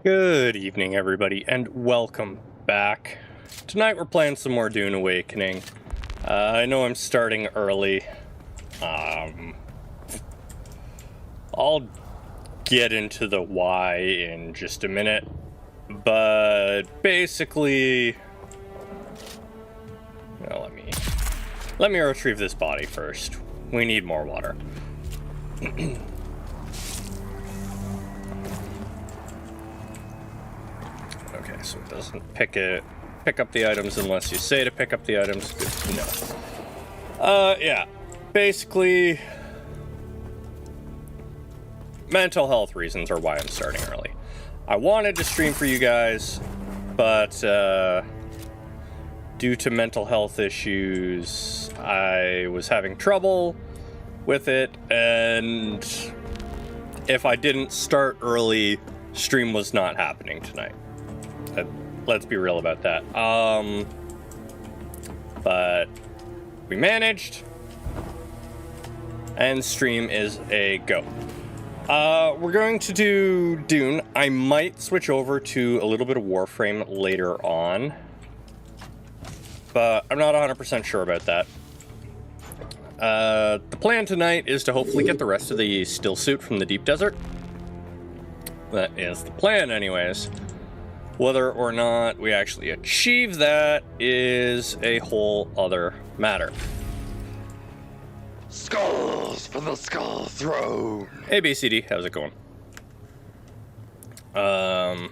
Good evening, everybody, and welcome back. Tonight we're playing some more Dune Awakening. I know I'm starting early. I'll get into the why in just a minute, but basically, let me retrieve this body first. We need more water. Okay, so it doesn't pick up the items unless you say to pick up the items. Good to know. Yeah. Basically, mental health reasons are why I'm starting early. I wanted to stream for you guys, but due to mental health issues, I was having trouble with it, and if I didn't start early, stream was not happening tonight. Let's be real about that. But we managed, and stream is a go. We're going to do Dune. I might switch over to a little bit of Warframe later on, but I'm not 100% sure about that. The plan tonight is to hopefully get the rest of the still suit from the deep desert. That is the plan anyways. Whether or not we actually achieve that is a whole other matter. Skulls for the Skull Throne. Hey BCD, how's it going? I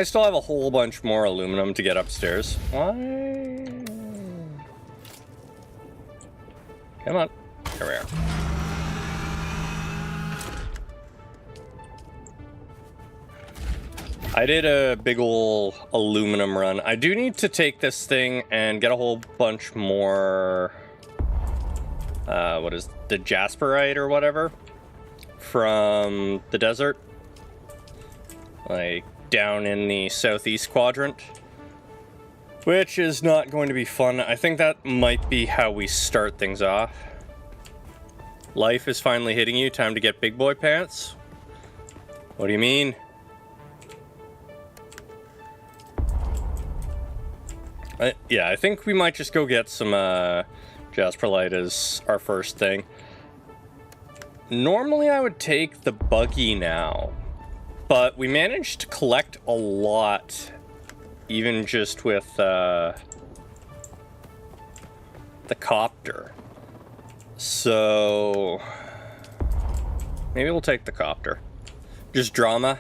still have a whole bunch more aluminum to get upstairs. Why? Come on. Here we are. I did a big ol' aluminum run. I do need to take this thing and get a whole bunch more, what is the jasperite or whatever from the desert, like down in the southeast quadrant, which is not going to be fun. I think that might be how we start things off. Life is finally hitting you. Time to get big boy pants. What do you mean? Yeah, I think we might just go get some jasperite as our first thing. Normally I would take the buggy now, but we managed to collect a lot, even just with the copter. So maybe we'll take the copter. Just drama?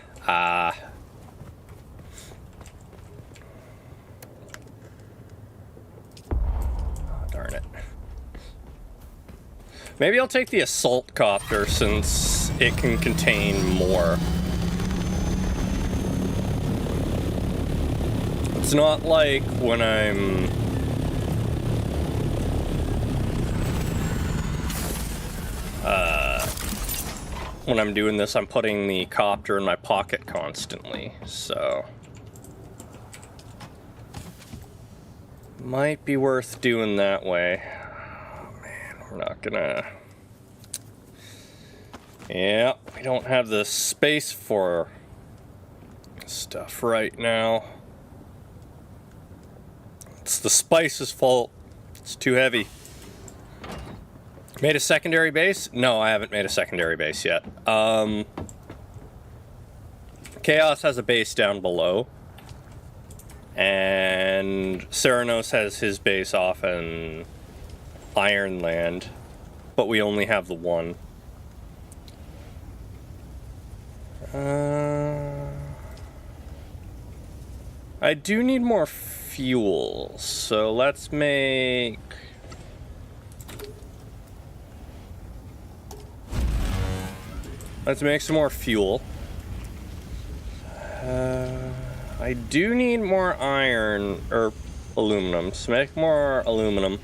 Darn it. Maybe I'll take the assault copter since it can contain more. It's not like when I'm doing this, I'm putting the copter in my pocket constantly, so might be worth doing that way. Oh man, we're not gonna... Yeah, we don't have the space for stuff right now. It's the spice's fault. It's too heavy. Made a secondary base? No, I haven't made a secondary base yet. Chaos has a base down below. And Ceranos has his base off in Ironland, but we only have the one. I do need more fuel, so let's make... Let's make some more fuel. I do need more iron, or aluminum, so make more aluminum.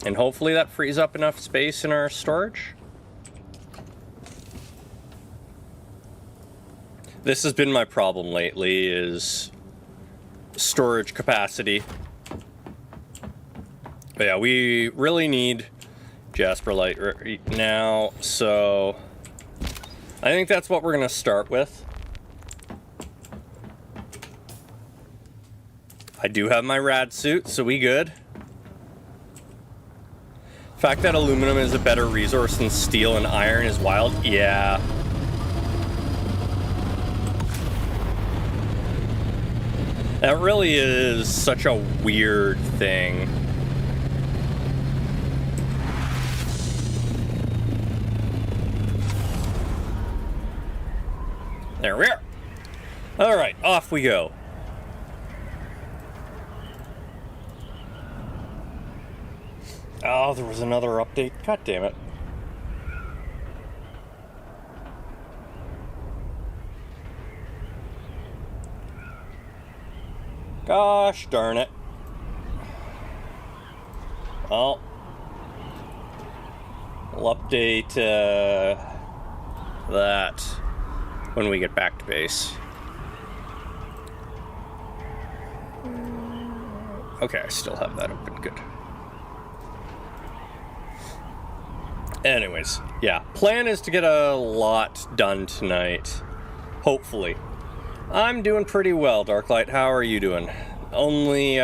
And hopefully that frees up enough space in our storage. This has been my problem lately, is storage capacity. But yeah, we really need jasperite right now, so I think that's what we're going to start with. I do have my rad suit, so we good. The fact that aluminum is a better resource than steel and iron is wild. Yeah. That really is such a weird thing. There we are. All right, off we go. Oh, there was another update. God damn it. Gosh darn it. Well, we'll update that when we get back to base. Okay, I still have that open. Good. Anyways, yeah. Plan is to get a lot done tonight. Hopefully. I'm doing pretty well, Darklight. How are you doing? Only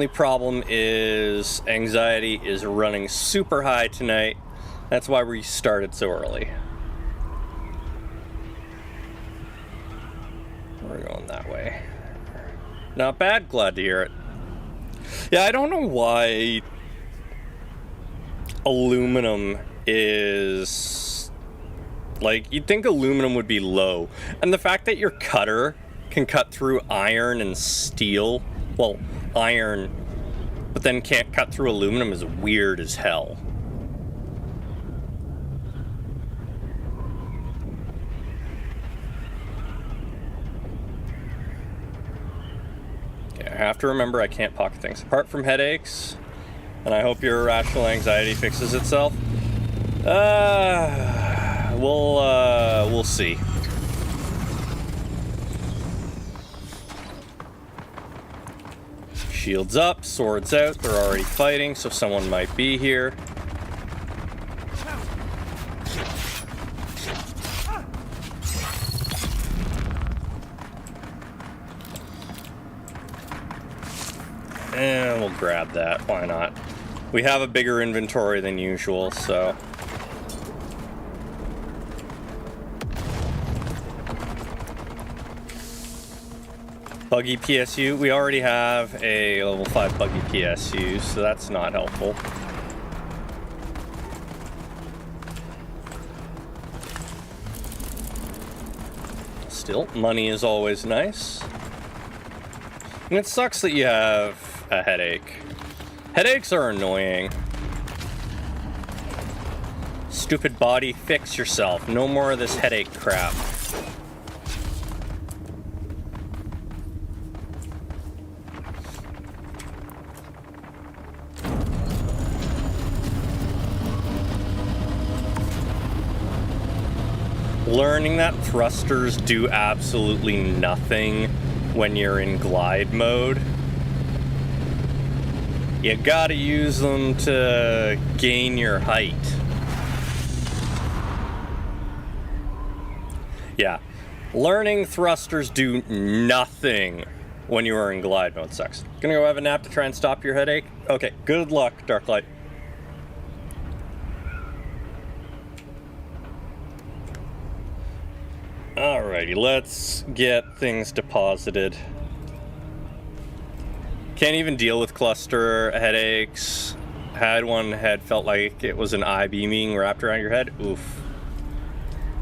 problem is anxiety is running super high tonight. That's why we started so early. We're going that way. Not bad. Glad to hear it. Yeah, I don't know why aluminum is... Like, you'd think aluminum would be low. And the fact that your cutter can cut through iron and steel, well, iron, but then can't cut through aluminum is weird as hell. Okay, I have to remember I can't pocket things. Apart from headaches, and I hope your irrational anxiety fixes itself. We'll see. Shields up, swords out. They're already fighting, so someone might be here. And we'll grab that. Why not? We have a bigger inventory than usual, so... Buggy PSU. We already have a level 5 buggy PSU, so that's not helpful. Still, money is always nice. And it sucks that you have a headache. Headaches are annoying. Stupid body, fix yourself. No more of this headache crap. Learning that thrusters do absolutely nothing when you're in glide mode. You gotta use them to gain your height. Yeah, learning thrusters do nothing when you are in glide mode sucks. Gonna go have a nap to try and stop your headache? Okay, good luck, Darklight. Alrighty, let's get things deposited. Can't even deal with cluster headaches. Had one head felt like it was an eye beaming wrapped around your head. Oof.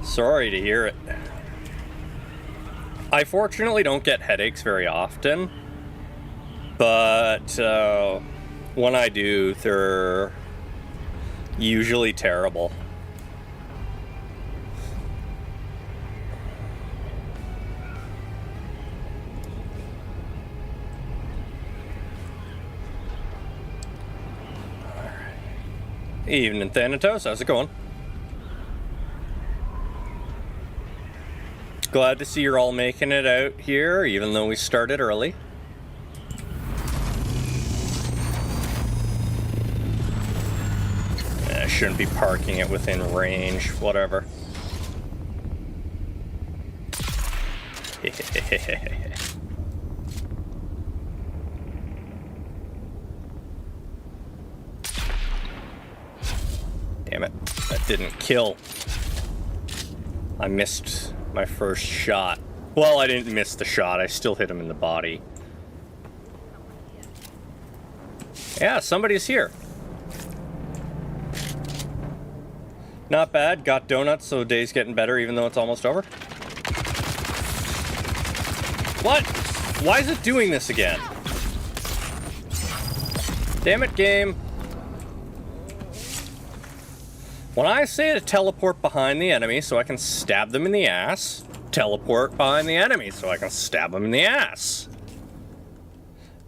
Sorry to hear it. I fortunately don't get headaches very often, but when I do, they're usually terrible. Evening, Thanatos. How's it going? Glad to see you're all making it out here, even though we started early. I shouldn't be parking it within range. Whatever. Damn it, that didn't kill. I missed my first shot. Well, I didn't miss the shot, I still hit him in the body. Yeah, somebody's here. Not bad, got donuts, so the day's getting better even though it's almost over. What? Why is it doing this again? Damn it, game. When I say to teleport behind the enemy so I can stab them in the ass, teleport behind the enemy so I can stab them in the ass.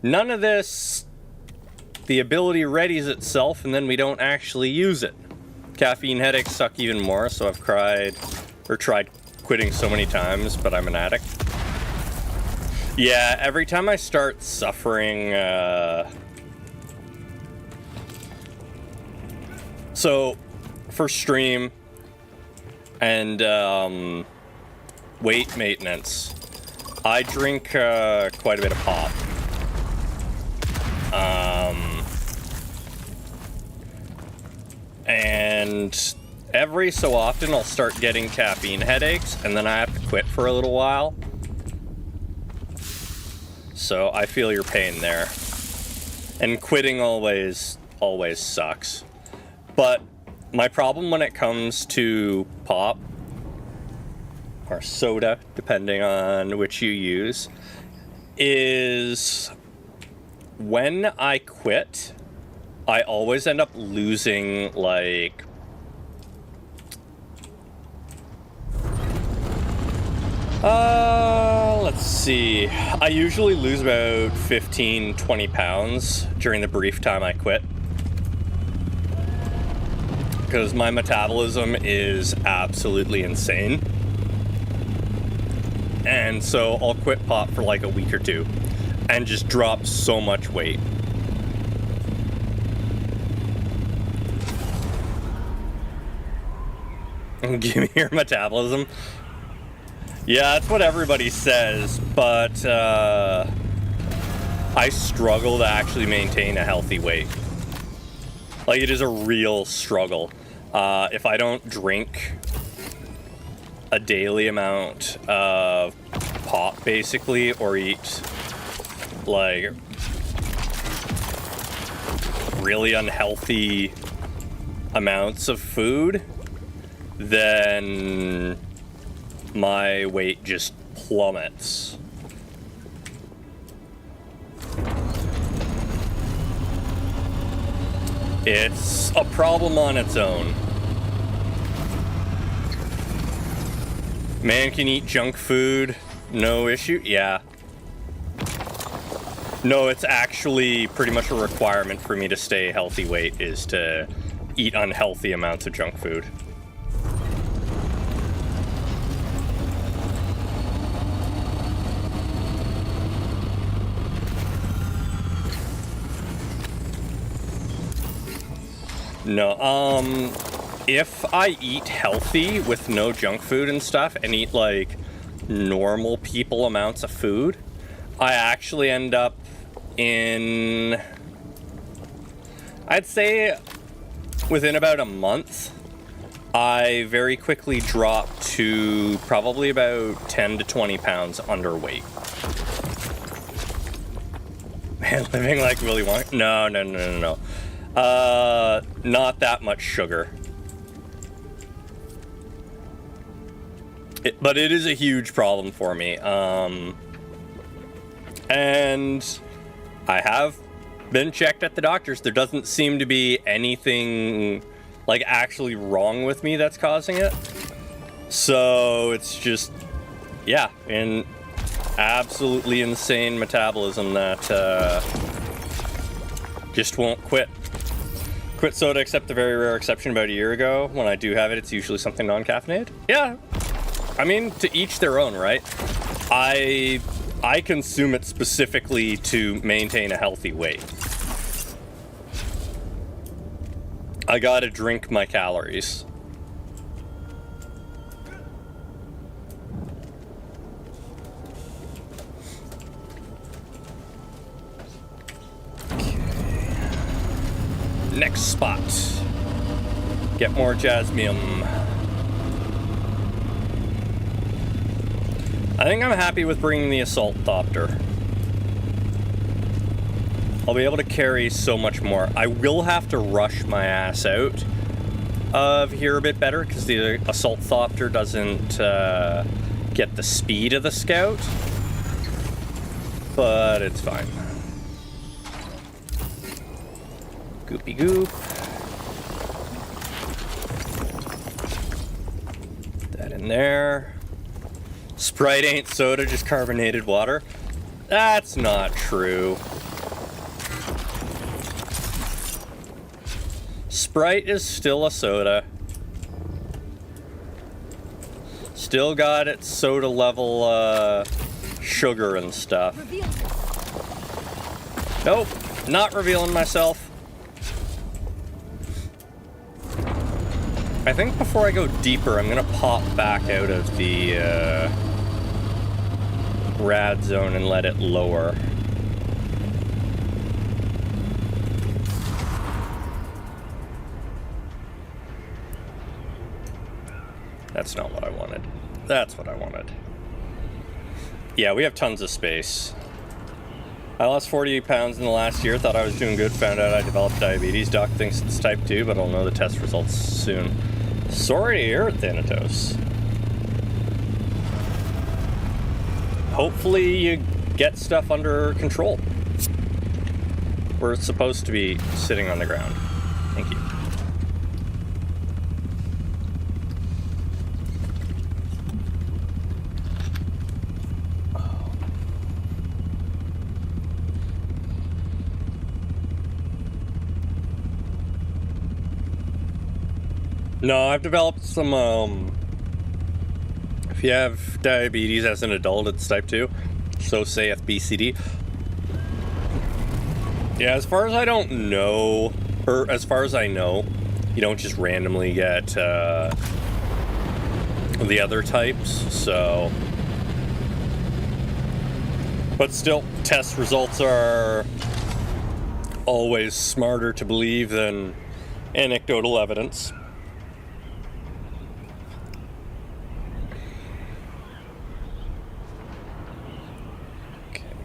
None of this, the ability readies itself and then we don't actually use it. Caffeine headaches suck even more, so I've tried quitting so many times, but I'm an addict. Yeah, every time I start suffering, so for stream and weight maintenance, I drink quite a bit of pop. And every so often I'll start getting caffeine headaches and then I have to quit for a little while. So I feel your pain there. And quitting always sucks. But my problem when it comes to pop or soda, depending on which you use, is when I quit, I always end up losing, like, let's see. I usually lose about 15, 20 pounds during the brief time I quit. Because my metabolism is absolutely insane. And so I'll quit pop for like a week or two and just drop so much weight. Give me your metabolism. Yeah, that's what everybody says, but I struggle to actually maintain a healthy weight. Like, it is a real struggle. If I don't drink a daily amount of pop, basically, or eat, like, really unhealthy amounts of food, then my weight just plummets. It's a problem on its own. Man can eat junk food, no issue? Yeah. No, it's actually pretty much a requirement for me to stay healthy weight is to eat unhealthy amounts of junk food. No, if I eat healthy with no junk food and stuff and eat like normal people amounts of food, I actually end up in, I'd say within about a month, I very quickly drop to probably about 10 to 20 pounds underweight. Man, living like Willy Wonka? No. Not that much sugar. But it is a huge problem for me. And I have been checked at the doctors. There doesn't seem to be anything like actually wrong with me that's causing it. So it's just, yeah, an absolutely insane metabolism that just won't quit. Quit soda except the very rare exception about a year ago. When I do have it, it's usually something non-caffeinated. Yeah, I mean, to each their own, right? I consume it specifically to maintain a healthy weight. I gotta drink my calories. Next spot. Get more jasmium. I think I'm happy with bringing the assault thopter. I'll be able to carry so much more. I will have to rush my ass out of here a bit better because the assault thopter doesn't get the speed of the scout. But it's fine. Goopy goop. Put that in there. Sprite ain't soda, just carbonated water. That's not true. Sprite is still a soda. Still got its soda level sugar and stuff. Nope, not revealing myself. I think before I go deeper, I'm gonna pop back out of the rad zone and let it lower. That's not what I wanted. That's what I wanted. Yeah, we have tons of space. I lost 48 pounds in the last year, thought I was doing good, found out I developed diabetes. Doc thinks it's type 2, but I'll know the test results soon. Sorry to hear it, Thanatos. Hopefully you get stuff under control. We're supposed to be sitting on the ground. Thank you. No, I've developed some, if you have diabetes as an adult, it's type 2. So saith BCD. Yeah, as far as I don't know, or as far as I know, you don't just randomly get, the other types, so. But still, test results are always smarter to believe than anecdotal evidence.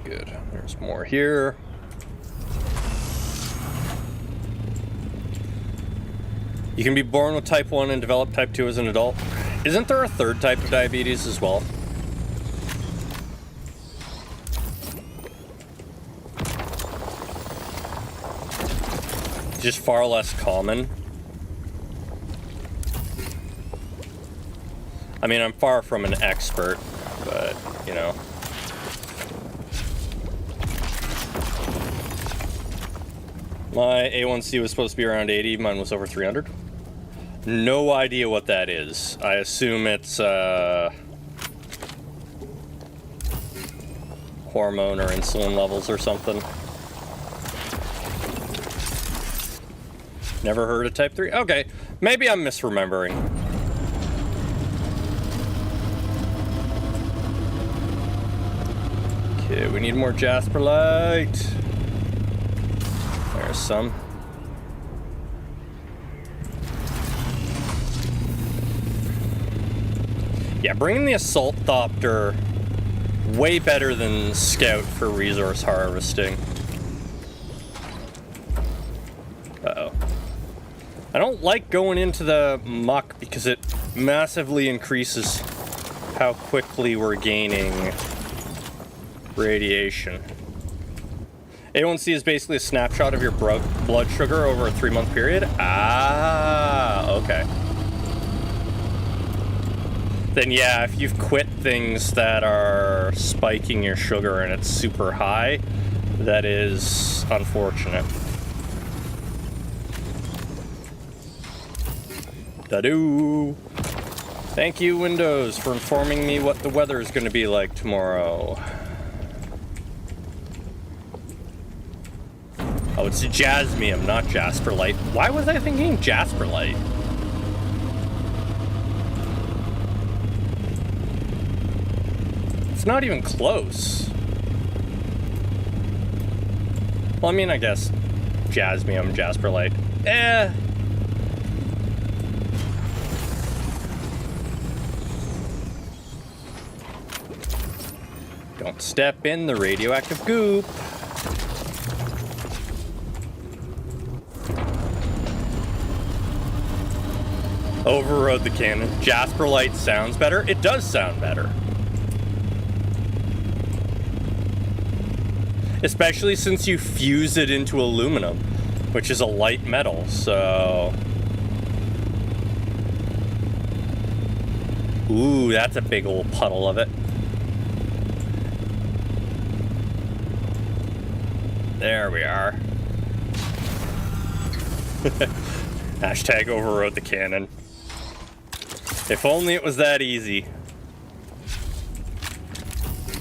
Good. There's more here. You can be born with type 1 and develop type 2 as an adult. Isn't there a third type of diabetes as well? Just far less common. I mean, I'm far from an expert, but, you know. My A1C was supposed to be around 80, mine was over 300. No idea what that is. I assume it's hormone or insulin levels or something. Never heard of type 3? Okay, maybe I'm misremembering. Okay, we need more Jasper light. There's some. Yeah, bringing the assault thopter way better than scout for resource harvesting. Uh-oh. I don't like going into the muck because it massively increases how quickly we're gaining radiation. A1C is basically a snapshot of your blood sugar over a 3-month period. Ah, okay. Then yeah, if you've quit things that are spiking your sugar and it's super high, that is unfortunate. Da-doo! Thank you, Windows, for informing me what the weather is going to be like tomorrow. Oh, it's jasmium, not jasper light. Why was I thinking jasper light? It's not even close. Well, I mean, I guess jasmium, jasper light. Don't step in the radioactive goop. Overrode the cannon. Jasper light sounds better. It does sound better. Especially since you fuse it into aluminum, which is a light metal, so... Ooh, that's a big old puddle of it. There we are. Hashtag overrode the cannon. If only it was that easy.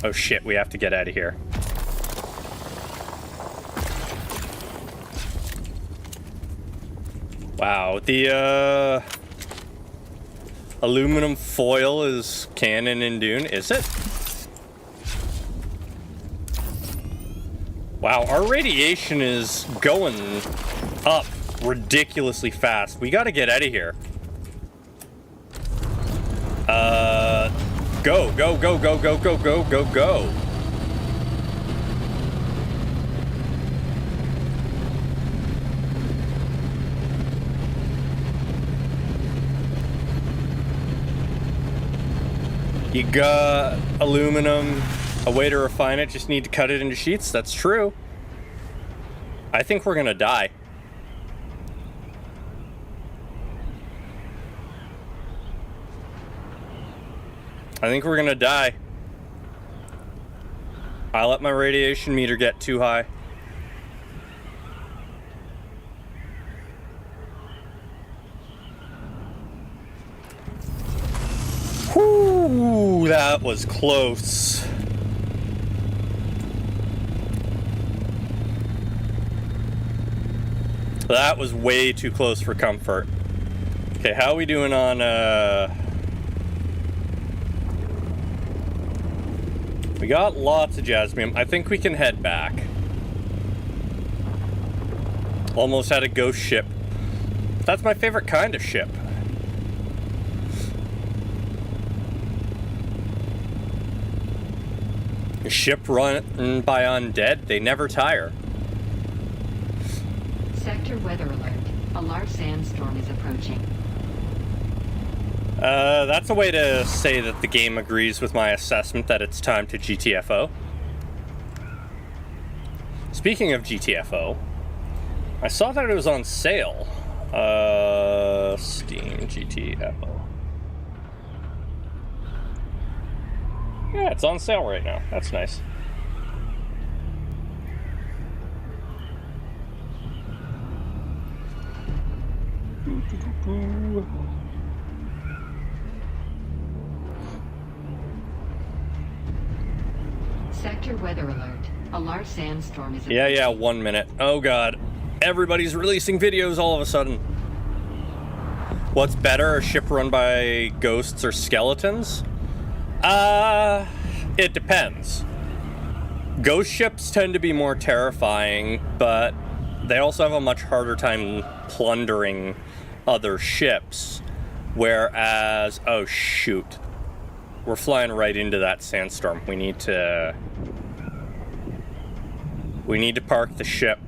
Oh shit, we have to get out of here. Wow, the aluminum foil is canon in Dune, is it? Wow, our radiation is going up ridiculously fast. We gotta get out of here. Go, go, go, go, go, go, go, go, go. You got aluminum, a way to refine it, just need to cut it into sheets. That's true. I think we're gonna die. I think we're gonna die. I let my radiation meter get too high. Whoo, that was close. That was way too close for comfort. Okay, how are we doing on, we got lots of jasmium. I think we can head back. Almost had a ghost ship. That's my favorite kind of ship. A ship run by undead, they never tire. Sector weather alert. A large sandstorm is approaching. That's a way to say that the game agrees with my assessment that it's time to GTFO. Speaking of GTFO, I saw that it was on sale. Steam GTFO. Yeah, it's on sale right now. That's nice. Sector weather alert. A large sandstorm is approaching. Yeah, 1 minute. Oh god. Everybody's releasing videos all of a sudden. What's better, a ship run by ghosts or skeletons? It depends. Ghost ships tend to be more terrifying, but they also have a much harder time plundering other ships. Whereas, oh shoot. We're flying right into that sandstorm. We need to park the ship.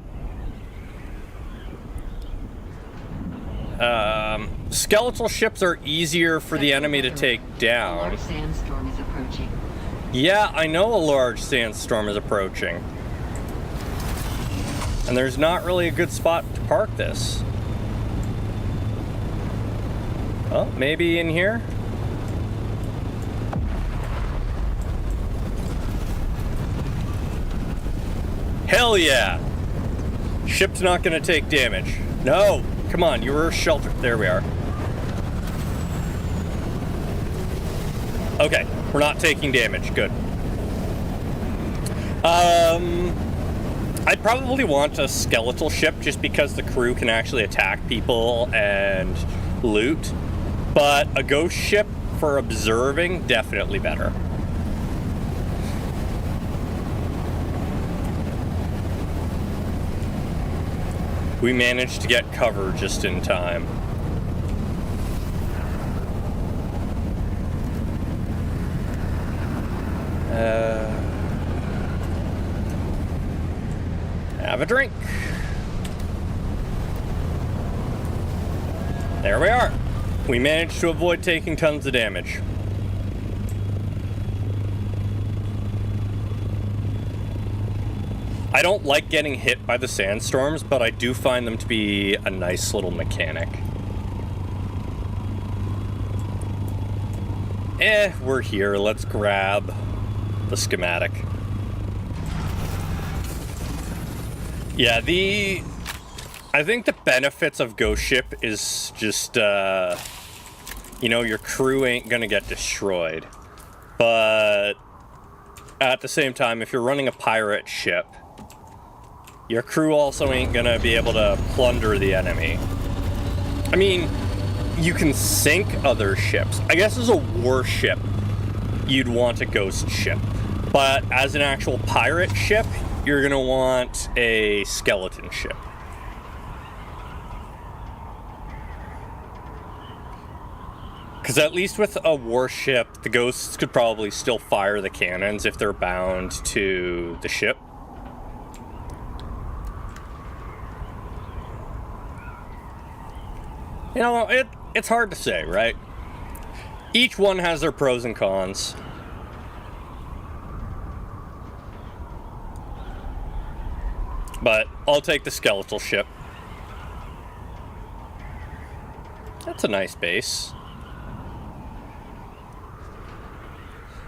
Skeletal ships are easier for the enemy to take down. A large sandstorm is approaching. Yeah, I know a large sandstorm is approaching. And there's not really a good spot to park this. Oh, maybe in here? Hell yeah! Ship's not gonna take damage. No! Come on, you were sheltered. There we are. Okay, we're not taking damage. Good. I'd probably want a skeletal ship just because the crew can actually attack people and loot. But a ghost ship for observing, definitely better. We managed to get cover just in time. Have a drink. There we are. We managed to avoid taking tons of damage. I don't like getting hit by the sandstorms, but I do find them to be a nice little mechanic. We're here. Let's grab the schematic. Yeah, I think the benefits of Ghost Ship is just, you know, your crew ain't gonna get destroyed. But at the same time, if you're running a pirate ship, your crew also ain't gonna be able to plunder the enemy. I mean, you can sink other ships. I guess as a warship, you'd want a ghost ship. But as an actual pirate ship, you're gonna want a skeleton ship. Because at least with a warship, the ghosts could probably still fire the cannons if they're bound to the ship. You know, it's hard to say, right? Each one has their pros and cons. But I'll take the skeletal ship. That's a nice base.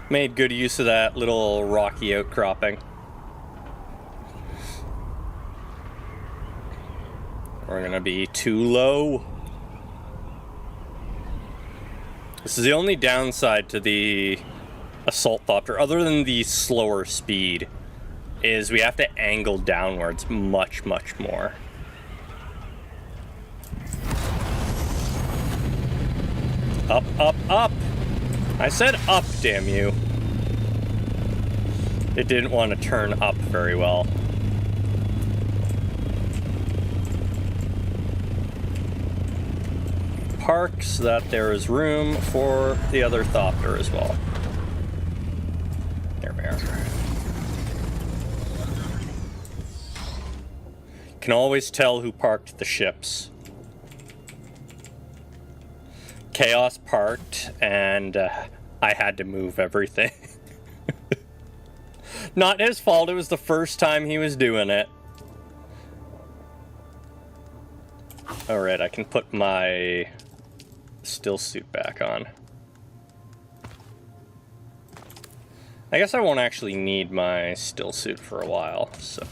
Made good use of that little rocky outcropping. We're gonna be too low. This is the only downside to the Assault Thopter, other than the slower speed, is we have to angle downwards much, much more. Up, up, up! I said up, damn you. It didn't want to turn up very well. Park so that there is room for the other Thopter as well. There we are. Can always tell who parked the ships. Chaos parked, and I had to move everything. Not his fault, it was the first time he was doing it. Alright, I can put my still suit back on. I guess I won't actually need my still suit for a while, so.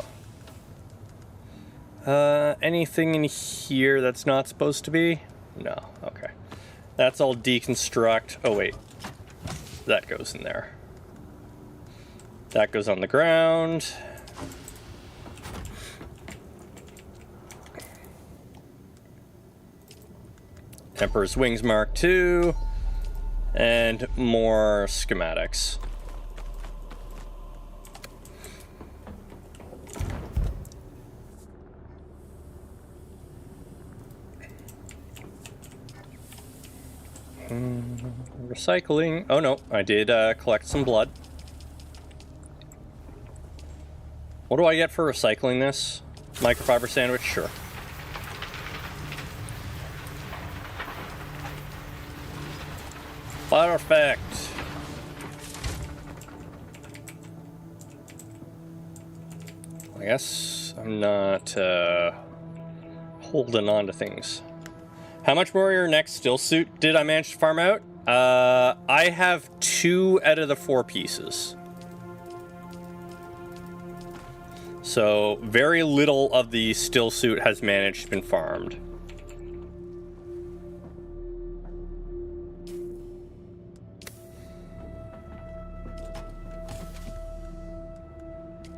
Anything in here that's not supposed to be? No, okay. That's all deconstruct. Oh wait, that goes in there. That goes on the ground. Emperor's Wings Mark II, and more schematics. Recycling. Oh no, I did collect some blood. What do I get for recycling this? Microfiber sandwich? Sure. Perfect. I guess I'm not holding on to things. How much more of your next still suit did I manage to farm out? I have 2 out of the 4 pieces. So very little of the still suit has managed to be farmed.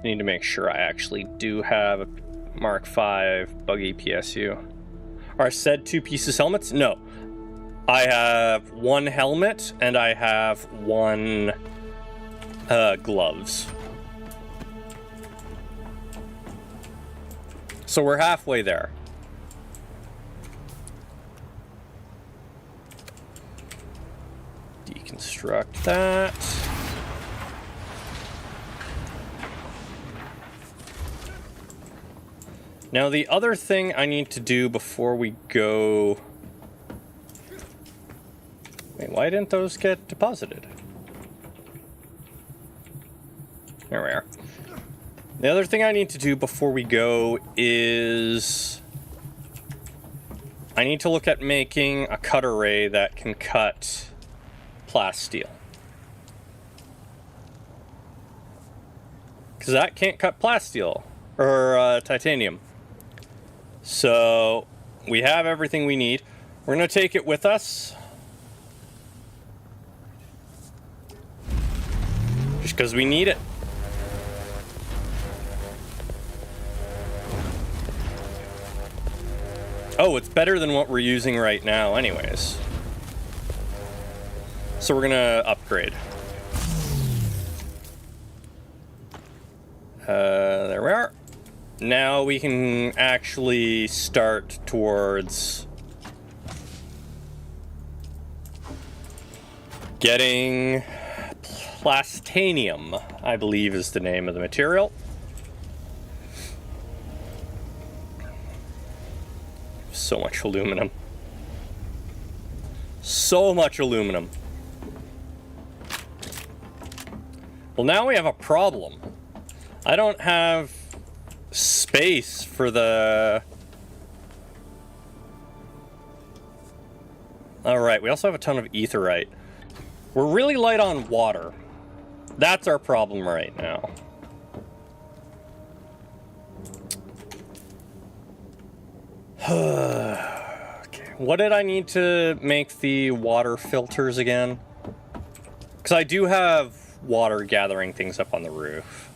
Need to make sure I actually do have a Mark V buggy PSU. Are said 2 pieces helmets? No. I have 1 helmet and I have 1 gloves. So we're halfway there. deconstruct that. Now the other thing I need to do before we go... Wait, why didn't those get deposited? There we are. The other thing I need to do before we go is... I need to look at making a cut array that can cut plasteel. Because that can't cut plasteel, or titanium. So, we have everything we need. We're going to take it with us. Just because we need it. Oh, it's better than what we're using right now anyways. So we're gonna upgrade. There we are. Now we can actually start towards getting plastanium, I believe is the name of the material. So much aluminum. So much aluminum. Well, now we have a problem. I don't have space for the... Alright, we also have a ton of aetherite. We're really light on water. That's our problem right now. Okay. What did I need to make the water filters again? Because I do have water gathering things up on the roof.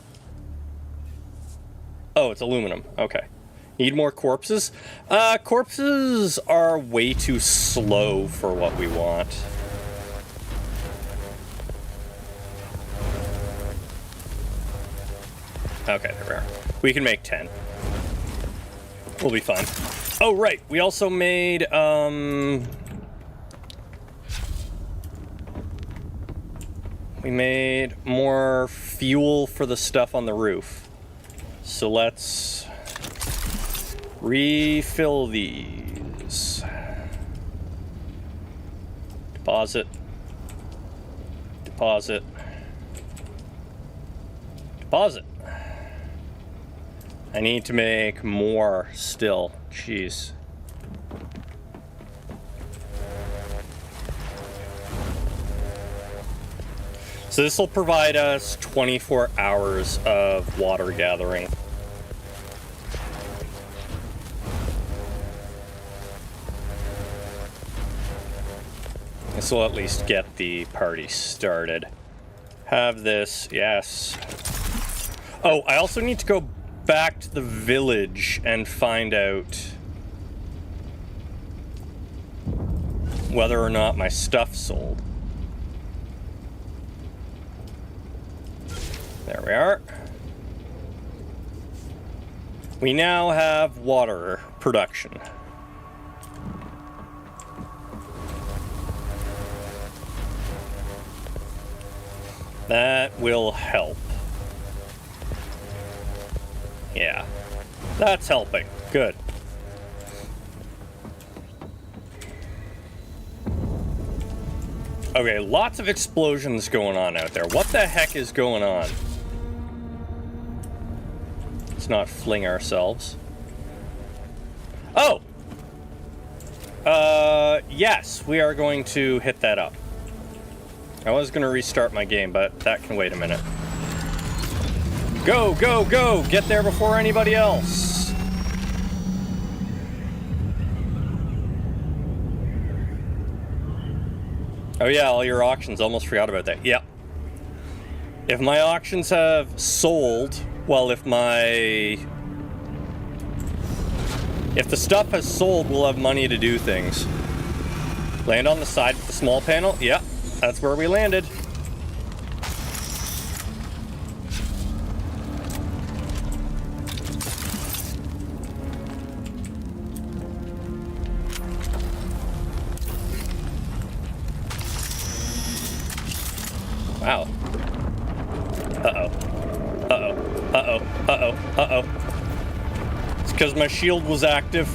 Oh, it's aluminum. Okay. Need more corpses? Corpses are way too slow for what we want. Okay, there we are. We can make 10. We'll be fine. Oh, right. We also made, we made more fuel for the stuff on the roof. So let's refill these. Deposit. Deposit. Deposit. I need to make more still. Jeez. So this will provide us 24 hours of water gathering. This will at least get the party started. Have this, yes. Oh, I also need to go back to the village and find out whether or not my stuff sold. There we are. We now have water production. That will help. Yeah, that's helping. Good. Okay, lots of explosions going on out there. What the heck is going on? Let's not fling ourselves. Oh! Yes, we are going to hit that up. I was going to restart my game, but that can wait a minute. Go, go, go! Get there before anybody else! Oh yeah, all your auctions. Almost forgot about that. Yep. If my auctions have sold, well, if the stuff has sold, we'll have money to do things. Land on the side with the small panel? Yep, that's where we landed. Wow. Uh-oh. Uh-oh. Uh-oh. Uh-oh. Uh-oh. It's because my shield was active.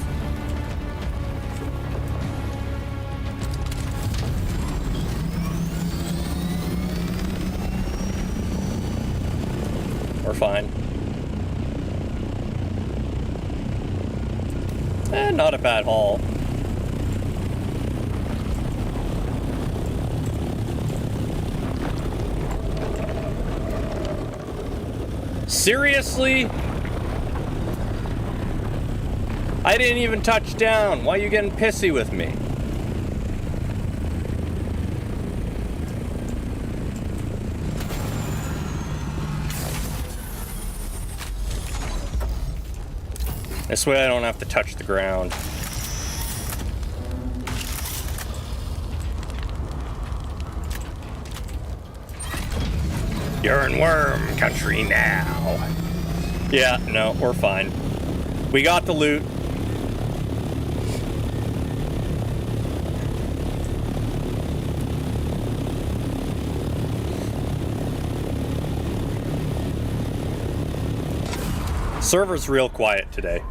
We're fine. Not a bad haul. Seriously? I didn't even touch down. Why are you getting pissy with me? This way I don't have to touch the ground. You're in worm country now. Yeah, no, we're fine. We got the loot. Server's real quiet today.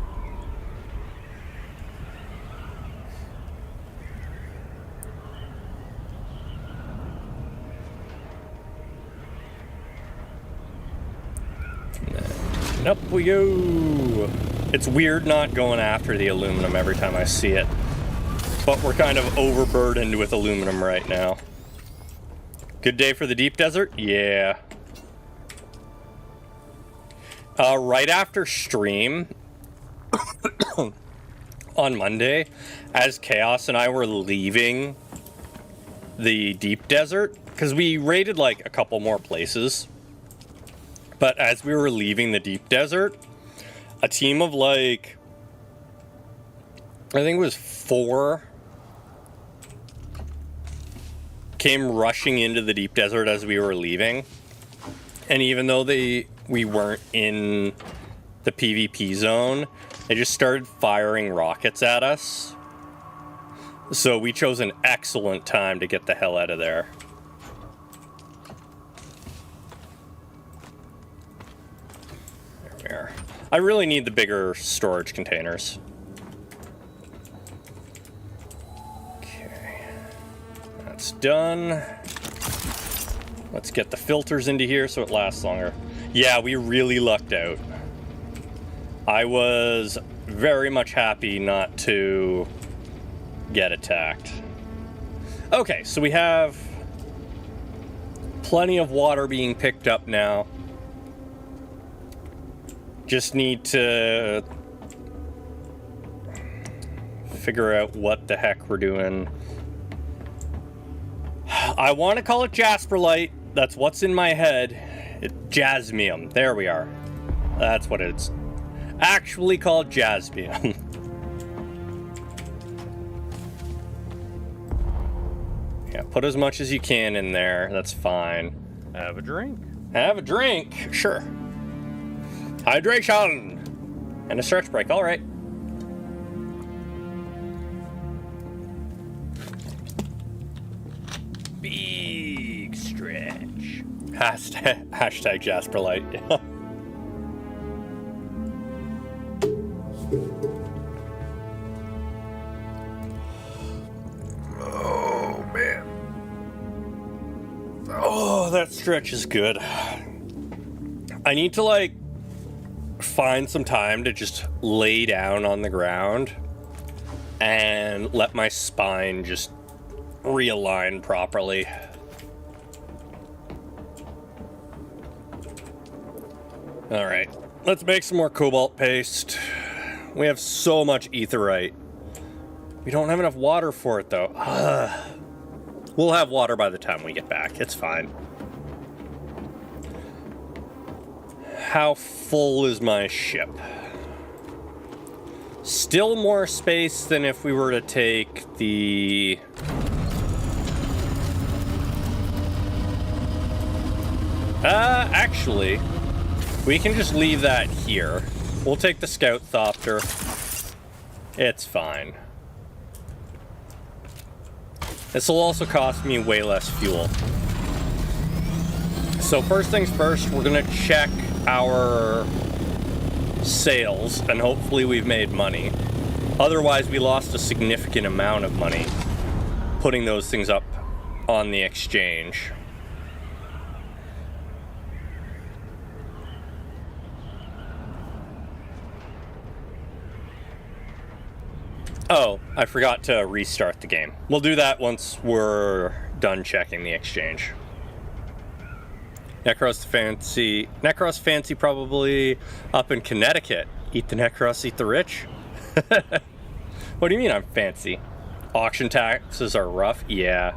And up we go. It's weird not going after the aluminum every time I see it. But we're kind of overburdened with aluminum right now. Good day for the deep desert? Yeah. Right after stream on Monday, as Chaos and I were leaving the deep desert, because we raided like a couple more places, but as we were leaving the deep desert, a team of like, I think it was 4, came rushing into the deep desert as we were leaving. And even though we weren't in the PvP zone, they just started firing rockets at us. So we chose an excellent time to get the hell out of there. There we are. I really need the bigger storage containers. Okay. That's done. Let's get the filters into here so it lasts longer. Yeah, we really lucked out. I was very much happy not to get attacked. Okay, so we have plenty of water being picked up now. Just need to figure out what the heck we're doing. I want to call it Jasperlite. That's what's in my head. Jasmium. There we are. That's what it's actually called, Jasmium. Yeah, put as much as you can in there. That's fine. Have a drink. Have a drink. Sure. Hydration. And a stretch break. All right. Big stretch. Hashtag Jasperlite. Oh, man. Oh, that stretch is good. I need to, like, find some time to just lay down on the ground and let my spine just realign properly. All right, let's make some more cobalt paste. We have so much aetherite. We don't have enough water for it, though. We'll have water by the time we get back. It's fine. How full is my ship? Still more space than if we were to take the... actually, we can just leave that here. We'll take the Scout Thopter. It's fine. This will also cost me way less fuel. So first things first, we're gonna check our sales, and hopefully we've made money. Otherwise, we lost a significant amount of money putting those things up on the exchange. Oh, I forgot to restart the game. We'll do that once we're done checking the exchange. Necros Fancy probably up in Connecticut. Eat the Necros, eat the rich. What do you mean I'm fancy? Auction taxes are rough? Yeah.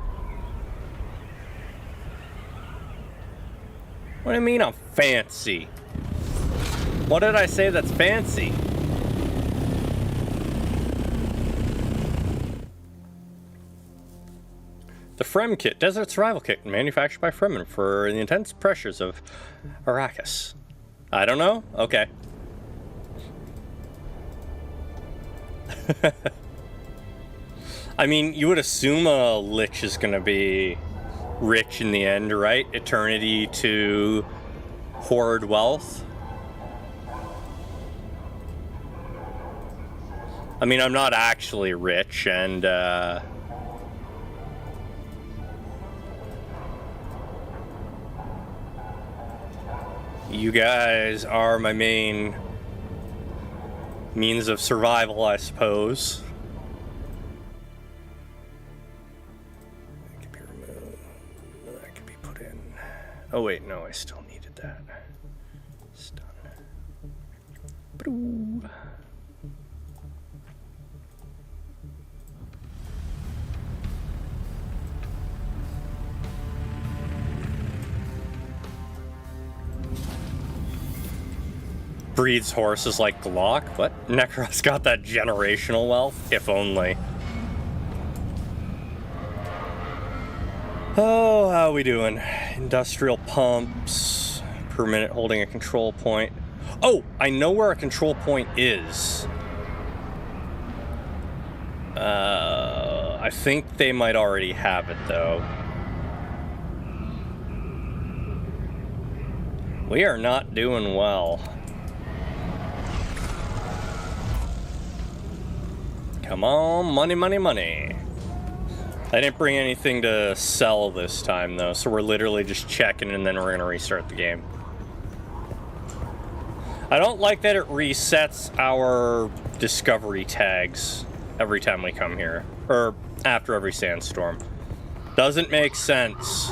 What do you mean I'm fancy? What did I say that's fancy? The Frem kit, desert survival kit, manufactured by Fremen for the intense pressures of Arrakis. I don't know? Okay. I mean, you would assume a Lich is gonna be rich in the end, right? Eternity to hoard wealth. I mean, I'm not actually rich, and you guys are my main means of survival, I suppose. That could be removed. That could be put in. Oh wait, no, I still needed that. It's done. Ba-doo. Breeds horses like Glock? What? Necros got that generational wealth? If only. Oh, how we doing? Industrial pumps. Per minute holding a control point. Oh, I know where a control point is. I think they might already have it, though. We are not doing well. Come on, money, money, money. I didn't bring anything to sell this time, though, so we're literally just checking and then we're going to restart the game. I don't like that it resets our discovery tags every time we come here, or after every sandstorm. Doesn't make sense.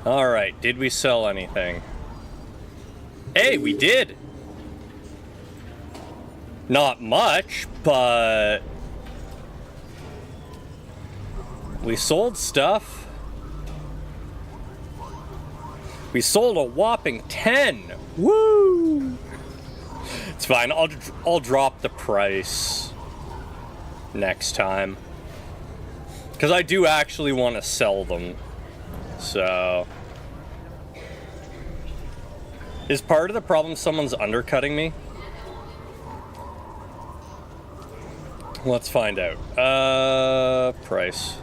Alright, did we sell anything? Hey, we did! Not much, but we sold stuff. We sold a whopping 10! Woo! It's fine, I'll drop the price next time. Because I do actually want to sell them. So... is part of the problem someone's undercutting me? Let's find out. Price.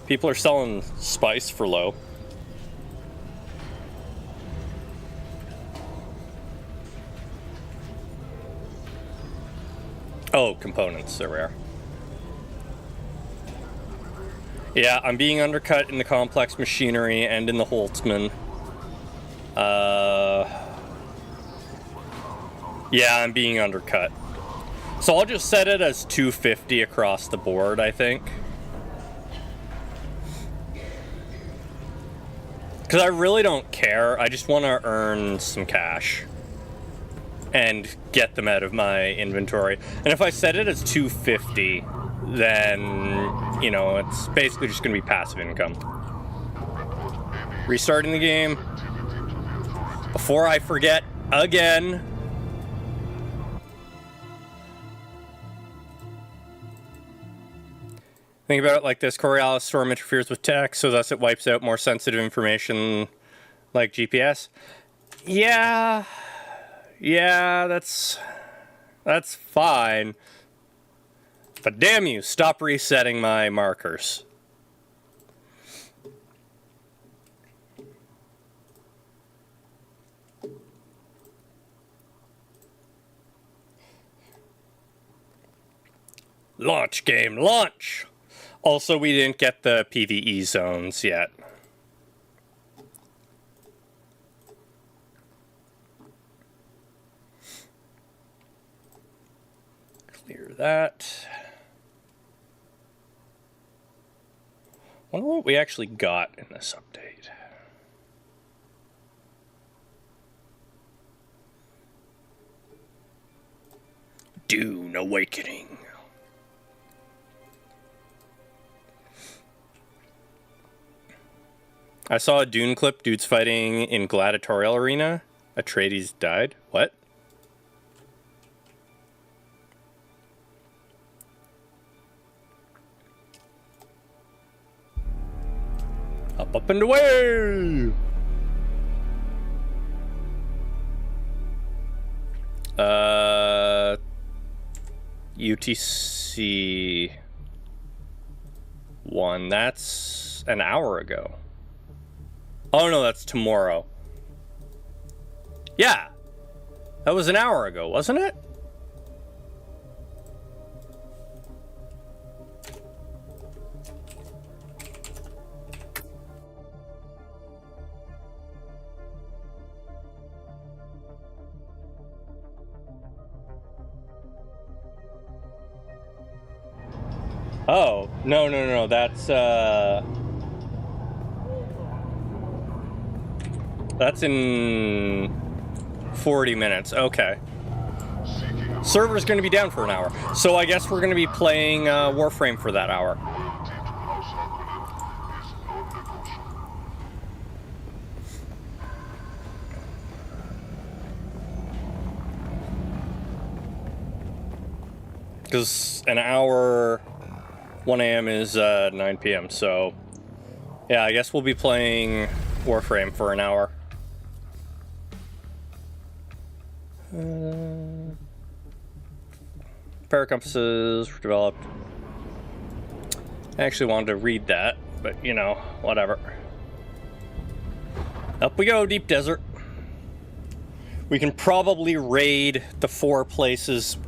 People are selling spice for low. Oh, components, there we are. Yeah, I'm being undercut in the complex machinery and in the Holtzman. Yeah, I'm being undercut. So I'll just set it as 250 across the board, I think. Because I really don't care. I just want to earn some cash and get them out of my inventory. And if I set it as 250, then, you know, it's basically just going to be passive income. Restarting the game. Before I forget again. Think about it like this. Coriolis storm interferes with tech, so thus it wipes out more sensitive information like GPS. Yeah, that's fine. But damn you, stop resetting my markers. Launch game, launch! Also, we didn't get the PvE zones yet. Clear that. Wonder what we actually got in this update. Dune Awakening. I saw a Dune clip. Dude's fighting in gladiatorial arena. Atreides died. What? Up and away! UTC 1. That's an hour ago. Oh no, that's tomorrow. Yeah. That was an hour ago, wasn't it? Oh, no, that's in 40 minutes, okay. Server's gonna be down for an hour, so I guess we're gonna be playing Warframe for that hour. Because an hour, 1 a.m. is 9 p.m. So, yeah, I guess we'll be playing Warframe for an hour. Pair of compasses were developed. I actually wanted to read that, but you know, whatever. Up we go, deep desert. We can probably raid the 4 places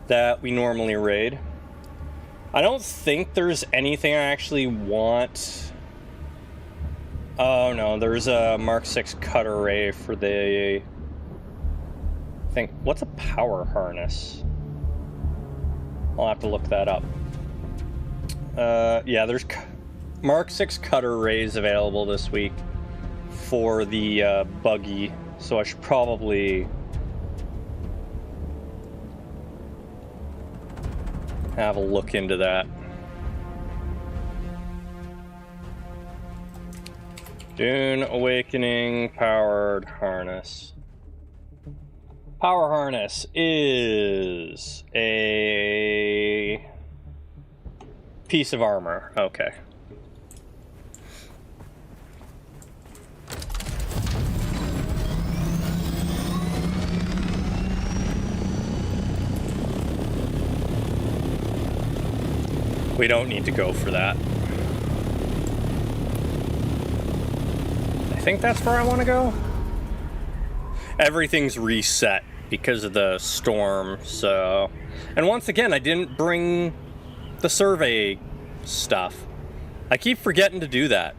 that we normally raid. I don't think there's anything I actually want. Oh no, there's a Mark 6 cutter array for the thing. What's a power harness? I'll have to look that up. Yeah, there's Mark 6 cutter arrays available this week for the buggy, so I should probably have a look into that. Dune Awakening powered harness. Power harness is a piece of armor. Okay. We don't need to go for that. I think that's where I want to go. Everything's reset because of the storm, so... And once again, I didn't bring the survey stuff. I keep forgetting to do that.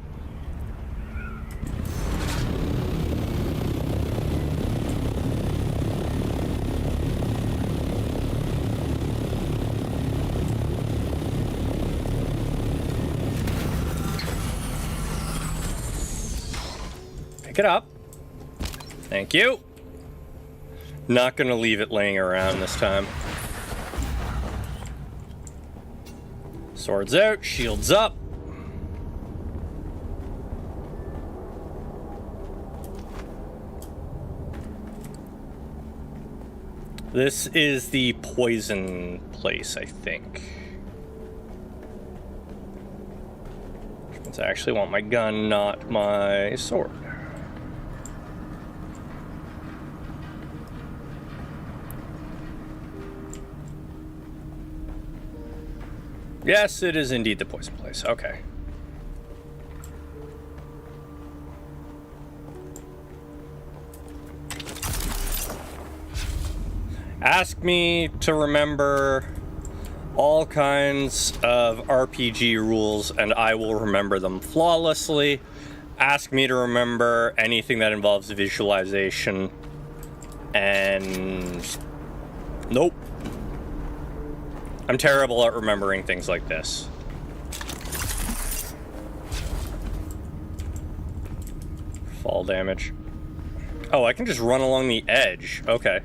Pick it up. Thank you. Not gonna leave it laying around this time. Swords out, shields up. This is the poison place, I think. Which means I actually want my gun, not my sword. Yes, it is indeed the poison place. Okay. Ask me to remember all kinds of RPG rules and I will remember them flawlessly. Ask me to remember anything that involves visualization and nope. I'm terrible at remembering things like this. Fall damage. Oh, I can just run along the edge. Okay.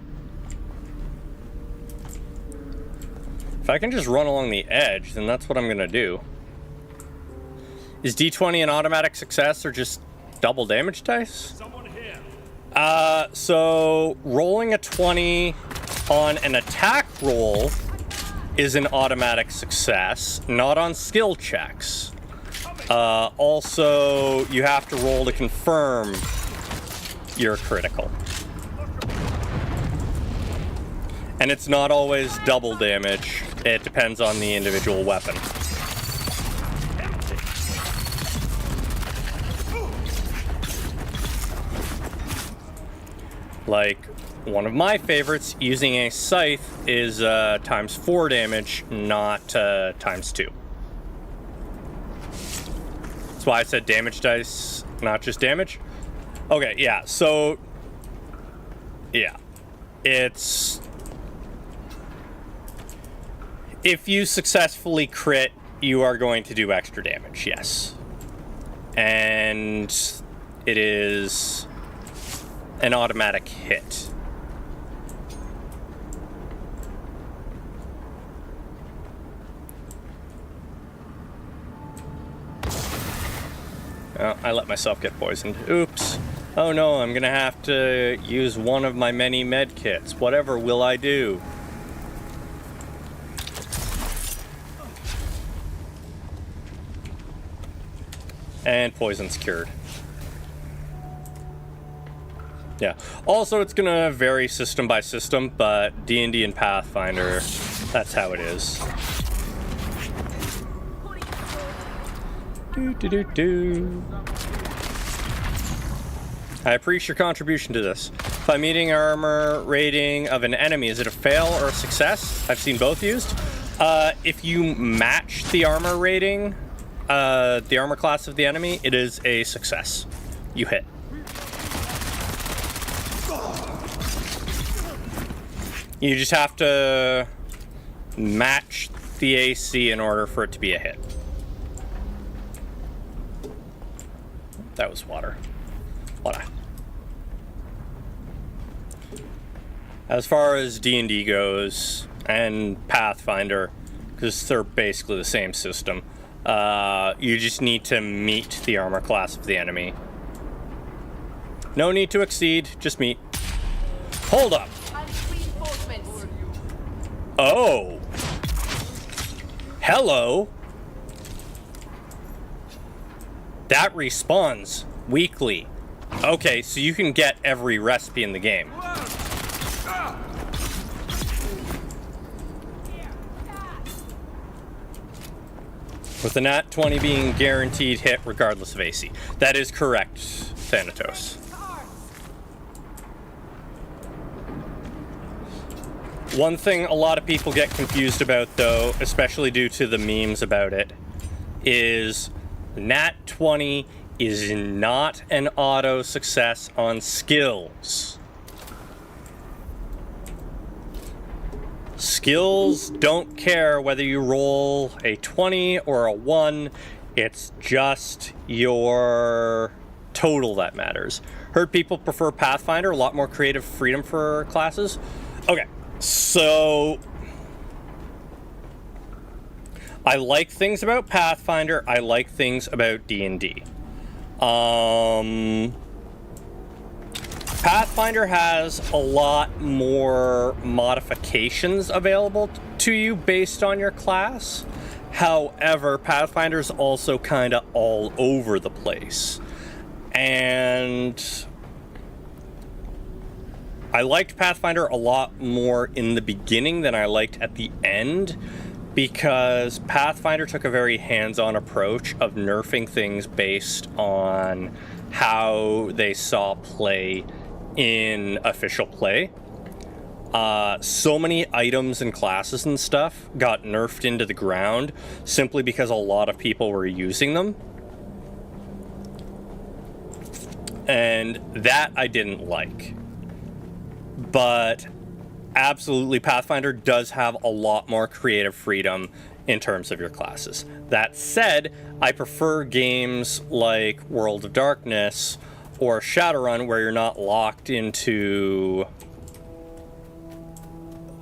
If I can just run along the edge, then that's what I'm gonna do. Is D20 an automatic success or just double damage dice? Someone here. So rolling a 20 on an attack roll is an automatic success, not on skill checks. Also, you have to roll to confirm you're critical. And it's not always double damage. It depends on the individual weapon. Like, one of my favorites, using a scythe, is times 4 damage, not times 2. That's why I said damage dice, not just damage. Okay, yeah, so... yeah. It's... if you successfully crit, you are going to do extra damage, yes. And it is an automatic hit. Oh, I let myself get poisoned. Oops. Oh no, I'm gonna have to use one of my many med kits. Whatever will I do? And poison's cured. Yeah. Also, it's gonna vary system by system, but D&D and Pathfinder, that's how it is. I appreciate your contribution to this. By meeting armor rating of an enemy, is it a fail or a success? I've seen both used. If you match the armor rating, the armor class of the enemy, it is a success. You hit. You just have to match the AC in order for it to be a hit. That was water. Water. As far as D&D goes, and Pathfinder, because they're basically the same system, you just need to meet the armor class of the enemy. No need to exceed, just meet. Hold up! Oh! Hello! That respawns weekly. Okay, so you can get every recipe in the game. With the nat 20 being guaranteed hit regardless of AC. That is correct, Thanatos. One thing a lot of people get confused about, though, especially due to the memes about it, is nat 20 is not an auto success on skills. Skills don't care whether you roll a 20 or a 1, it's just your total that matters. Heard people prefer Pathfinder, a lot more creative freedom for classes. Okay, so I like things about Pathfinder, I like things about D&D. Pathfinder has a lot more modifications available to you based on your class. However, Pathfinder's also kind of all over the place. And I liked Pathfinder a lot more in the beginning than I liked at the end, because Pathfinder took a very hands-on approach of nerfing things based on how they saw play in official play. So many items and classes and stuff got nerfed into the ground simply because a lot of people were using them. And that I didn't like. But absolutely, Pathfinder does have a lot more creative freedom in terms of your classes. That said, I prefer games like World of Darkness or Shadowrun where you're not locked into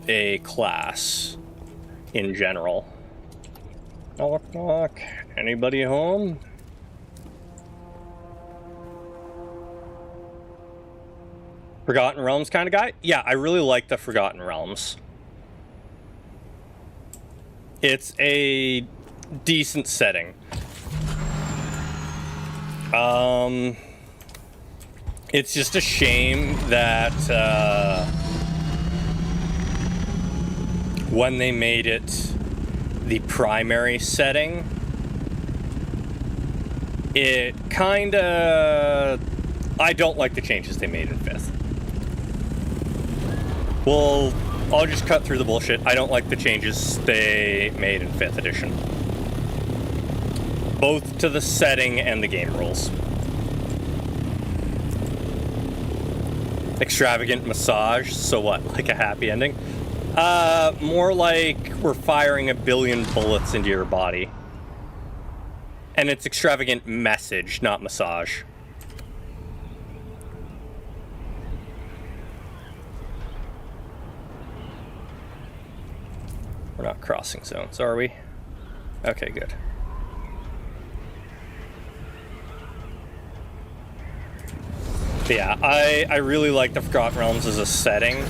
a class in general. Knock, knock. Anybody home? Forgotten Realms kind of guy? Yeah, I really like the Forgotten Realms. It's a decent setting. It's just a shame that when they made it the primary setting, it kinda... I don't like the changes they made in 5th. Well, I'll just cut through the bullshit. I don't like the changes they made in 5th edition. Both to the setting and the game rules. Extravagant massage, so what, like a happy ending? More like we're firing a billion bullets into your body. And it's extravagant message, not massage. We're not crossing zones, are we? Okay, good. But yeah, I really like the Forgotten Realms as a setting.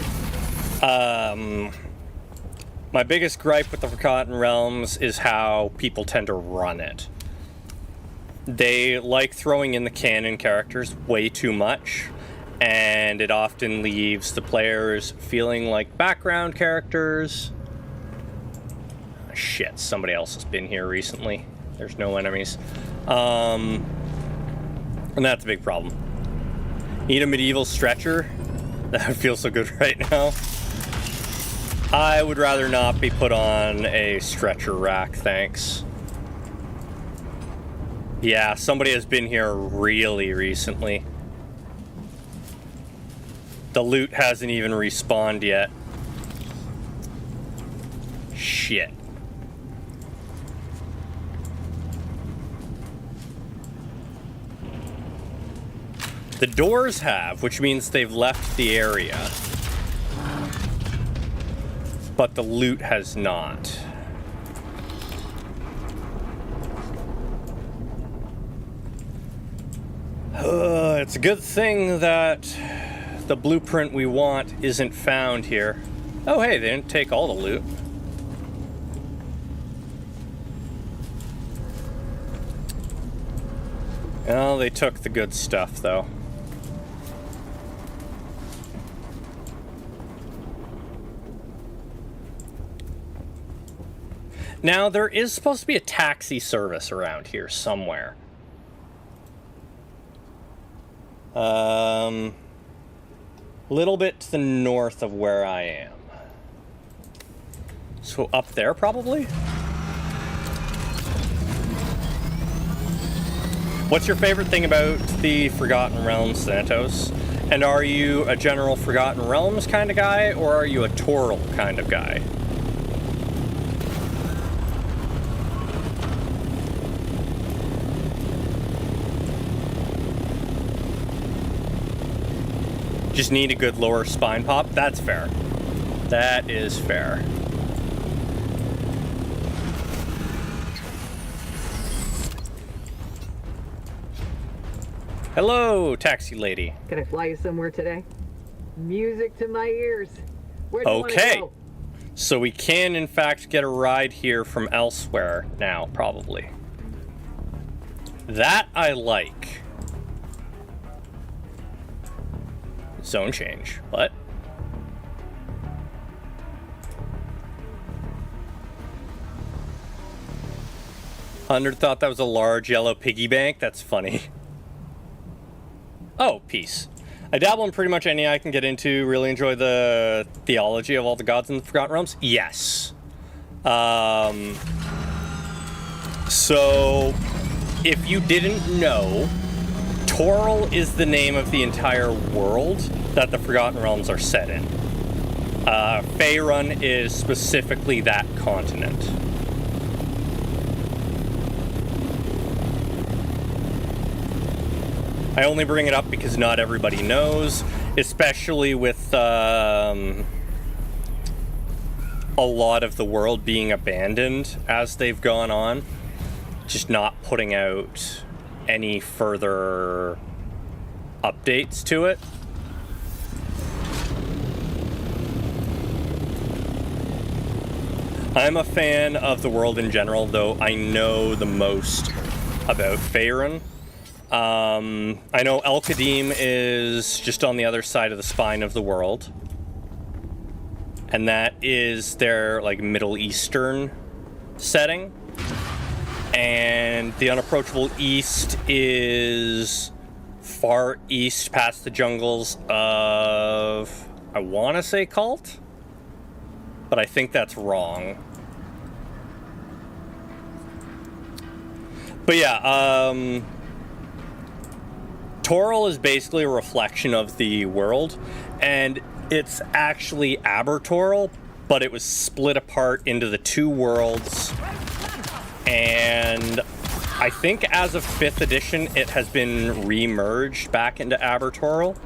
My biggest gripe with the Forgotten Realms is how people tend to run it. They like throwing in the canon characters way too much, and it often leaves the players feeling like background characters. Shit, somebody else has been here recently. There's no enemies. And that's a big problem. Need a medieval stretcher? That would feel so good right now. I would rather not be put on a stretcher rack, thanks. Yeah, somebody has been here really recently. The loot hasn't even respawned yet. Shit. The doors have, which means they've left the area. But the loot has not. It's a good thing that the blueprint we want isn't found here. Oh hey, they didn't take all the loot. Well, they took the good stuff though. Now, there is supposed to be a taxi service around here somewhere. Little bit to the north of where I am. So up there, probably? What's your favorite thing about the Forgotten Realms, Santos? And are you a general Forgotten Realms kind of guy, or are you a Toral kind of guy? Just need a good lower spine pop? That's fair. That is fair. Hello, taxi lady. Can I fly you somewhere today? Music to my ears. Where do you want to Okay. go? So we can, in fact, get a ride here from elsewhere now, probably. That I like. Zone change. What? 100 thought that was a large yellow piggy bank. That's funny. Oh, peace. I dabble in pretty much any I can get into. Really enjoy the theology of all the gods in the Forgotten Realms. Yes. So, if you didn't know, Toril is the name of the entire world that the Forgotten Realms are set in. Faerun is specifically that continent. I only bring it up because not everybody knows, especially with a lot of the world being abandoned as they've gone on, just not putting out any further updates to it. I'm a fan of the world in general, though I know the most about Faerun. I know El-Qadim is just on the other side of the spine of the world. And that is their, like, Middle Eastern setting. And the Unapproachable East is far east past the jungles of, I want to say Cult? But I think that's wrong. But yeah, Toril is basically a reflection of the world, and it's actually Abertoril, but it was split apart into the two worlds, and I think as of 5th edition it has been re-merged back into Abertoril.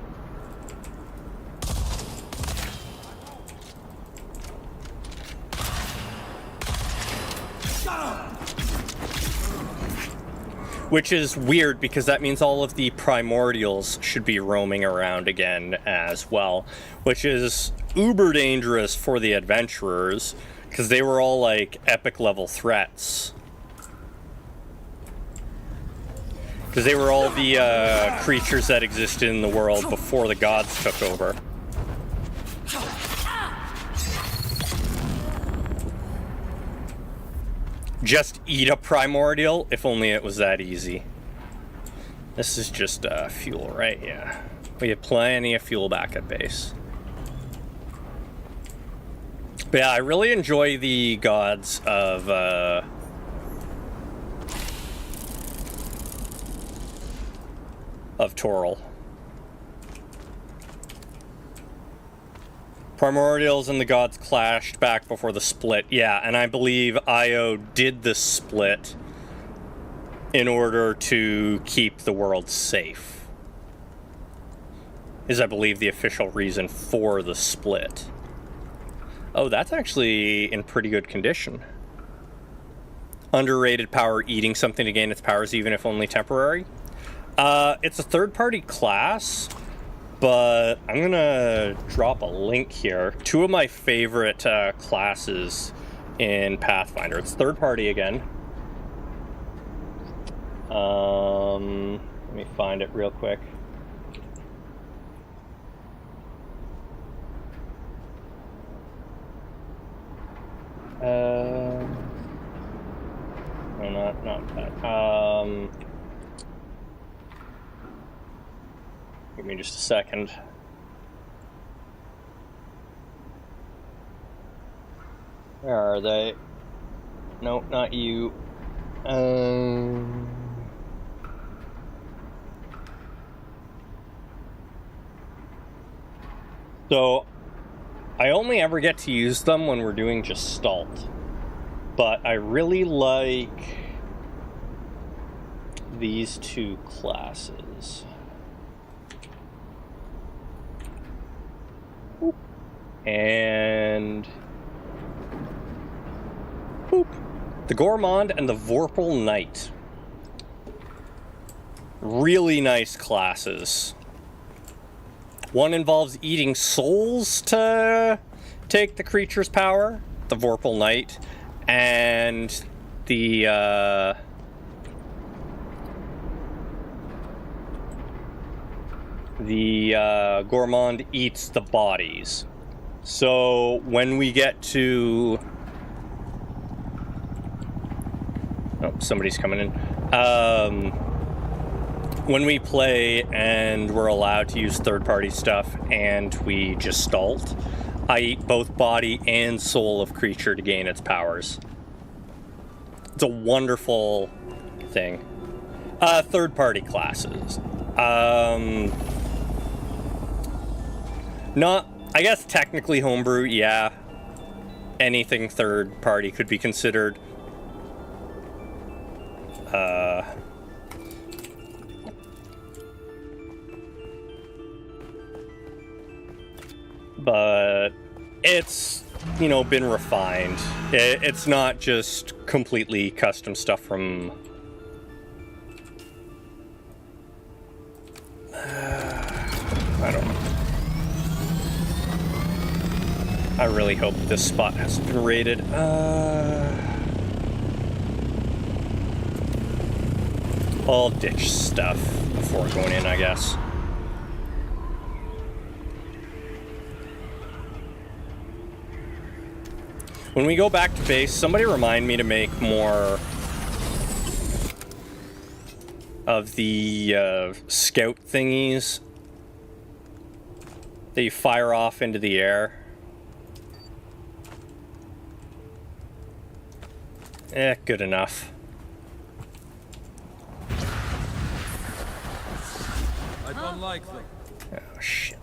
Which is weird because that means all of the primordials should be roaming around again as well, which is uber dangerous for the adventurers because they were all like epic level threats. Because they were all the creatures that existed in the world before the gods took over. Just eat a primordial, if only it was that easy. This is just fuel, right? Yeah. We have plenty of fuel back at base. But yeah, I really enjoy the gods of Toril. Primordials and the gods clashed back before the split. Yeah, and I believe Io did the split in order to keep the world safe. Is, I believe, the official reason for the split. Oh, that's actually in pretty good condition. Underrated power, eating something to gain its powers even if only temporary. It's a third-party class, but I'm gonna drop a link here. Two of my favorite classes in Pathfinder. It's third party again. Let me find it real quick. No, not that. Give me just a second. Where are they? No, not you. So, I only ever get to use them when we're doing just Gestalt. But I really like these two classes. And boop. The Gourmand and the Vorpal Knight. Really nice classes. One involves eating souls to take the creature's power, the Vorpal Knight, and the Gourmand eats the bodies. So when we get to... Oh, somebody's coming in. When we play and we're allowed to use third-party stuff and we gestalt, I eat both body and soul of creature to gain its powers. It's a wonderful thing. Third-party classes. Not, I guess technically homebrew, yeah. Anything third-party could be considered. But it's, you know, been refined. It's not just completely custom stuff from... I don't know. I really hope this spot hasn't been raided. I'll ditch stuff before going in, I guess. When we go back to base, somebody remind me to make more of the scout thingies that you fire off into the air. Good enough. I don't like them. Oh, shit.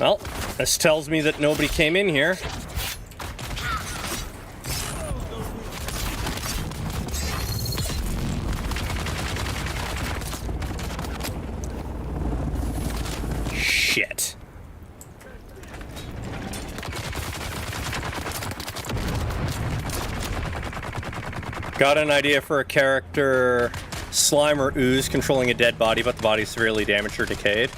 Well, this tells me that nobody came in here. Shit. Got an idea for a character, slime or ooze controlling a dead body, but the body is severely damaged or decayed.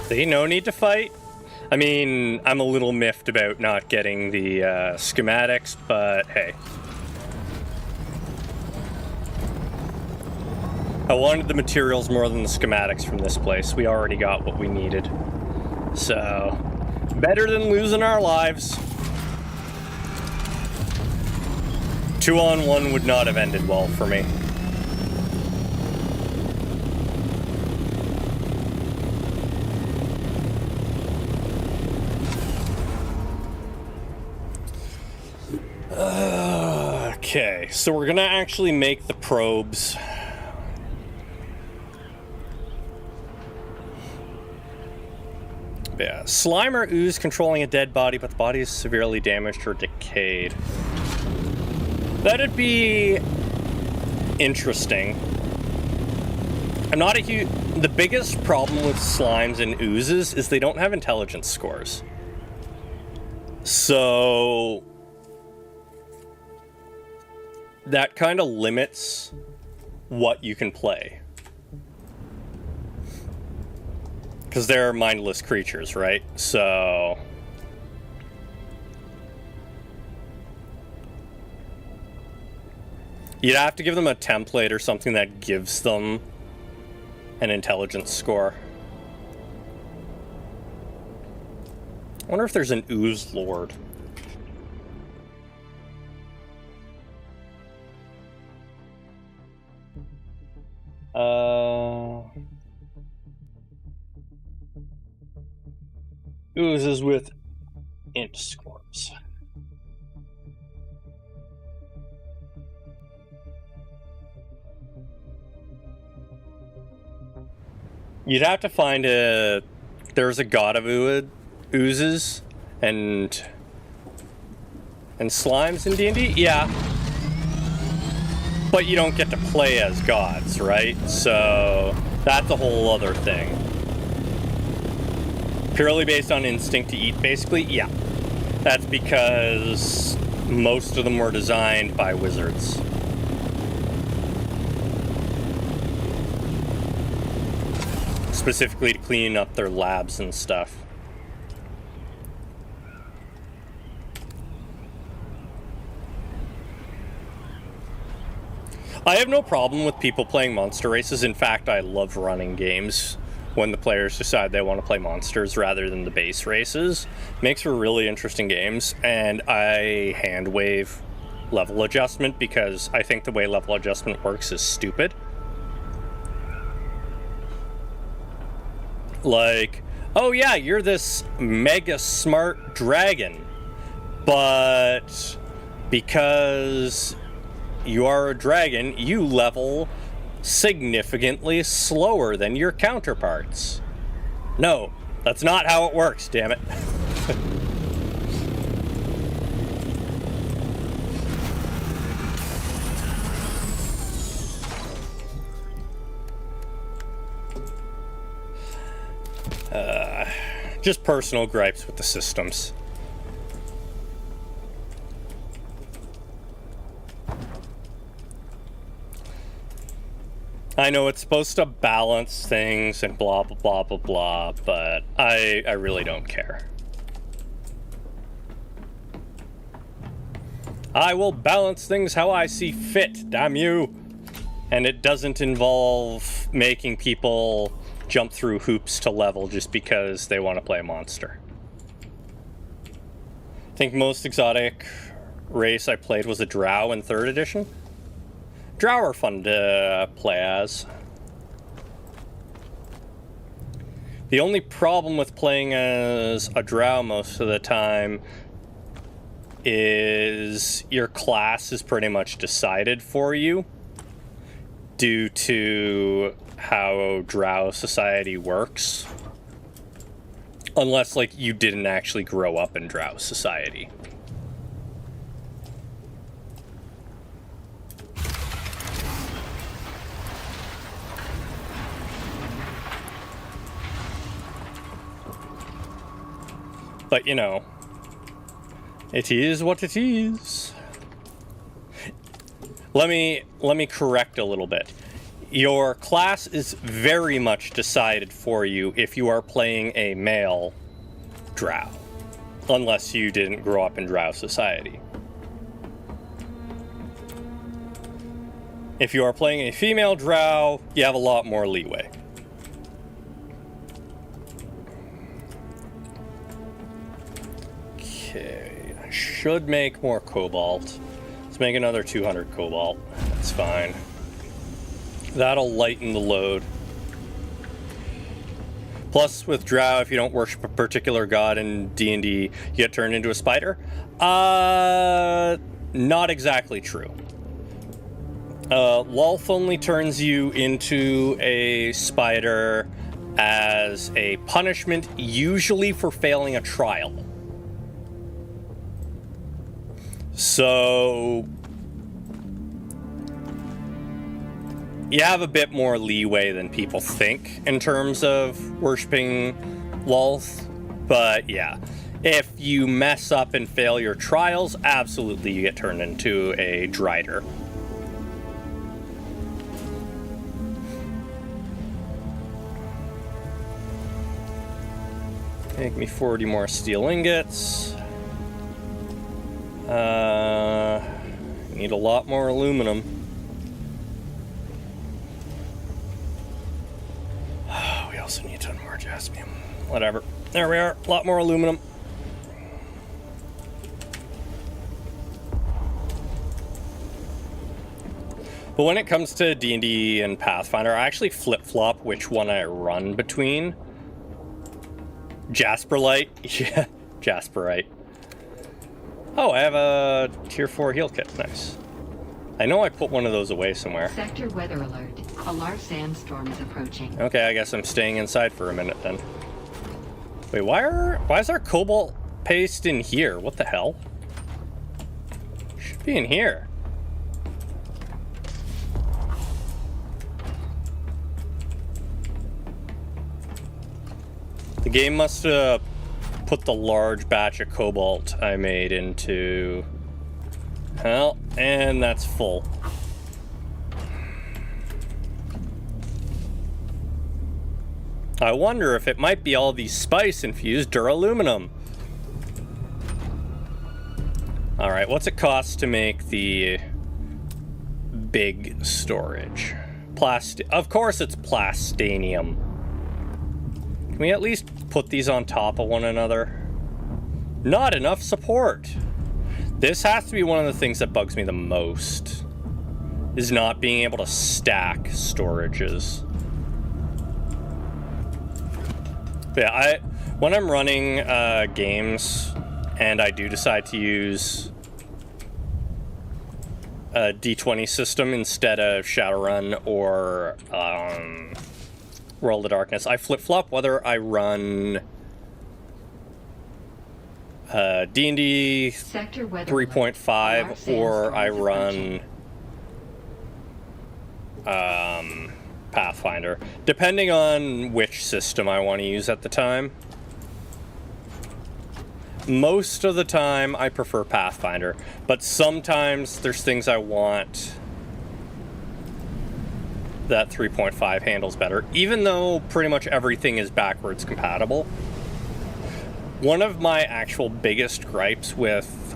See, no need to fight. I mean, I'm a little miffed about not getting the schematics, but hey. I wanted the materials more than the schematics from this place. We already got what we needed. So, better than losing our lives. 2-on-1 would not have ended well for me. Okay, so we're gonna actually make the probes. Yeah, slime or ooze controlling a dead body, but the body is severely damaged or decayed. That'd be interesting. I'm not a huge... The biggest problem with slimes and oozes is they don't have intelligence scores. So... that kind of limits what you can play. Because they're mindless creatures, right? So... you'd have to give them a template or something that gives them an intelligence score. I wonder if there's an ooze lord. Oozes with int scores. You'd have to find a... There's a god of oozes and slimes in D&D? Yeah. But you don't get to play as gods, right? So that's a whole other thing. Purely based on instinct to eat, basically? Yeah. That's because most of them were designed by wizards. Specifically to clean up their labs and stuff. I have no problem with people playing monster races. In fact, I love running games when the players decide they want to play monsters rather than the base races. Makes for really interesting games, and I hand wave level adjustment because I think the way level adjustment works is stupid. Like, oh yeah, you're this mega smart dragon, but because you are a dragon, you level significantly slower than your counterparts. No, that's not how it works, damn it. Just personal gripes with the systems. I know it's supposed to balance things and blah, blah, blah, blah, blah, but I really don't care. I will balance things how I see fit, damn you! And it doesn't involve making people jump through hoops to level just because they want to play a monster. I think most exotic race I played was a drow in 3rd edition. Drow are fun to play as. The only problem with playing as a drow most of the time is your class is pretty much decided for you due to how drow society works. Unless, like, you didn't actually grow up in drow society. But, you know, it is what it is. Let me correct a little bit. Your class is very much decided for you if you are playing a male drow, unless you didn't grow up in drow society. If you are playing a female drow, you have a lot more leeway. Okay, I should make more cobalt. Let's make another 200 cobalt. That's fine. That'll lighten the load. Plus, with drow, if you don't worship a particular god in D&D, you get turned into a spider. Not exactly true. Lolth only turns you into a spider as a punishment, usually for failing a trial. So you have a bit more leeway than people think in terms of worshipping Lolth, but yeah, if you mess up and fail your trials, absolutely you get turned into a Drider. Make me 40 more steel ingots. Need a lot more aluminum. We also need a ton more jasmium. Whatever. There we are. A lot more aluminum. But when it comes to D&D and Pathfinder, I actually flip-flop which one I run between. Jasperite. Yeah, Jasperite. Oh, I have a tier 4 heal kit. Nice. I know I put one of those away somewhere. Sector weather alert. A large sandstorm is approaching. Okay, I guess I'm staying inside for a minute then. Wait, why is our cobalt paste in here? What the hell? Should be in here. The game must have put the large batch of cobalt I made into... Well, and that's full. I wonder if it might be all these spice-infused duraluminum. Alright, what's it cost to make the big storage? Of course it's plastanium. Can we at least put these on top of one another? Not enough support. This has to be one of the things that bugs me the most, is not being able to stack storages. Yeah, when I'm running games and I do decide to use a D20 system instead of Shadowrun or World of Darkness, I flip-flop whether I run D&D 3.5 or I run Pathfinder, depending on which system I want to use at the time. Most of the time I prefer Pathfinder, but sometimes there's things I want that 3.5 handles better, even though pretty much everything is backwards compatible. One of my actual biggest gripes with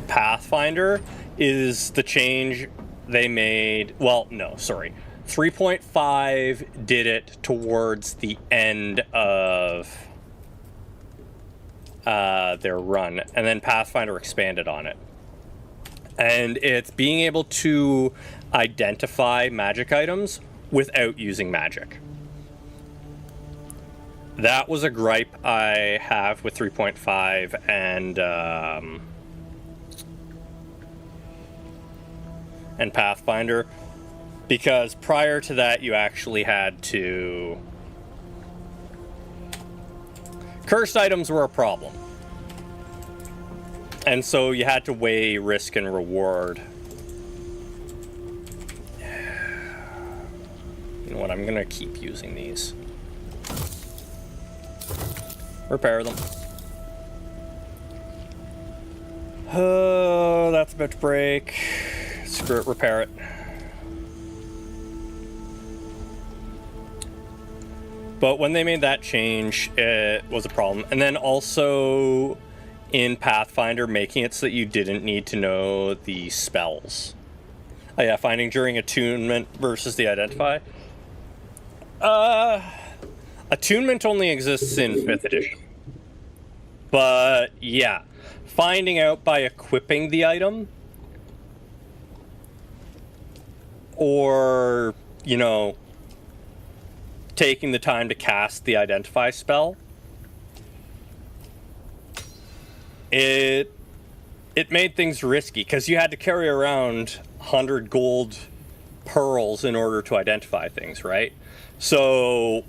Pathfinder is the change they made. Well, no, sorry. 3.5 did it towards the end of their run, and then Pathfinder expanded on it. And it's being able to identify magic items without using magic. That was a gripe I have with 3.5 and Pathfinder, because prior to that you actually had to... Cursed items were a problem. And so you had to weigh risk and reward. You know what, I'm gonna keep using these. Repair them. Oh, that's about to break. Screw it, repair it. But when they made that change, it was a problem. And then also in Pathfinder, making it so that you didn't need to know the spells. Oh yeah, finding during attunement versus the identify. Attunement only exists in 5th edition. But yeah, finding out by equipping the item, or, you know, taking the time to cast the identify spell, it made things risky, because you had to carry around 100 gold pearls in order to identify things, right? So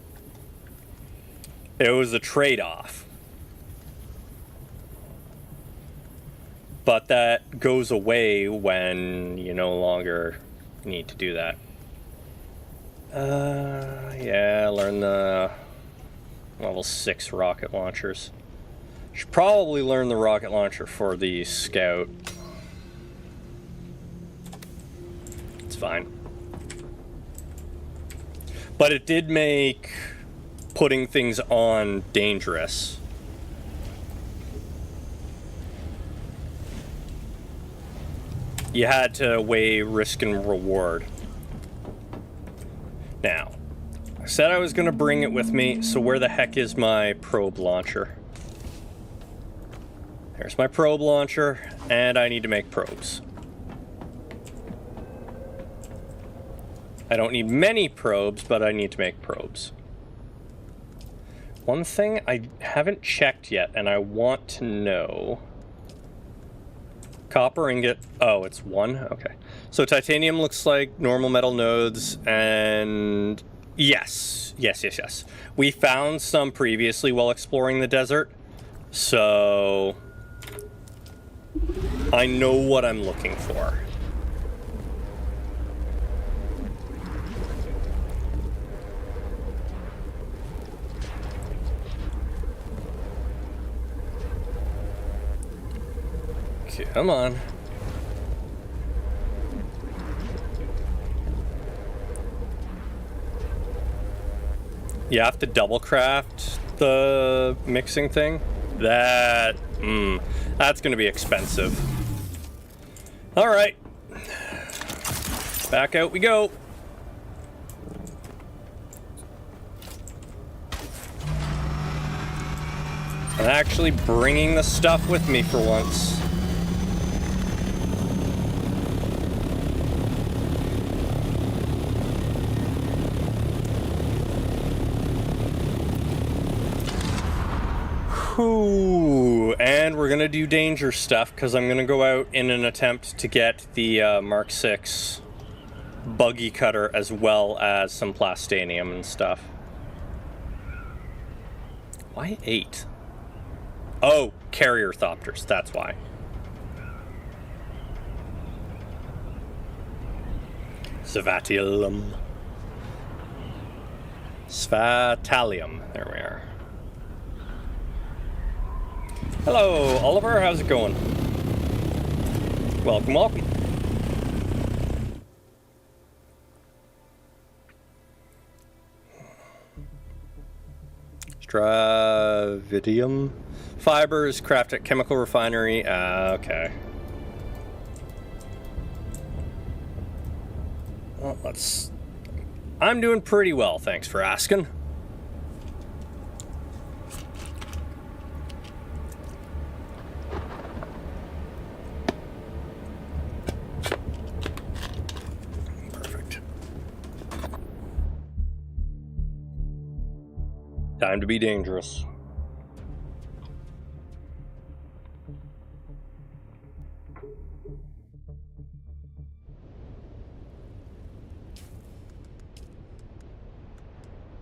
it was a trade-off. But that goes away when you no longer need to do that. Yeah, learn the level 6 rocket launchers. Should probably learn the rocket launcher for the scout. It's fine. But it did make putting things on dangerous. You had to weigh risk and reward. Now, I said I was going to bring it with me, so where the heck is my probe launcher? There's my probe launcher, and I need to make probes. I don't need many probes, but I need to make probes. One thing I haven't checked yet, and I want to know... Copper ingot... Oh, it's 1? Okay. So titanium looks like normal metal nodes, and yes. We found some previously while exploring the desert, so I know what I'm looking for. Come on. You have to double craft the mixing thing. That's going to be expensive. All right. Back out we go. I'm actually bringing the stuff with me for once. Ooh, and we're gonna do danger stuff because I'm gonna go out in an attempt to get the Mark 6 buggy cutter as well as some plastanium and stuff. Why 8? Oh, carrier thopters, that's why. Svatalium. There we are. Hello, Oliver. How's it going? Welcome, welcome. Stravidium fibers crafted at chemical refinery. Okay. Well, I'm doing pretty well, thanks for asking. Time to be dangerous.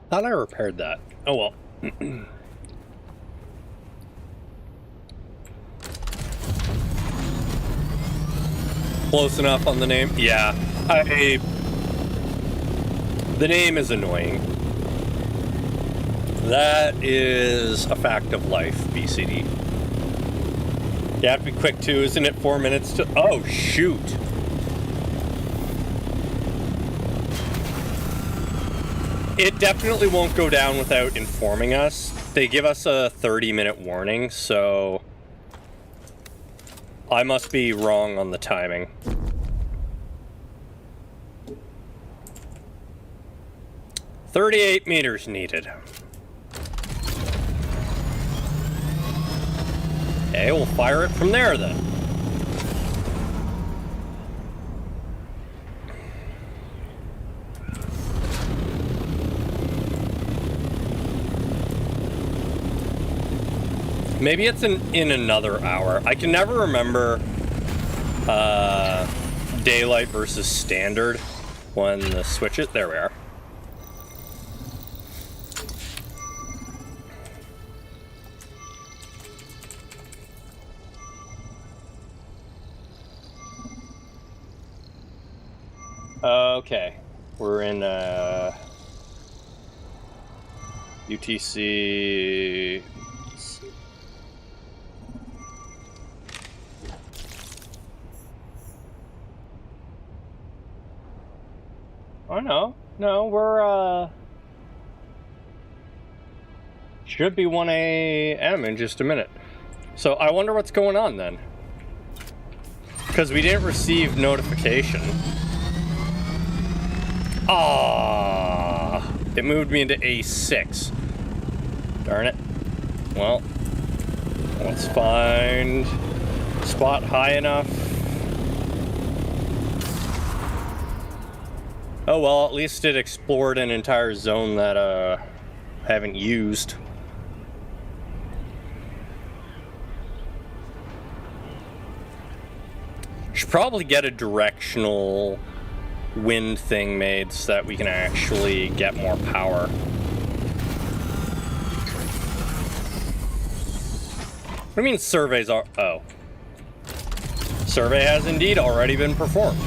Thought I repaired that. Oh well. Close enough on the name? Yeah. The name is annoying. That is a fact of life, BCD. You have to be quick too, isn't it? 4 minutes to... Oh, shoot. It definitely won't go down without informing us. They give us a 30-minute warning, so... I must be wrong on the timing. $38 meters needed. Okay, we'll fire it from there then. Maybe it's in another hour. I can never remember daylight versus standard when the switch it. There we are. Okay, we're in UTC. Oh no, we're should be 1 a.m. in just a minute. So I wonder what's going on then, because we didn't receive notification. Ah, it moved me into A6. Darn it. Well, let's find a spot high enough. Oh well, at least it explored an entire zone that I haven't used. Should probably get a directional wind thing made so that we can actually get more power. What do you mean surveys are... Oh. Survey has indeed already been performed.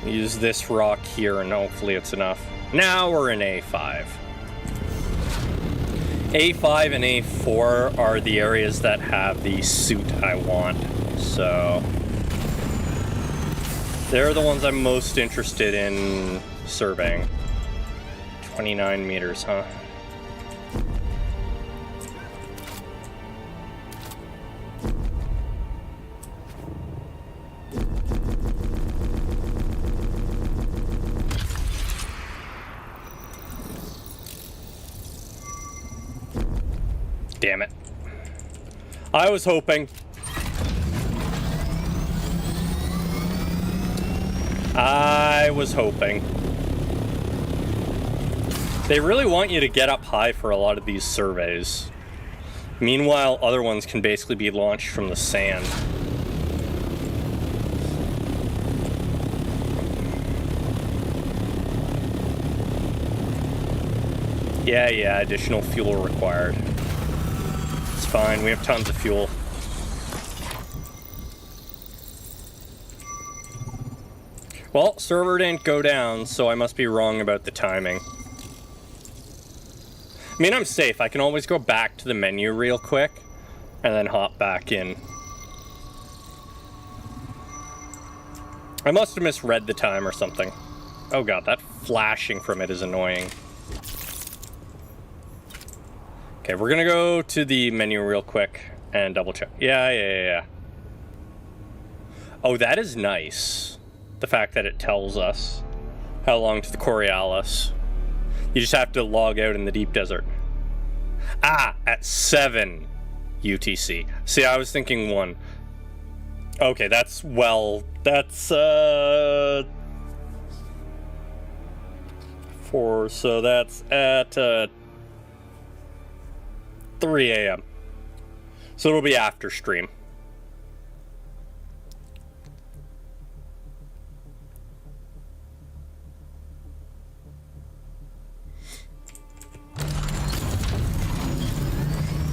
Use this rock here and hopefully it's enough. Now we're in A5. A5 and A4 are the areas that have the suit I want. So they're the ones I'm most interested in surveying. 29 meters, huh? Damn it. I was hoping. I was hoping. They really want you to get up high for a lot of these surveys. Meanwhile, other ones can basically be launched from the sand. Yeah, additional fuel required. It's fine, we have tons of fuel. Well, server didn't go down, so I must be wrong about the timing. I mean, I'm safe. I can always go back to the menu real quick and then hop back in. I must have misread the time or something. Oh god, that flashing from it is annoying. Okay, we're gonna go to the menu real quick and double check. Yeah. Oh, that is nice. The fact that it tells us how long to the Coriolis. You just have to log out in the deep desert. Ah, at 7 UTC. See, I was thinking 1. Okay, that's 4, so that's at 3 a.m. So it'll be after stream.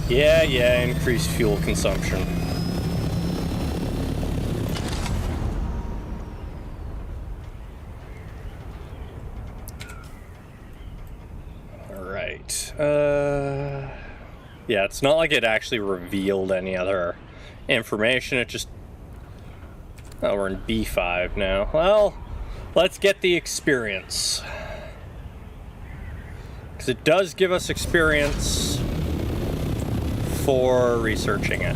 Yeah, increased fuel consumption. Alright. Yeah, it's not like it actually revealed any other information, it just... Oh, we're in B5 now. Well, let's get the experience. Because it does give us experience for researching it.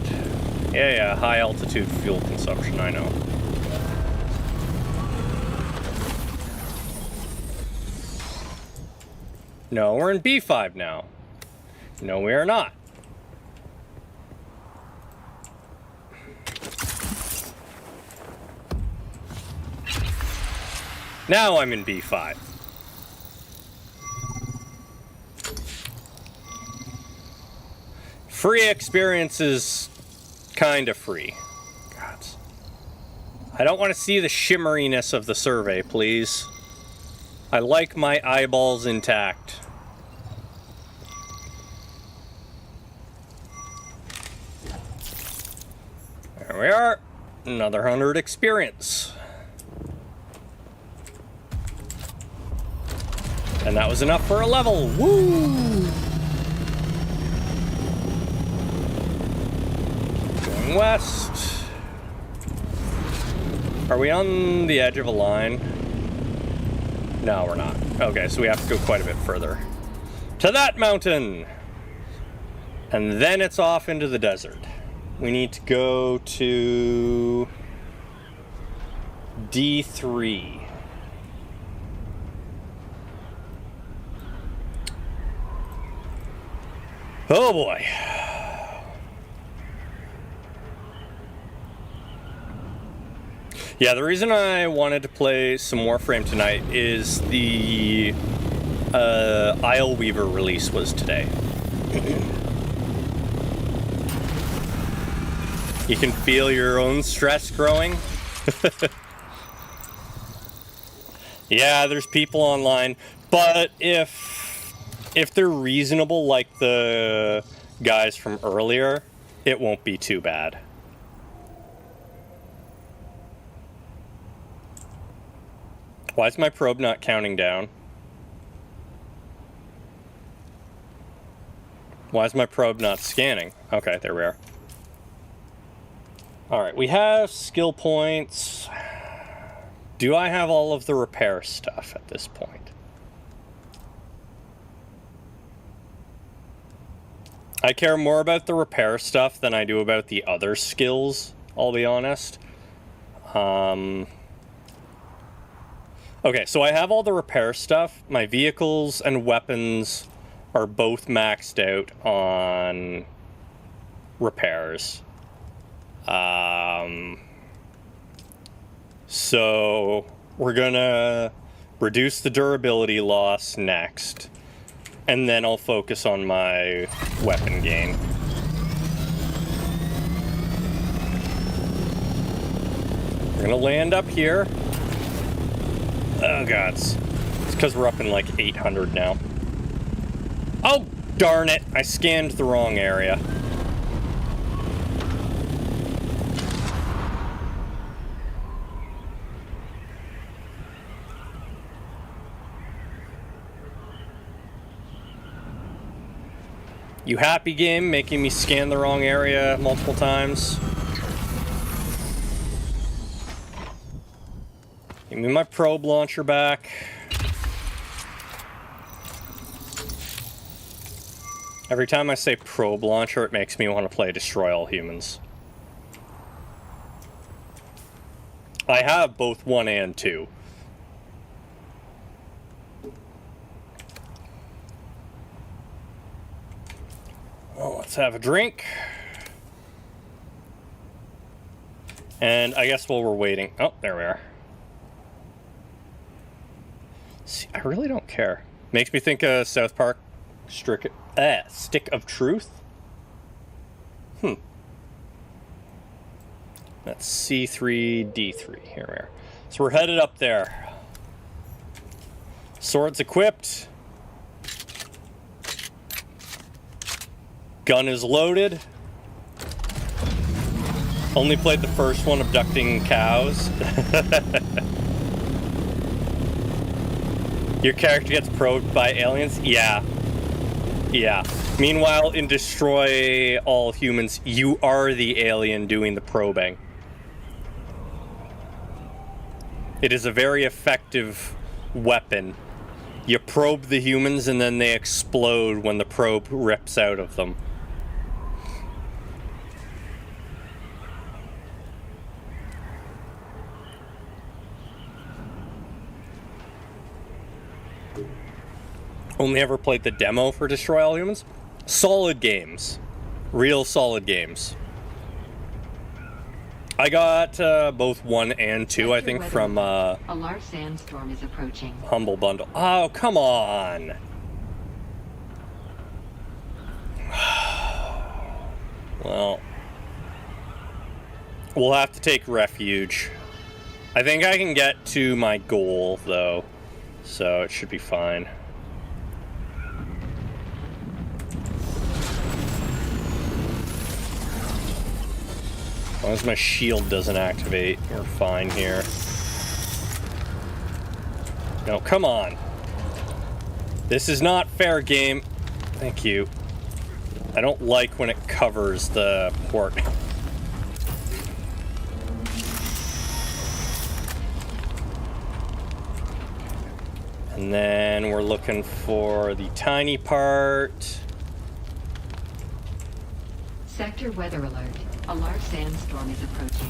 Yeah, high altitude fuel consumption, I know. No, we're in B5 now. No, we are not. Now I'm in B5. Free experience is kind of free. God. I don't want to see the shimmeriness of the survey, please. I like my eyeballs intact. There we are. Another 100 experience. And that was enough for a level. Woo! Going west. Are we on the edge of a line? No, we're not. Okay, so we have to go quite a bit further. To that mountain! And then it's off into the desert. We need to go to D3. Oh boy. Yeah, the reason I wanted to play some Warframe tonight is the Isle Weaver release was today. You can feel your own stress growing. Yeah, there's people online, but if they're reasonable like the guys from earlier, it won't be too bad. Why is my probe not counting down? Why is my probe not scanning? Okay, there we are. Alright, we have skill points. Do I have all of the repair stuff at this point? I care more about the repair stuff than I do about the other skills, I'll be honest. Okay, so I have all the repair stuff. My vehicles and weapons are both maxed out on repairs. So we're gonna reduce the durability loss next, and then I'll focus on my weapon gain. We're gonna land up here. Oh god, it's because we're up in like 800 now. Oh darn it, I scanned the wrong area. You happy, game, making me scan the wrong area multiple times? Give me my probe launcher back. Every time I say probe launcher, it makes me want to play Destroy All Humans. I have both 1 and 2. Well, let's have a drink. And I guess while we're waiting... Oh, there we are. See, I really don't care. Makes me think of South Park Stick of Truth. That's C3D3. Here we are. So we're headed up there. Swords equipped. Gun is loaded. Only played the first one, abducting cows. Your character gets probed by aliens? Yeah. Yeah. Meanwhile, in Destroy All Humans, you are the alien doing the probing. It is a very effective weapon. You probe the humans and then they explode when the probe rips out of them. Only ever played the demo for Destroy All Humans. Solid games. Real solid games. I got both 1 and 2, I think, from a large sandstorm is approaching. Humble Bundle. Oh, come on. Well, we'll have to take refuge. I think I can get to my goal, though, so it should be fine. As long as my shield doesn't activate, we're fine here. No, come on. This is not fair, game. Thank you. I don't like when it covers the port. And then we're looking for the tiny part. Sector weather alert. A large sandstorm is approaching.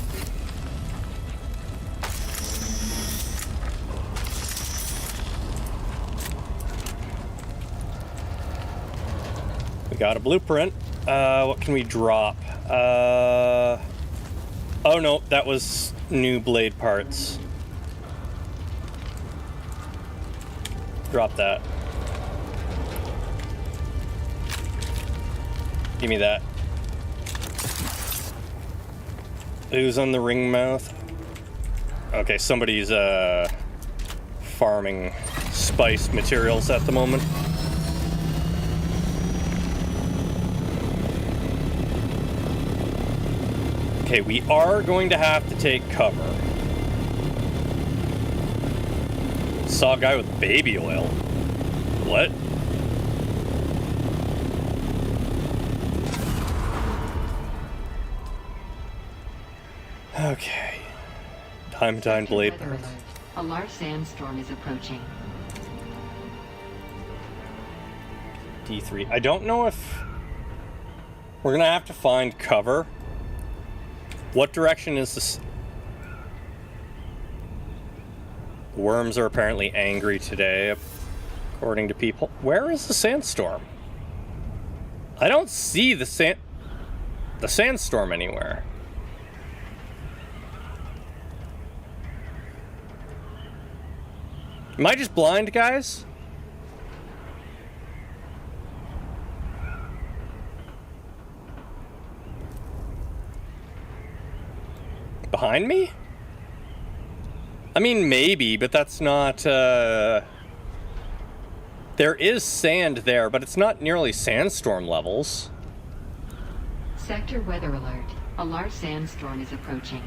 We got a blueprint. What can we drop? Oh no, that was new blade parts. Drop that. Give me that. Who's on the ring mouth? Okay, somebody's farming spice materials at the moment. Okay, we are going to have to take cover. Saw a guy with baby oil. What? Okay. Time blade. Weather alert. A large sandstorm is approaching. D3. I don't know if we're gonna have to find cover. What direction is this? The worms are apparently angry today, according to people. Where is the sandstorm? I don't see the sandstorm anywhere. Am I just blind, guys? Behind me? I mean, maybe, but that's not, there is sand there, but it's not nearly sandstorm levels. Sector weather alert. A large sandstorm is approaching.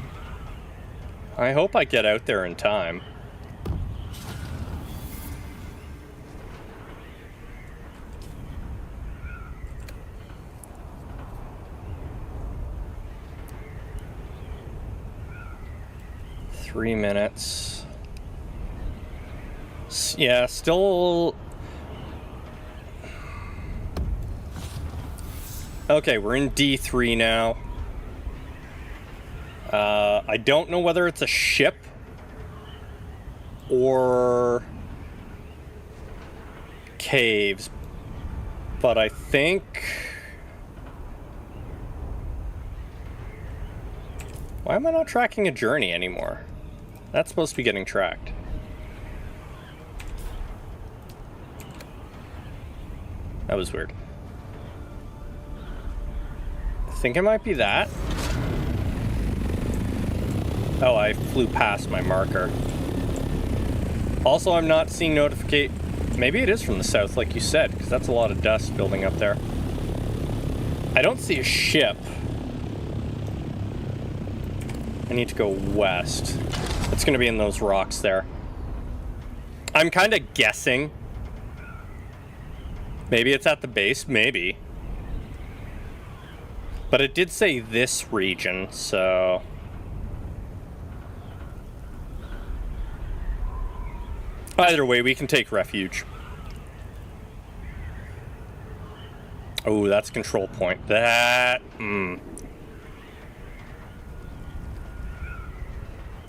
I hope I get out there in time. $3 minutes. Yeah, still... Okay, we're in D3 now. I don't know whether it's a ship or caves, but I think... Why am I not tracking a journey anymore? That's supposed to be getting tracked. That was weird. I think it might be that. Oh, I flew past my marker. Also, I'm not seeing notification. Maybe it is from the south, like you said, because that's a lot of dust building up there. I don't see a ship. I need to go west. It's going to be in those rocks there. I'm kind of guessing. Maybe it's at the base, maybe. But it did say this region, so... Either way, we can take refuge. Oh, that's a control point. That...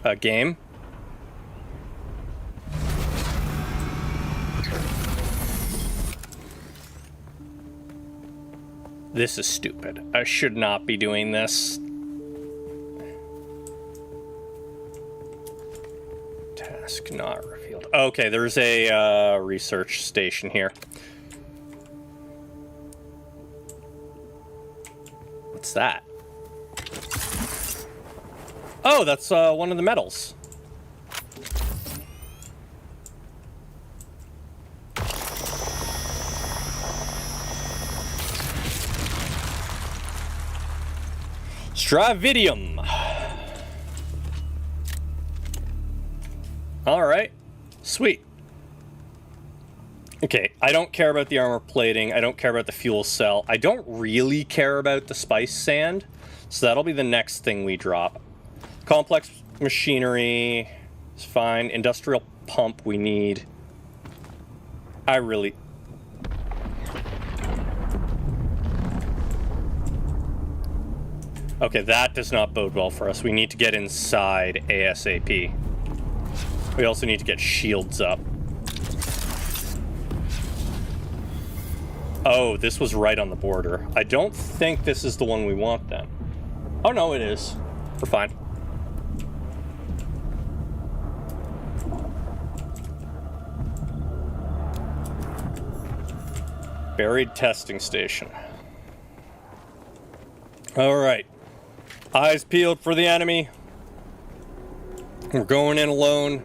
A game? This is stupid. I should not be doing this. Task not revealed. Okay, there's a research station here. What's that? Oh, that's one of the medals. Stravidium. All right, sweet. Okay, I don't care about the armor plating. I don't care about the fuel cell. I don't really care about the spice sand. So that'll be the next thing we drop. Complex machinery is fine. Industrial pump we need. I really... Okay, that does not bode well for us. We need to get inside ASAP. We also need to get shields up. Oh, this was right on the border. I don't think this is the one we want then. Oh no, it is. We're fine. Buried testing station. All right. Eyes peeled for the enemy. We're going in alone.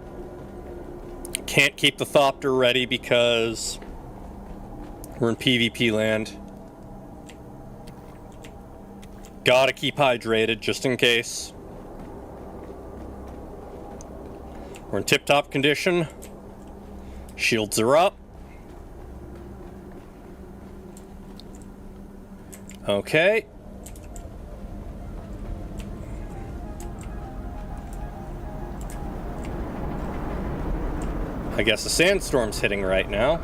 Can't keep the Thopter ready because we're in PvP land. Gotta keep hydrated just in case. We're in tip-top condition. Shields are up. Okay. I guess the sandstorm's hitting right now.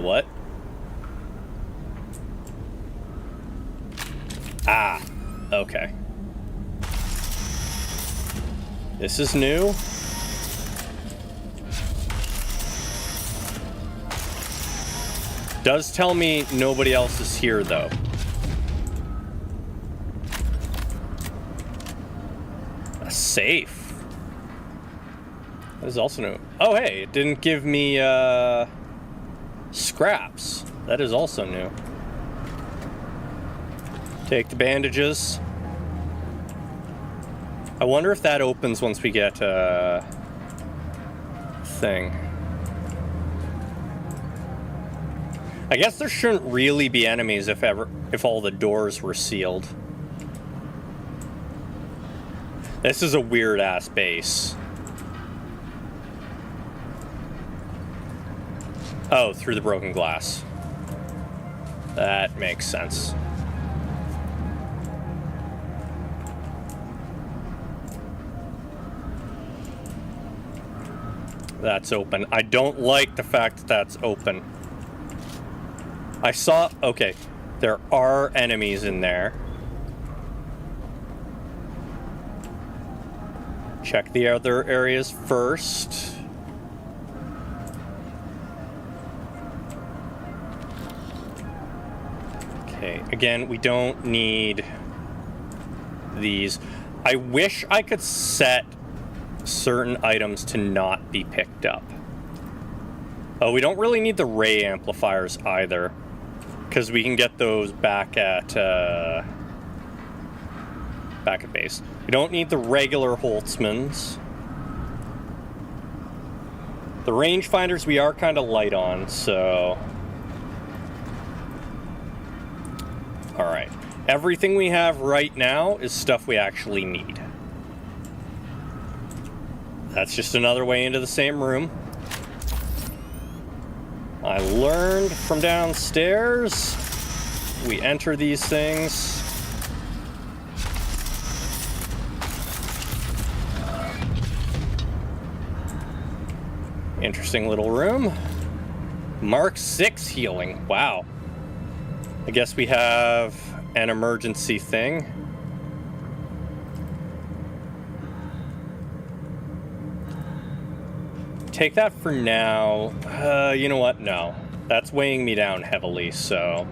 What? Ah, okay. This is new. Does tell me nobody else is here, though. A safe. That is also new. Oh, hey, it didn't give me, scraps. That is also new. Take the bandages. I wonder if that opens once we get, thing. I guess there shouldn't really be enemies if all the doors were sealed. This is a weird-ass base. Oh, through the broken glass. That makes sense. That's open. I don't like the fact that that's open. I saw... Okay, there are enemies in there. Check the other areas first. Okay, again, we don't need these. I wish I could set certain items to not be picked up. Oh, we don't really need the ray amplifiers either, because we can get those back at base. We don't need the regular Holtzmans. The rangefinders we are kind of light on, so... Alright. Everything we have right now is stuff we actually need. That's just another way into the same room. I learned from downstairs. We enter these things. Interesting little room. Mark 6 healing. Wow. I guess we have an emergency thing. Take that for now. You know what? No. That's weighing me down heavily, so...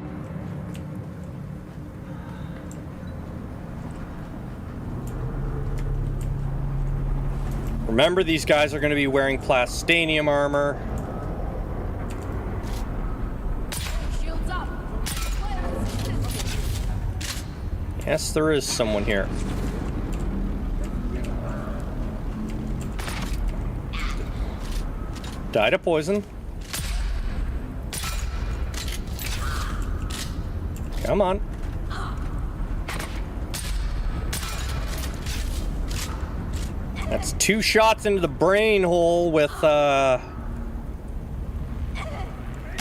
Remember, these guys are going to be wearing plastanium armor. Shields up. Yes, there is someone here. Died of poison. Come on. That's 2 shots into the brain hole with, Come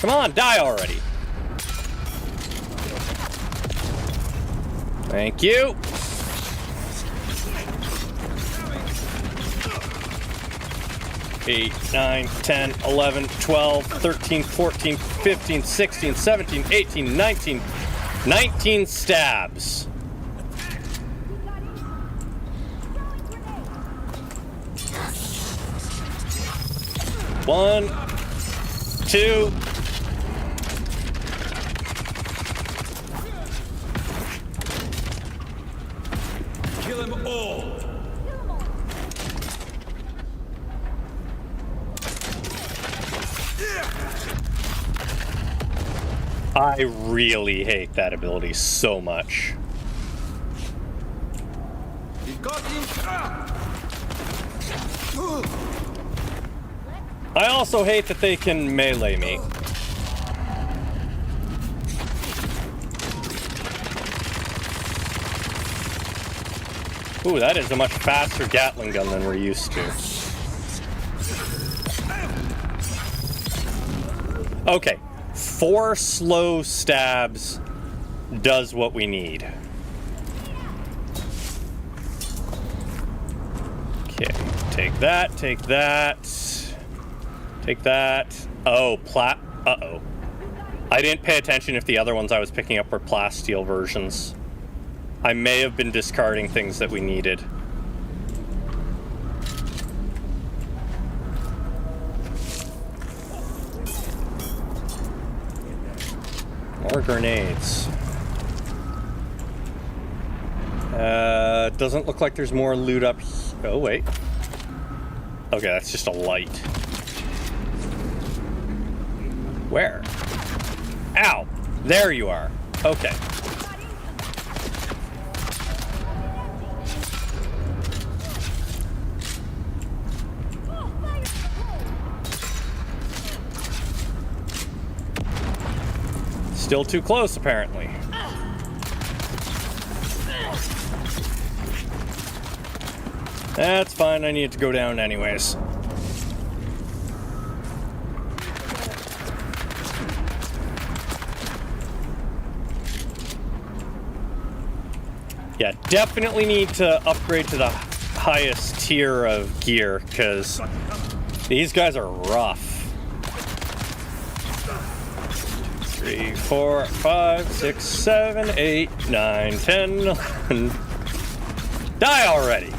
on, die already. Thank you. 8, 9, 10, 11, 12, 13, 14, 15, 16, 17, 18, 19. 19 stabs. One, two. Kill them all. I really hate that ability so much. You got him. I also hate that they can melee me. Ooh, that is a much faster Gatling gun than we're used to. Okay, 4 slow stabs does what we need. Okay, take that, take that, take that. Oh, uh-oh. I didn't pay attention if the other ones I was picking up were plasteel versions. I may have been discarding things that we needed. More grenades. Doesn't look like there's more loot up. Oh, wait. Okay, that's just a light. Where? Ow! There you are. Okay. Still too close, apparently. That's fine, I need to go down anyways. Yeah, definitely need to upgrade to the highest tier of gear, because these guys are rough. 3, 4, 5, 6, 7, 8, 9, 10, 11. Die already!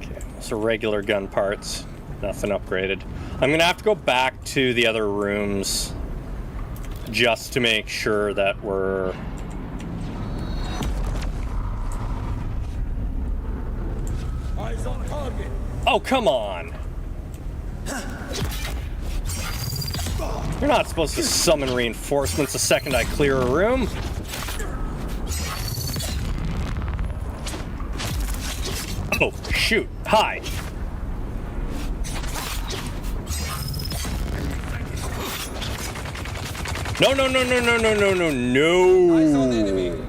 Okay, those are regular gun parts. Nothing upgraded. I'm gonna have to go back to the other rooms just to make sure that we're... Eyes on target. Oh, come on! You're not supposed to summon reinforcements the second I clear a room. Oh, shoot. Hi. No, no, no, no, no, no, no, no, no. Eyes on enemy.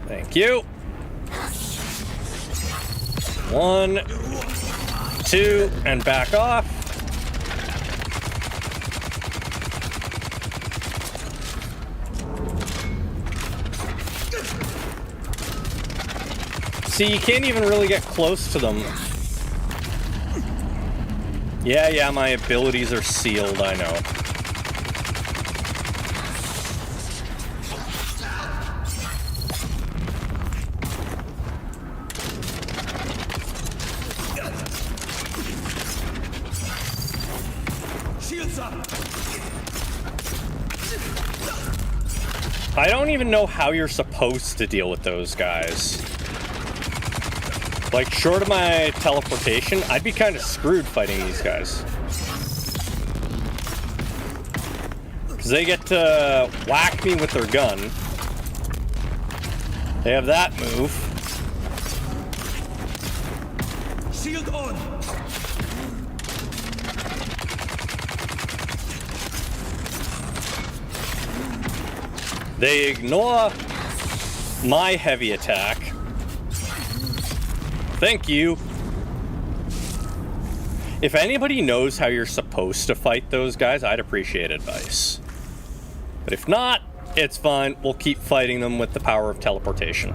Thank you. 1, 2, and back off. See, you can't even really get close to them. Yeah, my abilities are sealed, I know. Shields up. I don't even know how you're supposed to deal with those guys. Like, short of my teleportation, I'd be kind of screwed fighting these guys. Because they get to whack me with their gun. They have that move. Shield on. They ignore my heavy attack. Thank you. If anybody knows how you're supposed to fight those guys, I'd appreciate advice. But if not, it's fine. We'll keep fighting them with the power of teleportation.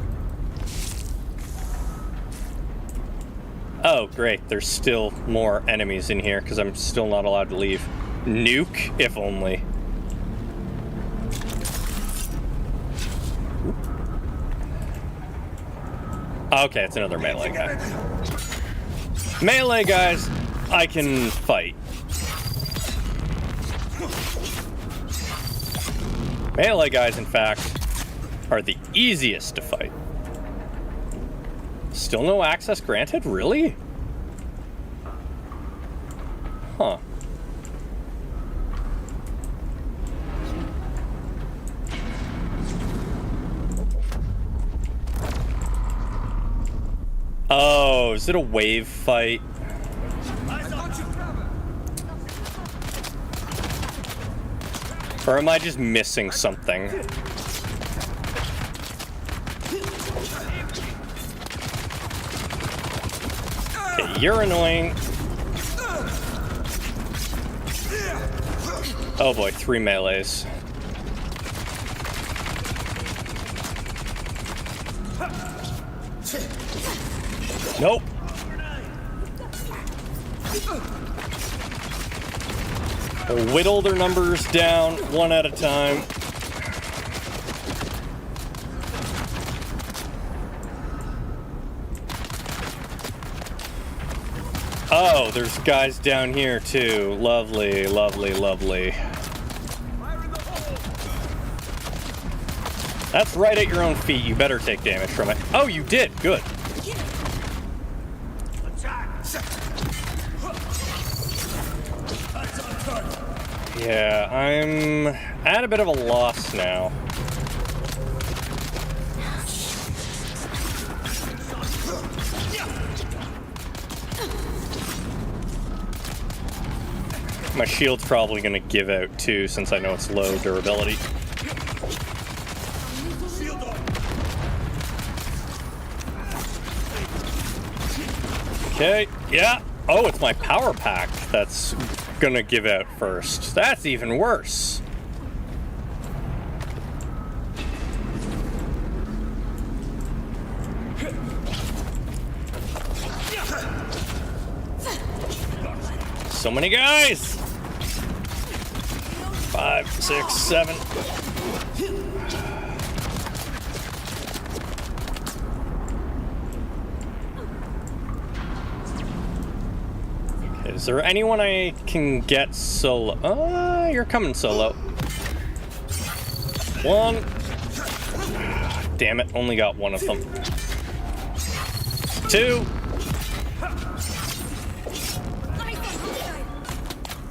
Oh, great. There's still more enemies in here because I'm still not allowed to leave. Nuke, if only. Okay, it's another melee guy. Melee guys, I can fight. Melee guys, in fact, are the easiest to fight. Still no access granted? Really? Huh. Oh, is it a wave fight? Or am I just missing something? Okay, you're annoying. Oh boy, 3 melees. Nope. We'll whittle their numbers down one at a time. Oh, there's guys down here too. Lovely, lovely, lovely. That's right at your own feet. You better take damage from it. Oh, you did. Good. Yeah, I'm at a bit of a loss now. My shield's probably going to give out too, since I know it's low durability. Okay, yeah. Oh, it's my power pack that's gonna give out first. That's even worse. So many guys! 5, 6, 7. Is there anyone I can get solo? You're coming solo. 1. Damn it, only got 1 of them. 2.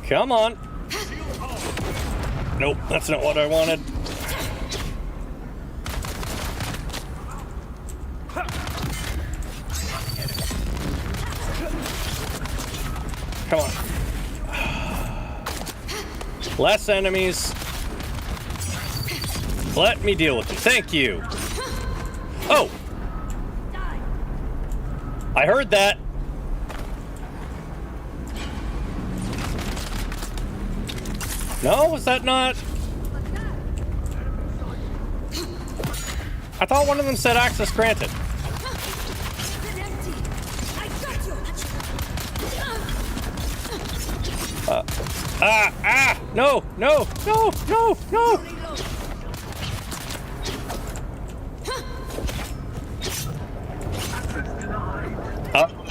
Come on. Nope, that's not what I wanted. Come on. Less enemies. Let me deal with them. Thank you. Oh! I heard that. No, was that not? I thought one of them said access granted. No, no, no, no, no.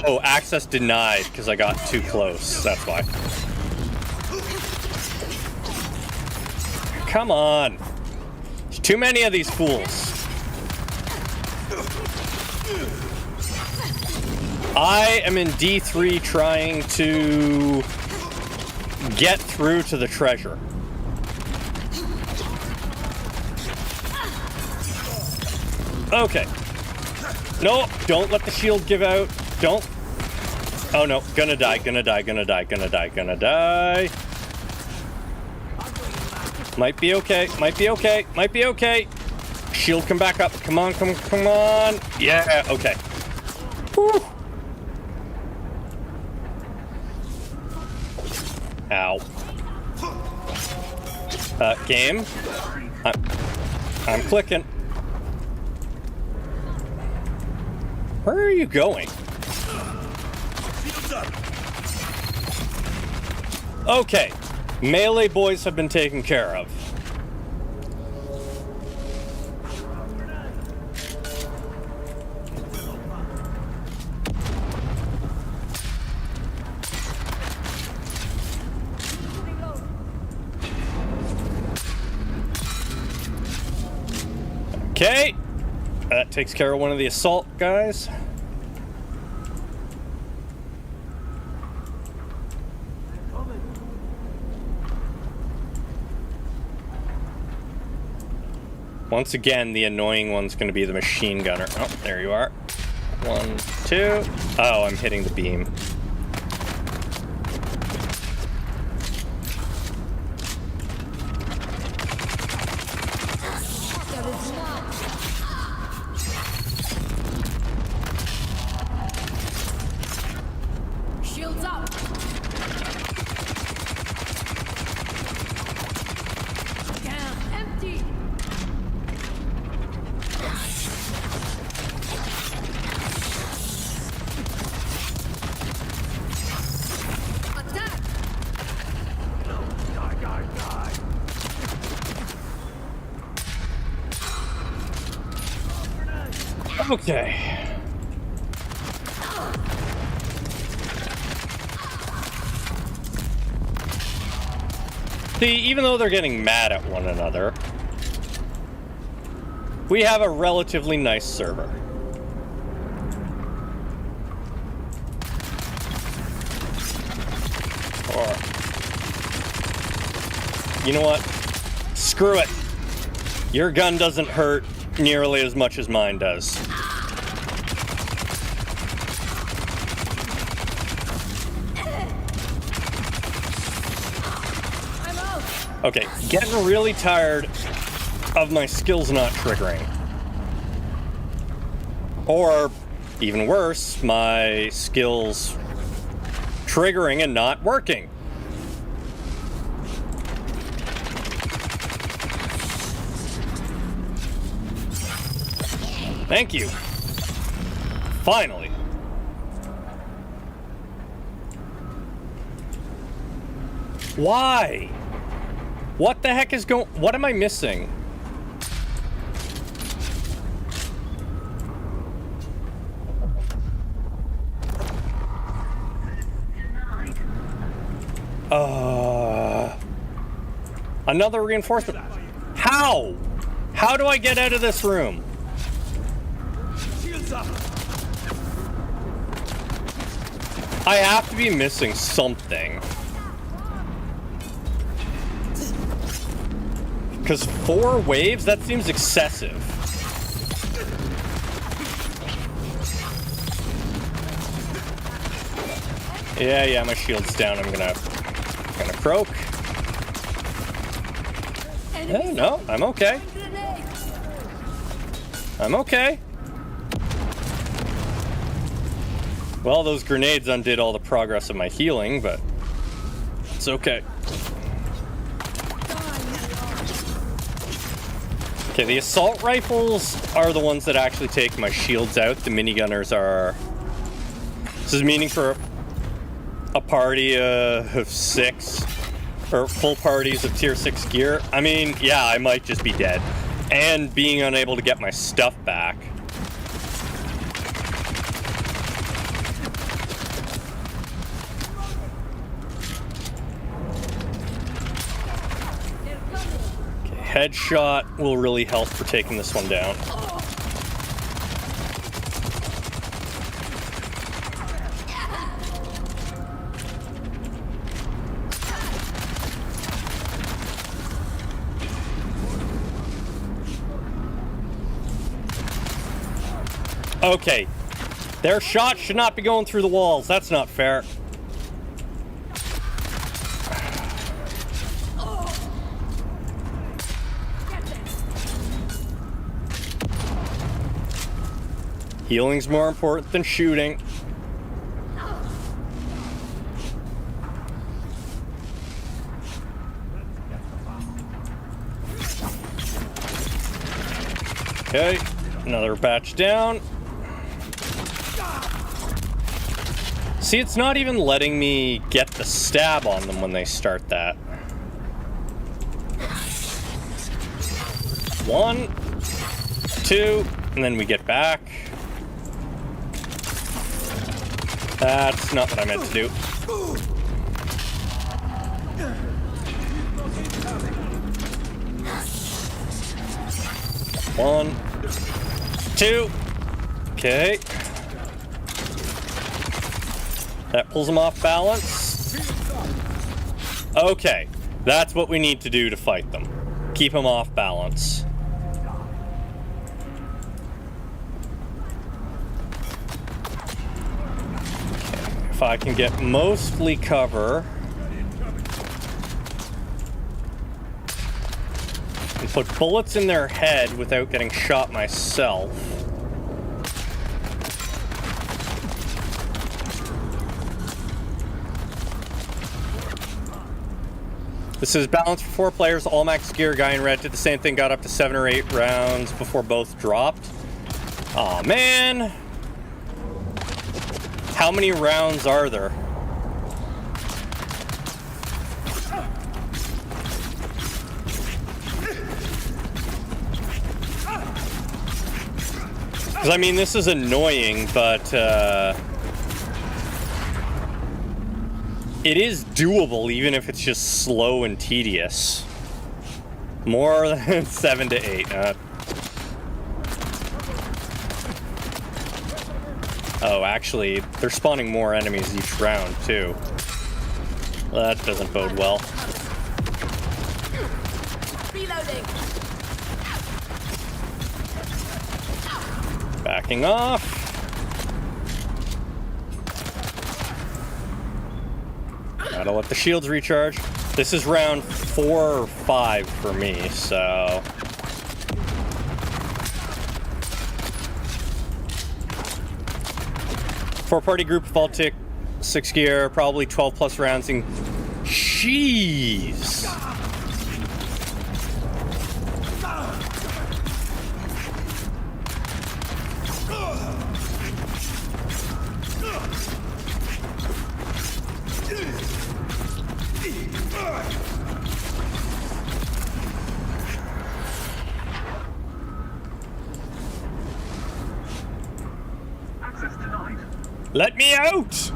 Oh, access denied because I got too close. That's why. Come on. There's too many of these fools. I am in D3 trying to get through to the treasure. Okay. No, don't let the shield give out. Don't. Oh no, gonna die, gonna die, gonna die, gonna die, gonna die. Might be okay, might be okay, might be okay. Shield, come back up. Come on, come on. Yeah, okay. Whew. Ow. Game. I'm clicking. Where are you going? Okay. Melee boys have been taken care of. Okay. That takes care of one of the assault guys. Once again, the annoying one's going to be the machine gunner. Oh, there you are. 1, 2. Oh, I'm hitting the beam. Shields up. Down. Empty. Attack. Okay. See, even though they're getting mad at one another, we have a relatively nice server. Or, you know what? Screw it. Your gun doesn't hurt nearly as much as mine does. I'm out. Okay, getting really tired of my skills not triggering. Or, even worse, my skills triggering and not working. Thank you. Finally. Why? What the heck is going... What am I missing? Another reinforcement. How? How do I get out of this room? Shields up. I have to be missing something. Because 4 waves? That seems excessive. Yeah, my shield's down. I'm gonna croak. Hey, no, I'm okay. I'm okay. Well, those grenades undid all the progress of my healing, but it's okay. Okay, the assault rifles are the ones that actually take my shields out. The minigunners are... This is meaning for a party of 6, or full parties of tier 6 gear. I mean, yeah, I might just be dead. And being unable to get my stuff back. Headshot will really help for taking this one down. Okay. Their shot should not be going through the walls. That's not fair. Healing's more important than shooting. Okay, another batch down. See, it's not even letting me get the stab on them when they start that. 1, 2, and then we get back. That's not what I meant to do. 1, 2. Okay. That pulls them off balance. Okay. That's what we need to do to fight them. Keep them off balance. Okay. If I can get mostly cover and put bullets in their head without getting shot myself. This is balanced for 4 players, all max gear. Guy in red did the same thing, got up to 7 or 8 rounds before both dropped. Aw, man. How many rounds are there? Because, I mean, this is annoying, but, it is doable, even if it's just slow and tedious. More than 7 to 8. Oh, actually, they're spawning more enemies each round, too. Well, that doesn't bode well. Reloading. Backing off. Gotta let the shields recharge. This is round 4 or 5 for me, so... Four-party group, Baltic, 6 gear, probably 12 plus rounds in... Jeez! Let me out!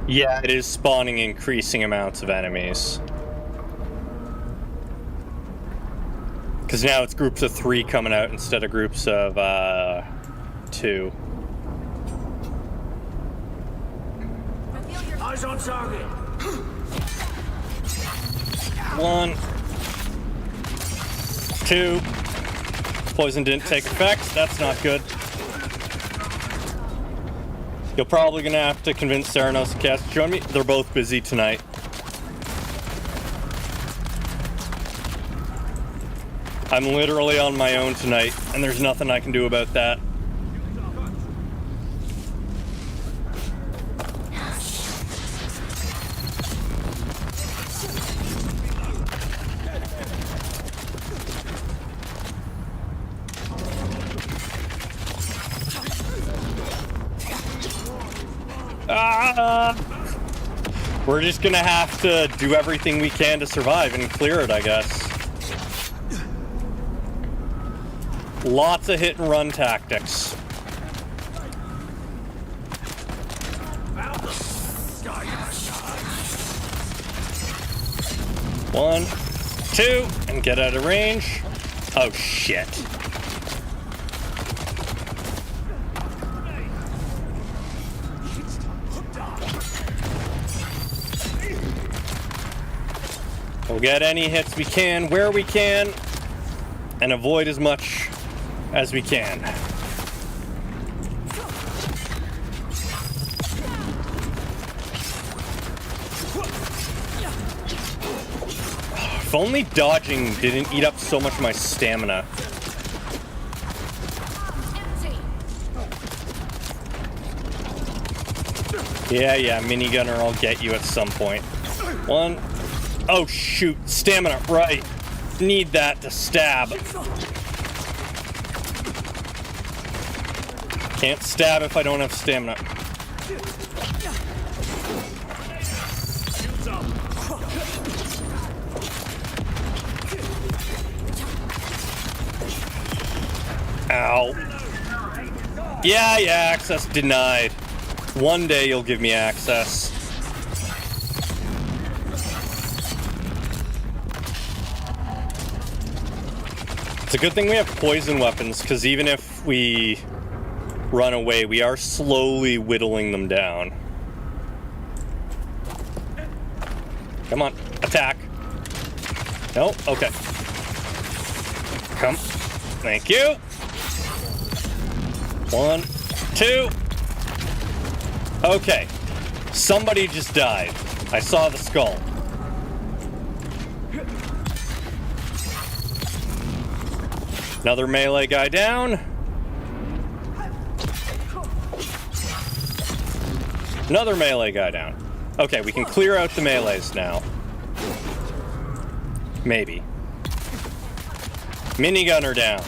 Yeah, it is spawning increasing amounts of enemies. Because now it's groups of 3 coming out instead of groups of 2. Eyes on target. 1, 2. Poison didn't take effect. That's not good. You're probably gonna have to convince Ceranos to cast. Join me. They're both busy tonight. I'm literally on my own tonight, and there's nothing I can do about that. We're just gonna have to do everything we can to survive and clear it, I guess. Lots of hit and run tactics. One, 2, and get out of range. Oh shit. We'll get any hits we can, where we can, and avoid as much as we can. If only dodging didn't eat up so much of my stamina. Yeah, minigunner, I'll get you at some point. 1. Oh shoot, stamina, right. Need that to stab. Can't stab if I don't have stamina. Ow. Yeah, access denied. One day you'll give me access. It's a good thing we have poison weapons, because even if we run away, we are slowly whittling them down. Come on, attack. No? Okay. Come. Thank you. 1, 2. Okay. Somebody just died. I saw the skull. Another melee guy down. Another melee guy down. Okay, we can clear out the melees now. Maybe. Minigunner down.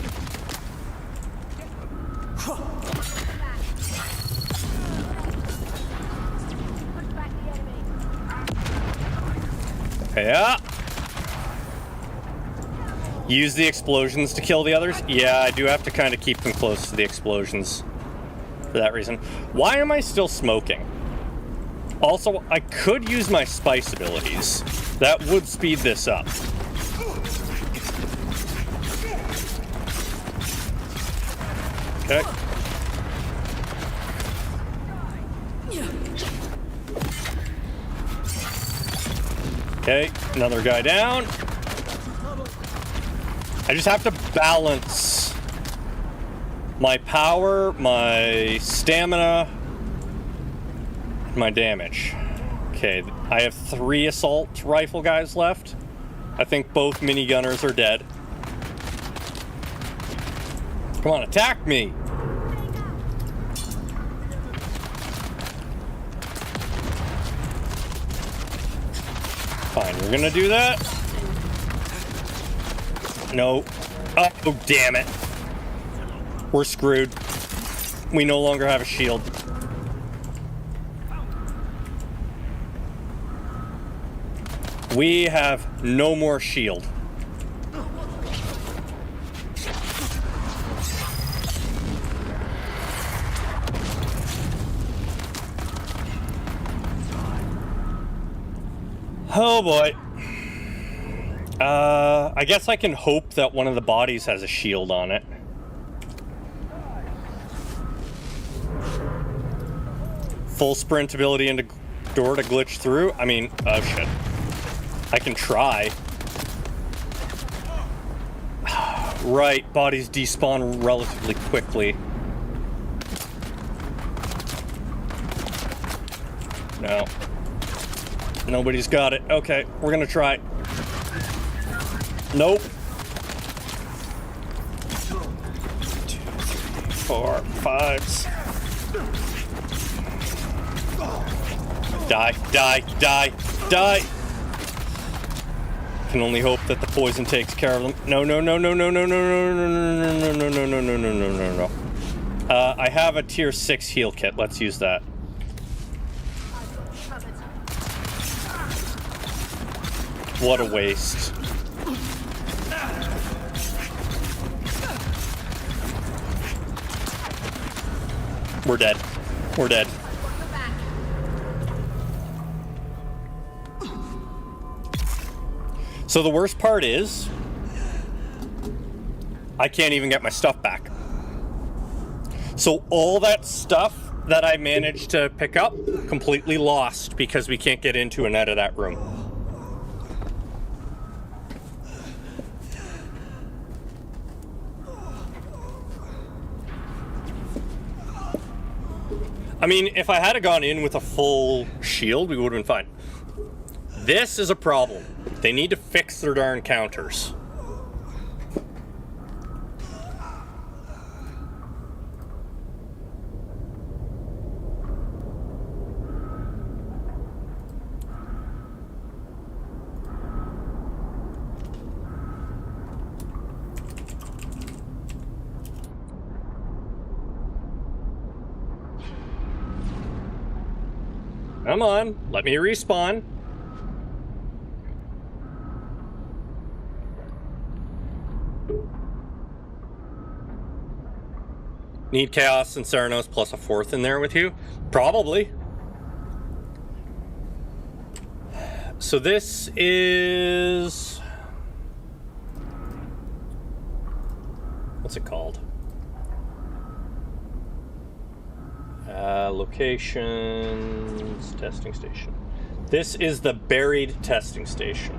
Yeah. Use the explosions to kill the others? Yeah, I do have to kind of keep them close to the explosions for that reason. Why am I still smoking? Also, I could use my spice abilities. That would speed this up. Okay. Okay, another guy down. I just have to balance my power, my stamina, my damage. Okay, I have 3 assault rifle guys left. I think both minigunners are dead. Come on, attack me! Fine, you're gonna do that? No. Oh, damn it. We're screwed. We no longer have a shield. We have no more shield. Oh boy. I guess I can hope that one of the bodies has a shield on it. Full sprint ability into door to glitch through? I mean, oh shit. I can try. Right, bodies despawn relatively quickly. No. Nobody's got it. Okay, we're gonna try. Nope. 2, 3, 4, 5. Die, die, die, die! Can only hope that the poison takes care of them. No, no, no, no, no, no, no, no, no, no, no, no, no, no, no, no, no, no. I have a tier 6 heal kit. Let's use that. What a waste. We're dead. We're dead. So the worst part is, I can't even get my stuff back. So all that stuff that I managed to pick up, completely lost because we can't get into and out of that room. I mean, if I had gone in with a full shield, we would have been fine. This is a problem. They need to fix their darn counters. Come on, let me respawn. Need Chaos and Ceranos plus a 4th in there with you? Probably. So this is... what's it called? Locations... testing station. This is the buried testing station.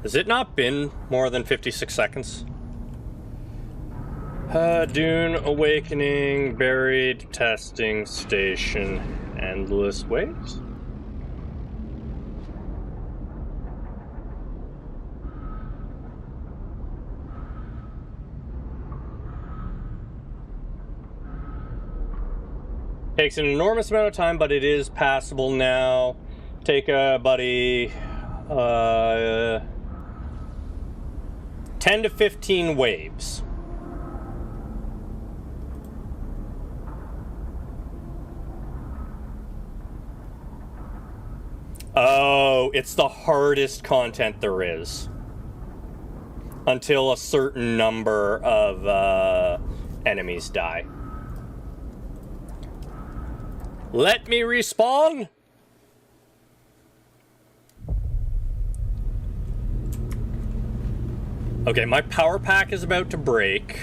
Has it not been more than 56 seconds? Dune Awakening, buried testing station, endless waves? Takes an enormous amount of time, but it is passable now. Take a buddy, 10 to 15 waves. Oh, it's the hardest content there is. Until a certain number of enemies die. Let me respawn! Okay, my power pack is about to break.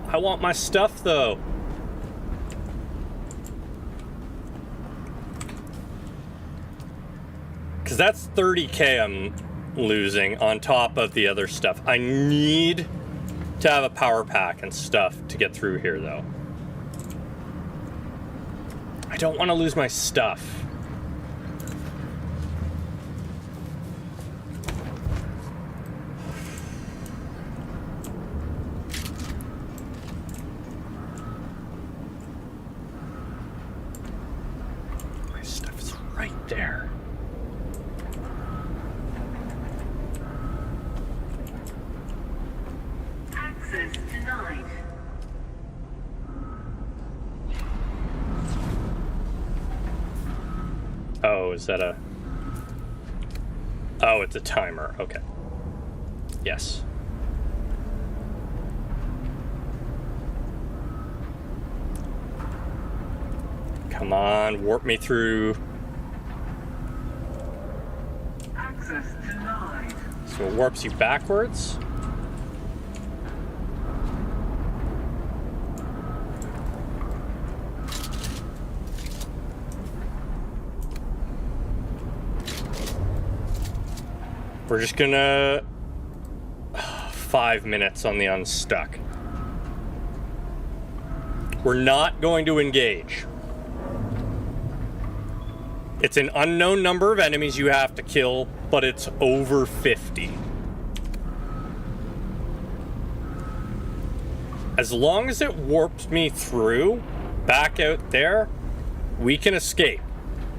I want my stuff, though. Because that's 30k I'm losing on top of the other stuff. I need to have a power pack and stuff to get through here, though. I don't want to lose my stuff. My stuff is right there. Access denied. Oh, is that a... oh, it's a timer. Okay. Yes. Come on, warp me through. Access denied. So it warps you backwards. We're just gonna... 5 minutes on the unstuck. We're not going to engage. It's an unknown number of enemies you have to kill, but it's over 50. As long as it warps me through, back out there, we can escape.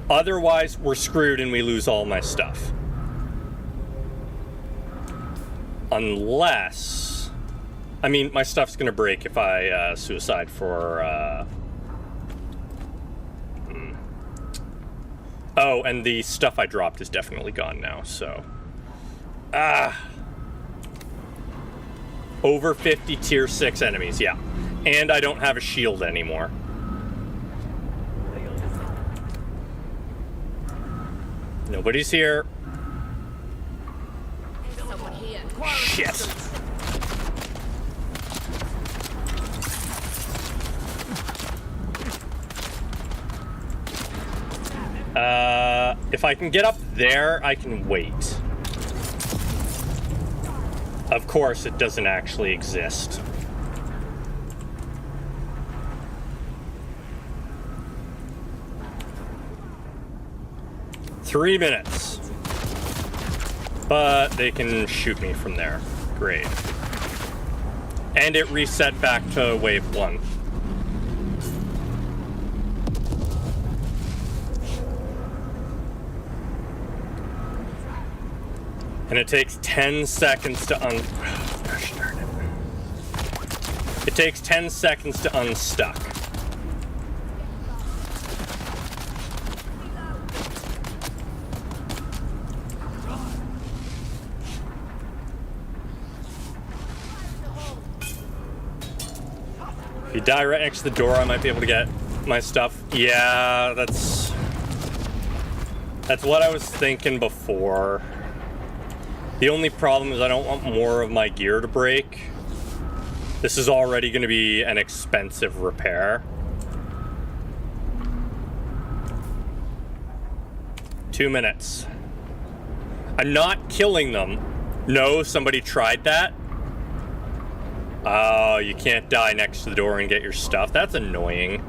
Otherwise, we're screwed and we lose all my stuff. Unless... I mean, my stuff's gonna break if I suicide for... Oh, and the stuff I dropped is definitely gone now, so... Over 50 tier 6 enemies, yeah. And I don't have a shield anymore. Nobody's here. Someone here. Shit. If I can get up there, I can wait. Of course, it doesn't actually exist. Three minutes. But they can shoot me from there. Great. And it reset back to wave 1. And it takes 10 seconds to gosh darn it. It takes 10 seconds to unstuck. You die right next to the door, I might be able to get my stuff. Yeah, that's what I was thinking before. The only problem is I don't want more of my gear to break. This is already going to be an expensive repair. 2 minutes. I'm not killing them. No, somebody tried that. Oh, you can't die next to the door and get your stuff. That's annoying.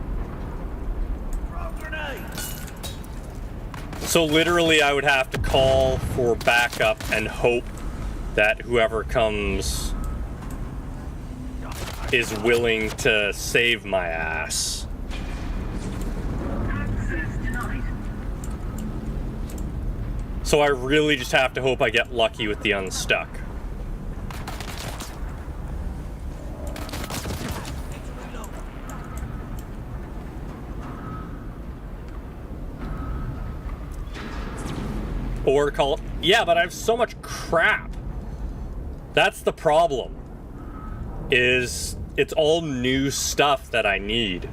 So literally I would have to call for backup and hope that whoever comes is willing to save my ass. So I really just have to hope I get lucky with the unstuck. Or call... Yeah, but I have so much crap. That's the problem. Is it's all new stuff that I need.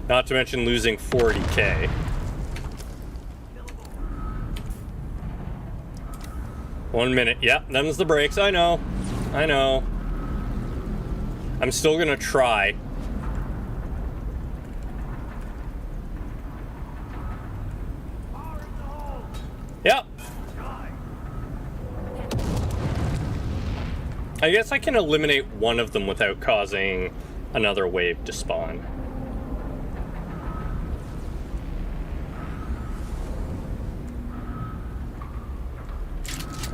Not to mention losing 40k. One minute. Yep, them's the brakes. I know. I know. I'm still gonna try. Yep. I guess I can eliminate one of them without causing another wave to spawn.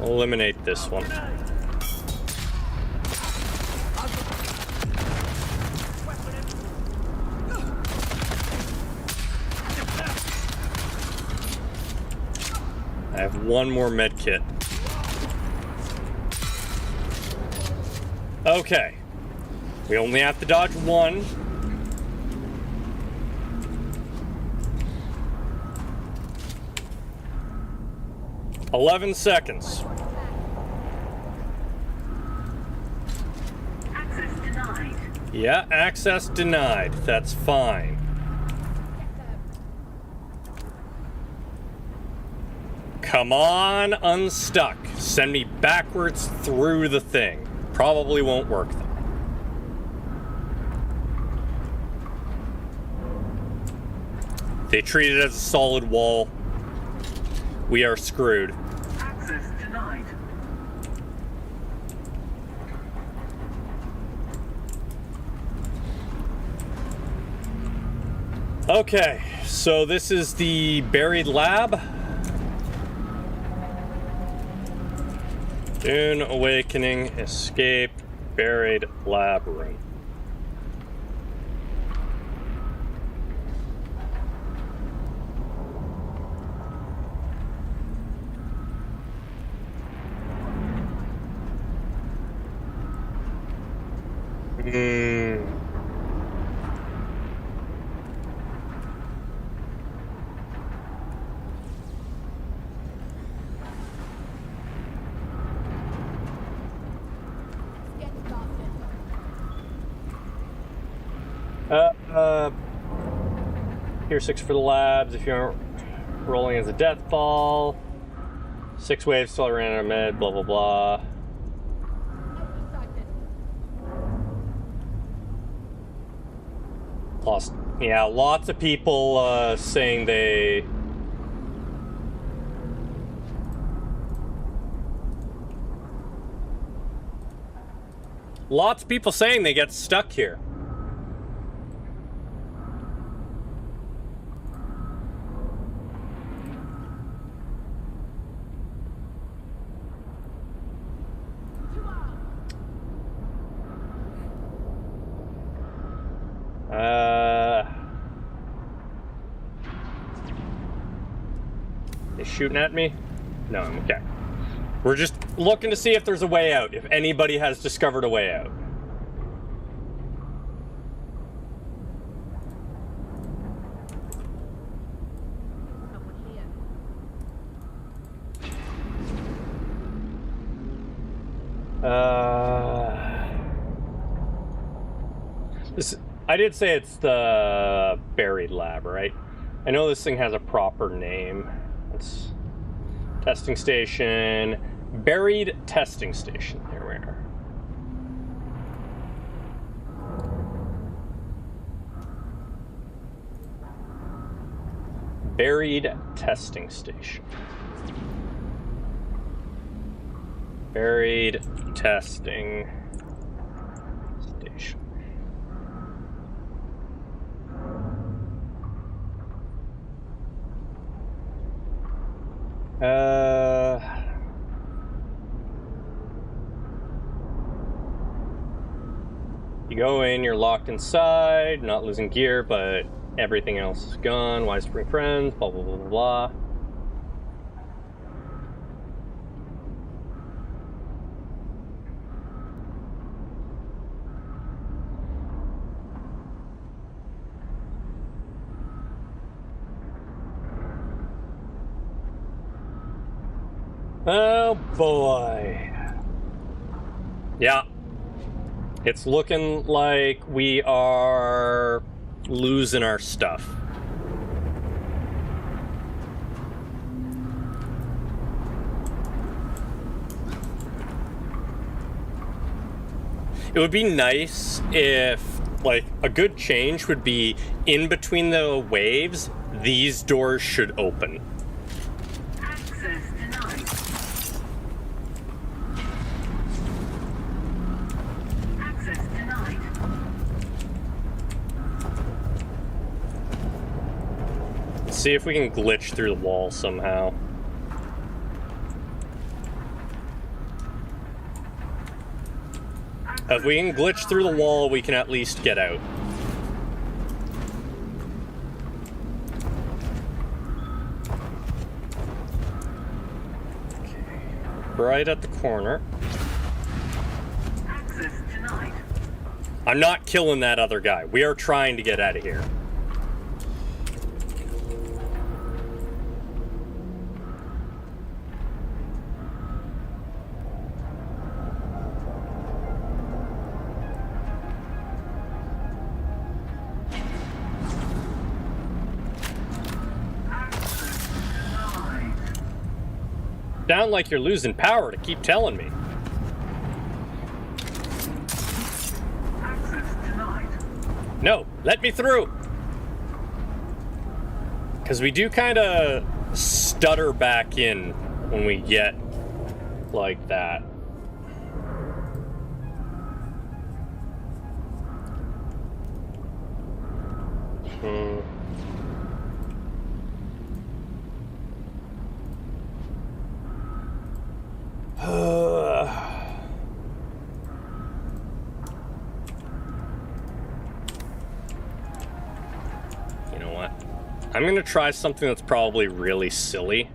Eliminate this one. I have one more med kit. Okay. We only have to dodge one. "11 seconds. Access denied. Yeah, access denied. That's fine. Come on, unstuck. Send me backwards through the thing. Probably won't work though. They treat it as a solid wall. We are screwed. Access denied. Okay, so this is the buried lab. Dune Awakening, escape, buried lab room. Here 6 for the labs. If you're rolling as a death ball, 6 waves still ran out of med. Blah blah blah. Lost. Yeah, lots of people saying they. Lots of people saying they get stuck here. They shooting at me? No, I'm okay. We're just looking to see if there's a way out, if anybody has discovered a way out. I did say it's the buried lab, right? I know this thing has a proper name. It's testing station. Buried testing station. There we are. Buried testing station. Buried testing station. You go in, you're locked inside, not losing gear, but everything else is gone. Why spring friends? Blah, blah, blah, blah, blah. Oh boy. Yeah. It's looking like we are losing our stuff. It would be nice if, like, a good change would be in between the waves, these doors should open. Access denied. Access denied. Let's see if we can glitch through the wall somehow. If we can glitch through the wall, we can at least get out. Okay. Right at the corner. Access denied. I'm not killing that other guy. We are trying to get out of here. Sound like you're losing power to keep telling me. Access denied. No, let me through. Because we do kind of stutter back in when we get like that. You know what? I'm gonna try something that's probably really silly.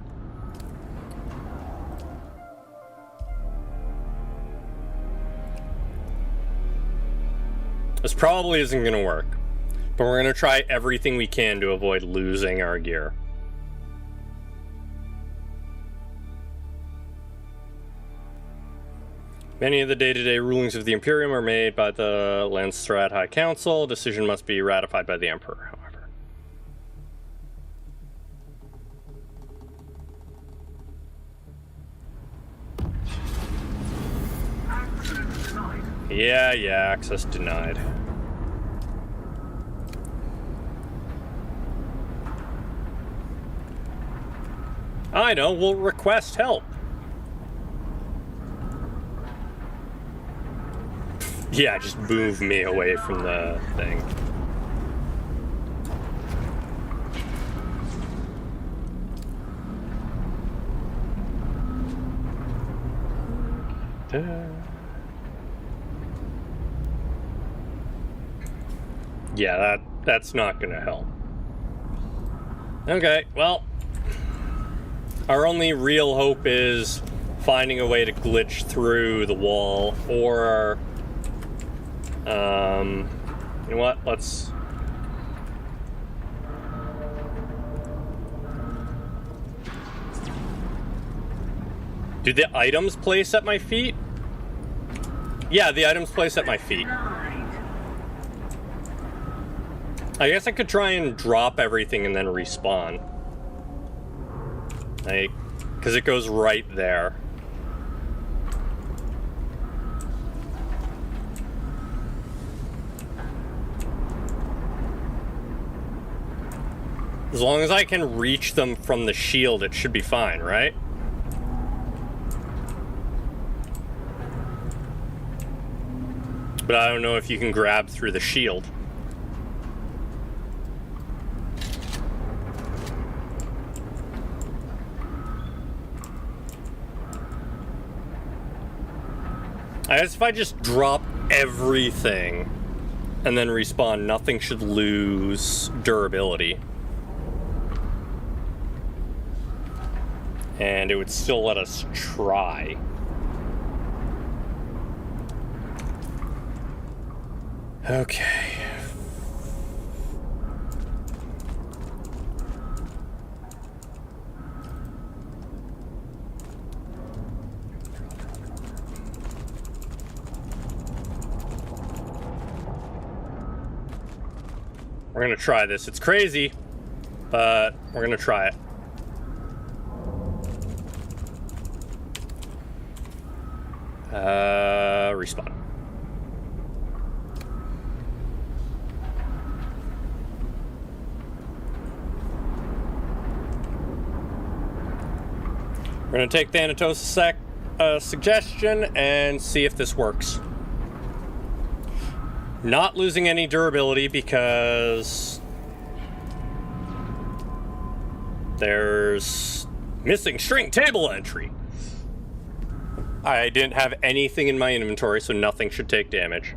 This probably isn't gonna work, but we're gonna try everything we can to avoid losing our gear. Many of the day-to-day rulings of the Imperium are made by the Landstrat High Council. A decision must be ratified by the Emperor, however. Access denied. Yeah, access denied. I know, we'll request help. Yeah, just move me away from the thing. Yeah, that's not gonna help. Okay, well, our only real hope is finding a way to glitch through the wall, or you know what? Let's. Do the items place at my feet? Yeah, the items place at my feet. Denied. I guess I could try and drop everything and then respawn. Like, because it goes right there. As long as I can reach them from the shield, it should be fine, right? But I don't know if you can grab through the shield. I guess if I just drop everything and then respawn, nothing should lose durability. And it would still let us try. Okay. We're gonna try this. It's crazy, but we're gonna try it. Respawn. We're gonna take Thanatos' suggestion and see if this works. Not losing any durability because there's missing string table entry. I didn't have anything in my inventory, so nothing should take damage.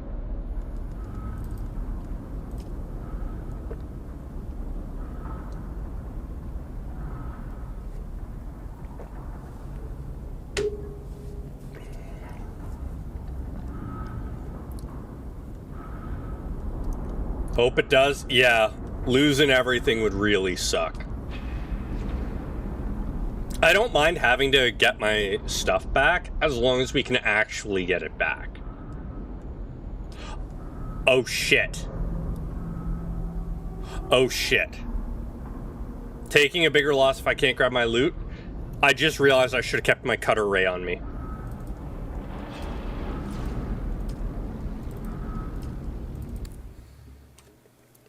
Hope it does. Yeah, losing everything would really suck. I don't mind having to get my stuff back as long as we can actually get it back. Oh shit. Oh shit. Taking a bigger loss if I can't grab my loot? I just realized I should have kept my cutter ray on me.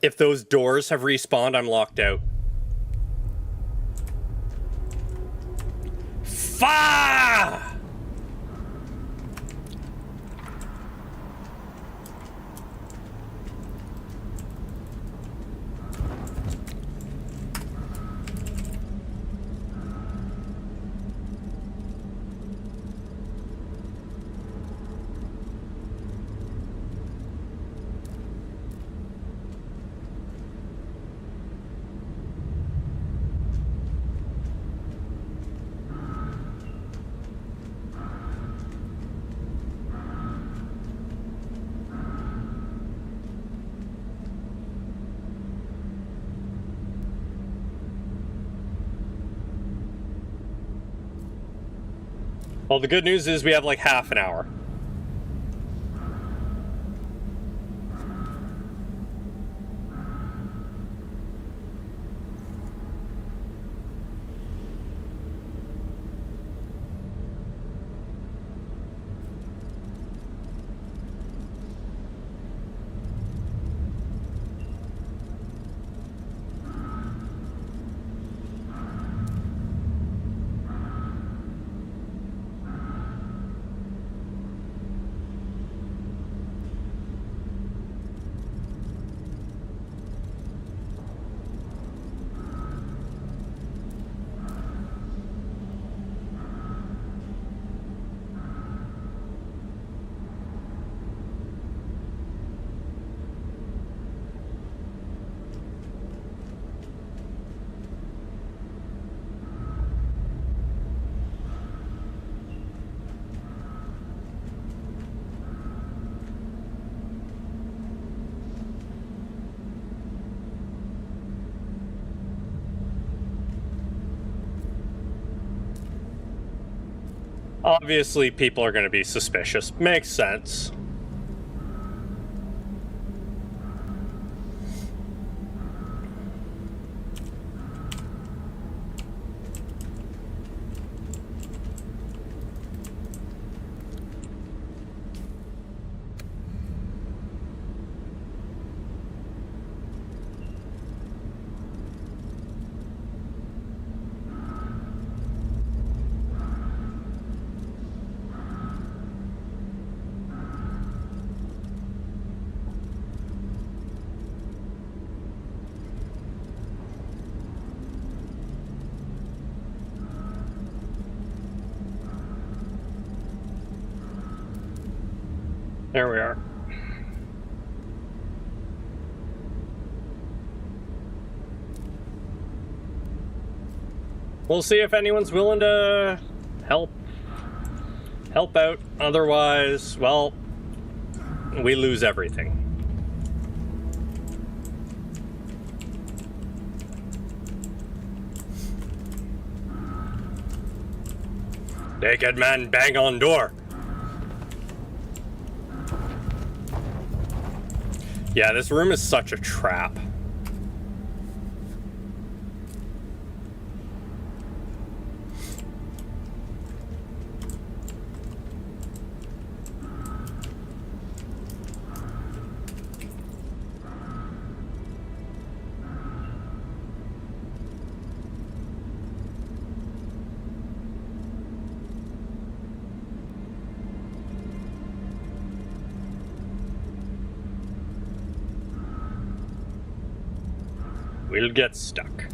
If those doors have respawned, I'm locked out. Fire! Well, the good news is we have like half an hour. Obviously, people are going to be suspicious. Makes sense. There we are. We'll see if anyone's willing to help out. Otherwise, well, we lose everything. Naked man bang on door. Yeah, this room is such a trap. We'll get stuck.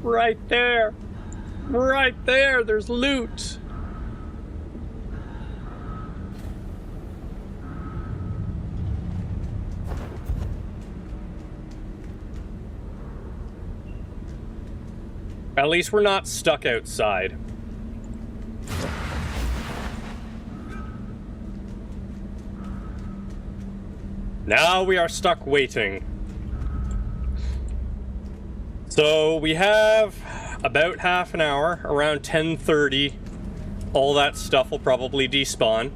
Right there. Right there. There's loot. At least we're not stuck outside. Now we are stuck waiting. So we have about half an hour, around 10:30. All that stuff will probably despawn.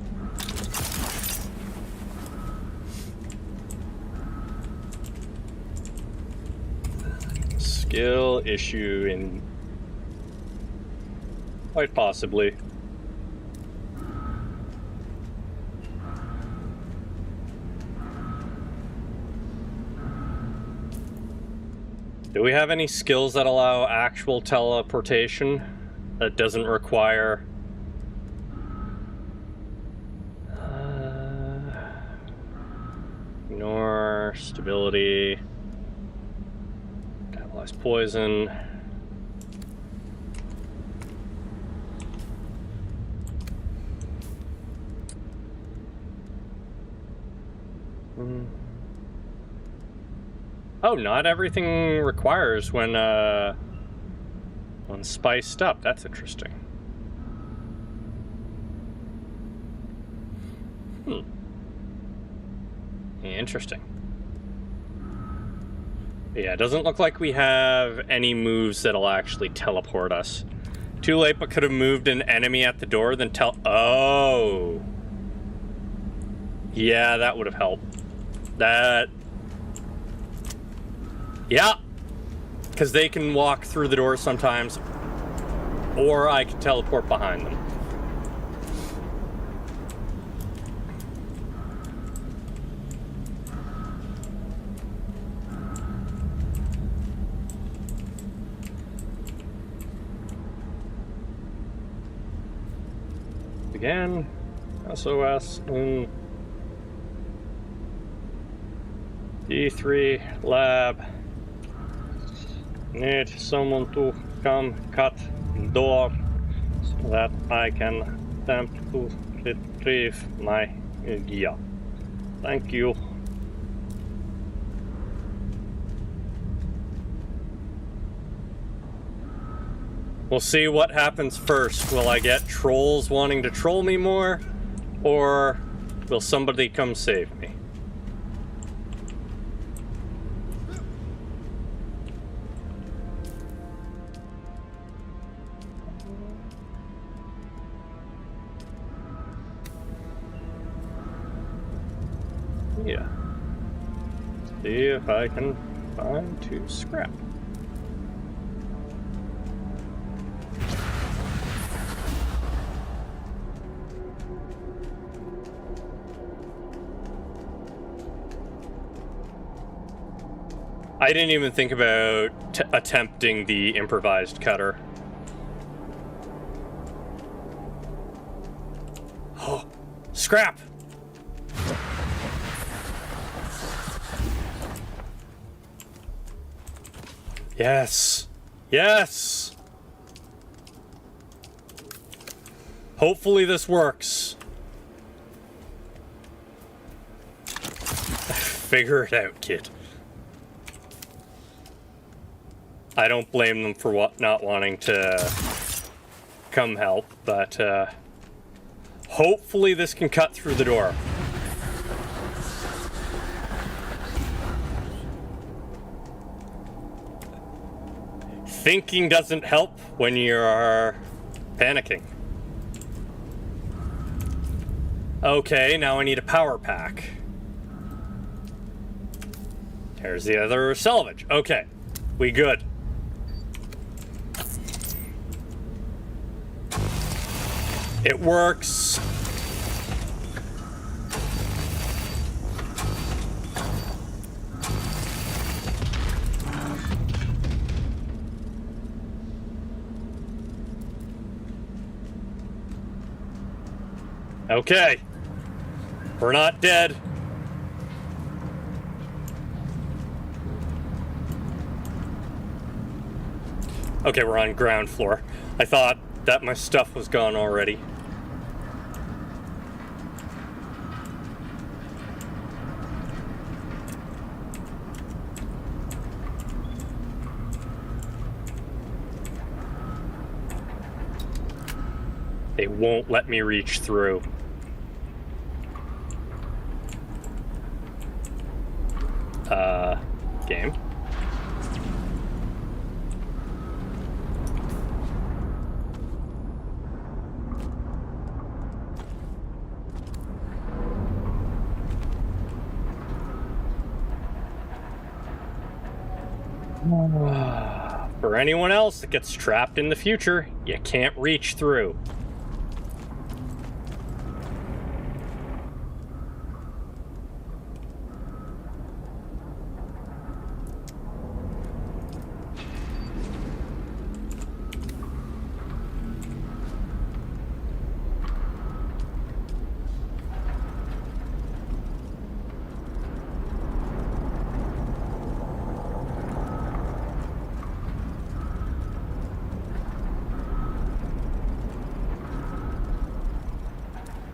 Skill issue in... quite possibly. Do we have any skills that allow actual teleportation that doesn't require ignore stability, catalyze poison? Oh, not everything requires when spiced up. That's interesting. Interesting. Yeah, it doesn't look like we have any moves that'll actually teleport us. Too late, but could have moved an enemy at the door, then oh. Yeah, that would have helped. That... yeah, because they can walk through the door sometimes, or I can teleport behind them. Again, SOS in D3 lab. Need someone to come cut door so that I can attempt to retrieve my gear. Thank you. We'll see what happens first. Will I get trolls wanting to troll me more, or will somebody come save me? Yeah. See if I can find 2 scrap. I didn't even think about attempting the improvised cutter. Oh, scrap! Yes! Yes! Hopefully this works. Figure it out, kid. I don't blame them for not wanting to come help, but hopefully this can cut through the door. Thinking doesn't help when you're panicking. Okay, now I need a power pack. There's the other salvage. Okay, we good. It works. Okay. We're not dead. Okay, we're on ground floor. I thought that my stuff was gone already. They won't let me reach through. Game. For anyone else that gets trapped in the future, you can't reach through.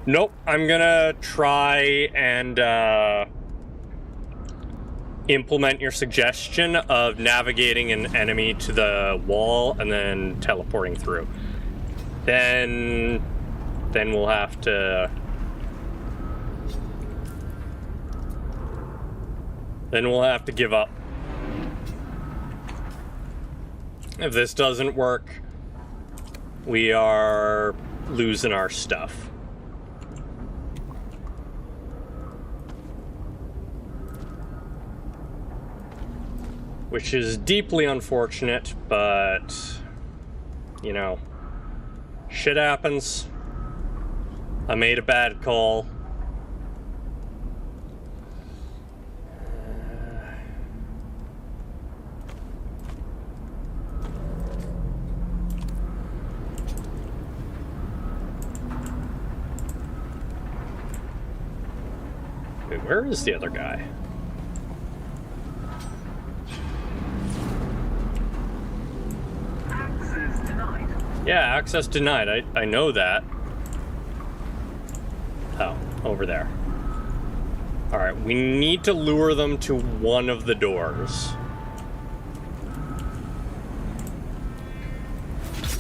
Nope, I'm gonna try and implement your suggestion of navigating an enemy to the wall and then teleporting through. Then we'll have to... Then we'll have to give up. If this doesn't work, we are losing our stuff. Which is deeply unfortunate, but, you know, shit happens. I made a bad call. Wait, where is the other guy? Yeah, access denied. I know that. Oh, over there. Alright, we need to lure them to one of the doors.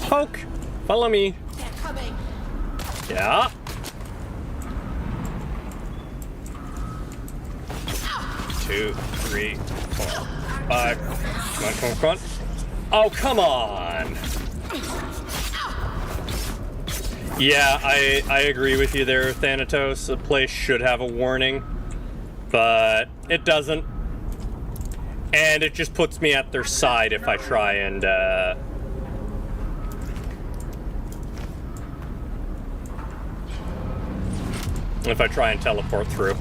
Poke! Follow me. They're coming. Yeah. Two, three, 4, 5. Come on, come on, come on. Oh, come on! Yeah, I agree with you there, Thanatos. The place should have a warning, but it doesn't. And it just puts me at their side if I try and, teleport through.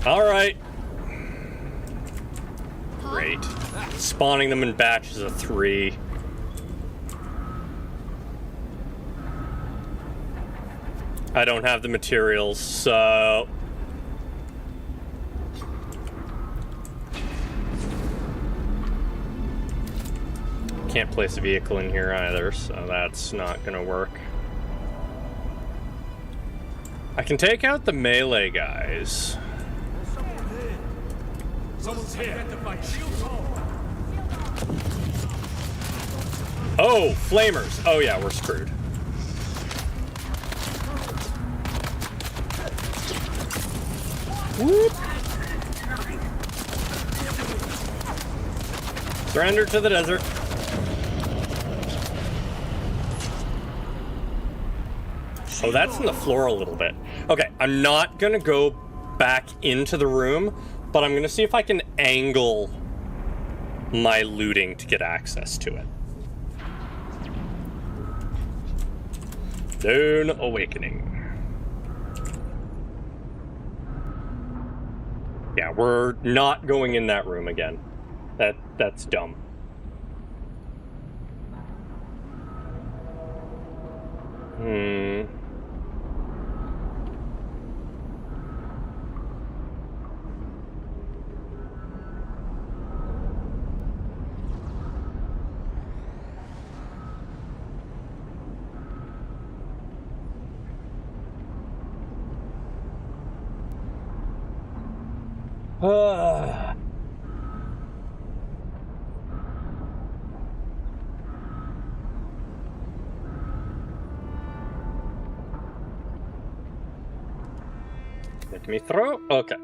Alright. Great. Spawning them in batches of 3. I don't have the materials, so... can't place a vehicle in here either, so that's not gonna work. I can take out the melee guys. Someone's here. Shields on. Oh, flamers. Oh yeah, we're screwed. Whoop. Surrender to the desert. Oh, that's in the floor a little bit. Okay, I'm not gonna go back into the room, but I'm gonna see if I can angle my looting to get access to it. Dune Awakening. Yeah, we're not going in that room again. That's dumb. Let me throw. Okay.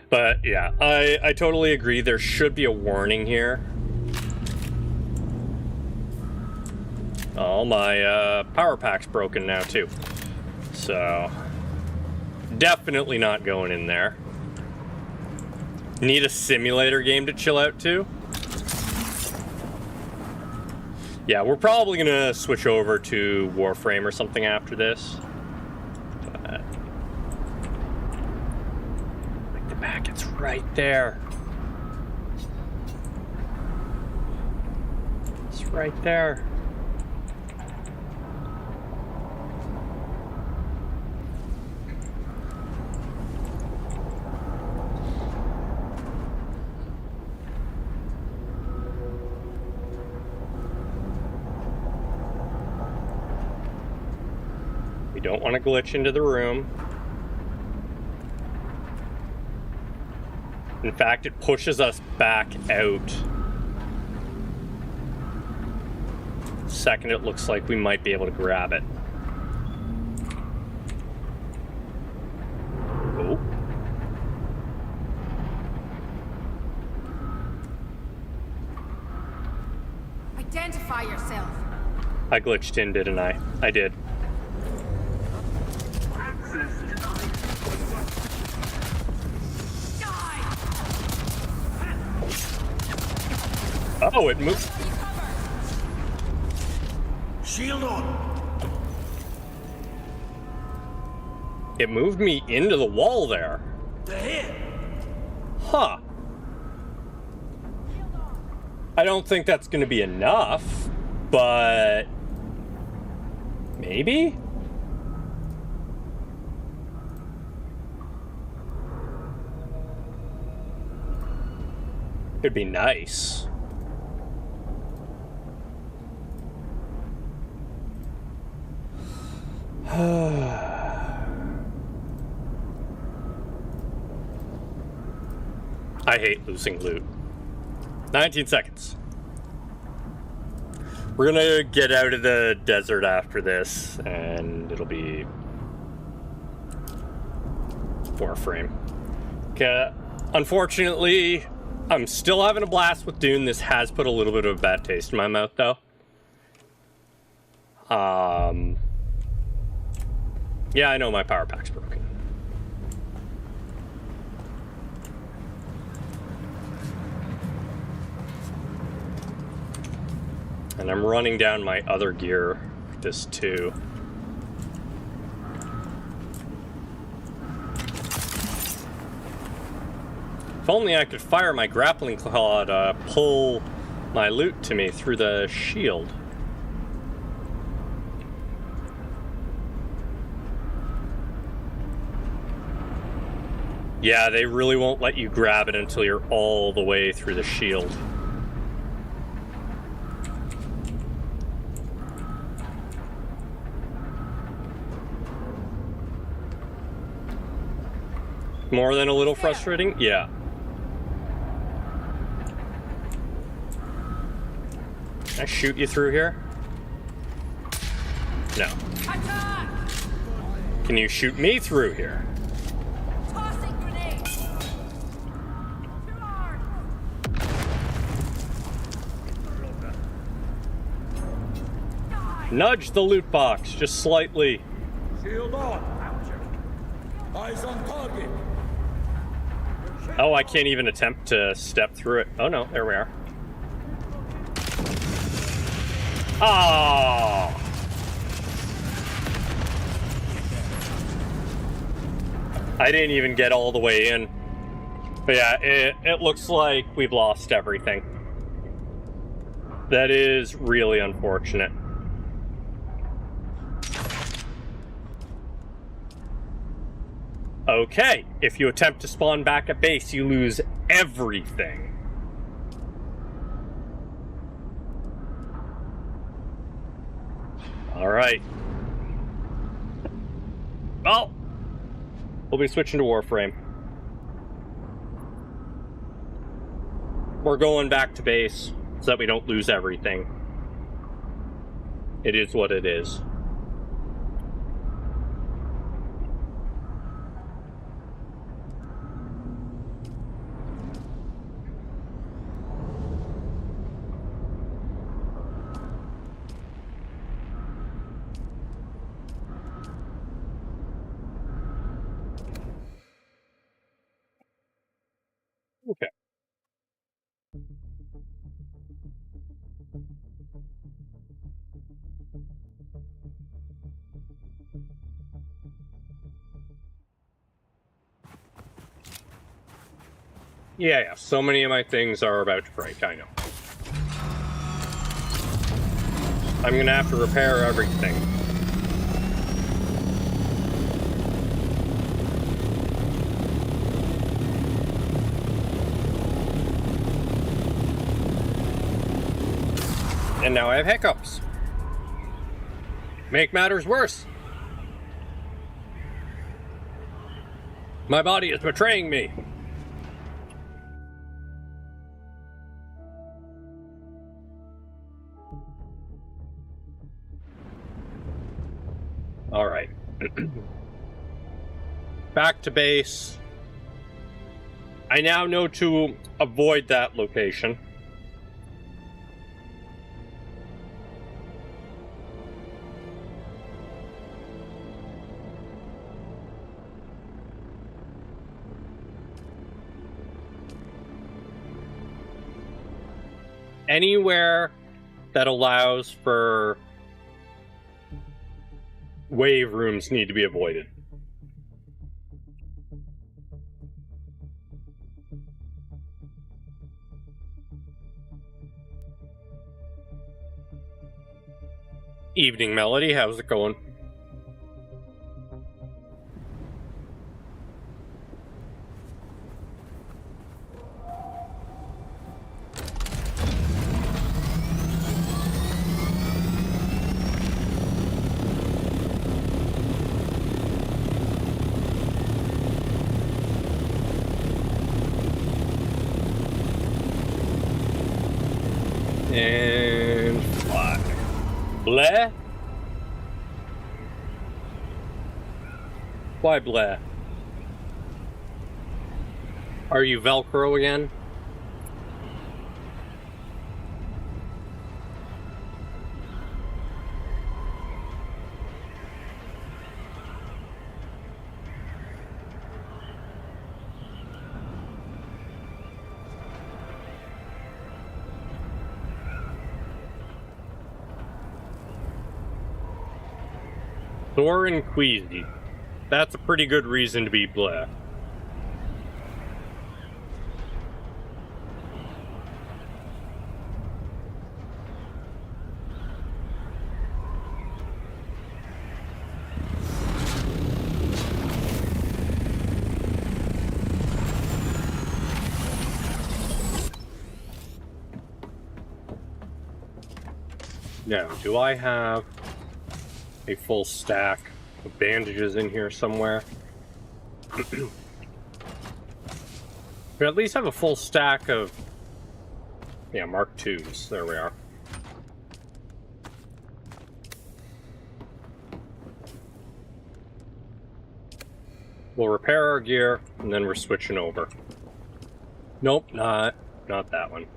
But yeah, I totally agree. There should be a warning here. Oh, my power pack's broken now too. So definitely not going in there. Need a simulator game to chill out to. Yeah, we're probably gonna switch over to Warframe or something after this. But like the back, it's right there. It's right there. Don't want to glitch into the room. In fact, it pushes us back out. The second it looks like we might be able to grab it. Oh. Identify yourself. I glitched in, didn't I? I did. Oh, it moved. Shield on. It moved me into the wall there. They're here. Huh. I don't think that's going to be enough, but maybe? It'd be nice. I hate losing loot. 19 seconds. We're gonna get out of the desert after this, and it'll be Warframe. Okay. Unfortunately, I'm still having a blast with Dune. This has put a little bit of a bad taste in my mouth, though. Yeah, I know my power pack's broken. And I'm running down my other gear with this too. If only I could fire my grappling claw to pull my loot to me through the shield. Yeah, they really won't let you grab it until you're all the way through the shield. More than a little frustrating? Yeah. Can I shoot you through here? No. Attack! Can you shoot me through here? Tossing grenade! Too hard! Nudge the loot box, just slightly. Shield on. Eyes on target. Oh, I can't even attempt to step through it. Oh no, there we are. Ah! I didn't even get all the way in. But yeah, it looks like we've lost everything. That is really unfortunate. Okay, if you attempt to spawn back at base, you lose everything. Alright. Well, we'll be switching to Warframe. We're going back to base so that we don't lose everything. It is what it is. Okay. Yeah, so many of my things are about to break, I know. I'm gonna have to repair everything. And now I have hiccups. Make matters worse. My body is betraying me. All right. Back to base. I now know to avoid that location. Anywhere that allows for wave rooms need to be avoided. Evening Melody, how's it going? And fly. Bleh? Why bleh? Are you Velcro again? Thor and Queasy. That's a pretty good reason to be bleh. Now, do I have a full stack of bandages in here somewhere? We at least have a full stack of... Yeah, Mark IIs. There we are. We'll repair our gear, and then we're switching over. Nope, not that one.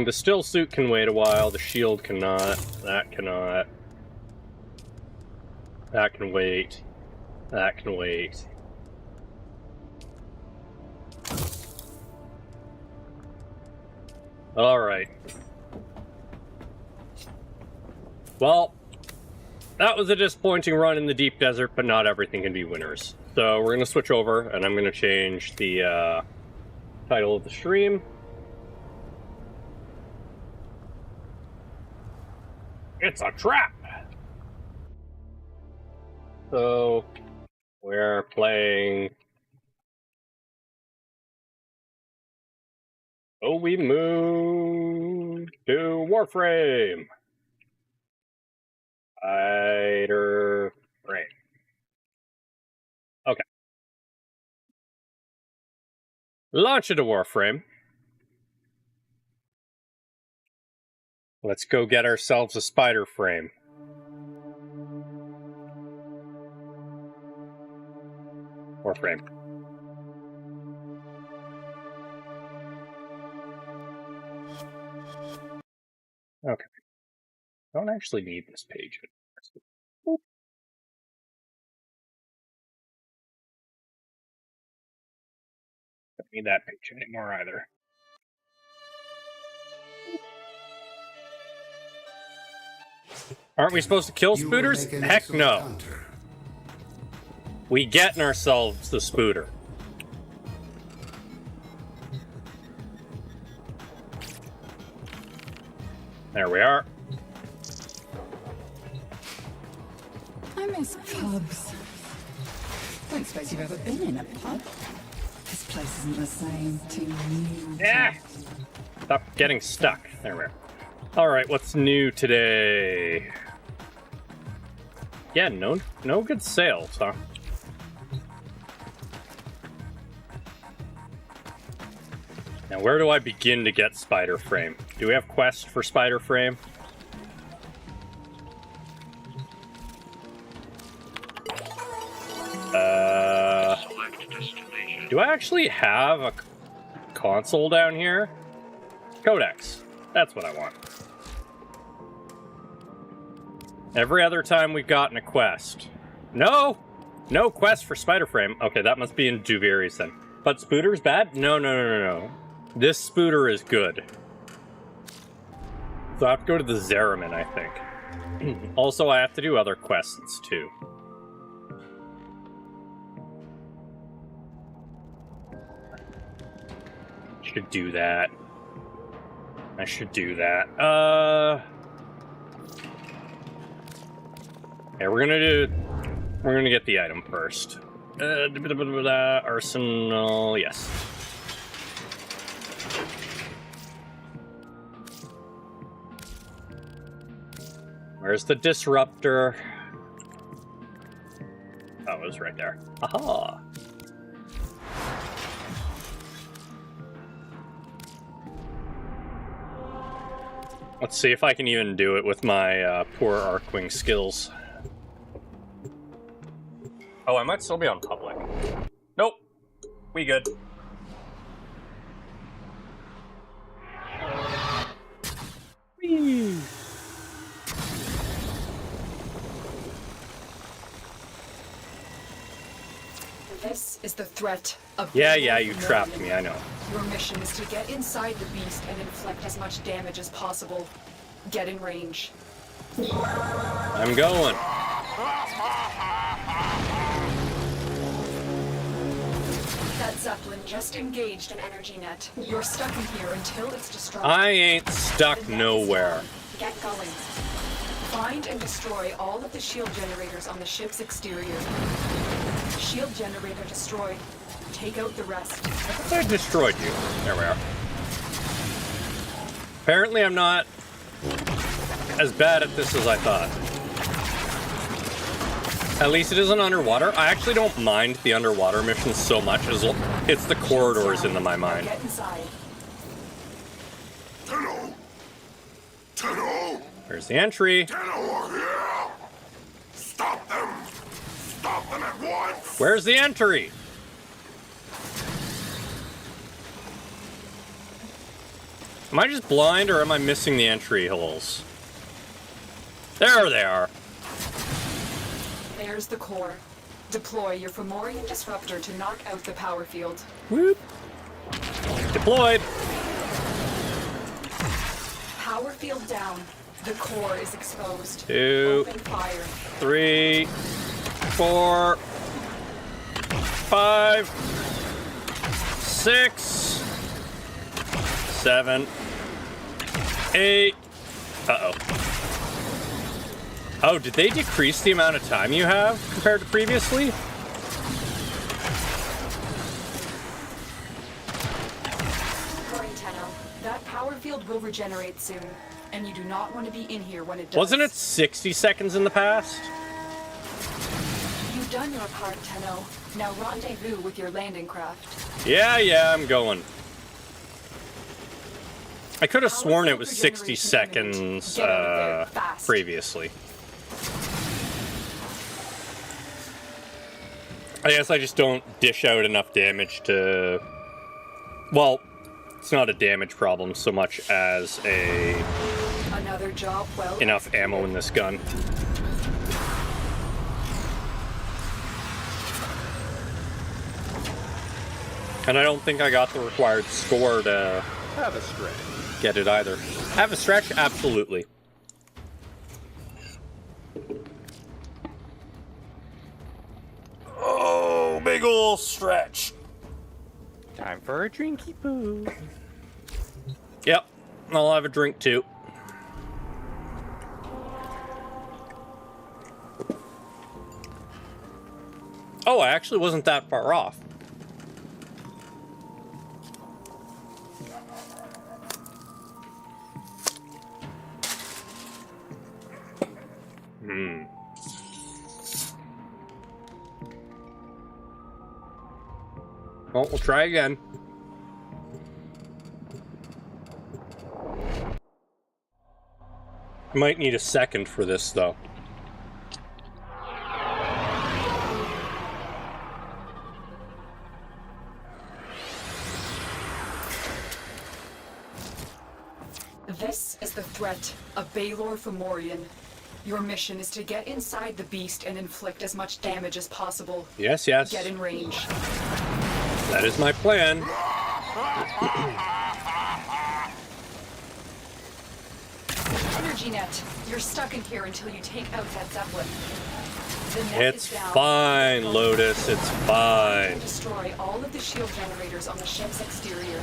The still suit can wait a while, the shield cannot, that cannot. That can wait. That can wait. Alright. Well, that was a disappointing run in the deep desert, but not everything can be winners. So we're going to switch over, and I'm going to change the title of the stream. It's a trap! So, we're playing... Oh, we moved to Warframe! Spiderframe. Okay. Launch into Warframe. Let's go get ourselves a Spiderframe. Warframe. Okay. Don't actually need this page anymore. Don't need that page anymore either. Aren't we supposed to kill spooters? Heck no. Hunter. We getting ourselves the spooter. There we are. I miss pubs. Don't suppose you've ever been in a pub? This place isn't the same to you. Yeah. Stop getting stuck. There we are. Alright, what's new today? Yeah, no good sales, huh? Now, where do I begin to get Spiderframe? Do we have quests for Spiderframe? Do I actually have a console down here? Codex. That's what I want. Every other time we've gotten a quest. No quest for Spiderframe. Okay, that must be in Duviri's then. But Spooter's bad? No. This Spooter is good. So I have to go to the Zeramin, I think. Also, I have to do other quests, too. Should do that. I should do that. Yeah, we're gonna get the item first. Arsenal, yes. Where's the disruptor? Oh, it was right there. Aha! Let's see if I can even do it with my poor Arcwing skills. Oh, I might still be on public. Nope. We good. Whee. This is the threat of... Yeah, you trapped me, I know. Your mission is to get inside the beast and inflict as much damage as possible. Get in range. I'm going. That Zeppelin just engaged an energy net. You're stuck in here until it's destroyed. I ain't stuck nowhere. Get going. Find and destroy all of the shield generators on the ship's exterior. Shield generator destroyed. Take out the rest. I destroyed you. There we are. Apparently I'm not as bad at this as I thought. At least it isn't underwater. I actually don't mind the underwater missions so much as it's the corridors in my mind. Get inside. Tenno! Tenno! Where's the entry? Tenno are here! Stop them! Stop them at once! Where's the entry? Am I just blind or am I missing the entry holes? There they are. There's the core. Deploy your Fomorian disruptor to knock out the power field. Whoop. Deployed. Power field down. The core is exposed. 2, Open fire. 3, 4, 5, 6, 7, 8. Uh-oh. Oh, did they decrease the amount of time you have compared to previously? Hurry, Tenno. That power field will regenerate soon, and you do not want to be in here when it does. Wasn't it 60 seconds in the past? You've done your part, Tenno. Now rendezvous with your landing craft. Yeah, I'm going. I could have sworn it was 60 seconds previously. I guess I just don't dish out enough damage to... Well, it's not a damage problem so much as Another job well enough ammo in this gun. And I don't think I got the required score to Have a stretch. get it either. Have a stretch? Absolutely. Oh, big ol' stretch. Time for a drinky poo. Yep, I'll have a drink too. Oh, I actually wasn't that far off. Well, we'll try again. I might need a second for this, though. This is the threat, a Baylor Fomorian. Your mission is to get inside the beast and inflict as much damage as possible. Yes. Get in range. That is my plan. Energy net. You're stuck in here until you take out that Zeppelin. The net It's is down. fine, Lotus. It's fine. Destroy all of the shield generators on the ship's exterior.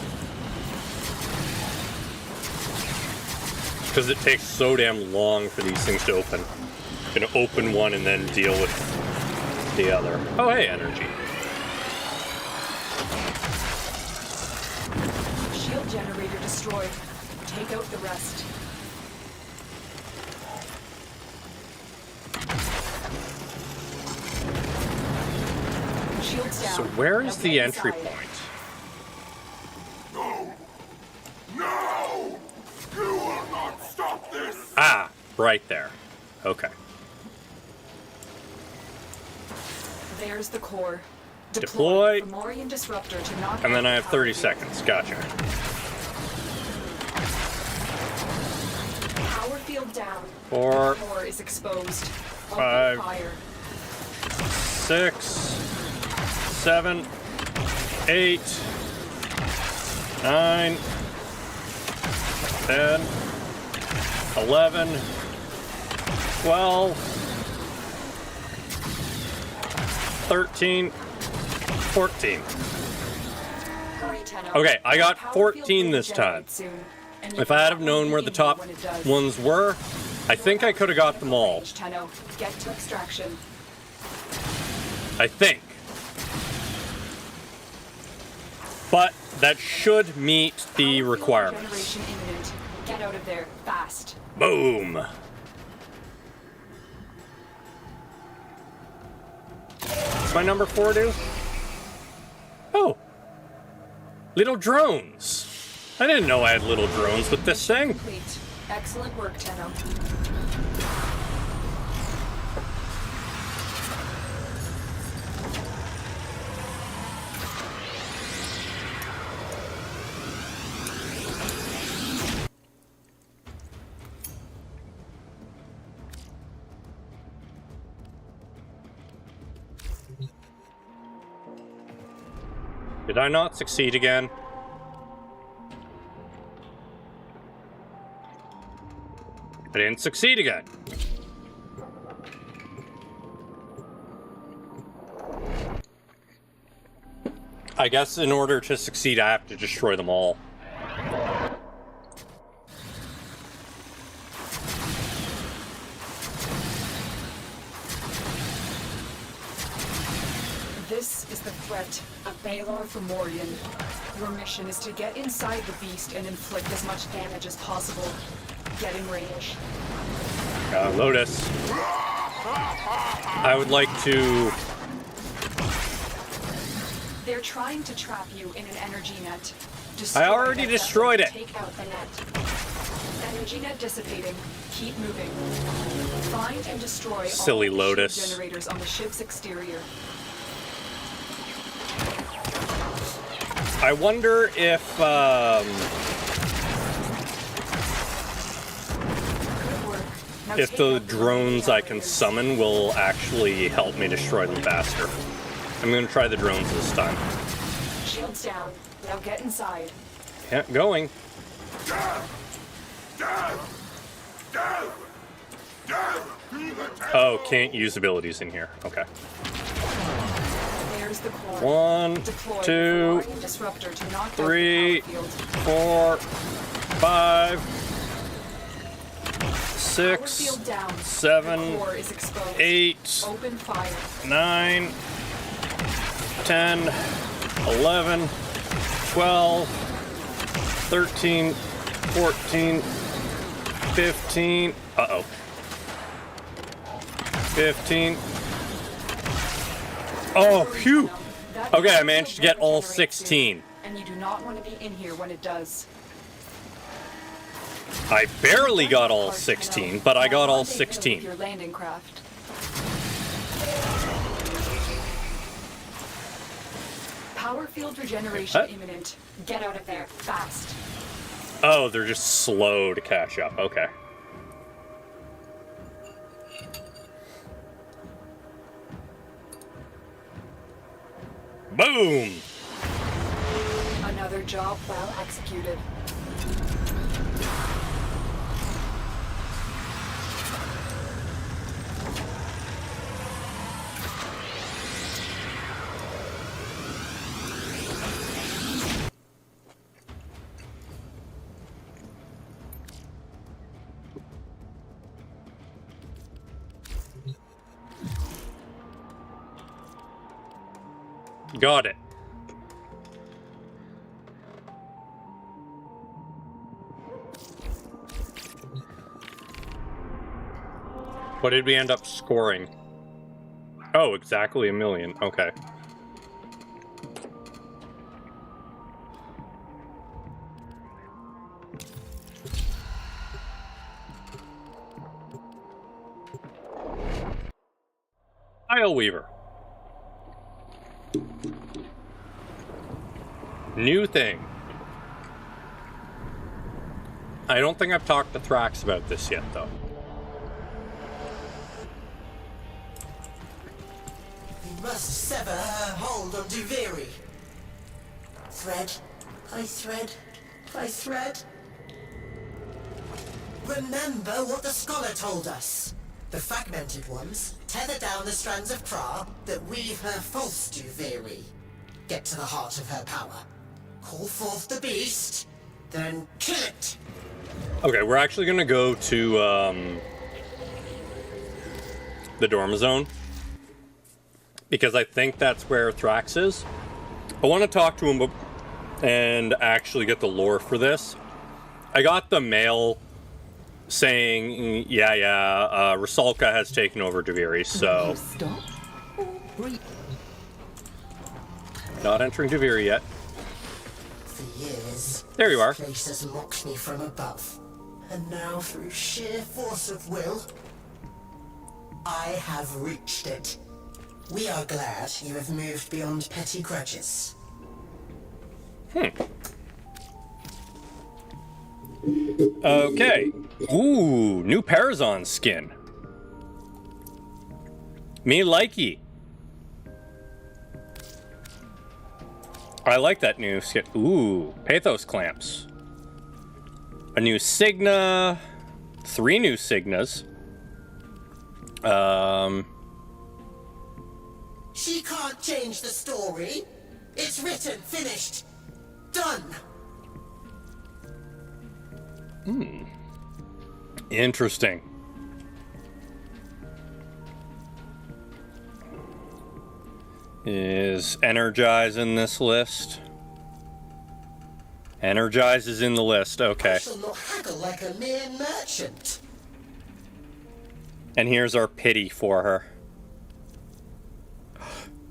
Because it takes so damn long for these things to open. I'm gonna open one and then deal with the other. Oh, hey, energy. Shield generator destroyed. Take out the rest. Shields down. So where is Now the get entry inside. point? No! No! You will not stop this! Ah, right there. Okay. There's the core. Deploy. the Fomorian disruptor to knock And then out I the have 30 power seconds. Gotcha. field. Power field down. 4, The core is exposed. Open 5. fire. 6, 7, 8, 9, 10, 11, 12, 13, 14. Hurry, Tenno. Okay, I got Power 14 field will this time. regenerate soon, and you If I had cannot have known leave where the in top when it does. ones were, I think I could have got them all. Tenno, get to extraction. I think. But that should meet the Power field requirements. regeneration imminent. Get out of there, fast. Boom. What's my number 4 do? Oh. Little drones. I didn't know I had little drones with this thing. Complete. Excellent work, Tenno. Did I not succeed again? I didn't succeed again. I guess in order to succeed, I have to destroy them all. This is the threat of Baelor Fomorian. Your mission is to get inside the beast and inflict as much damage as possible. Get in range. Lotus. I would like to... They're trying to trap you in an energy net. I already destroyed it. Take out the net. Energy net dissipating. Keep moving. Find and destroy Silly all Lotus. the shield generators on the ship's exterior. I wonder if, if the drones I can summon will actually help me destroy them faster. I'm going to try the drones this time. Shields down. Now get inside. Yeah, going. Oh, can't use abilities in here. Okay. There's the core. 1, Deploy 2, the disruptor to knock out 3, the power field. 4, 5, 6, Power field down. 7, The core is exposed. 8, Open fire. 9, 10, 11, 12, 13, 14, 15. Uh-oh. 15. Oh, phew. Okay, I managed to get all 16. And you do not want to be in here when it does. I barely got all 16, but I got all 16. Your landing craft. Power field regeneration imminent. Get out of there, fast. Oh, they're just slow to catch up. Okay. Boom! Another job well executed. Got it. What did we end up scoring? Oh, exactly 1,000,000. Okay. Tile Weaver. New thing. I don't think I've talked to Thrax about this yet, though. We must sever her hold on Duviri. Thread, by thread, by thread. Remember what the scholar told us. The fragmented ones tether down the strands of Pra that weave her false Duviri. Get to the heart of her power. Call forth the beast, then kill it! Okay, we're actually gonna go to, the Dorma Zone. Because I think that's where Thrax is. I want to talk to him and actually get the lore for this. I got the mail saying, Rusalka has taken over Duviri, so... Stop. Breathe. Not entering Duviri yet. For years, There you are. this place has mocked me from above. And now, through sheer force of will, I have reached it. We are glad you have moved beyond petty grudges. Okay. Ooh, new Parazon skin. Me likey. I like that new skin. Ooh, Pathos clamps. A new Signa. 3 new Signas. She can't change the story. It's written, finished, done. Interesting. Is Energize in this list? Energize is in the list, okay. I shall not haggle like a mere merchant. And here's our pity for her.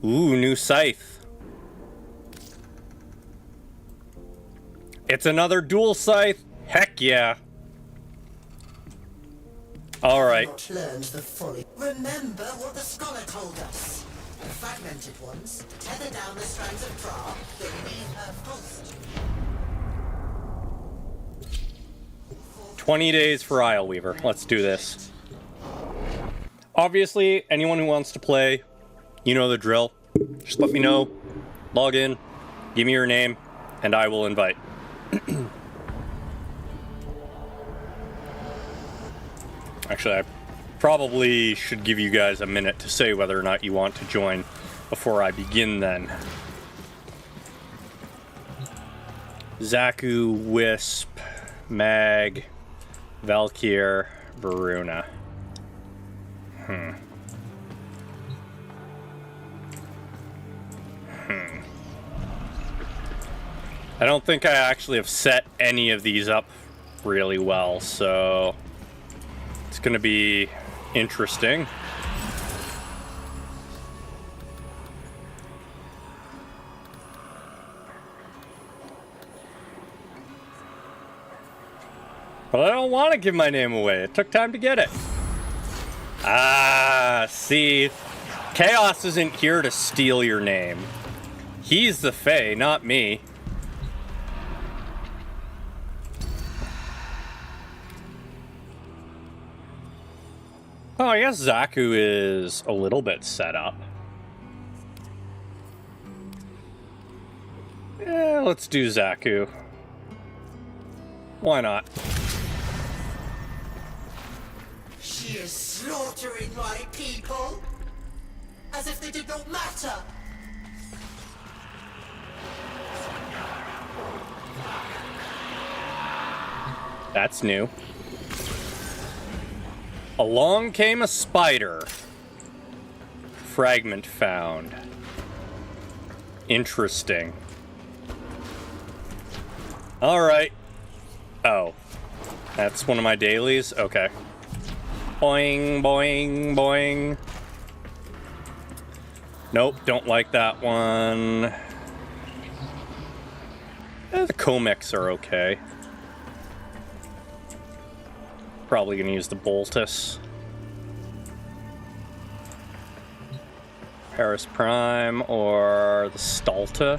Ooh, new Scythe. It's another dual Scythe? Heck yeah. Alright. Not learned the folly. Remember what the scholar told us. The fragmented ones tether down the strands of Pra that weave her pulse. 20 days for Isleweaver. Let's do this. Obviously, anyone who wants to play, you know the drill. Just let me know. Log in. Give me your name. And I will invite. Actually, I probably should give you guys a minute to say whether or not you want to join before I begin then. Zaku, Wisp, Mag, Valkyr, Varuna. I don't think I actually have set any of these up really well, so it's going to be interesting. But I don't want to give my name away. It took time to get it. Ah, see, Chaos isn't here to steal your name. He's the Fae, not me. Oh, I guess Zaku is a little bit set up. Yeah, let's do Zaku. Why not? She is slaughtering my people, as if they did not matter. That's new. Along came a spider. Fragment found. Interesting. Alright. Oh. That's one of my dailies? Okay. Boing, boing, boing. Nope, don't like that one. The Comics are okay. Probably gonna use the Boltus. Paris Prime or the Stalta.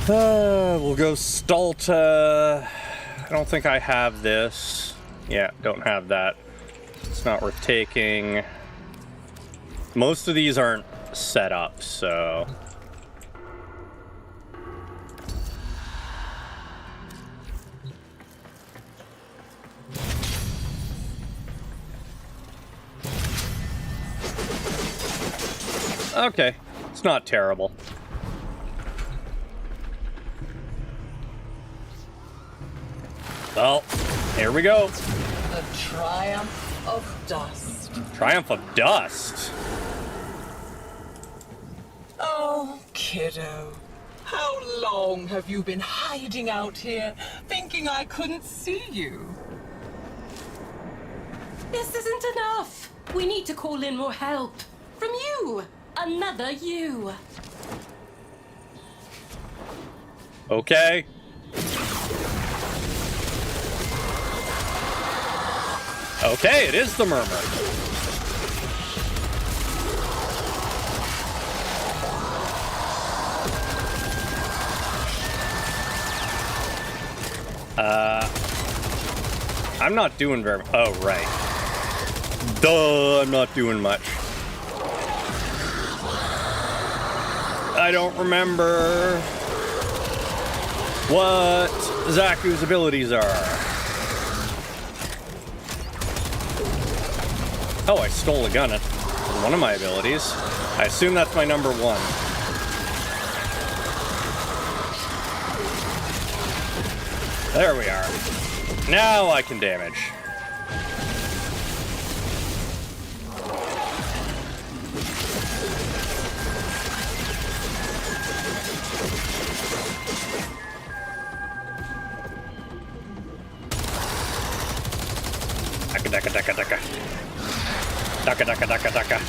We'll go Stalta. I don't think I have this. Yeah, don't have that. It's not worth taking. Most of these aren't set up, so... Okay, it's not terrible. Well, here we go. The triumph of dust. Triumph of Dust. Oh, kiddo. How long have you been hiding out here, thinking I couldn't see you? This isn't enough. We need to call in more help. From you. Another you. Okay. Okay, it is the murmur. I'm not doing very much. Oh, right. Duh, I'm not doing much. I don't remember what Zaku's abilities are. Oh, I stole a gun at one of my abilities. I assume that's my number one. There we are. Now I can damage. Daka daka daka daka. Daka daka daka daka.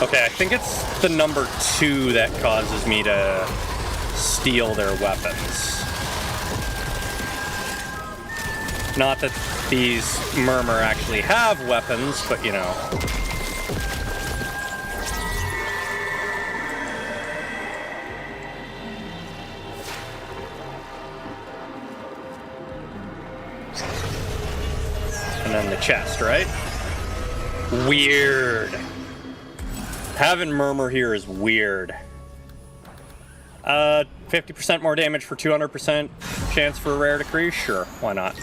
Okay, I think it's the number 2 that causes me to steal their weapons. Not that these Murmur actually have weapons, but you know. And then the chest, right? Weird. Having Murmur here is weird. 50% more damage for 200% chance for a rare decree? Sure, why not?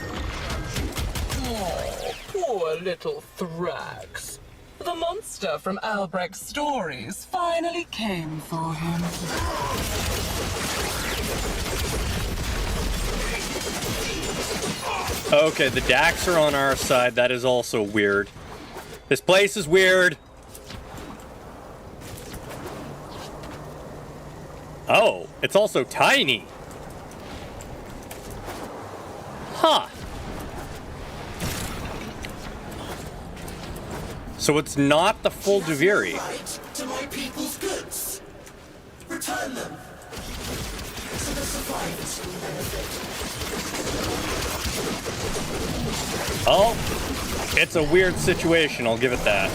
Oh, poor little Thrax. The monster from Albrecht's stories finally came for him. Okay, the Dax are on our side. That is also weird. This place is weird. Oh, it's also tiny. Huh. So it's not the full Duviri. Right to my people's goods. Return them. So the survivors will benefit. Oh, it's a weird situation, I'll give it that.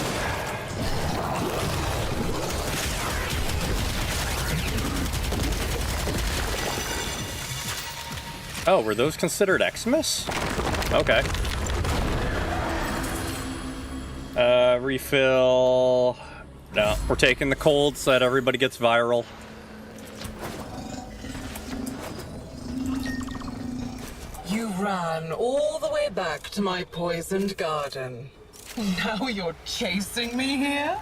Oh, were those considered Xmas? Okay. Refill. No, we're taking the cold so that everybody gets viral. You ran all the way back to my poisoned garden. Now you're chasing me here?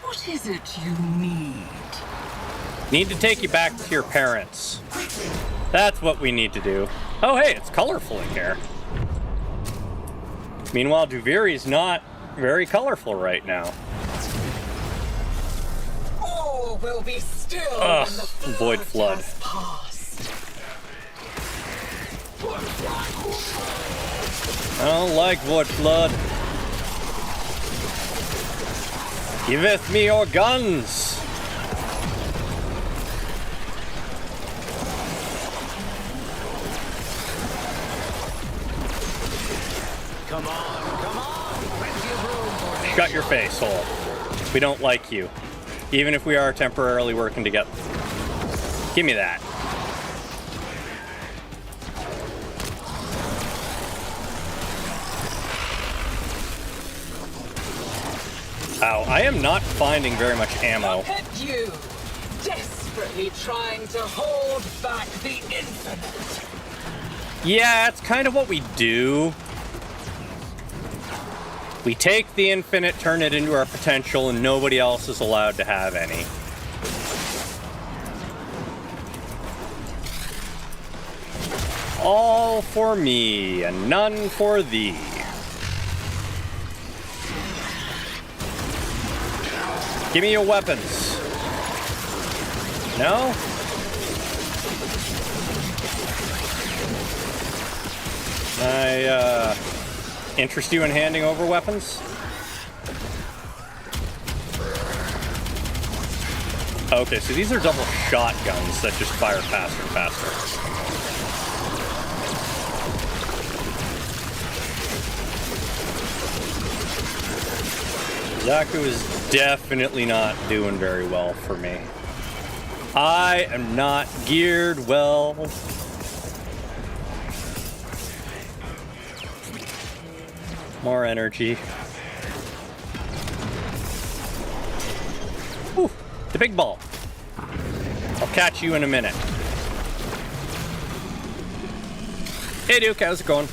What is it you need? Need to take you back to your parents. That's what we need to do. Oh, hey, it's colorful in here. Meanwhile, Duviri's not very colorful right now. All will be still Ugh, when the Void Flood. has passed. I don't like Void Flood. Giveth me your guns. Come on, plenty of room for you. Shut your face hole. We don't like you. Even if we are temporarily working together. Give me that. Ow, I am not finding very much ammo. Look at you, desperately trying to hold back the infinite. Yeah, it's kind of what we do. We take the infinite, turn it into our potential, and nobody else is allowed to have any. All for me, and none for thee. Give me your weapons. No? I, interest you in handing over weapons? Okay, so these are double shotguns that just fire faster and faster. Zaku is definitely not doing very well for me. I am not geared well. More energy. Ooh, the big ball. I'll catch you in a minute. Hey Duke, how's it going?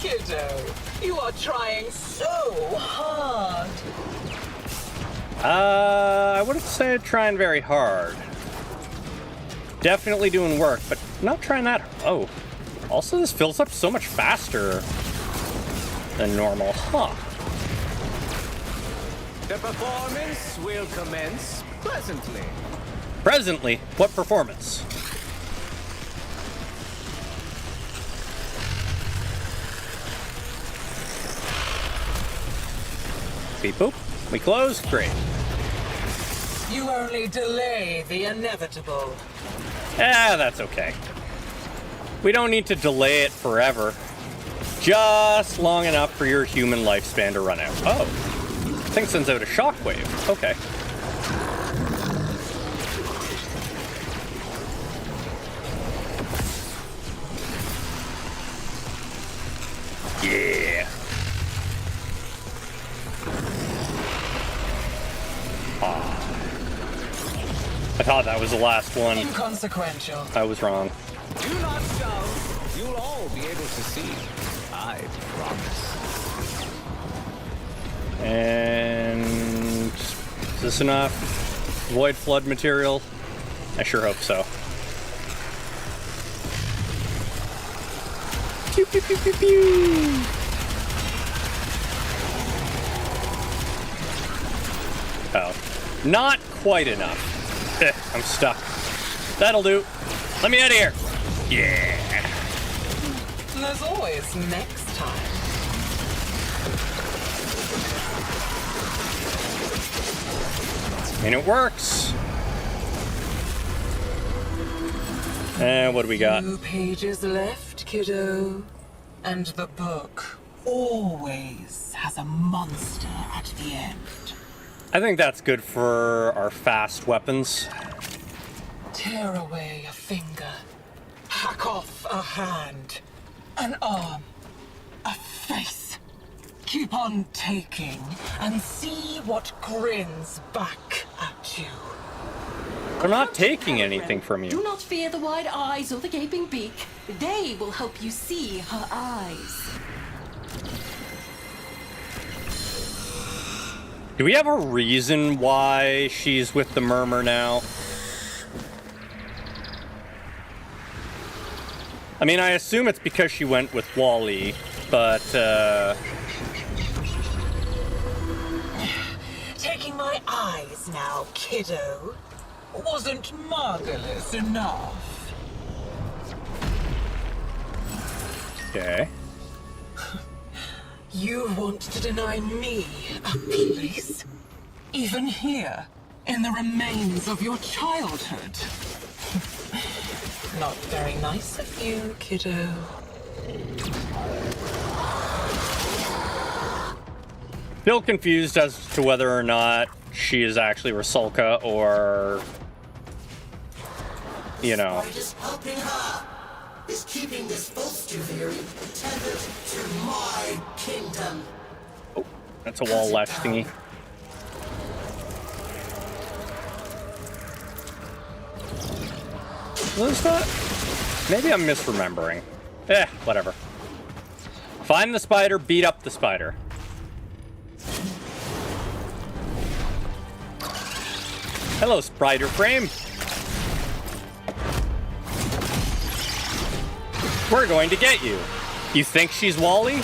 Kiddo, you are trying so hard. I wouldn't say trying very hard. Definitely doing work, but not trying that. Oh, also this fills up so much faster than normal, huh? The performance will commence presently. Presently? What performance? Beep boop. We close? Great. You only delay the inevitable. That's okay. We don't need to delay it forever. Just long enough for your human lifespan to run out. Oh. Thing sends out a shockwave. Okay. Yeah. I thought that was the last one. Inconsequential. I was wrong. Do not shout. You'll all be able to see. I promise. And is this enough void flood material? I sure hope so. Pew, pew, pew, pew, pew. Oh, not quite enough. I'm stuck. That'll do. Let me out of here. Yeah. There's always next time. And it works. And what do we got? 2 pages left, kiddo. And the book always has a monster at the end. I think that's good for our fast weapons. Tear away a finger. Hack off a hand. An arm. A face. Keep on taking and see what grins back at you. I'm not taking anything from you. Do not fear the wide eyes or the gaping beak. They will help you see her eyes. Do we have a reason why she's with the Murmur now? I mean, I assume it's because she went with Wally, but, Taking my eyes now, kiddo. Wasn't marvelous enough. Okay. You want to deny me a place? Even here, in the remains of your childhood? Not very nice of you, kiddo. Still confused as to whether or not she is actually Rusalka or, you know. Just helping her is keeping this Volstuviri tethered to my kingdom. Oh, that's a wall latch thingy. Was that? Maybe I'm misremembering. Whatever. Find the spider, beat up the spider. Hello, Spiderframe. We're going to get you. You think she's Wally?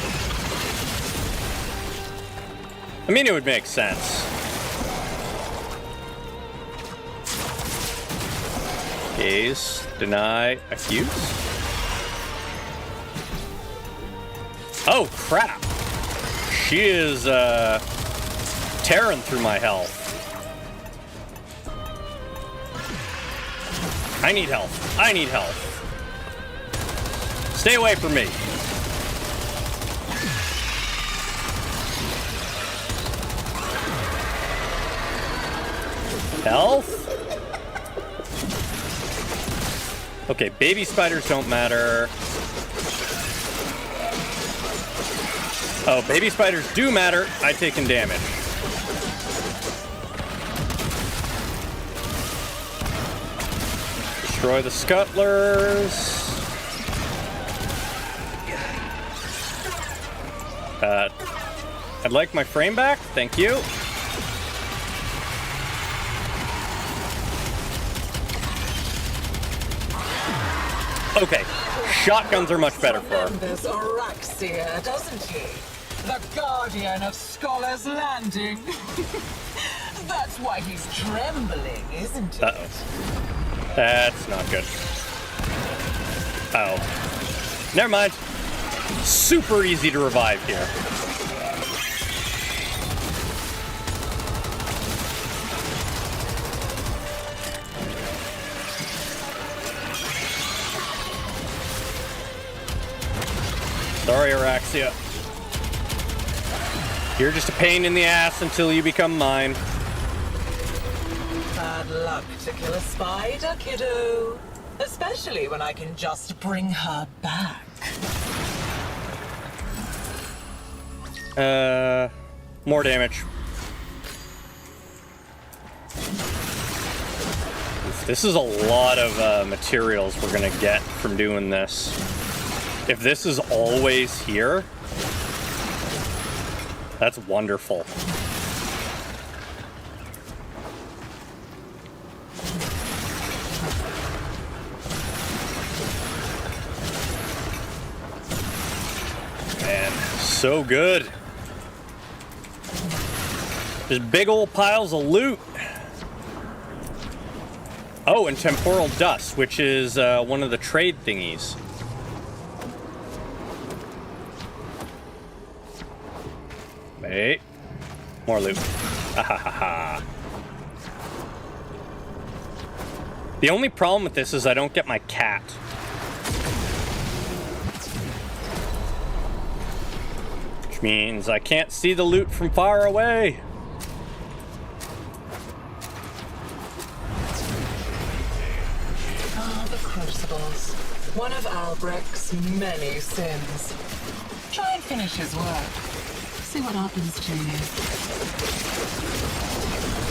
I mean, it would make sense. Gaze, deny, accuse. Oh, crap. She is, tearing through my health. I need health. I need health. Stay away from me. Health? Okay, baby spiders don't matter. Oh, baby spiders do matter. I taken damage. Destroy the scuttlers. I'd like my frame back. Thank you. Okay, shotguns are much better for her. Remembers Araxia, doesn't he? The guardian of Scholar's Landing. That's why he's trembling, isn't it? Uh-oh. That's not good. Oh. Never mind. Super easy to revive here. Sorry, Araxia. You're just a pain in the ass until you become mine. Bad luck to kill a spider, kiddo. Especially when I can just bring her back. More damage. This is a lot of materials we're gonna get from doing this. If this is always here, that's wonderful. Man, so good. There's big old piles of loot. Oh, and temporal dust, which is one of the trade thingies. Wait. More loot. Ah, ha, ha, ha. The only problem with this is I don't get my cat. Which means I can't see the loot from far away. Ah, the crucibles. One of Albrecht's many sins. Try and finish his work. See what happens to you.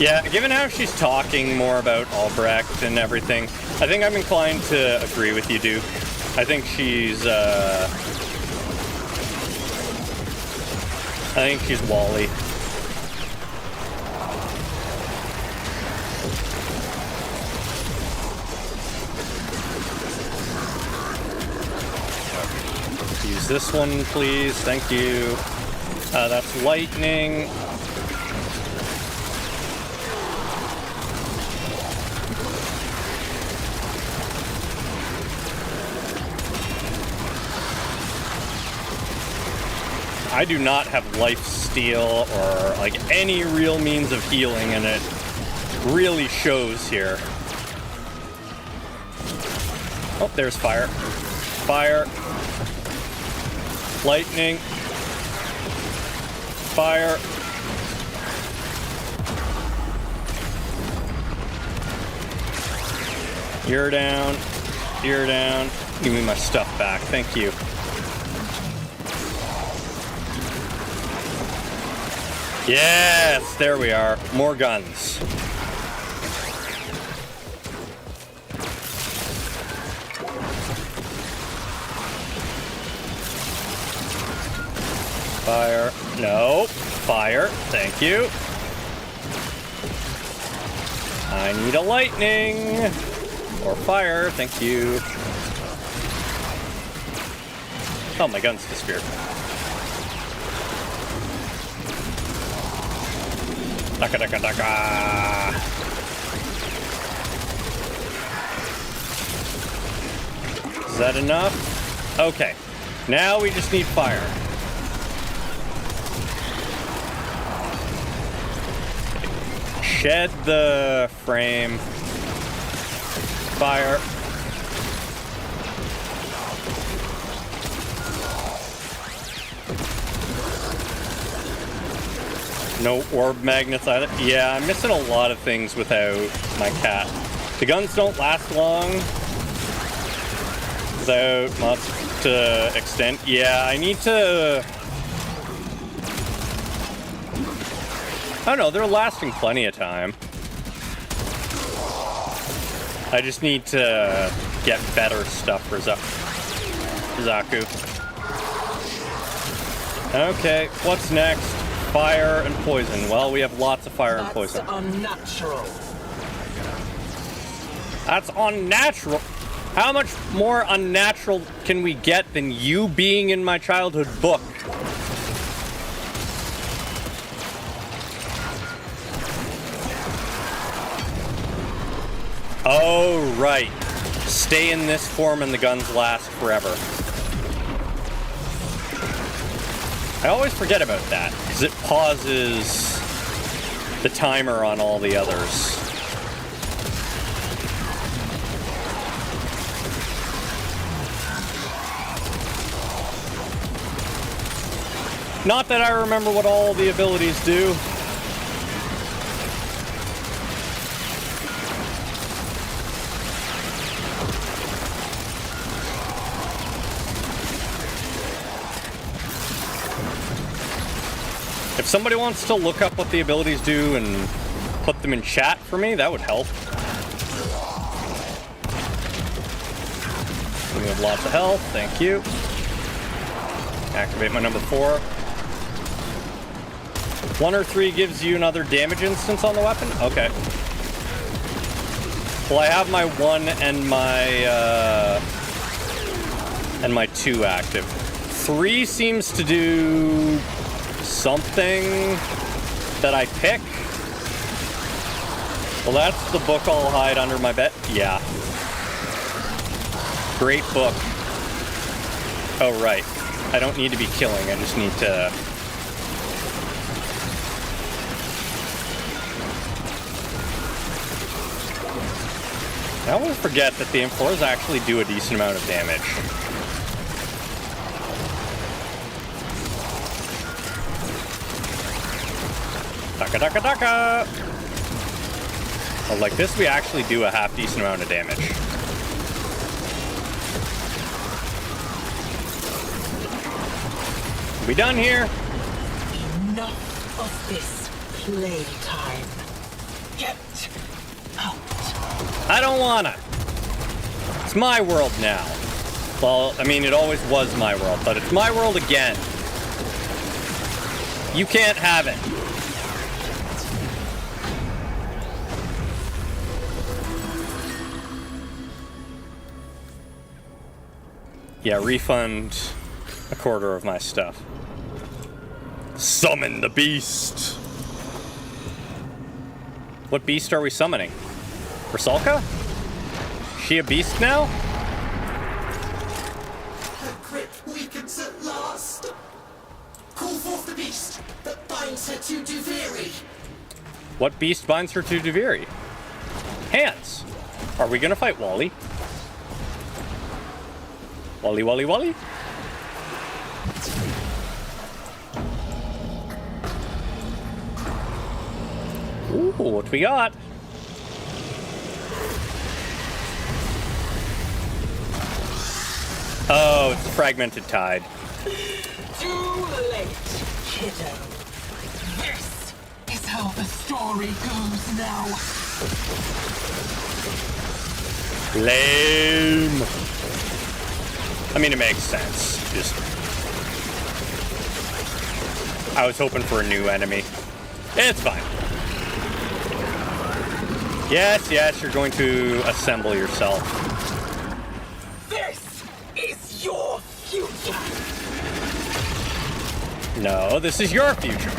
Yeah, given how she's talking more about Albrecht and everything, I think I'm inclined to agree with you, Duke. I think she's, Wally. Use this one, please. Thank you. That's lightning. I do not have life steal or like any real means of healing, and it really shows here. Oh, there's fire. Fire. Lightning. Fire. You're down. You're down. Give me my stuff back. Thank you. Yes, there we are. More guns. Fire. No. Fire. Thank you. I need a lightning. Or fire, thank you. Oh, my gun's disappeared. Daka daka daka! Is that enough? Okay. Now we just need fire. Shed the frame. Fire. No orb magnets either. Yeah, I'm missing a lot of things without my cat. The guns don't last long without much to extent. Yeah, I need to... I don't know, they're lasting plenty of time. I just need to get better stuff for Zaku. Okay, what's next? Fire and poison. Well, we have lots of fire and poison. That's unnatural. That's unnatural. How much more unnatural can we get than you being in my childhood book? Oh, right. Stay in this form and the guns last forever. I always forget about that, because it pauses the timer on all the others. Not that I remember what all the abilities do. If somebody wants to look up what the abilities do and put them in chat for me, that would help. We have lots of health, thank you. Activate my number 4. 1 or 3 gives you another damage instance on the weapon? Okay. Well, I have my 1 and my 2 active. 3 seems to do something that I pick. Well, that's the book I'll hide under my bed. Yeah. Great book. Oh, right. I don't need to be killing, I just need to... I always forget that the M4s actually do a decent amount of damage. Daka daka daka! Well, like this, we actually do a half decent amount of damage. We done here? Enough of this playtime. Get out. I don't wanna. It's my world now. Well, I mean, it always was my world, but it's my world again. You can't have it. Yeah, refund a quarter of my stuff. Summon the beast! What beast are we summoning? Rusalka? She a beast now? Her grip weakens at last. Call forth the beast that binds her to Duviri. What beast binds her to Duviri? Hands! Are we gonna fight Wally? Wally, Wally, Wally? Ooh, what we got? Oh, it's a fragmented tide. Too late, kiddo. This is how the story goes now. Lame. I mean, it makes sense. Just... I was hoping for a new enemy. It's fine. Yes, yes, you're going to assemble yourself. This is your future. No, this is your future.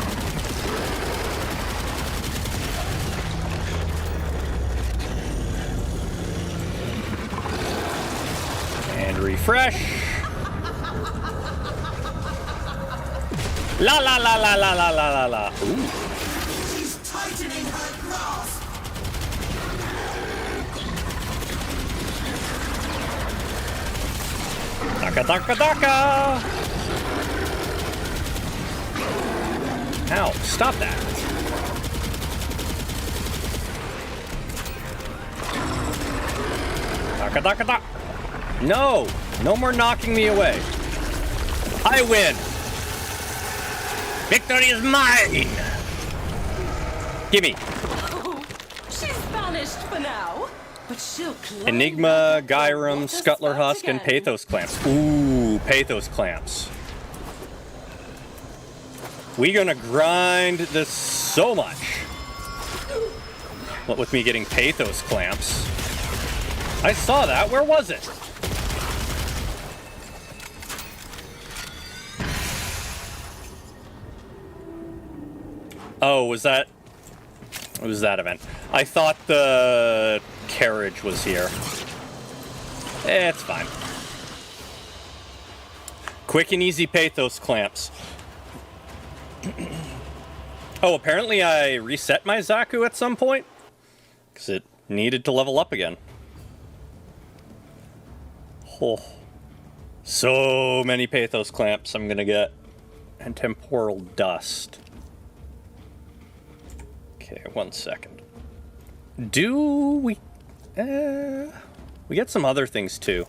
And refresh. La la la la la la la la la. Ooh. She's tightening her grasp. Daka daka daka. Ow, stop that. Daka daka daka. No, no more knocking me away. I win. Victory is mine! Gimme. Oh, she's vanished for now, but she'll climb Enigma, back up for Gyrum, water Scuttler spouts Husk, and again. Pathos Clamps. Ooh, Pathos Clamps. We gonna grind this so much. What with me getting Pathos Clamps? I saw that. Where was it? Oh, was that... It was that event. I thought the carriage was here. It's fine. Quick and easy Pathos Clamps. Oh, apparently I reset my Zaku at some point. Because it needed to level up again. Oh. So many Pathos Clamps I'm gonna get. And Temporal Dust. Okay, 1 second. Do we... we get some other things too.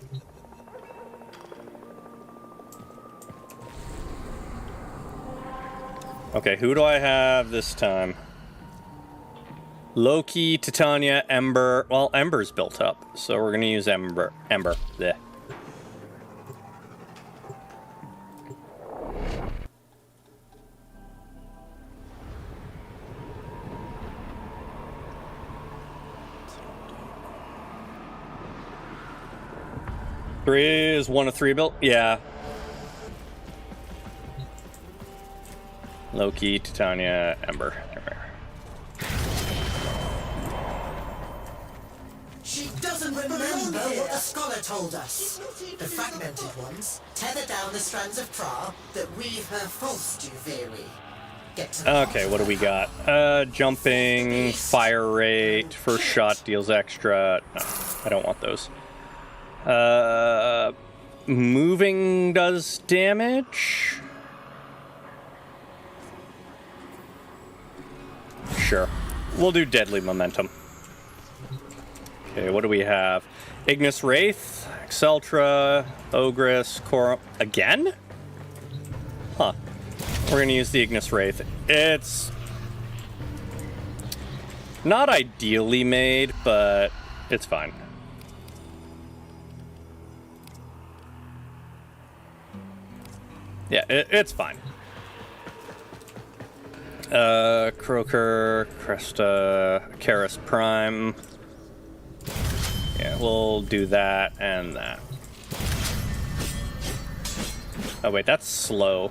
Okay, who do I have this time? Loki, Titania, Ember. Well, Ember's built up, so we're gonna use Ember. Blech. Three is 1 of 3 built? Yeah. Loki, Titania, Ember. She doesn't remember what the scholar told us. The fragmented ones tether down the strands of Tra that weave her false to Veri. Get to the Okay, what do we got? Jumping, fire rate, first shot deals extra. No, I don't want those. Moving does damage? Sure. We'll do deadly momentum. Okay, what do we have? Ignis Wraith, Exceltra, Ogress, Corum. Again? Huh. We're gonna use the Ignis Wraith. It's not ideally made, but it's fine. Yeah, it's fine. Croaker, Cresta, Karis Prime. Yeah, we'll do that and that. Oh wait, that's slow.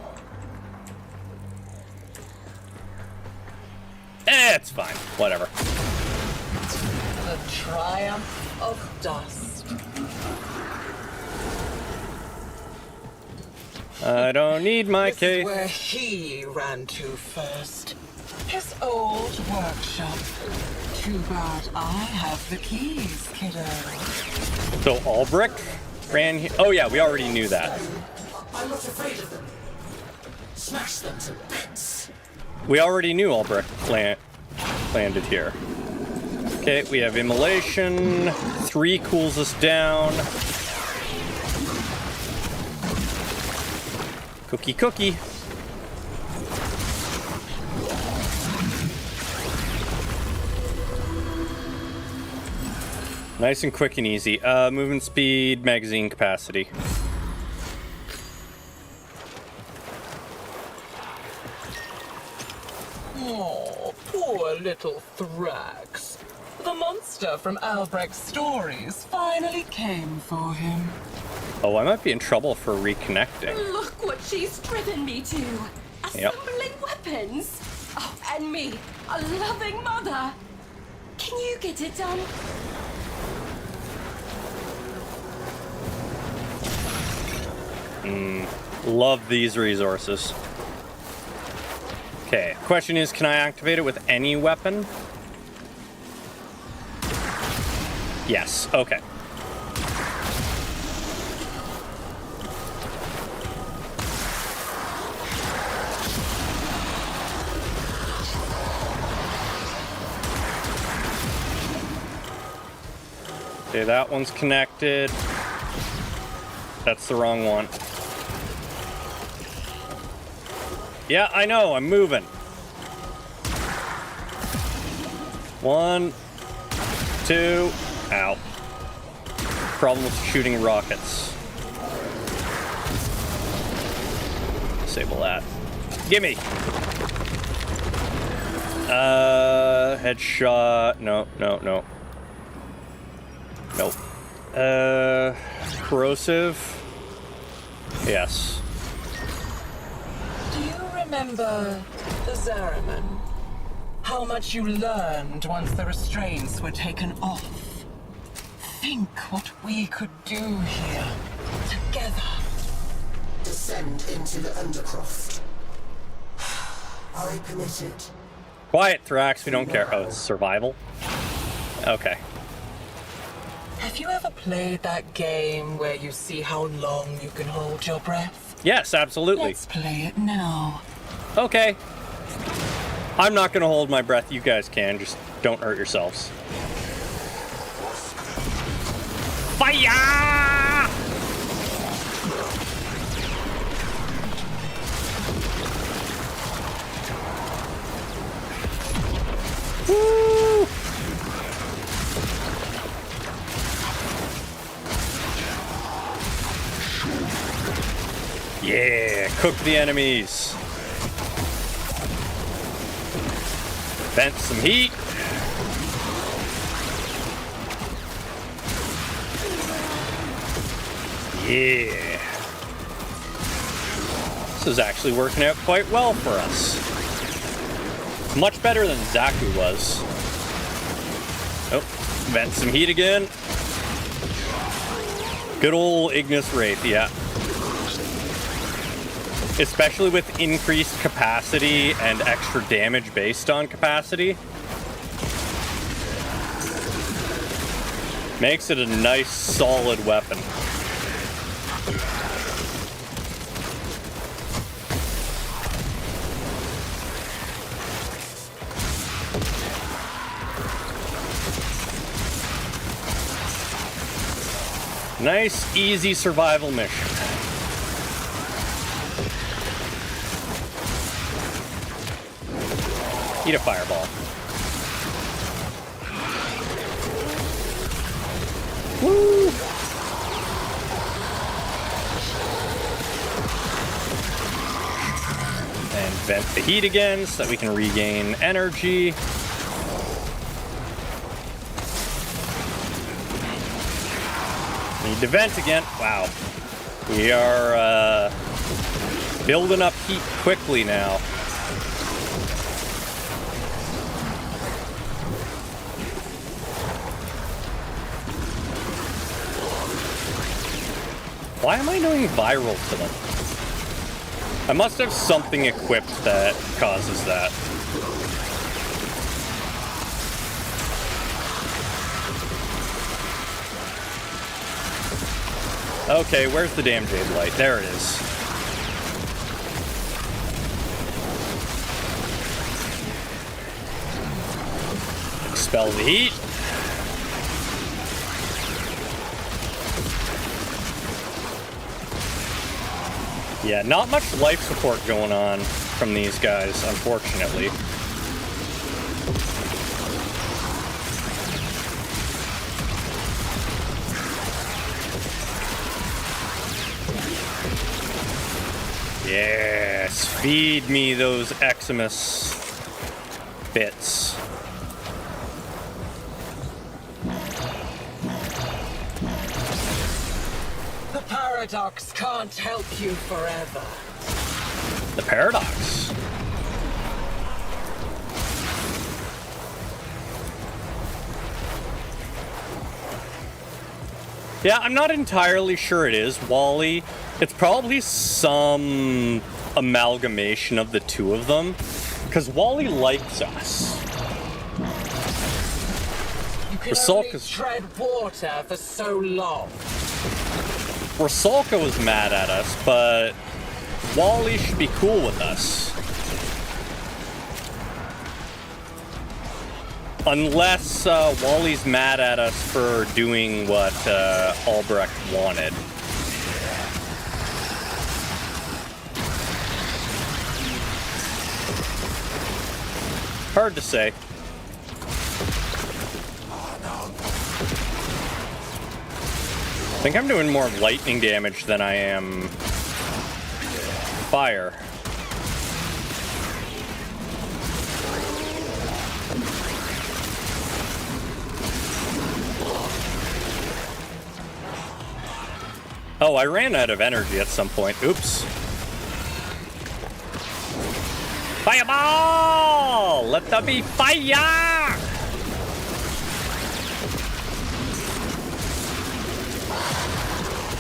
It's fine, whatever. The triumph of dust. I don't need my This case. is where he ran to first. His old workshop. Too bad I have the keys, kiddo. So Albrecht ran here. Oh yeah, we already knew that. I'm not afraid of them. Smash them to bits. We already knew Albrecht landed here. Okay, we have Immolation. 3 cools us down. Cookie cookie. Nice and quick and easy. Movement speed, magazine capacity. Oh, poor little Thrax. The The monster from Albrecht's stories finally came for him. Oh, I might be in trouble for reconnecting. Look what she's driven me to. Yep. Assembling weapons. Oh, and me, a loving mother. Can you get it done? Love these resources. Okay, question is, can I activate it with any weapon? Yes, okay. Okay, that one's connected. That's the wrong one. Yeah, I know, I'm moving. 1, 2, ow. Problem with shooting rockets. Disable that. Gimme! Headshot. No. Nope. Corrosive. Yes. Do you remember the Zariman? How much you learned once the restraints were taken off? Think what we could do here, together. Descend into the Undercroft. I permit it. Quiet, Thrax, we don't care. Oh, it's survival? Okay. Have you ever played that game where you see how long you can hold your breath? Yes, absolutely. Let's play it now. Okay. I'm not gonna hold my breath, you guys can, just don't hurt yourselves. Fire! Woo! Yeah, cook the enemies. Vent some heat. Yeah. This is actually working out quite well for us. Much better than Zaku was. Oh, vent some heat again. Good old Ignis Wraith, yeah. Especially with increased capacity and extra damage based on capacity. Makes it a nice, solid weapon. Nice, easy survival mission. Eat a fireball. Woo! And vent the heat again so that we can regain energy. Need to vent again. Wow. We are building up heat quickly now. Why am I doing viral to them? I must have something equipped that causes that. Okay, where's the damn Jade Light? There it is. Expel the heat. Yeah, not much life support going on from these guys, unfortunately. Yes, feed me those Eximus bits. paradox can't help you forever. The paradox. Yeah, I'm not entirely sure it is Wally. It's probably some amalgamation of the two of them. Because Wally likes us. You can only tread water for so long. Rusalka was mad at us, but Wally should be cool with us. Unless Wally's mad at us for doing what Albrecht wanted. Hard to say. I think I'm doing more lightning damage than I am fire. Oh, I ran out of energy at some point. Oops. Fireball! Let there be fire!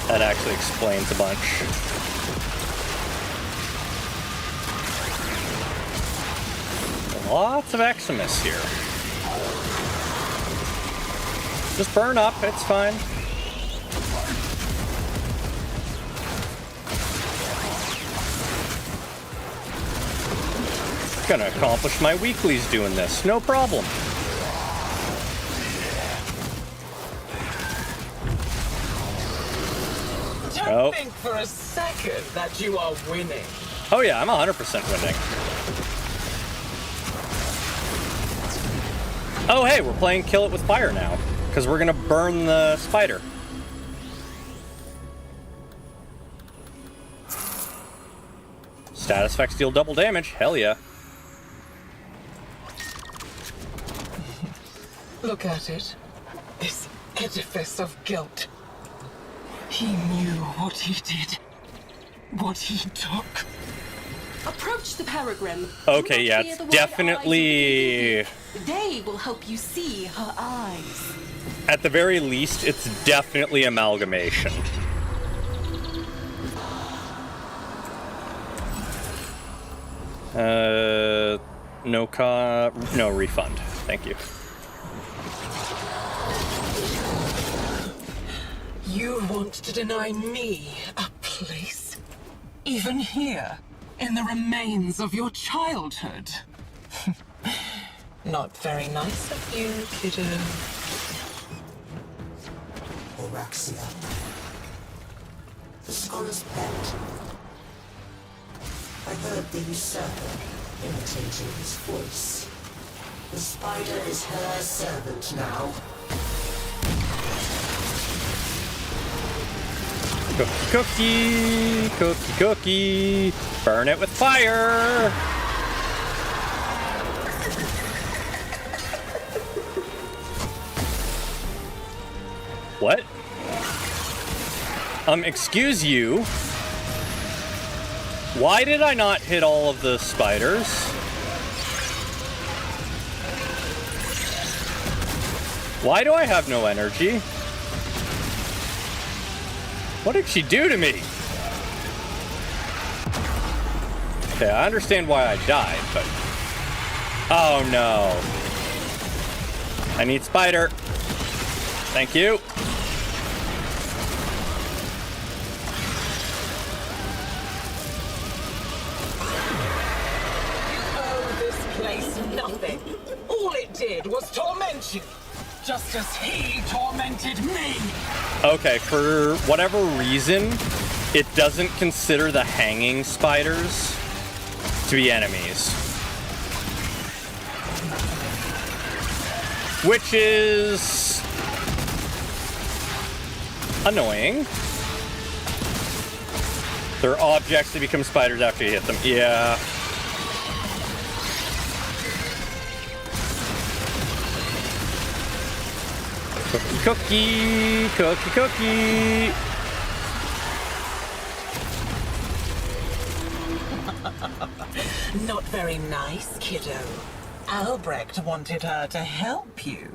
That actually explains a bunch. Lots of Eximus here. Just burn up, it's fine. Gonna accomplish my weeklies doing this, no problem. Don't think for a second that you are winning. Oh yeah, I'm 100% winning. Oh hey, we're playing Kill It With Fire now, because we're gonna burn the spider. Status effects deal double damage, hell yeah. Look at it. This edifice of guilt. He knew what he did. What he took. Approach the Peregrine. Okay, yeah, it's definitely... They will help you see her eyes. At the very least, it's definitely amalgamation. No refund. Thank you. You want to deny me a place? Even here, in the remains of your childhood? Not very nice of you, kiddo. Oraxia. The scholar's pet. I heard the usurper imitating his voice. The spider is her servant now. Cookie, cookie, cookie. Burn it with fire. What? Excuse you. Why did I not hit all of the spiders? Why do I have no energy? What did she do to me? Okay, I understand why I died, but... Oh no. I need spider. Thank you. Nothing. All it did was torment you, just as he tormented me. Okay, for whatever reason, it doesn't consider the hanging spiders to be enemies. Which is annoying. They're objects that become spiders after you hit them. Yeah. Cookie, cookie, cookie, cookie. Not very nice, kiddo. Albrecht wanted her to help you.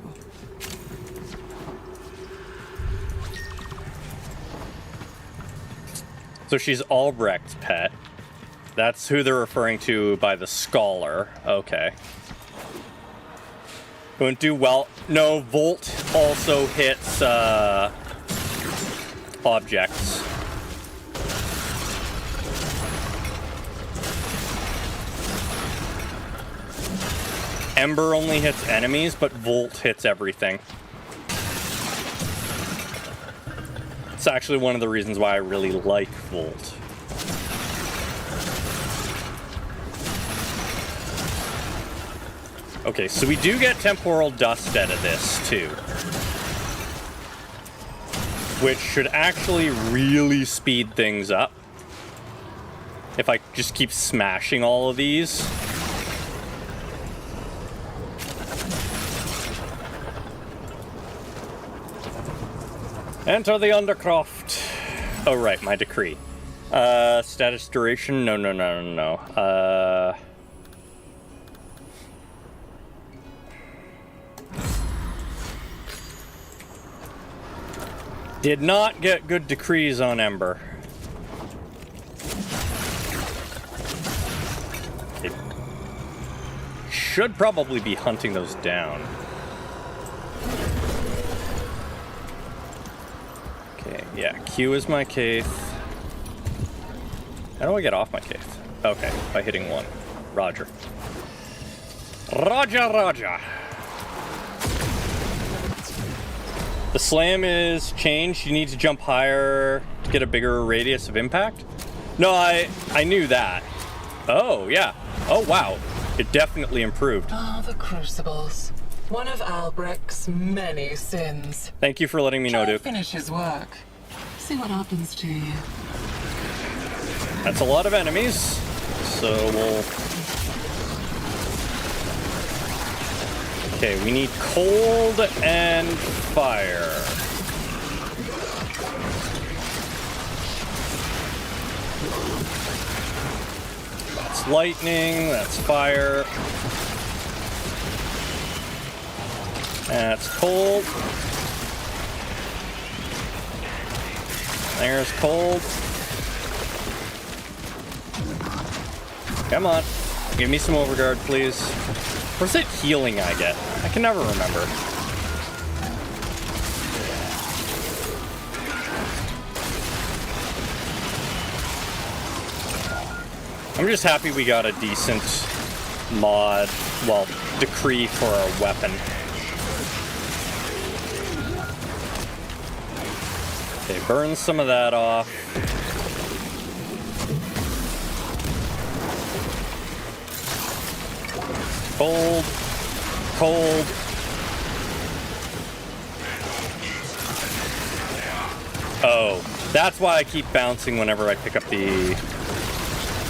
So she's Albrecht's pet. That's who they're referring to by the scholar. Okay. Wouldn't do well. No, Volt also hits objects. Ember only hits enemies, but Volt hits everything. It's actually one of the reasons why I really like Volt. Okay, so we do get temporal dust out of this, too. Which should actually really speed things up. If I just keep smashing all of these. Enter the Undercroft. Oh, right, my decree. Status duration? No. Did not get good decrees on Ember. It should probably be hunting those down. Okay, yeah, Q is my Kaith. How do I get off my Kaith? Okay, by hitting 1. Roger. Roger. The slam is changed. You need to jump higher to get a bigger radius of impact. No, I knew that. Oh, yeah. Oh, wow. It definitely improved. Ah, the Crucibles. One of Albrecht's many sins. Thank you for letting me know, Duke. Finish his work. See what happens to you. That's a lot of enemies. So we'll... Okay, we need cold and fire. That's lightning, that's fire. That's cold. There's cold. Come on. Give me some overguard, please. Where's it healing I get? I can never remember. I'm just happy we got a decent mod, well, decree for our weapon. Okay, burn some of that off. Cold. Cold. Oh, that's why I keep bouncing whenever I pick up the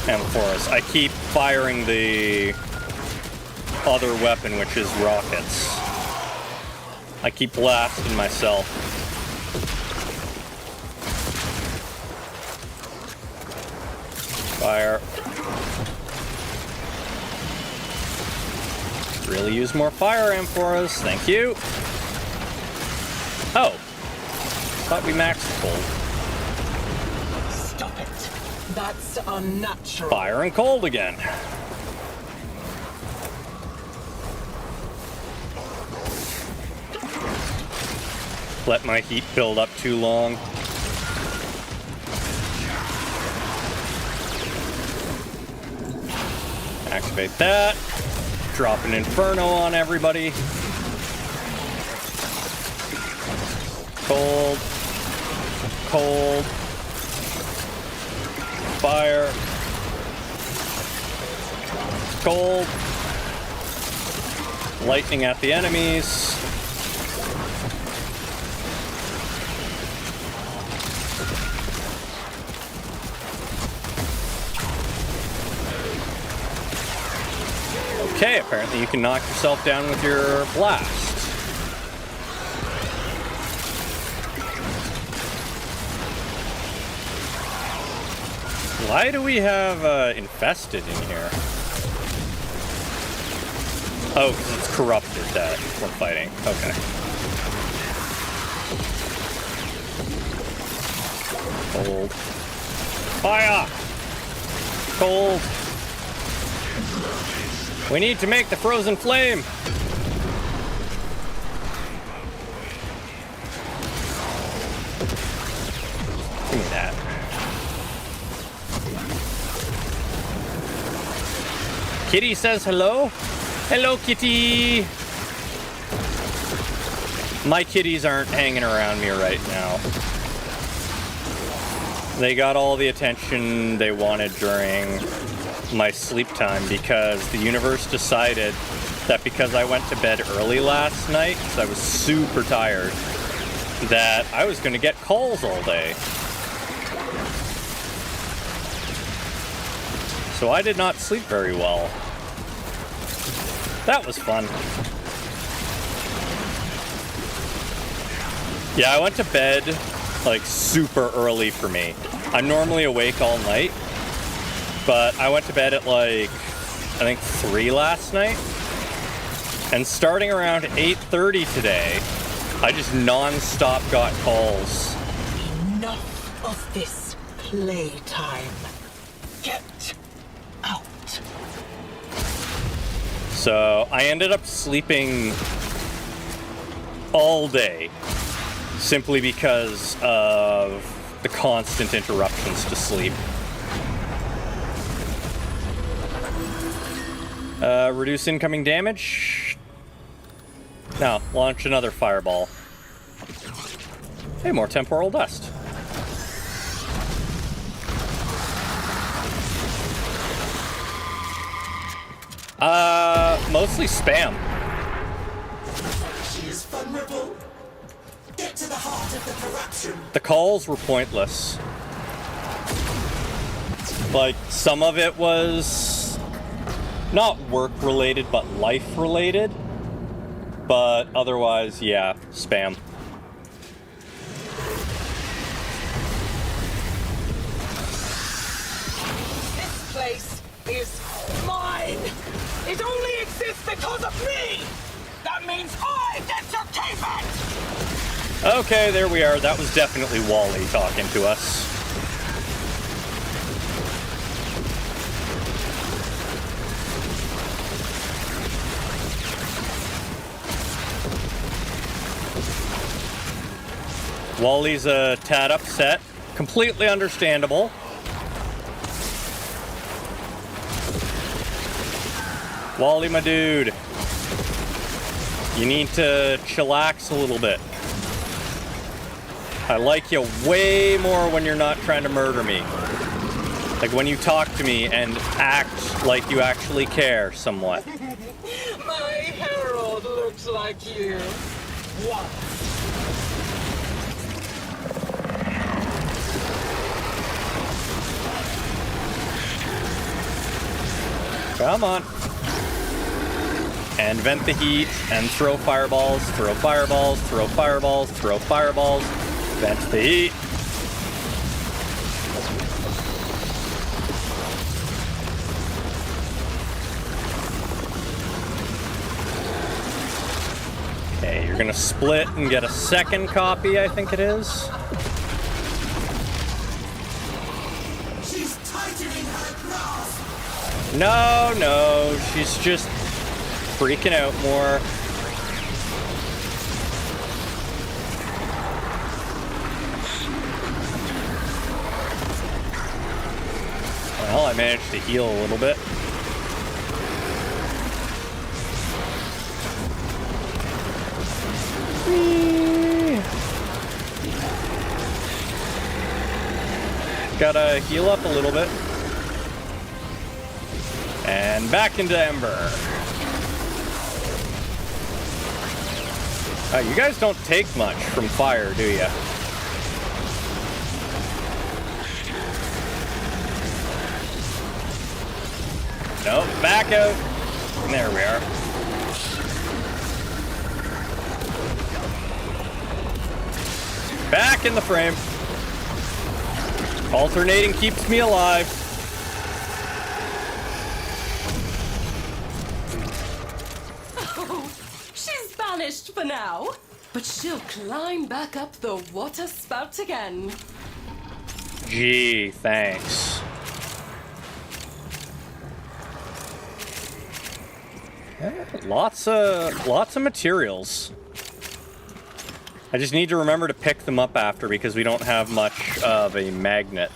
Amphoras. I keep firing the other weapon, which is rockets. I keep blasting myself. Fire. Really use more fire amphoras, thank you. Oh, thought we maxed cold. Stop it. That's unnatural. Fire and cold again. Let my heat build up too long. Activate that. Drop an Inferno on everybody. Cold. Cold. Fire. Cold. Lightning at the enemies. Okay, apparently you can knock yourself down with your blast. Why do we have infested in here? Oh, because it's corrupted that we're fighting. Okay. Cold. Fire! Cold. We need to make the frozen flame. Give me that. Kitty says hello. Hello, kitty. My kitties aren't hanging around me right now. They got all the attention they wanted during my sleep time because the universe decided that because I went to bed early last night, because I was super tired, that I was going to get calls all day. So I did not sleep very well. That was fun. Yeah, I went to bed like super early for me. I'm normally awake all night, but I went to bed at like, I think 3 last night. And starting around 8:30 today, I just non-stop got calls. Enough of this playtime. Get out. So I ended up sleeping all day simply because of the constant interruptions to sleep. Reduce incoming damage. Now, launch another fireball. Hey, more temporal dust. Mostly spam. She is vulnerable. Get to the heart of the corruption. The calls were pointless. Like, some of it was not work-related, but life-related. But otherwise, yeah, spam. This place is mine. It only exists because of me. That means I get to keep it. Okay, there we are. That was definitely Wally talking to us. Wally's a tad upset. Completely understandable. Wally, my dude. You need to chillax a little bit. I like you way more when you're not trying to murder me. Like when you talk to me and act like you actually care somewhat. My herald looks like you. What? Come on. And vent the heat, and throw fireballs, throw fireballs, throw fireballs, throw fireballs. Vent the heat. Okay, you're gonna split and get a second copy, I think it is. She's tightening her grasp. No, she's just freaking out more. Well, I managed to heal a little bit. Whee! Gotta heal up a little bit. And back into Ember. You guys don't take much from fire, do you? Nope, back out. There we are. Back in the frame. Alternating keeps me alive. finished for now. But she'll climb back up the water spout again. Gee, thanks. Lots of materials. I just need to remember to pick them up after because we don't have much of a magnet.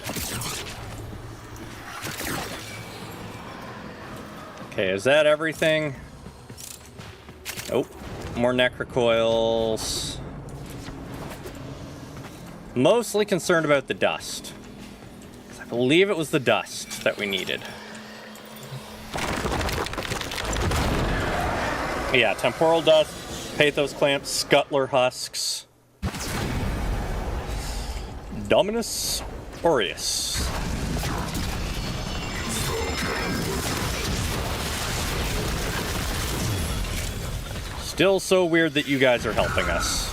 Okay, is that everything? Nope. More necrocoils. Mostly concerned about the dust. I believe it was the dust that we needed. Yeah, temporal dust, pathos clamps, scuttler husks. Dominus aureus. Still so weird that you guys are helping us.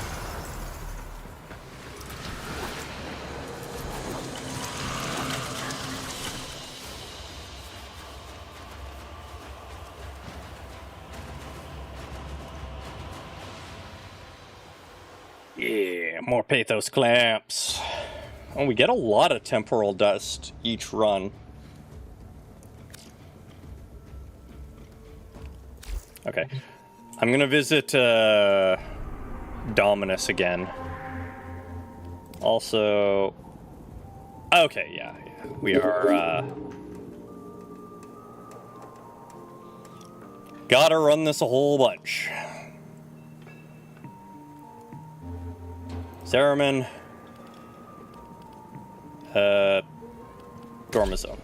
Yeah, more pathos clamps. Oh, we get a lot of temporal dust each run. Okay. I'm gonna visit Dominus again. Also... Okay, yeah. We are, gotta run this a whole bunch. Zeraman. Dormizone.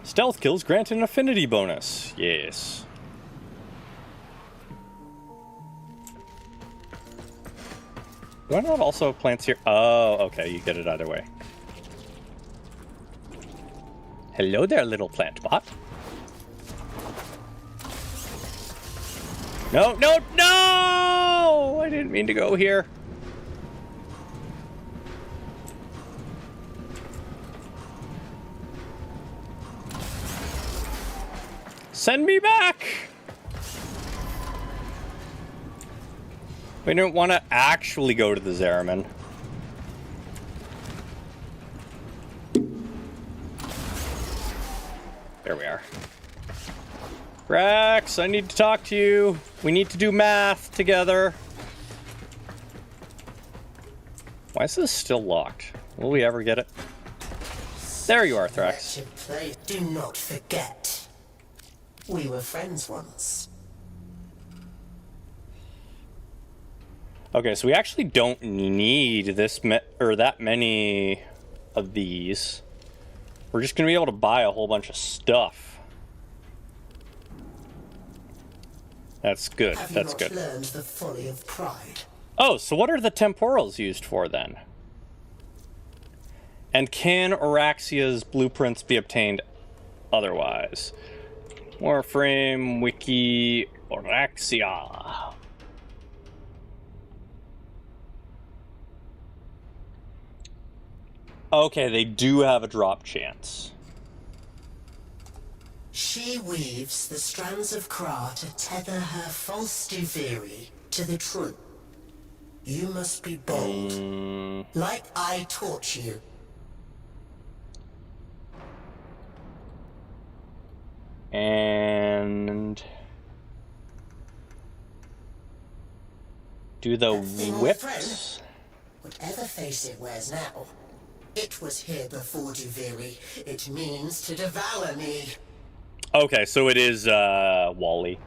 Stealth kills grant an affinity bonus. Yes. Do I not also have plants here? Oh, okay, you get it either way. Hello there, little plant bot. No, no, no! I didn't mean to go here. Send me back! We don't want to actually go to the Zeraman. There we are. Rex, I need to talk to you. We need to do math together. Why is this still locked? Will we ever get it? There you are, Thrax. Do not forget. We were friends once. Okay, so we actually don't need this that many of these. We're just gonna be able to buy a whole bunch of stuff. That's good. That's good. Have you not learned the folly of pride? Oh, so what are the temporals used for then? And can Araxia's blueprints be obtained otherwise? Warframe, Wiki, Araxia. Okay, they do have a drop chance. She weaves the strands of Kra to tether her false Duviri to the true. You must be bold, like I taught you. And do the whips? Whatever face it wears now, it was here before Duviri. It means to devour me. Okay, so it is Wally.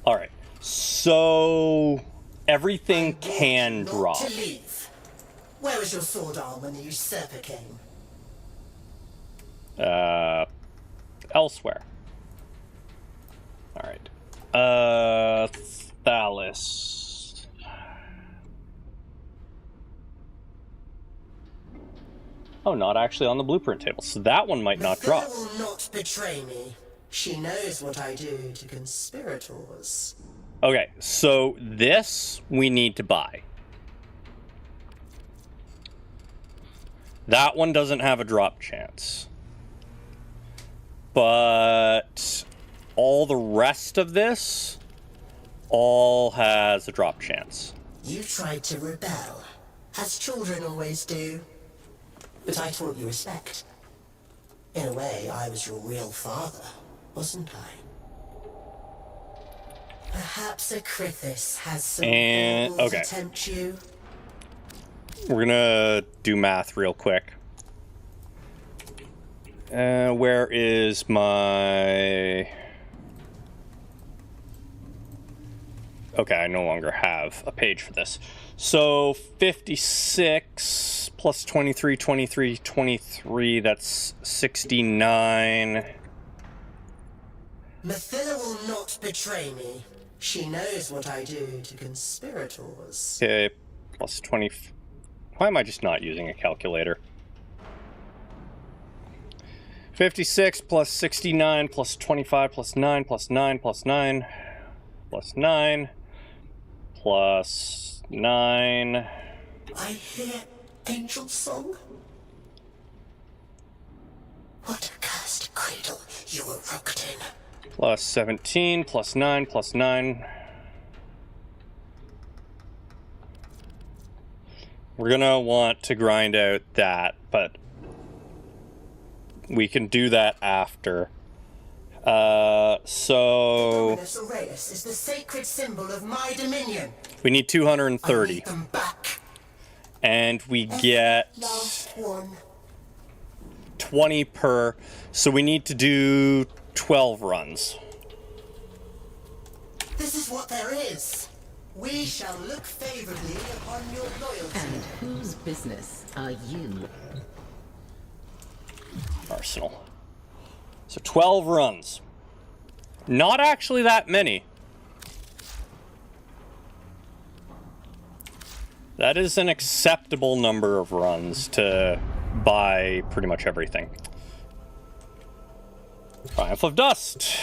All right, so everything can drop. To leave. Where was your sword arm when the usurper came? Elsewhere. All right. Thalis. Oh, not actually on the blueprint table, so that one might not drop. Will not betray me. She knows what I do to conspirators. Okay, so this we need to buy. That one doesn't have a drop chance. But all the rest of this all has a drop chance. You tried to rebel, as children always do. But I taught you respect. In a way, I was your real father, wasn't I? Perhaps a Krithis has some balls to tempt you. We're gonna do math real quick. Where is my... Okay, I no longer have a page for this. So 56 plus 23, 23, 23, that's 69. Mathila will not betray me. She knows what I do to conspirators. Okay, plus 20. Why am I just not using a calculator? 56 plus 69 plus 25 plus 9 plus 9 plus 9 plus 9 plus 9. I hear angel song. What a cursed cradle you were rocked in. Plus 17 plus 9 plus 9. We're gonna want to grind out that, but we can do that after. So Aureus is the sacred symbol of my dominion. we need 230. I need them back. And we get Last one. 20 per, so we need to do 12 runs. This is what there is. We shall look favorably upon your loyalty. And whose business are you? Arsenal. So 12 runs. Not actually that many. That is an acceptable number of runs to buy pretty much everything. Triumph of Dust.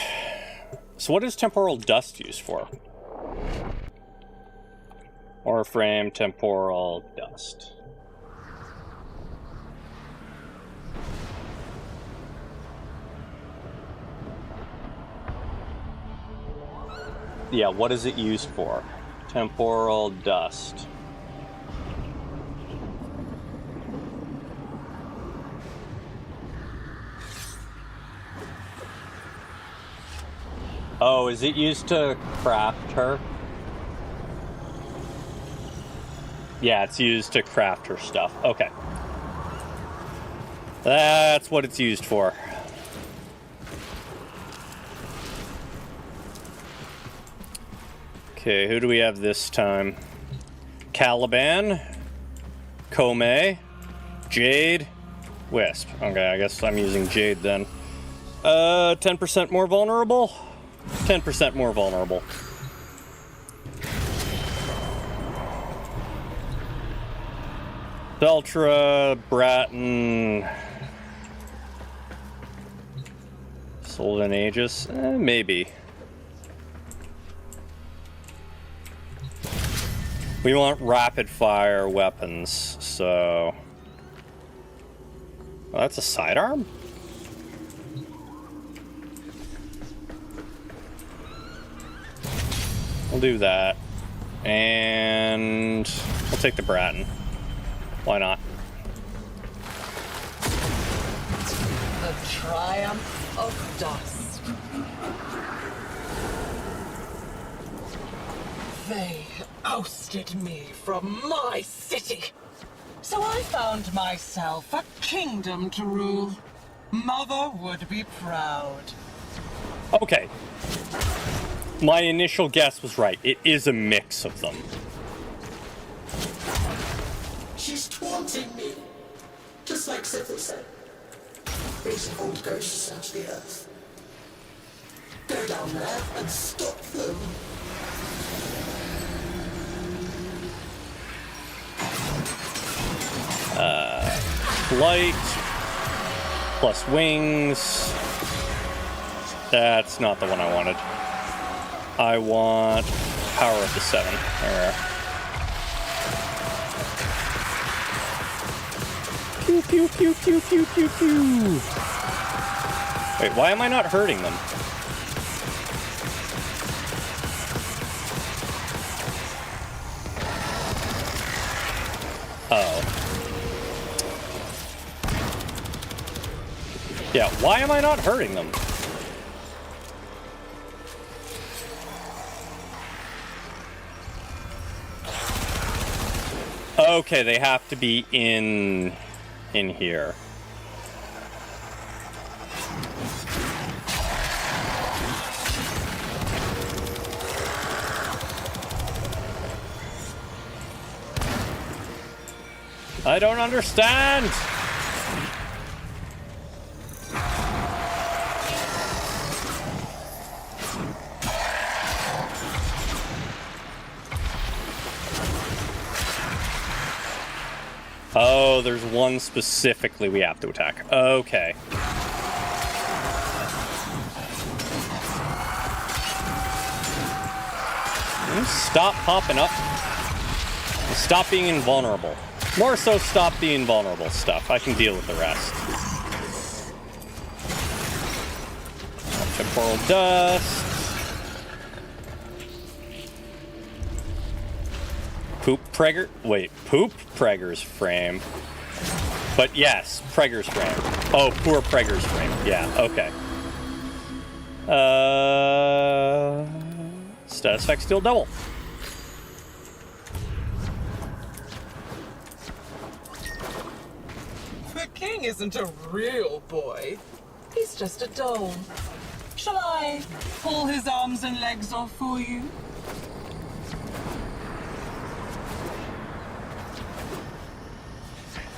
So what is temporal dust used for? Warframe, temporal dust. Yeah, what is it used for? Temporal dust. Oh, is it used to craft her? Yeah, it's used to craft her stuff. Okay. That's what it's used for. Okay, who do we have this time? Caliban, Kome, Jade, Wisp. Okay, I guess I'm using Jade then. 10% more vulnerable? 10% more vulnerable. Beltra, Bratton, Sylvan Aegis, maybe. We want rapid fire weapons, so... Oh, that's a sidearm? We'll do that. And we'll take the Bratton. Why not? The triumph of dust. They ousted me from my city. So I found myself a kingdom to rule. Mother would be proud. Okay. My initial guess was right. It is a mix of them. She's taunting me. Just like Sithil said. Raising old ghosts out of the earth. Go down there and stop them. Flight. Plus wings. That's not the one I wanted. I want power of the 7. There. Pew, pew, pew, pew, pew, pew, pew. Wait, why am I not hurting them? Oh. Yeah, why am I not hurting them? Okay, they have to be in here. I don't understand. Oh, there's one specifically we have to attack. Okay. Stop popping up. Stop being invulnerable. More so, stop the invulnerable stuff. I can deal with the rest. Temporal dust. Poop Preger's frame. But yes, Preger's frame. Oh, poor Preger's frame. Yeah, okay. Status effect still double. The king isn't a real boy. He's just a doll. Shall I pull his arms and legs off for you?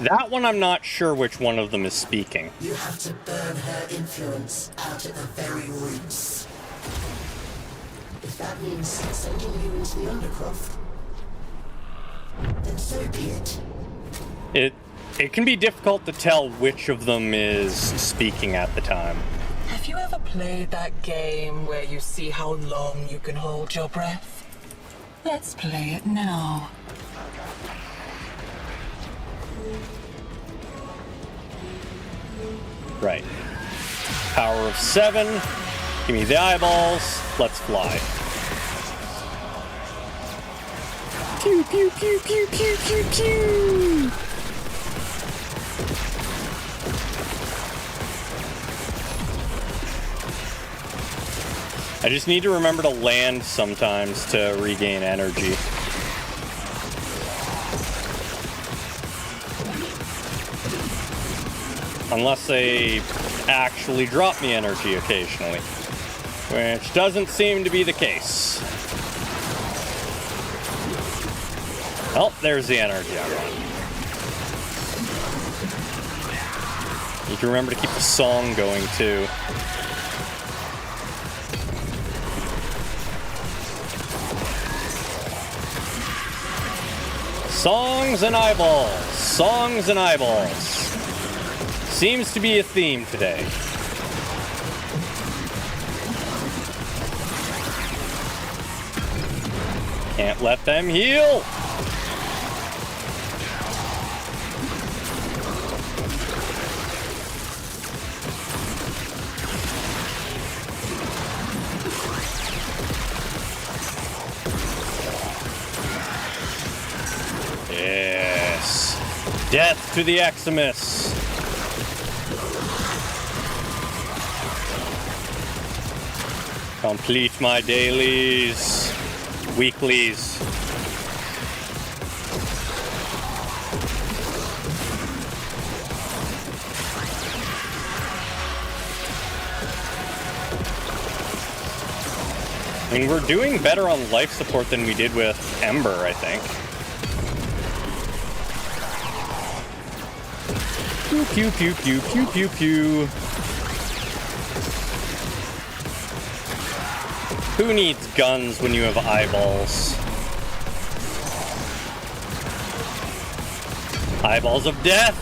That one, I'm not sure which one of them is speaking. You have to burn her influence out at the very roots. If that means sending you into the undercroft, then so be it. It can be difficult to tell which of them is speaking at the time. Have you ever played that game where you see how long you can hold your breath? Let's play it now. Right. Power of 7. Give me the eyeballs. Let's fly. Pew, pew, pew, pew, pew, pew, pew. I just need to remember to land sometimes to regain energy. Unless they actually drop me energy occasionally, which doesn't seem to be the case. Oh, there's the energy I want. Need to remember to keep the song going too. Songs and eyeballs. Songs and eyeballs. Seems to be a theme today. Can't let them heal. Yes. Death to the Eximus. Complete my dailies, weeklies. I mean, we're doing better on life support than we did with Ember, I think. Pew, pew, pew, pew, pew, pew, pew. Who needs guns when you have eyeballs? Eyeballs of death!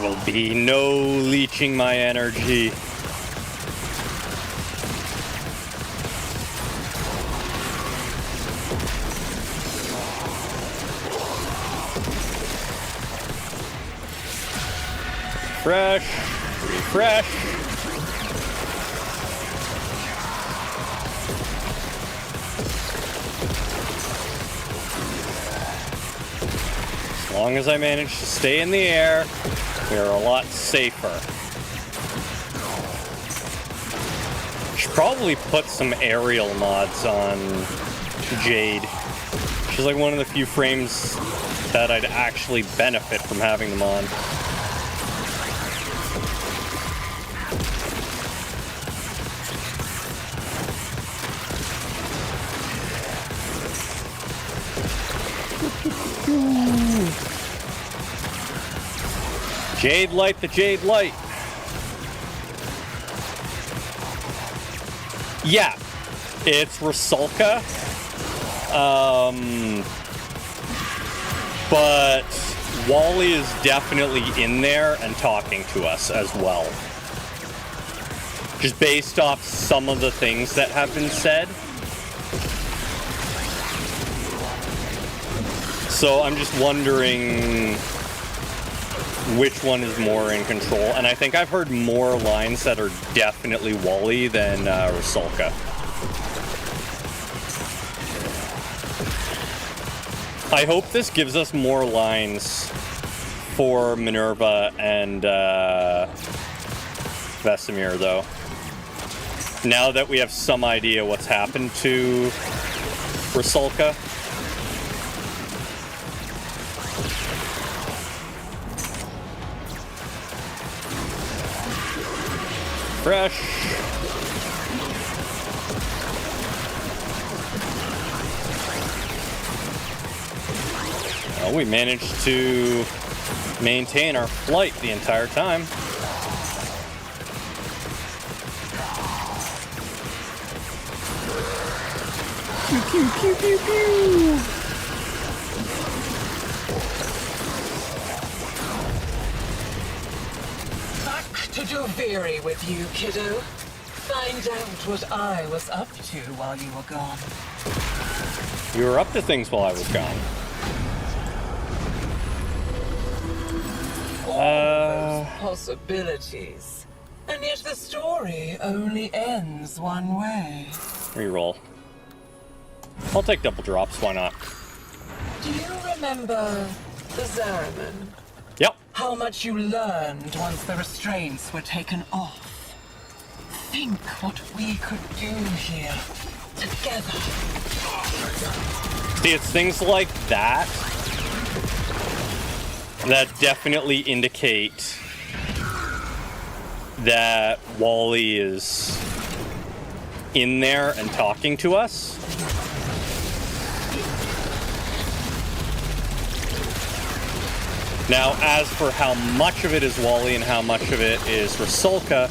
will be no leeching my energy. Refresh. Refresh. As long as I manage to stay in the air, we are a lot safer. Should probably put some aerial mods on Jade. She's like one of the few frames that I'd actually benefit from having them on. Jade light, the Jade light. Yeah, it's Rusalka. But Wally is definitely in there and talking to us as well. Just based off some of the things that have been said. So I'm just wondering which one is more in control. And I think I've heard more lines that are definitely Wally than Rusalka. I hope this gives us more lines for Minerva and Vesemir, though. Now that we have some idea what's happened to Rusalka. Fresh. Well, we managed to maintain our flight the entire time. Pew, pew, pew, pew, pew. To Duviri with you, kiddo. Find out what I was up to while you were gone. You were up to things while I was gone. All those possibilities. And yet the story only ends one way. Reroll. I'll take double drops, why not? Do you remember the Zariman? Yep. How much you learned once the restraints were taken off. Think what we could do here, together. See, it's things like that that definitely indicate that Wally is in there and talking to us. Now, as for how much of it is Wally and how much of it is Rusalka,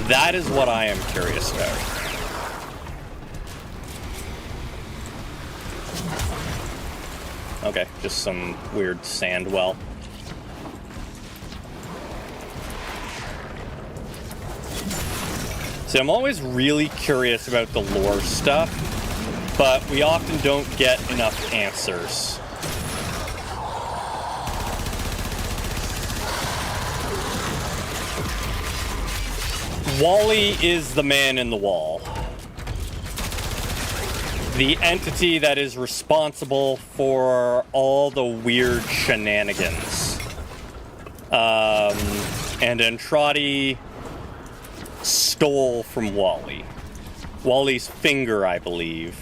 that is what I am curious about. Okay, just some weird sand well. See, I'm always really curious about the lore stuff, but we often don't get enough answers. Wally is the man in the wall. The entity that is responsible for all the weird shenanigans. And Entrati stole from Wally. Wally's finger, I believe.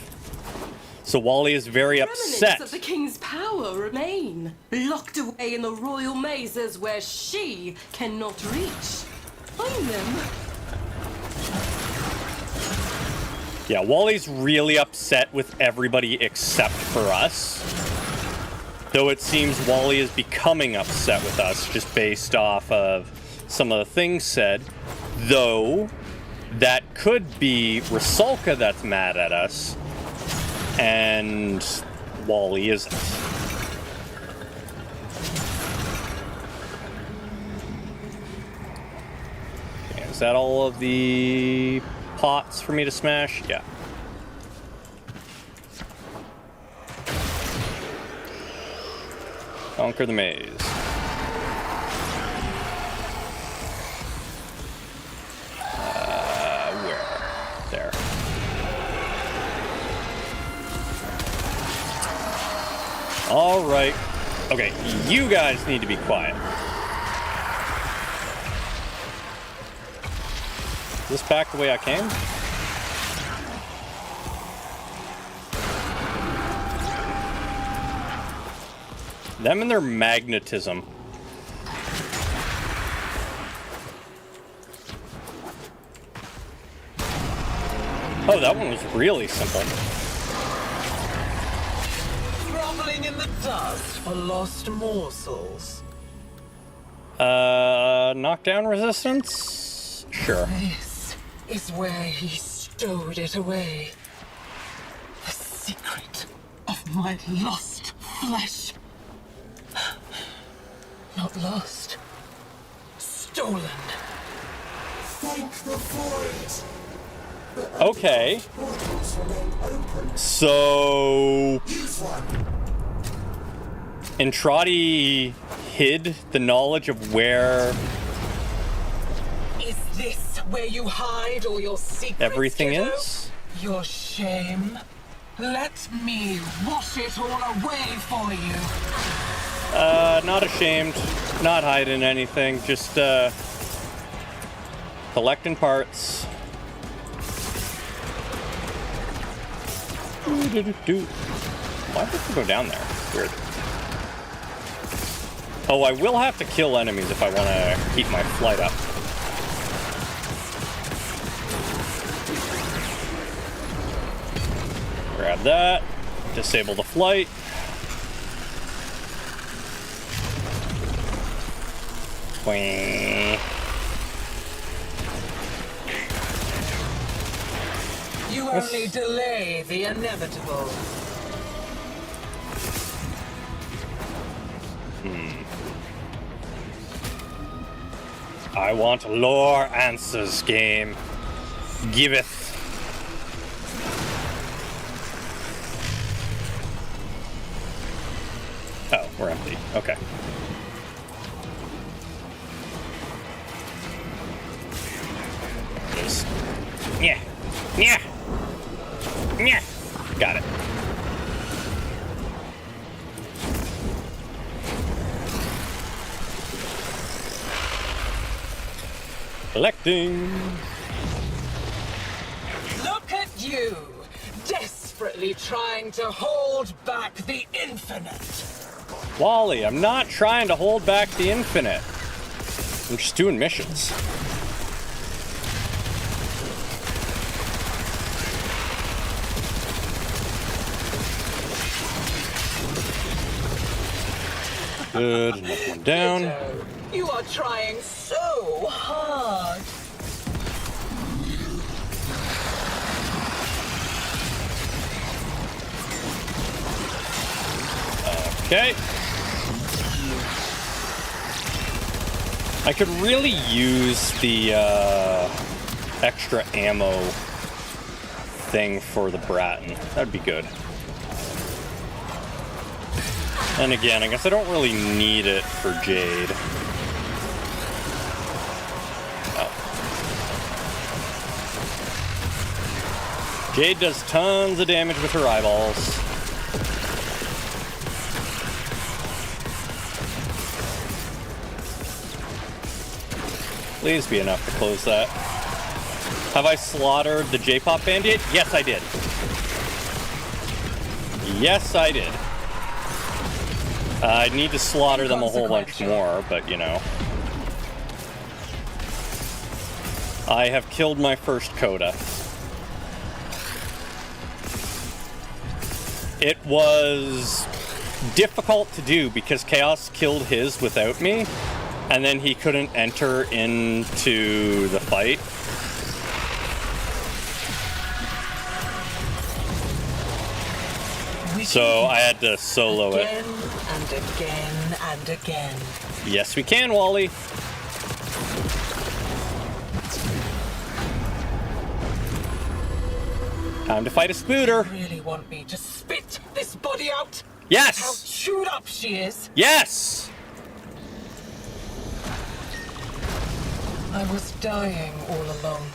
So Wally is very upset. Remnants of the king's power remain, locked away in the royal mazes where she cannot reach. Find them. Yeah, Wally's really upset with everybody except for us. Though it seems Wally is becoming upset with us just based off of some of the things said. Though, that could be Rusalka that's mad at us. And Wally isn't. Is that all of the pots for me to smash? Yeah. Conquer the maze. Where? There. All right. Okay, you guys need to be quiet. Is this back the way I came? Them and their magnetism. Oh, that one was really simple. Groveling in the dust for lost morsels. Knockdown resistance? Sure. This is where he stowed it away. The secret of my lost flesh. Not lost. Stolen. Thank the void. Okay. So Entrati hid the knowledge of where Is this where you hide all your secrets? everything kiddo? is? Your shame. Let me wash it all away for you. Not ashamed, not hiding anything, just collecting parts. Why did we go down there? Weird. Oh, I will have to kill enemies if I want to keep my flight up. Grab that. Disable the flight. Whee. You only delay the inevitable. I want lore answers, game. Giveth. Oh, we're empty. Okay. Just... Yeah. Yeah. Yeah. Got it. Collecting. Look at you, desperately trying to hold back the infinite. Wally, I'm not trying to hold back the infinite. I'm just doing missions. Good, another one down. You are trying so hard. Okay. I could really use the extra ammo thing for the Bratton. That'd be good. And again, I guess I don't really need it for Jade. Oh. Jade does tons of damage with her eyeballs. Please be enough to close that. Have I slaughtered the J-Pop Bandit? Yes, I did. Yes, I did. I need to slaughter them a whole bunch more, but you know. I have killed my first coda. It was difficult to do because Chaos killed his without me, and then he couldn't enter into the fight. So I had to solo it. Again and again and again. Yes, we can, Wally. Time to fight a spooter. You really want me to spit this body out? Yes! How chewed up she is. Yes! I was dying all along.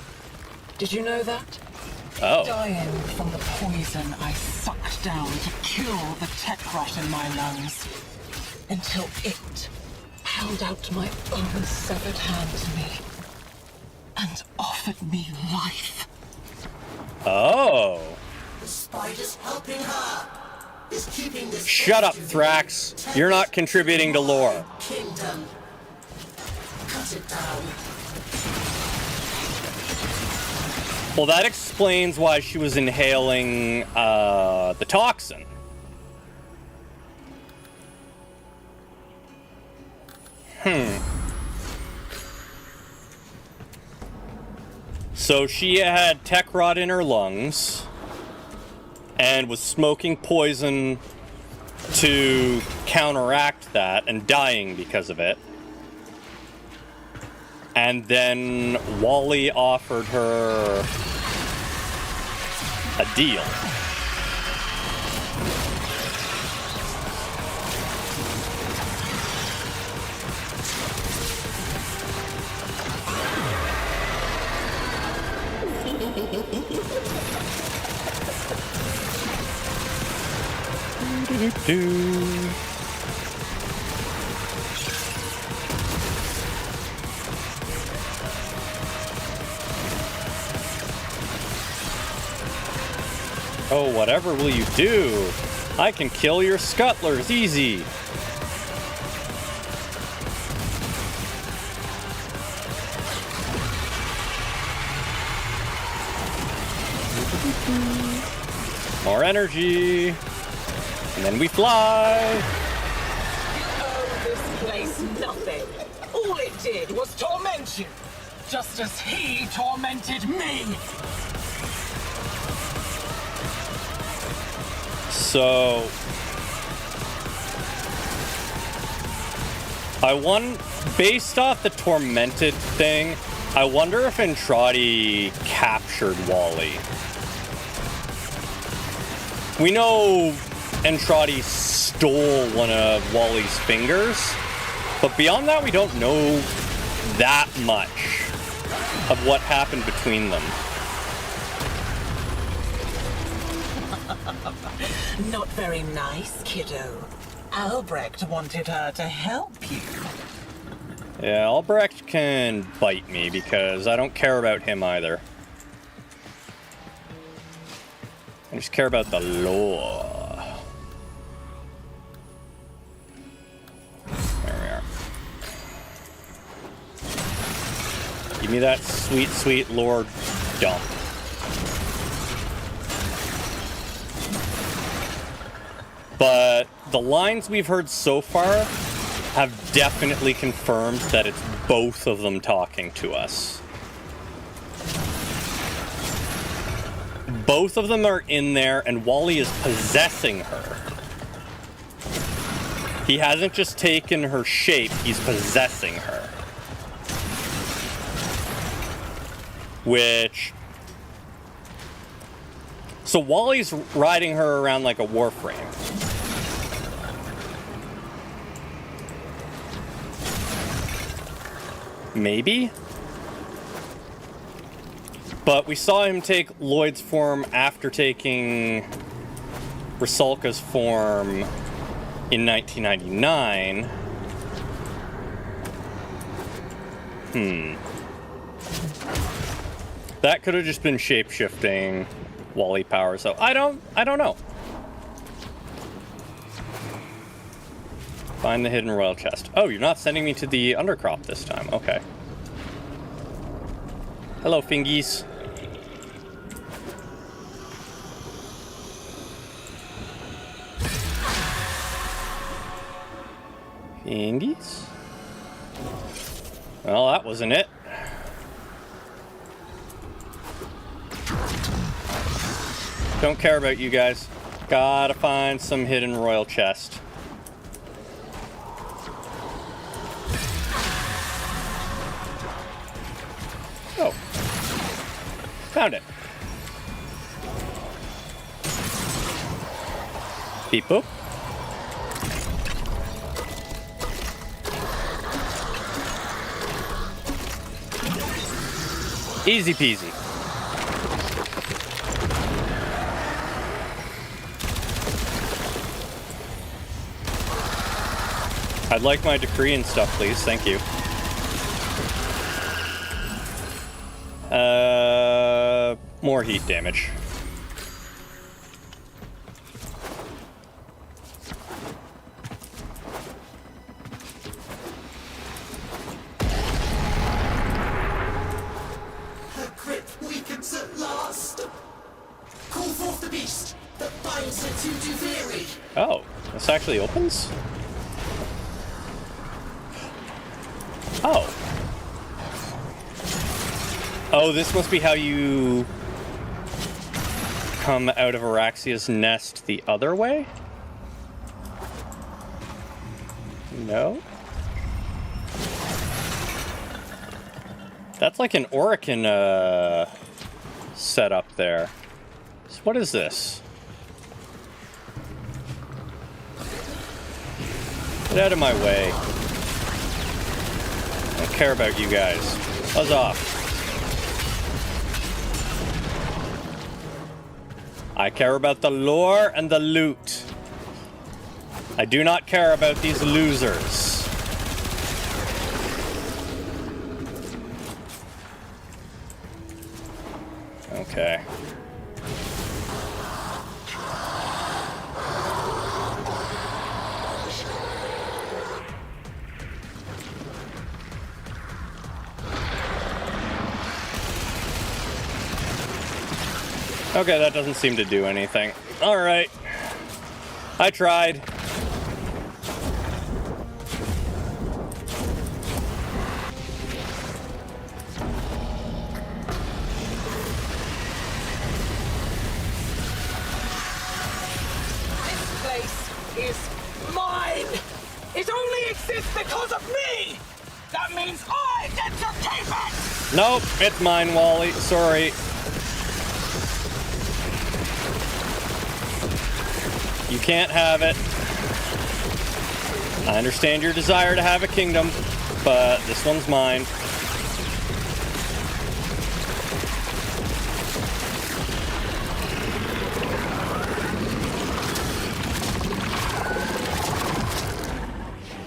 Did you know that? Oh. Dying from the poison I sucked down to kill the tech rot in my lungs. Until it held out my own severed hand to me and offered me life. Oh. The spider's helping her. Is keeping this. Shut up, Thrax. You're not contributing to lore. Kingdom. Cut it down. Well, that explains why she was inhaling the toxin. So she had tech rot in her lungs and was smoking poison to counteract that and dying because of it. And then Wally offered her a deal. Oh, whatever will you do? I can kill your scuttlers easy. More energy. And then we fly. You owe this place nothing. All it did was torment you, just as he tormented me. So based off the tormented thing, I wonder if Entrati captured Wally. We know Entrati stole one of Wally's fingers, but beyond that we don't know that much of what happened between them. Not very nice, kiddo. Albrecht wanted her to help you. Yeah, Albrecht can bite me because I don't care about him either. I just care about the lore. There we are. Give me that sweet, sweet lore dump. But the lines we've heard so far have definitely confirmed that it's both of them talking to us. Both of them are in there, and Wally is possessing her. He hasn't just taken her shape, he's possessing her. Which... So Wally's riding her around like a Warframe. Maybe? But we saw him take Lloyd's form after taking Rusalka's form in 1999. That could have just been shape-shifting Wally power, so I don't know. Find the hidden royal chest. Oh, you're not sending me to the undercrop this time. Okay. Hello, fingies. Fingies? Well, that wasn't it. Don't care about you guys. Gotta find some hidden royal chest. Oh. Found it. Beep boop. Easy peasy. I'd like my decree and stuff, please. Thank you. More heat damage. Her grip weakens at last. Call forth the beast that binds her to Duviri. Oh, this actually opens? Oh. Oh, this must be how you come out of Araxia's nest the other way? No? That's like an Orican setup there. So what is this? Get out of my way. I don't care about you guys. Buzz off. I care about the lore and the loot. I do not care about these losers. Okay. Okay, that doesn't seem to do anything. Alright. I tried. This place is mine! It only exists because of me! That means I get to keep it! Nope, it's mine, Wally. Sorry. You can't have it. I understand your desire to have a kingdom, but this one's mine.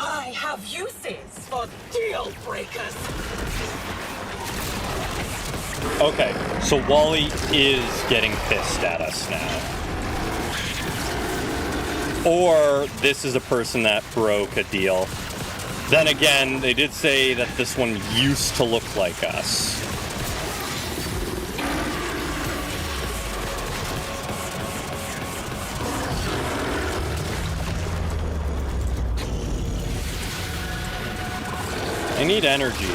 I have uses for deal breakers. Okay, so Wally is getting pissed at us now. Or this is a person that broke a deal. Then again, they did say that this one used to look like us. I need energy.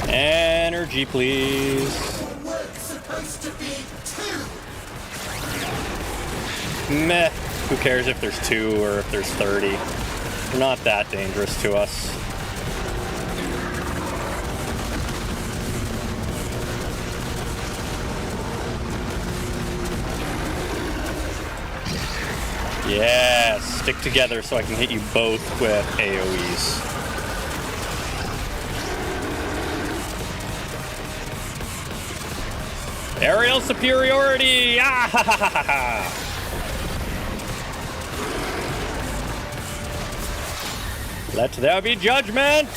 Energy, please. Supposed to be 2. Meh. Who cares if there's 2 or if there's 30? They're not that dangerous to us. Yeah, stick together so I can hit you both with AoEs. Aerial superiority! Ah, ha, ha, ha, ha. Let there be judgment!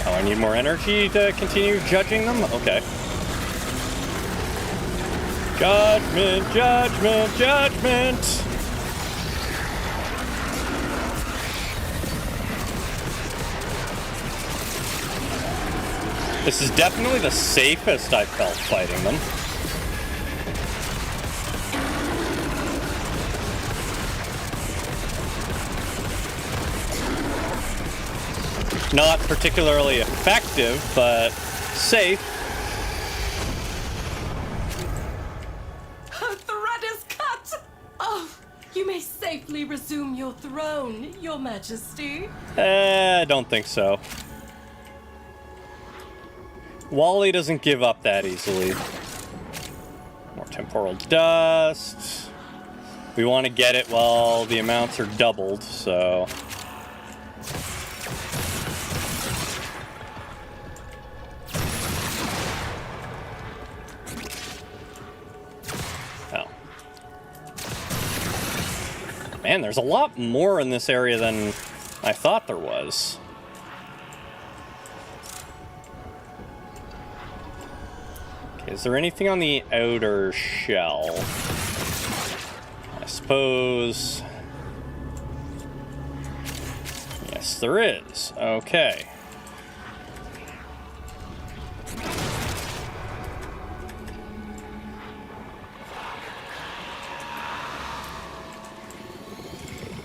Oh, I need more energy to continue judging them? Okay. Judgment, judgment, judgment! This is definitely the safest I've felt fighting them. Not particularly effective, but safe. Her thread is cut! Oh, you may say safely resume your throne, Your Majesty? I don't think so. Wally doesn't give up that easily. More temporal dust. We want to get it while the amounts are doubled, so... Man, there's a lot more in this area than I thought there was. Okay, is there anything on the outer shell? I suppose... Yes, there is. Okay.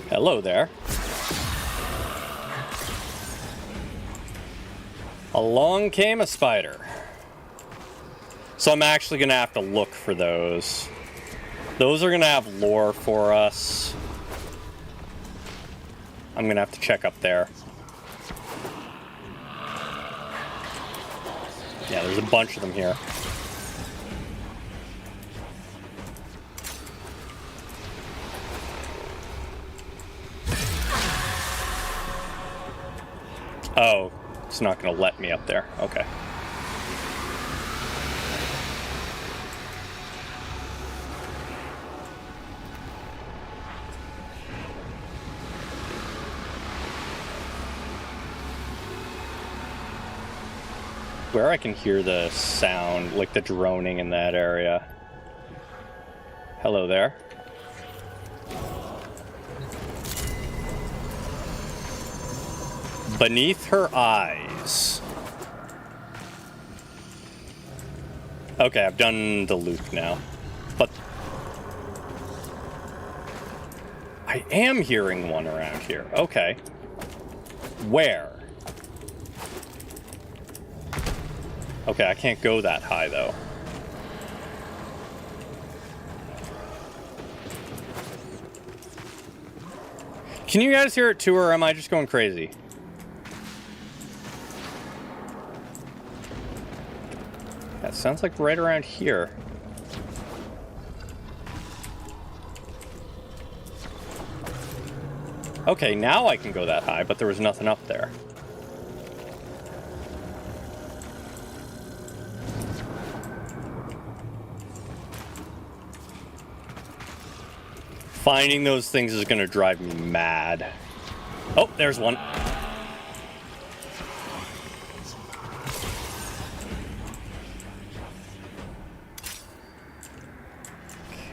Hello there. Along came a spider. So I'm actually going to have to look for those. Those are going to have lore for us. I'm going to have to check up there. Yeah, there's a bunch of them here. Oh, it's not going to let me up there. Okay. Where I can hear the sound, like the droning in that area. Hello there. Beneath her eyes. Okay, I've done the loop now. But I am hearing one around here. Okay. Where? Okay, I can't go that high, though. Can you guys hear it too, or am I just going crazy? That sounds like right around here. Okay, now I can go that high, but there was nothing up there. Finding those things is going to drive me mad. Oh, there's one.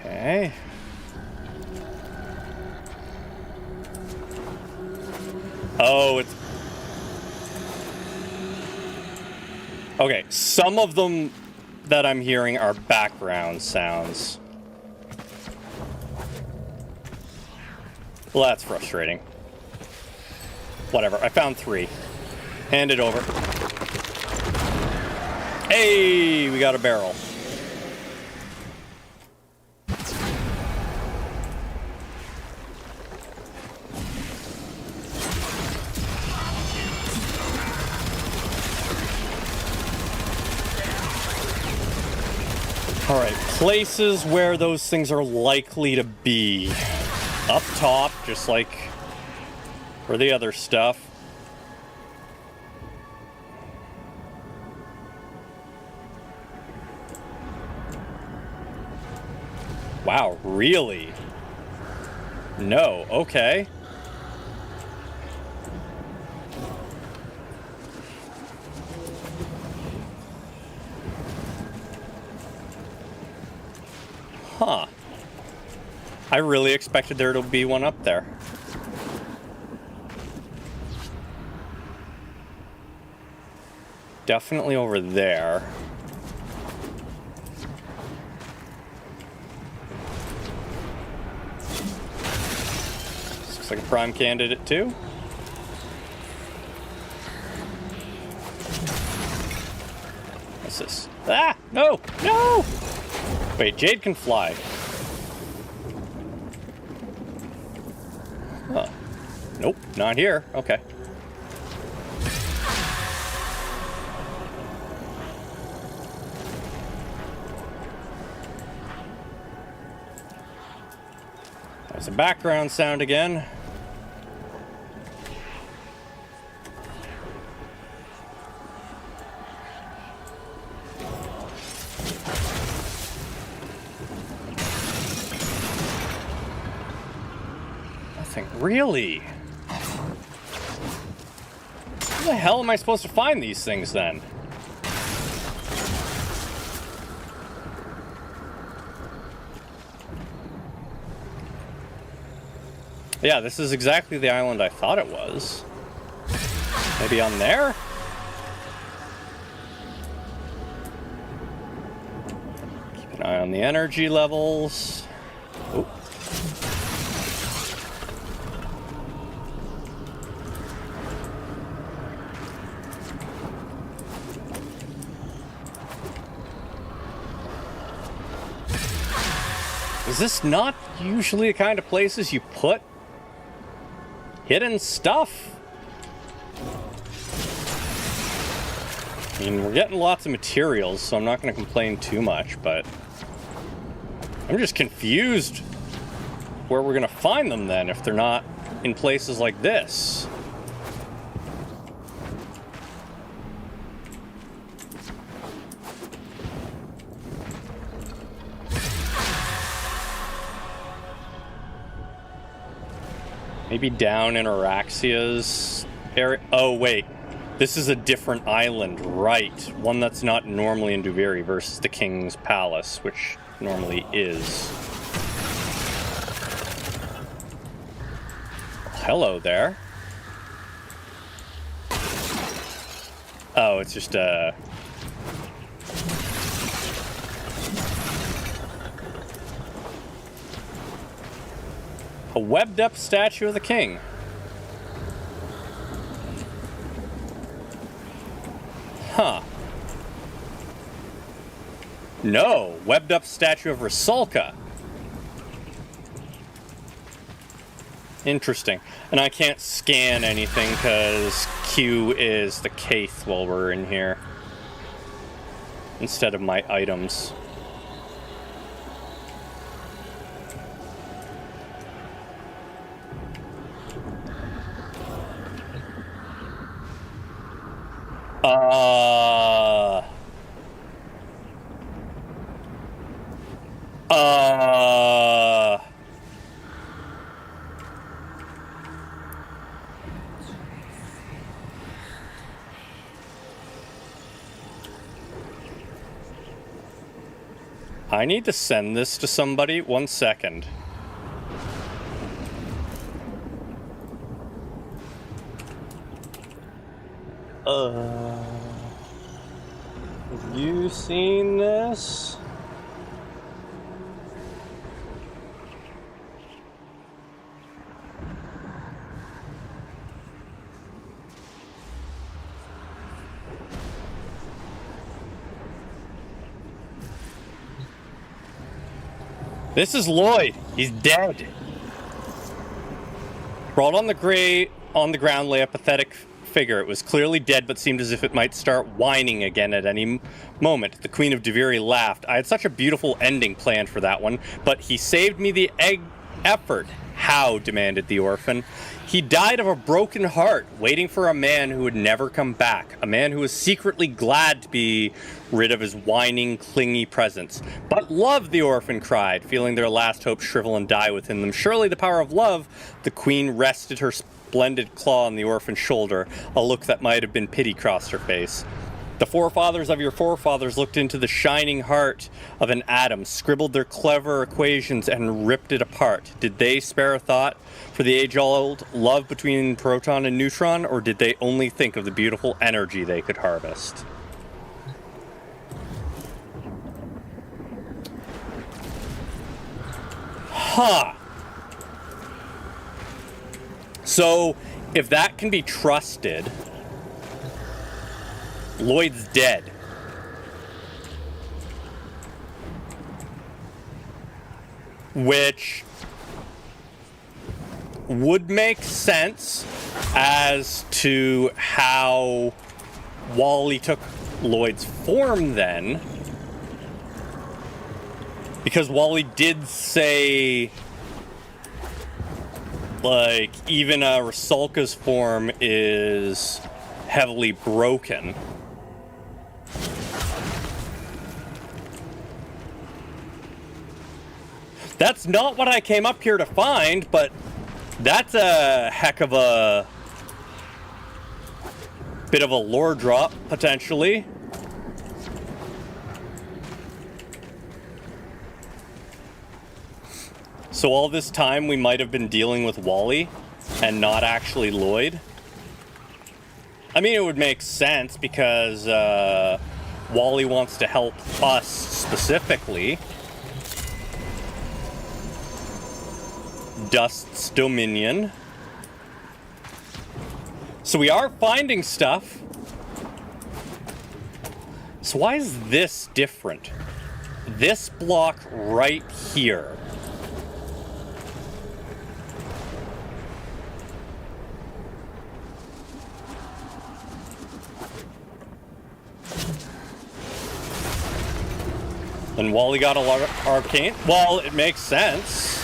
Okay. Oh, it's... Okay, some of them that I'm hearing are background sounds. Well, that's frustrating. Whatever, I found 3. Hand it over. Hey, we got a barrel. Alright, places where those things are likely to be. Up top, just like for the other stuff. Wow, really? No, okay. Huh. I really expected there to be one up there. Definitely over there. This looks like a prime candidate too. What's this? Ah! No! No! Wait, Jade can fly. Nope, not here. Okay. There's a background sound again. Nothing. Really? Where the hell am I supposed to find these things then? Yeah, this is exactly the island I thought it was. Maybe on there? Keep an eye on the energy levels. Oh. Is this not usually the kind of places you put hidden stuff? I mean, we're getting lots of materials, so I'm not going to complain too much, but I'm just confused where we're going to find them then if they're not in places like this. Maybe down in Araxia's area. Oh, wait. This is a different island, right. One that's not normally in Duviri versus the King's Palace, which normally is. Hello there. Oh, it's just a... a webbed-up statue of the king. Huh. No, webbed-up statue of Rusalka. Interesting. And I can't scan anything because Q is the Kaith while we're in here, instead of my items. I need to send this to somebody. 1 second. Have you seen this? This is Lloyd. He's dead. Sprawled on the ground lay a pathetic figure. It was clearly dead, but seemed as if it might start whining again at any moment. The Queen of Duviri laughed. I had such a beautiful ending planned for that one, but he saved me the effort. How? Demanded the orphan. He died of a broken heart, waiting for a man who would never come back. A man who was secretly glad to be rid of his whining, clingy presence. But love, the orphan cried, feeling their last hope shrivel and die within them. Surely the power of love. The queen rested her splendid claw on the orphan's shoulder. A look that might have been pity crossed her face. The forefathers of your forefathers looked into the shining heart of an atom, scribbled their clever equations, and ripped it apart. Did they spare a thought for the age-old love between proton and neutron, or did they only think of the beautiful energy they could harvest? Huh. So, if that can be trusted, Lloyd's dead. would make sense as to how Wally took Lloyd's form then. Because Wally did say, like, even Rusalka's form is heavily broken. That's not what I came up here to find, but that's a heck of a bit of a lore drop, potentially. So all this time we might have been dealing with Wally and not actually Lloyd. I mean, it would make sense because Wally wants to help us specifically. Dust's Dominion. So we are finding stuff. So why is this different? This block right here. And Wally got a lot of arcane. Well, it makes sense.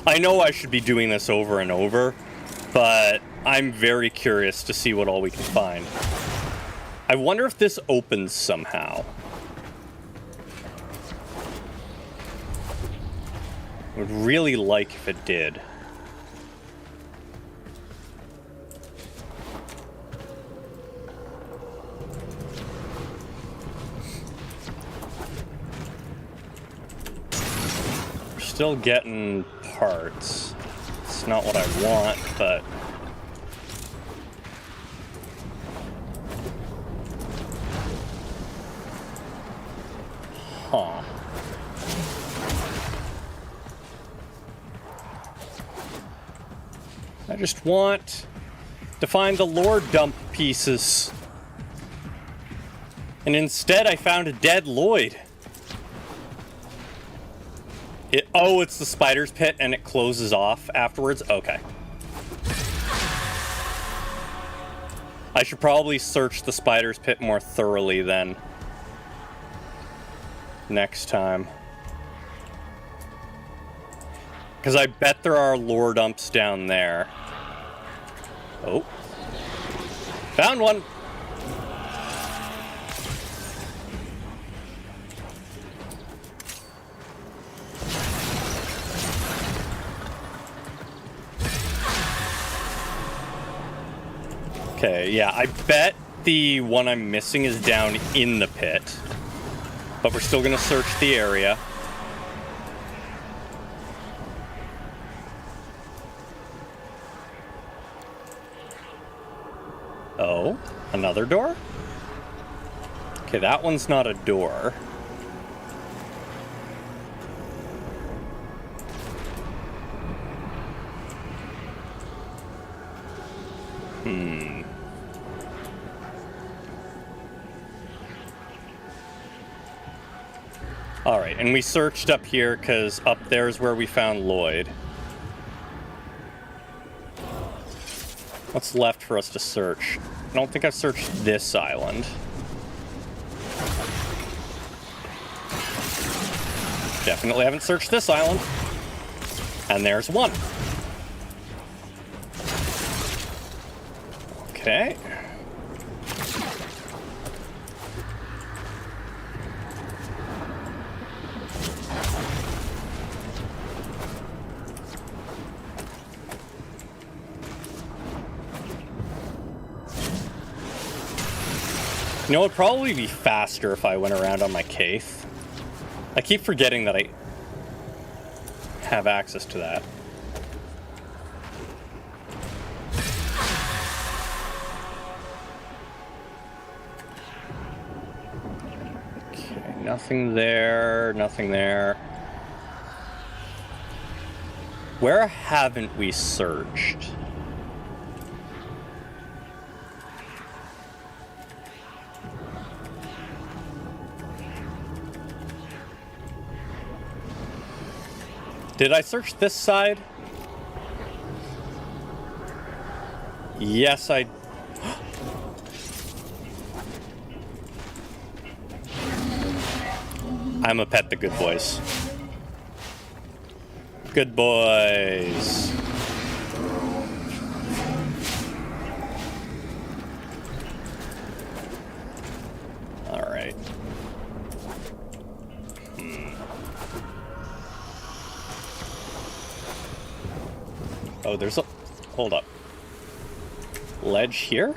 I know I should be doing this over and over, but I'm very curious to see what all we can find. I wonder if this opens somehow. I would really like if it did. We're still getting parts. It's not what I want, but... Huh. I just want to find the lore dump pieces. And instead I found a dead Lloyd. Oh, it's the spider's pit and it closes off afterwards? Okay. I should probably search the spider's pit more thoroughly then. Next time. Because I bet there are lore dumps down there. Oh. Found one! Okay, yeah, I bet the one I'm missing is down in the pit. But we're still gonna search the area. Oh, another door? Okay, that one's not a door. Alright, and we searched up here because up there is where we found Lloyd. What's left for us to search? I don't think I've searched this island. Definitely haven't searched this island. And there's one. Okay. You know, it'd probably be faster if I went around on my Caith. I keep forgetting that I have access to that. Okay, nothing there, nothing there. Where haven't we searched? Did I search this side? Yes, I... I'm a pet the good boys. Good boys. All right. Oh, there's a... Hold up. Ledge here?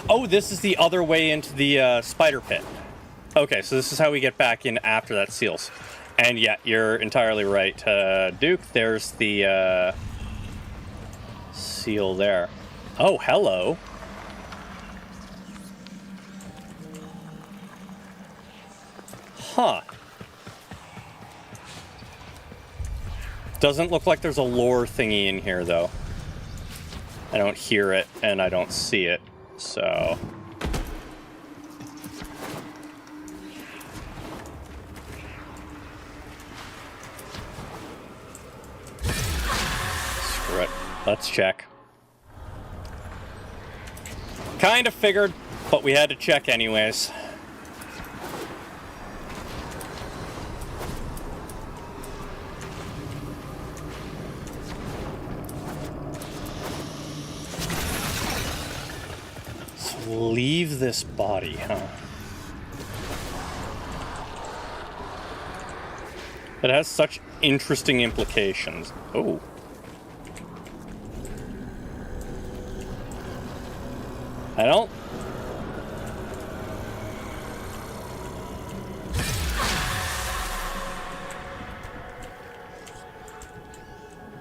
Oh, this is the other way into the spider pit. Okay, so this is how we get back in after that seals. And yeah, you're entirely right, Duke. There's the seal there. Oh, hello. Huh. Doesn't look like there's a lore thingy in here, though. I don't hear it, and I don't see it, so... Screw it. Let's check. Kind of figured, but we had to check anyways. Leave this body, huh? It has such interesting implications. Oh. I don't...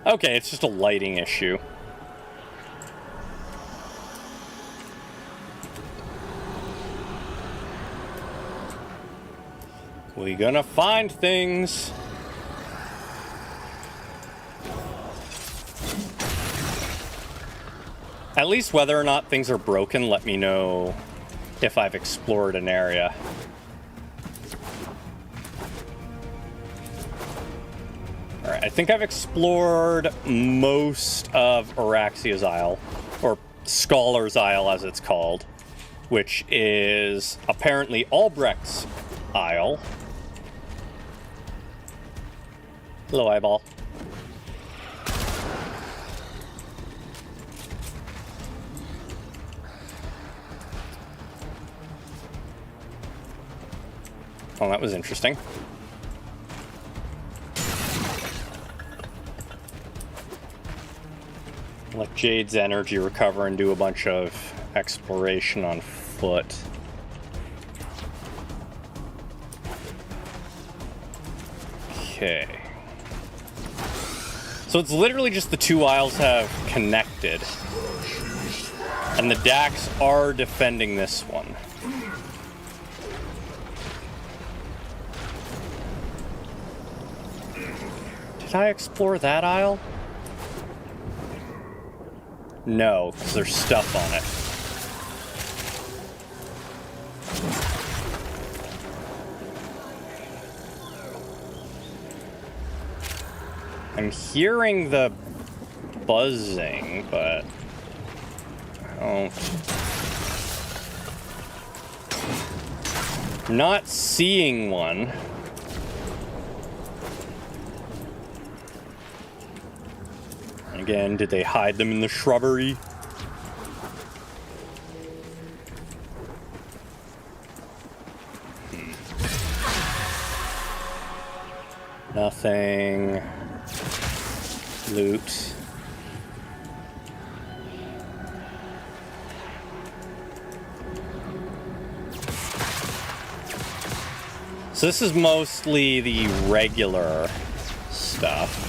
Okay, it's just a lighting issue. We gonna find things. At least whether or not things are broken, let me know if I've explored an area. Alright, I think I've explored most of Araxia's Isle, or Scholar's Isle as it's called, which is apparently Albrecht's Isle. Hello, eyeball. Oh, that was interesting. Let Jade's energy recover and do a bunch of exploration on foot. Okay. So it's literally just the two isles have connected. And the Dax are defending this one. Did I explore that isle? No, because there's stuff on it. I'm hearing the buzzing, but I don't... Not seeing one. Again, did they hide them in the shrubbery? Nothing. Loot. So this is mostly the regular stuff.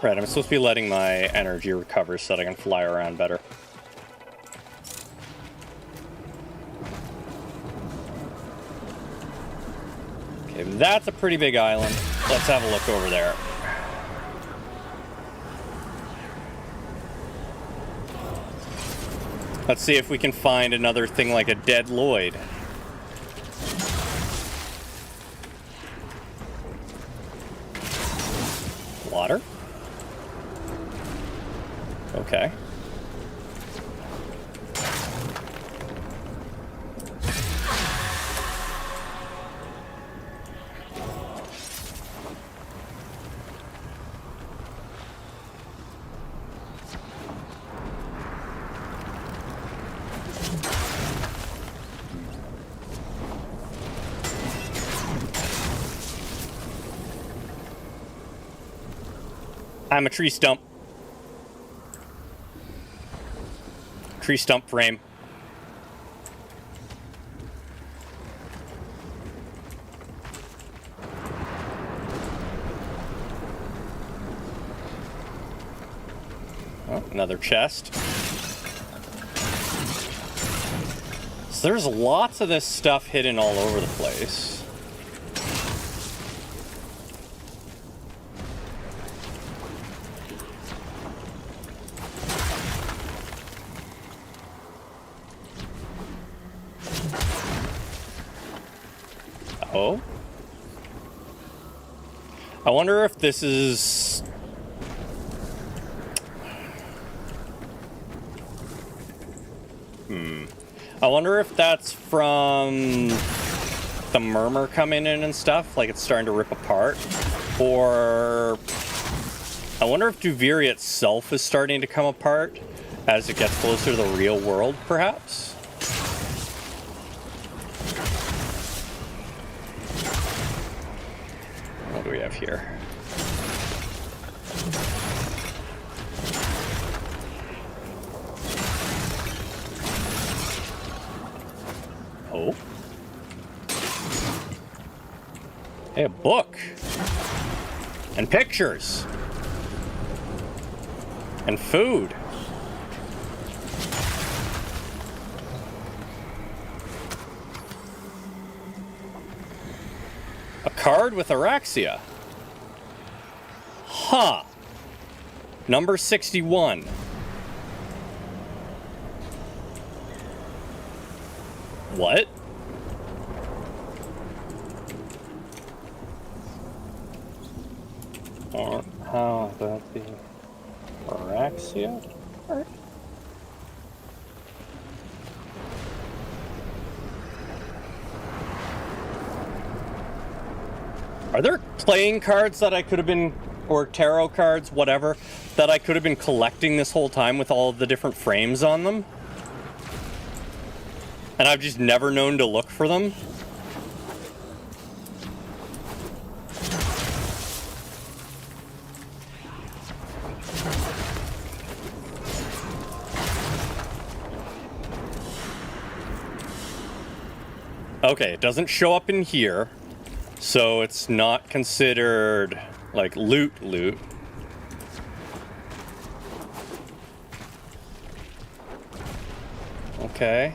Right, I'm supposed to be letting my energy recover so that I can fly around better. Okay, that's a pretty big island. Let's have a look over there. Let's see if we can find another thing like a dead Lloyd. Water? Okay. I'm a tree stump. Tree stump frame. Oh, another chest. So there's lots of this stuff hidden all over the place. Oh. I wonder if this is... I wonder if that's from the murmur coming in and stuff, like it's starting to rip apart. Or... I wonder if Duviri itself is starting to come apart as it gets closer to the real world, perhaps? What do we have here? Oh. Hey, a book. And pictures. And food. A card with Araxia. Huh. Number 61. What? How about the Araxia card? Are there playing cards that I could have been, or tarot cards, whatever, that I could have been collecting this whole time with all of the different frames on them? And I've just never known to look for them? Okay, it doesn't show up in here, so it's not considered, like, loot. Okay.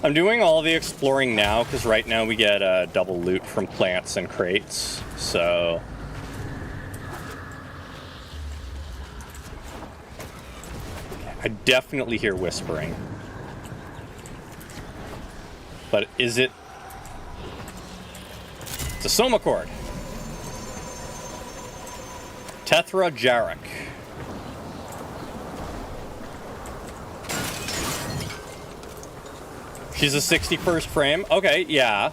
I'm doing all the exploring now, because right now we get double loot from plants and crates, so... I definitely hear whispering. But is it... It's a Soma cord. Tethra Jarek. She's a 61st frame. Okay, yeah.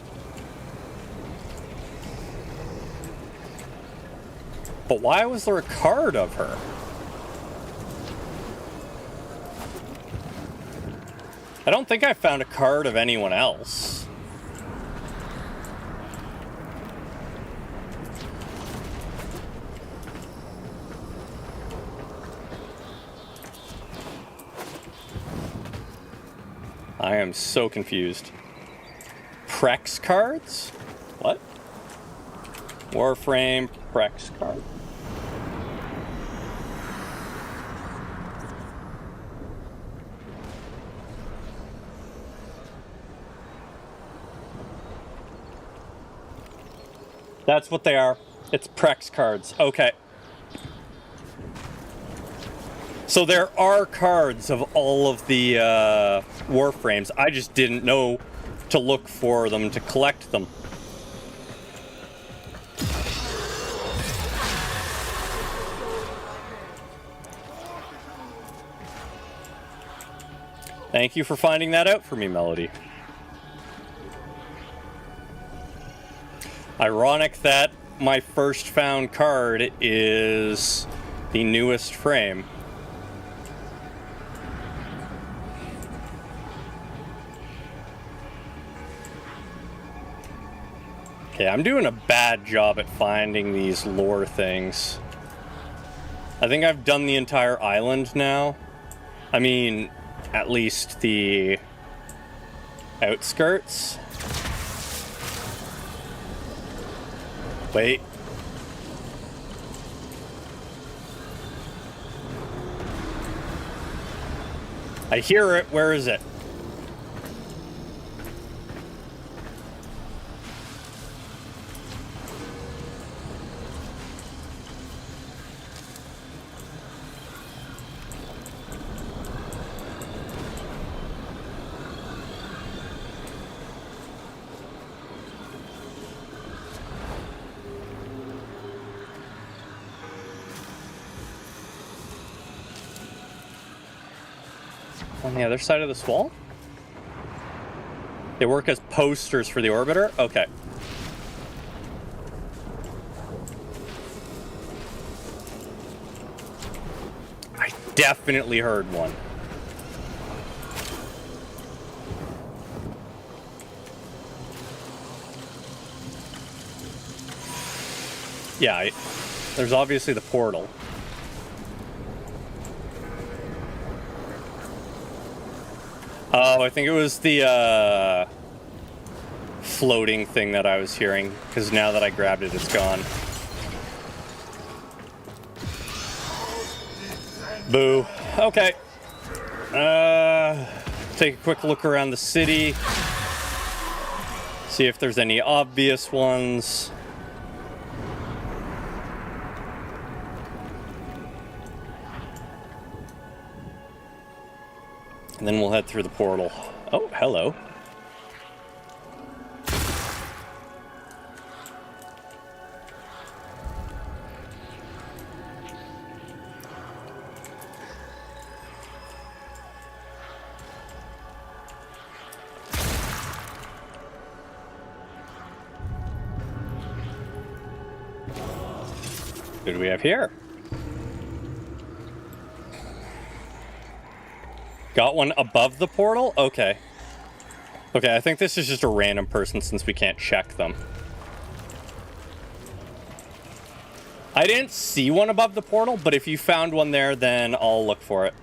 But why was there a card of her? I don't think I found a card of anyone else. I am so confused. Prex cards? What? Warframe Prex card. That's what they are. It's Prex cards. Okay. So there are cards of all of the Warframes. I just didn't know to look for them to collect them. Thank you for finding that out for me, Melody. Ironic that my first found card is the newest frame. Okay, I'm doing a bad job at finding these lore things. I think I've done the entire island now. I mean, at least the outskirts. Wait. I hear it. Where is it? On the other side of this wall? They work as posters for the orbiter? Okay. I definitely heard one. Yeah, there's obviously the portal. Oh, I think it was the floating thing that I was hearing, because now that I grabbed it, it's gone. Boo. Okay. Take a quick look around the city. See if there's any obvious ones. And then we'll head through the portal. Oh, hello. What do we have here? Got one above the portal? Okay. Okay, I think this is just a random person since we can't check them. I didn't see one above the portal, but if you found one there, then I'll look for it.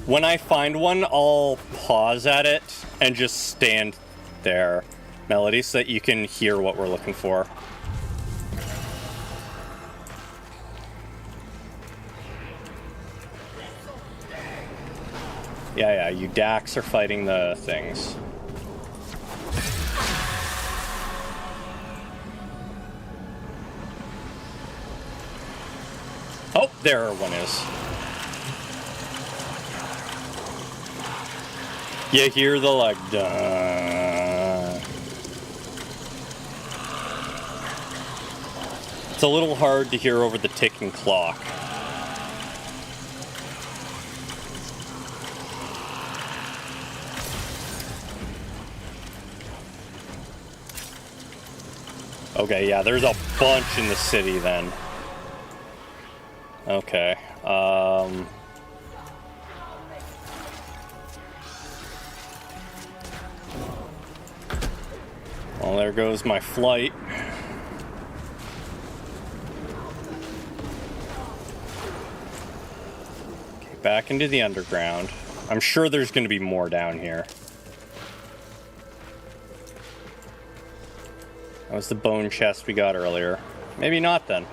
When I find one, I'll pause at it and just stand there, Melody, so that you can hear what we're looking for. Yeah, you Dax are fighting the things. Oh, there one is. You hear the, like, duh. It's a little hard to hear over the ticking clock. Okay, yeah, there's a bunch in the city then. Okay, well, there goes my flight. Okay, back into the underground. I'm sure there's going to be more down here. That was the bone chest we got earlier. Maybe not then.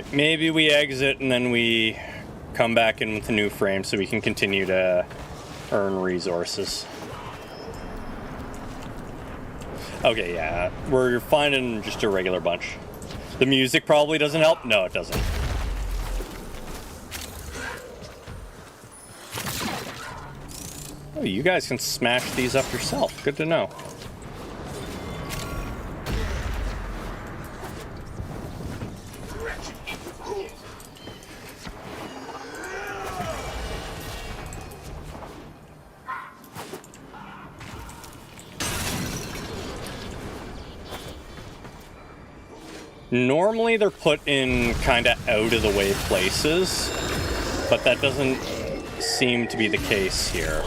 Alright, maybe we exit and then we come back in with a new frame so we can continue to earn resources. Okay, yeah, we're finding just a regular bunch. The music probably doesn't help? No, it doesn't. Oh, you guys can smash these up yourself. Good to know. Normally they're put in kind of out of the way places, but that doesn't seem to be the case here.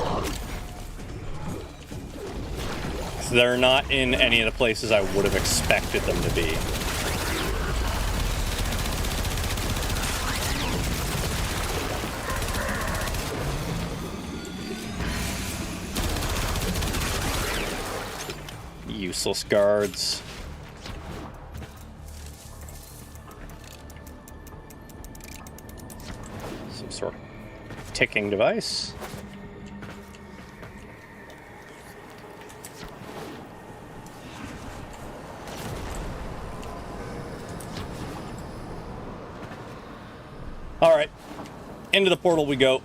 They're not in any of the places I would have expected them to be. Useless guards. Some sort of ticking device. All right, into the portal we go.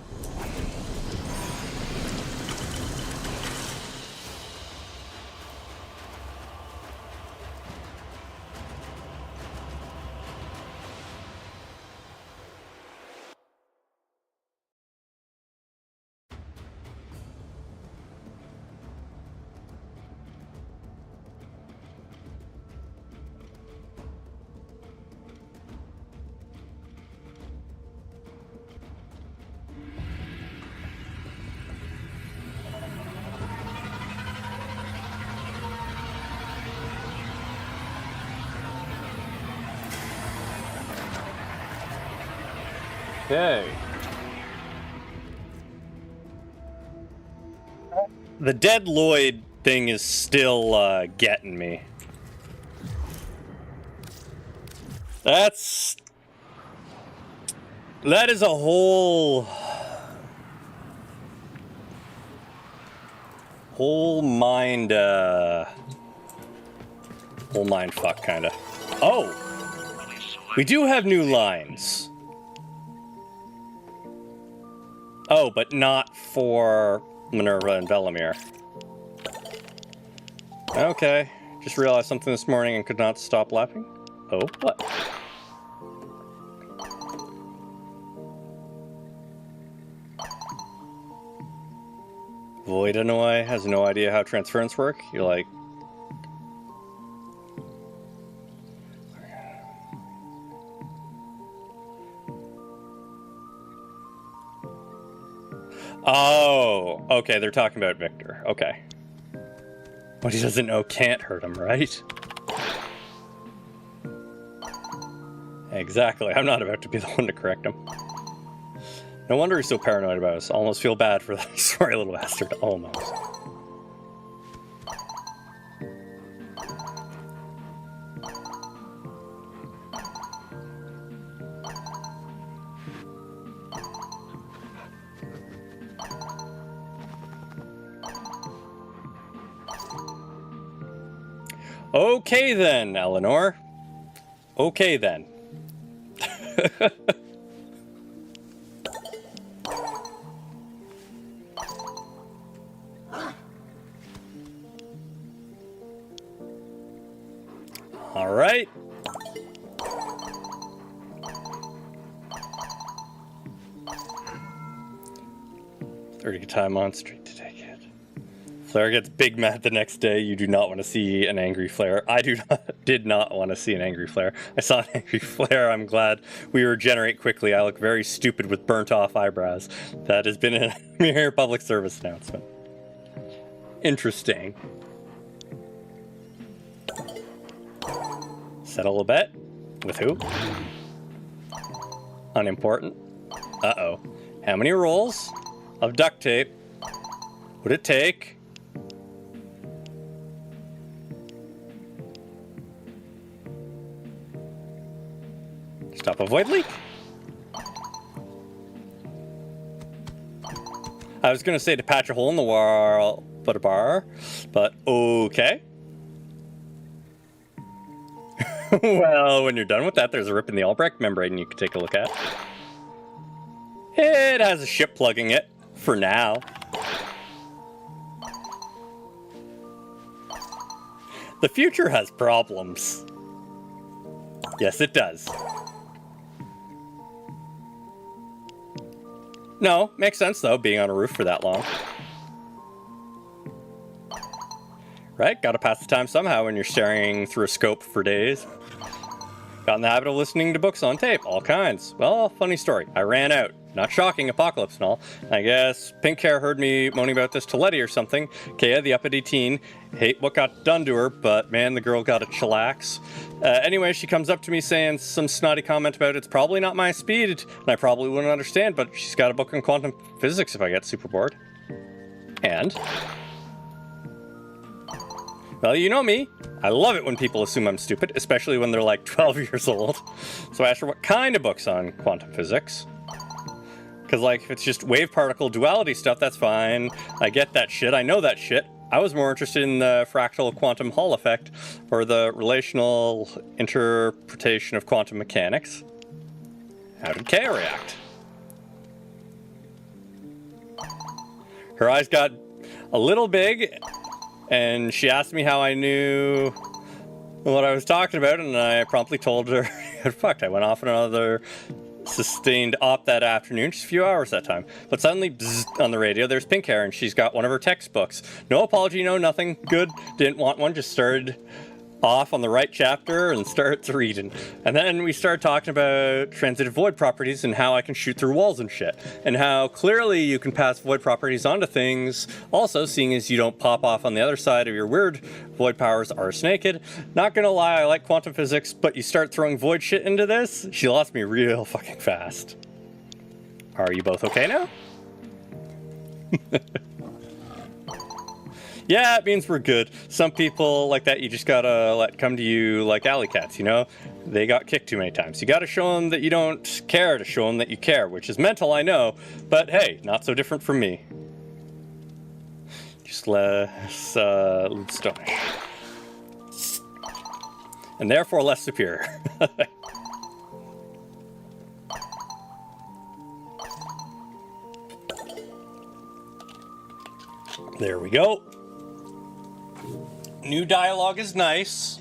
Okay. The dead Lloyd thing is still getting me. That is a whole mind fuck kind of. Oh, we do have new lines. Oh, but not for Minerva and Velimir. Okay. Just realized something this morning and could not stop laughing. Oh, what? Void Annoy has no idea how transference work. You're like... Oh, okay, they're talking about Victor. Okay. What he doesn't know can't hurt him, right? Exactly. I'm not about to be the one to correct him. No wonder he's so paranoid about us. Almost feel bad for that sorry little bastard. Almost. Okay then, Eleanor. Okay then. All right. $30 time on street to take it. Flare gets big mad the next day. You do not want to see an angry Flare. I did not want to see an angry Flare. I saw an angry Flare. I'm glad we regenerate quickly. I look very stupid with burnt off eyebrows. That has been a mere public service announcement. Interesting. Settle a bet? With who? Unimportant. Uh-oh. How many rolls of duct tape would it take Stop a void leak. I was gonna say to patch a hole in the wall, but a bar, but okay. Well, when you're done with that, there's a rip in the Albrecht membrane you can take a look at. It has a ship plugging it, for now. The future has problems. Yes, it does. No, makes sense though, being on a roof for that long. Right? Gotta pass the time somehow when you're staring through a scope for days. Got in the habit of listening to books on tape, all kinds. Well, funny story. I ran out. Not shocking, apocalypse and all. I guess pink hair heard me moaning about this to Letty or something. Kaya, the uppity teen, hate what got done to her, but man, the girl got a chillax. Anyway, she comes up to me saying some snotty comment about it's probably not my speed, and I probably wouldn't understand, but she's got a book on quantum physics if I get super bored. And? Well, you know me. I love it when people assume I'm stupid, especially when they're like 12 years old. So I asked her what kind of books on quantum physics. Because, like, if it's just wave-particle duality stuff, that's fine. I get that shit. I know that shit. I was more interested in the fractal quantum Hall effect, or the relational interpretation of quantum mechanics. How did Kaya react? Her eyes got a little big, and she asked me how I knew what I was talking about, and I promptly told her, fucked, I went off on another sustained op that afternoon, just a few hours that time. But suddenly, bzzz, on the radio, there's pink hair, and she's got one of her textbooks. No apology, no nothing. Good. Didn't want one, just started off on the right chapter and starts reading. And then we started talking about transitive void properties and how I can shoot through walls and shit. And how clearly you can pass void properties onto things. Also, seeing as you don't pop off on the other side of your weird void powers arse naked. Not gonna lie, I like quantum physics, but you start throwing void shit into this, she lost me real fucking fast. Are you both okay now? Yeah, it means we're good. Some people like that, you just gotta let come to you like alley cats, you know? They got kicked too many times. You gotta show them that you don't care to show them that you care, which is mental, I know, but hey, not so different from me. Just less stonish. And therefore less superior. There we go. New dialogue is nice.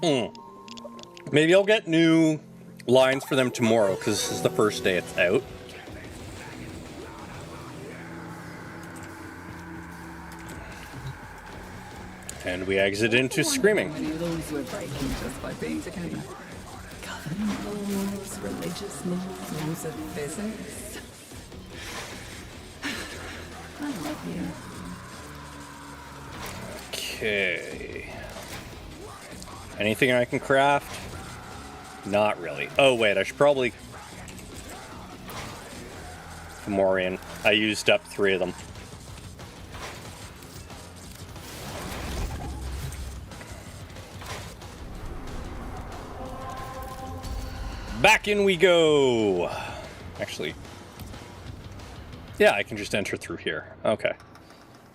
Maybe I'll get new lines for them tomorrow, because this is the first day it's out. And we exit into screaming. How many laws we're breaking just by being together? Government laws, religious laws, laws of physics. I love you. Okay. Anything I can craft? Not really. Oh wait, I should probably... Fomorian. I used up 3 of them. Back in we go! Actually... Yeah, I can just enter through here. Okay.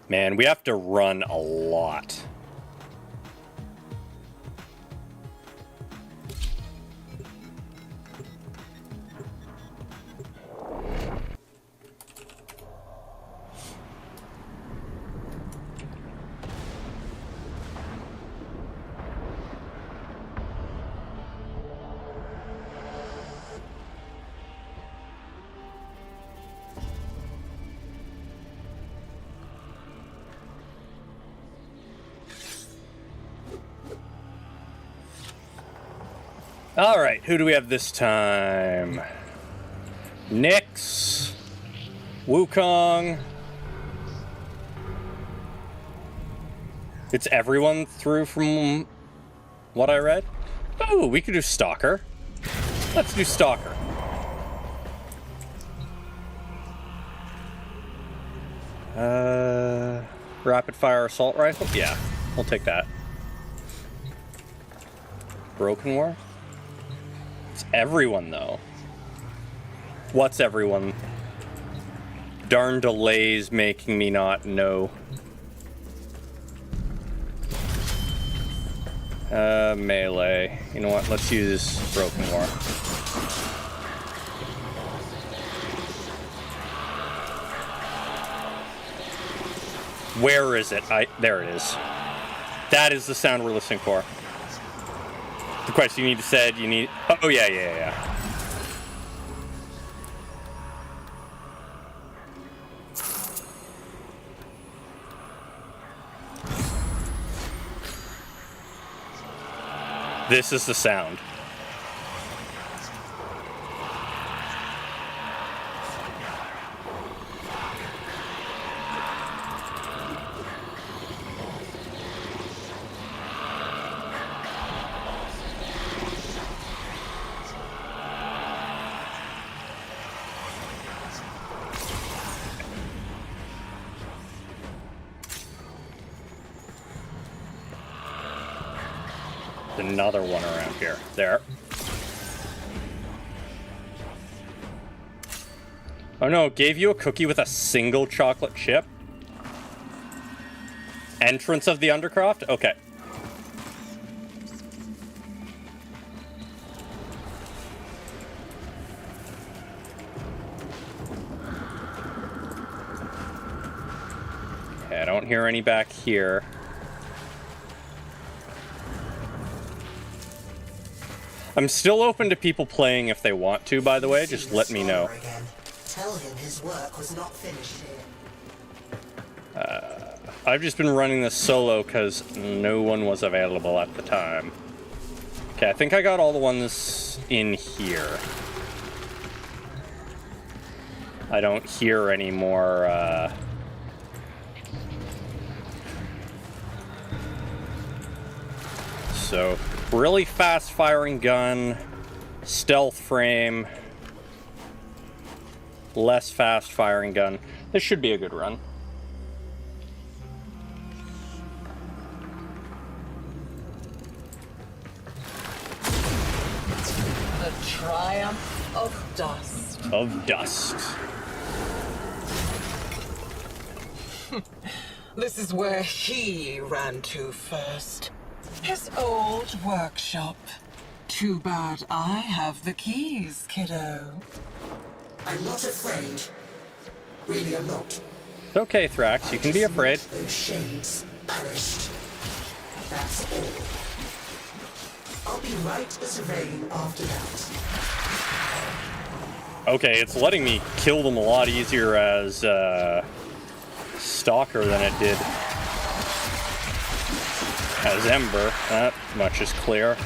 Man, we have to run a lot. All right, who do we have this time? Nyx, Wukong. It's everyone through from what I read. Oh, we could do Stalker. Let's do Stalker. Rapid fire assault rifle? Yeah. we'll take that. Broken War? It's everyone, though. What's everyone? Darn delays making me not know. Melee. You know what? Let's use Broken War. Where is it? There it is. That is the sound we're listening for. The question you need to said, you need... Oh, yeah. This is the sound. Another one around here. There. Oh no, gave you a cookie with a single chocolate chip? Entrance of the Undercroft? Okay. Okay, I don't hear any back here. I'm still open to people playing if they want to, by the way. Just let me know. Tell him his work was not finished here. I've just been running this solo because no one was available at the time. Okay, I think I got all the ones in here. I don't hear any more, So, really fast firing gun, stealth frame, less fast firing gun. This should be a good run. The triumph of dust. Of dust. This is where he ran to first. His old workshop. Too bad I have the keys, kiddo. I'm not afraid. Really, I'm not. Okay, Thrax, you can be afraid. Those shades banished. That's all. I'll be right as rain after that. Okay, it's letting me kill them a lot easier as Stalker than it did as Ember. That much is clear.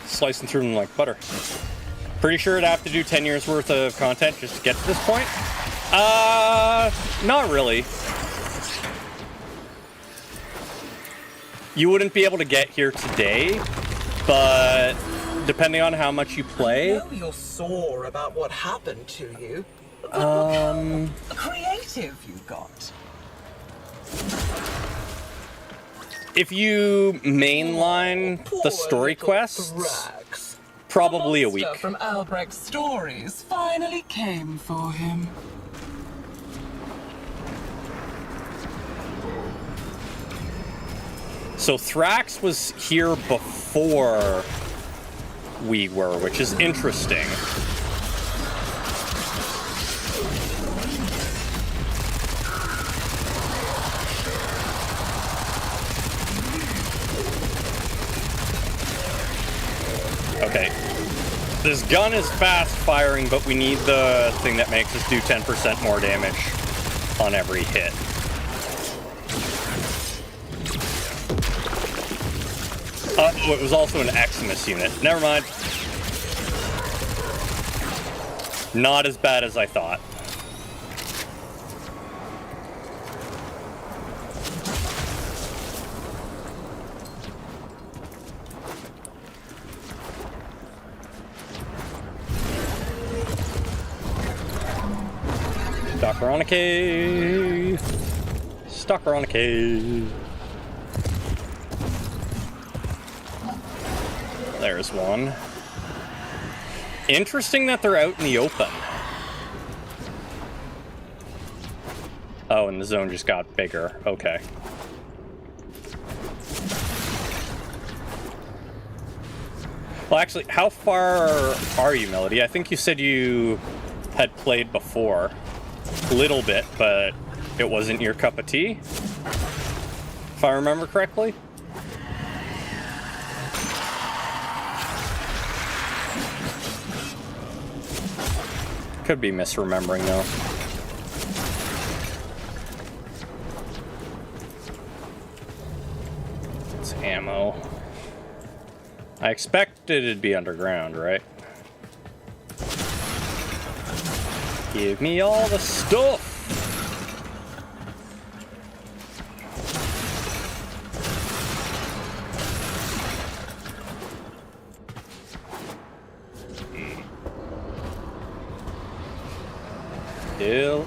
Slicing through them like butter. Pretty sure I'd have to do 10 years worth of content just to get to this point. Not really. You wouldn't be able to get here today, but depending on how much you play. I know you're sore about what happened to you. But look how creative you got. If you mainline the story quests, probably a week. From Albrecht's stories finally came for him. So Thrax was here before we were, which is interesting. Okay. This gun is fast firing, but we need the thing that makes us do 10% more damage on every hit. Oh, it was also an Eximus unit. Never mind. Not as bad as I thought. Stuck her on a cave. Stuck her on a cave. There's one. Interesting that they're out in the open. Oh, and the zone just got bigger. Okay. Well, actually, how far are you, Melody? I think you said you had played before. A little bit, but it wasn't your cup of tea? If I remember correctly? Could be misremembering, though. It's ammo. I expected it'd be underground, right? Give me all the stuff! Still.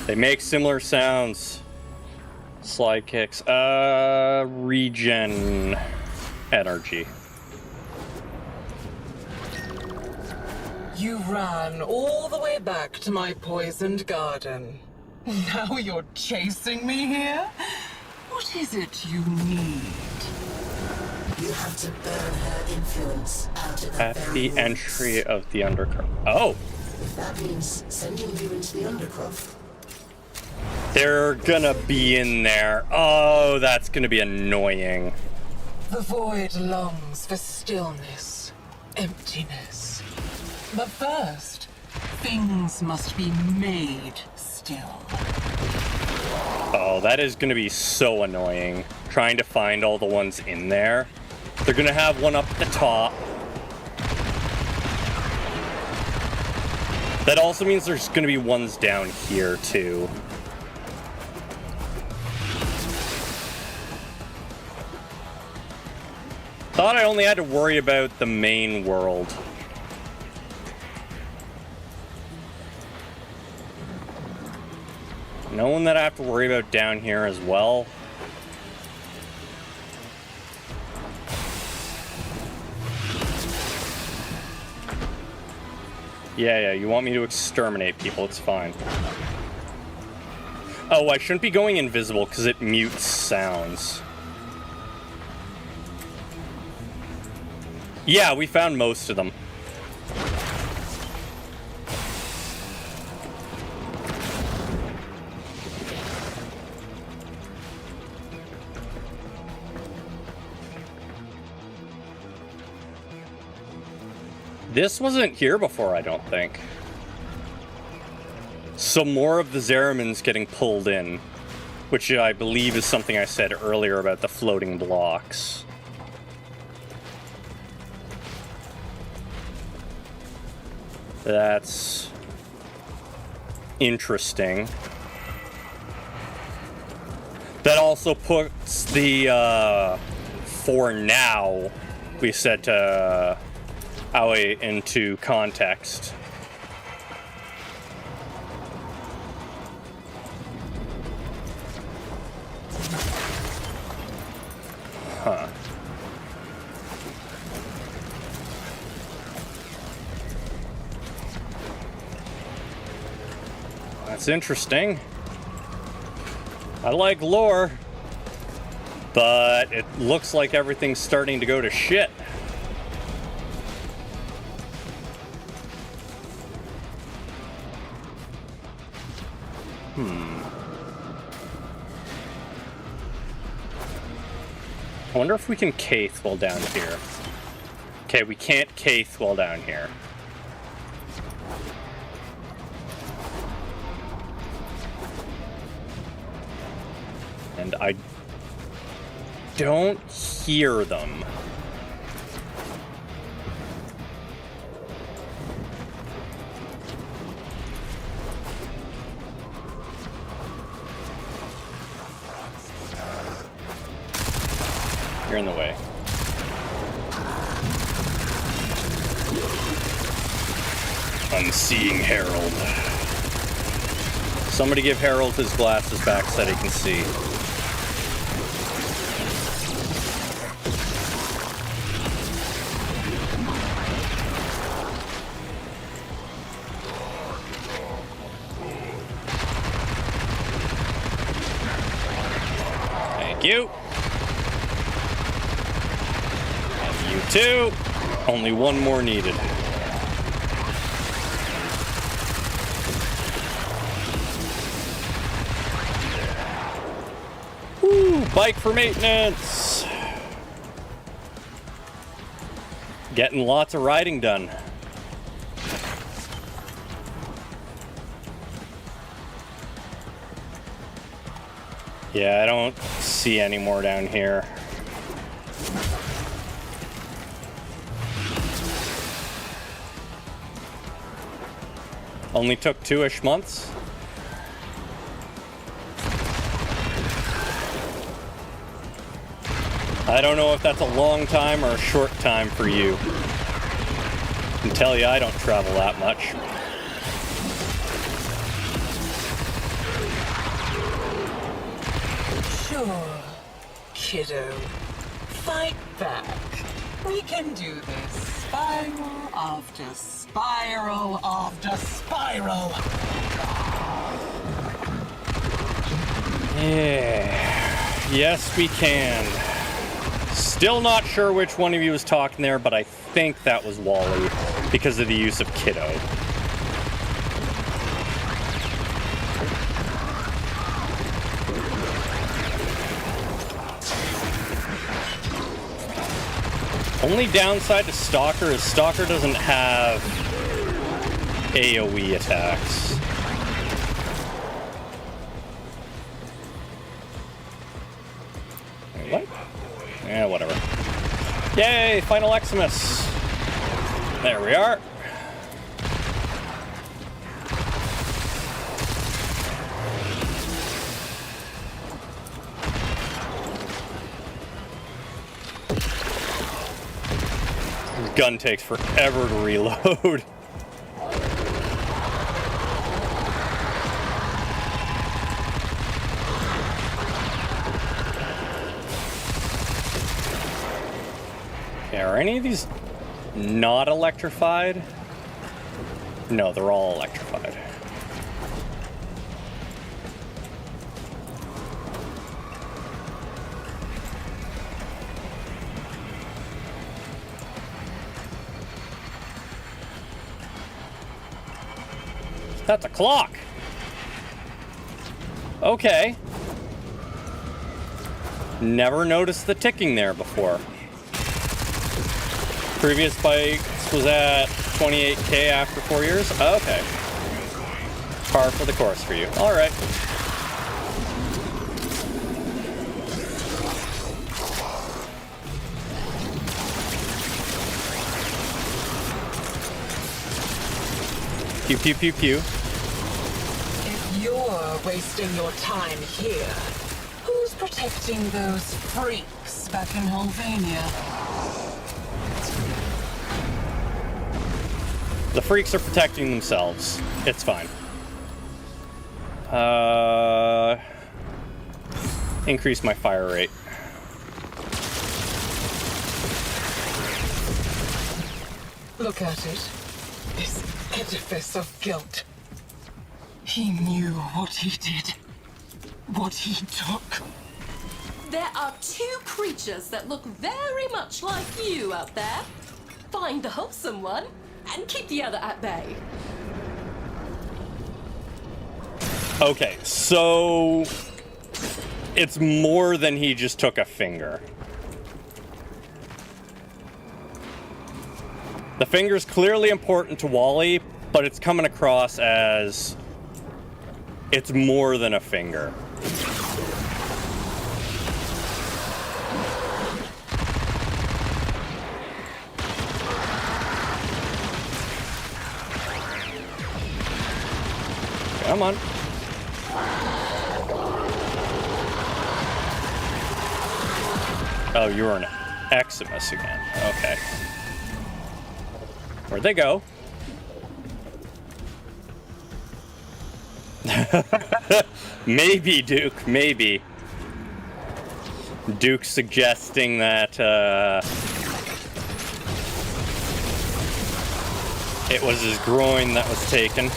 They make similar sounds. Slide kicks. Regen energy. You ran all the way back to my poisoned garden. Now you're chasing me here? What is it you need? You have to burn her influence out of At the entry of the undercroft. Oh! If that means sending you into the undercroft. They're gonna be in there. Oh, that's gonna be annoying. The void longs for stillness, emptiness. But first, things must be made still. Oh, that is gonna be so annoying. Trying to find all the ones in there. They're gonna have one up at the top. That also means there's gonna be ones down here, too. Thought I only had to worry about the main world. Knowing that I have to worry about down here as well. Yeah, you want me to exterminate people, it's fine. Oh, I shouldn't be going invisible because it mutes sounds. Yeah, we found most of them. This wasn't here before, I don't think. Some more of the Zeramans getting pulled in, which I believe is something I said earlier about the floating blocks. That's interesting. That also puts the, for now, we said to Aoi into context. Huh. That's interesting. I like lore, but it looks like everything's starting to go to shit. I wonder if we can Kaith while down here. Okay, we can't Kaith while down here. And I don't hear them. You're in the way. Unseeing Harold. Somebody give Harold his glasses back so that he can see. Thank you. And you too. Only one more needed. Woo, bike for maintenance. Getting lots of riding done. Yeah, I don't see any more down here. Only took 2-ish months. I don't know if that's a long time or a short time for you. I can tell you I don't travel that much. Sure, kiddo. Fight back. We can do this. Spiral after spiral after spiral. Yeah. Yes, we can. Still not sure which one of you was talking there, but I think that was Wally because of the use of kiddo. Only downside to Stalker is Stalker doesn't have AoE attacks. Wait, what? Yeah, whatever. Yay, final Eximus. There we are. Gun takes forever to reload. Okay, are any of these not electrified? No, they're all electrified. That's a clock. Okay. Never noticed the ticking there before. Previous bikes was at 28K after 4 years? Okay. Par for the course for you. Alright. Pew pew pew pew. If you're wasting your time here, who's protecting those freaks back in Holvania? The freaks are protecting themselves. It's fine. Increase my fire rate. Look at it. This edifice of guilt. He knew what he did. What he took. There are two creatures that look very much like you out there. Find the wholesome one and keep the other at bay. Okay, so it's more than he just took a finger. The finger's clearly important to Wally, but it's coming across as it's more than a finger. Come on. Oh, you were an Eximus again. Okay. Where'd they go? Maybe, Duke, maybe. Duke suggesting that, it was his groin that was taken.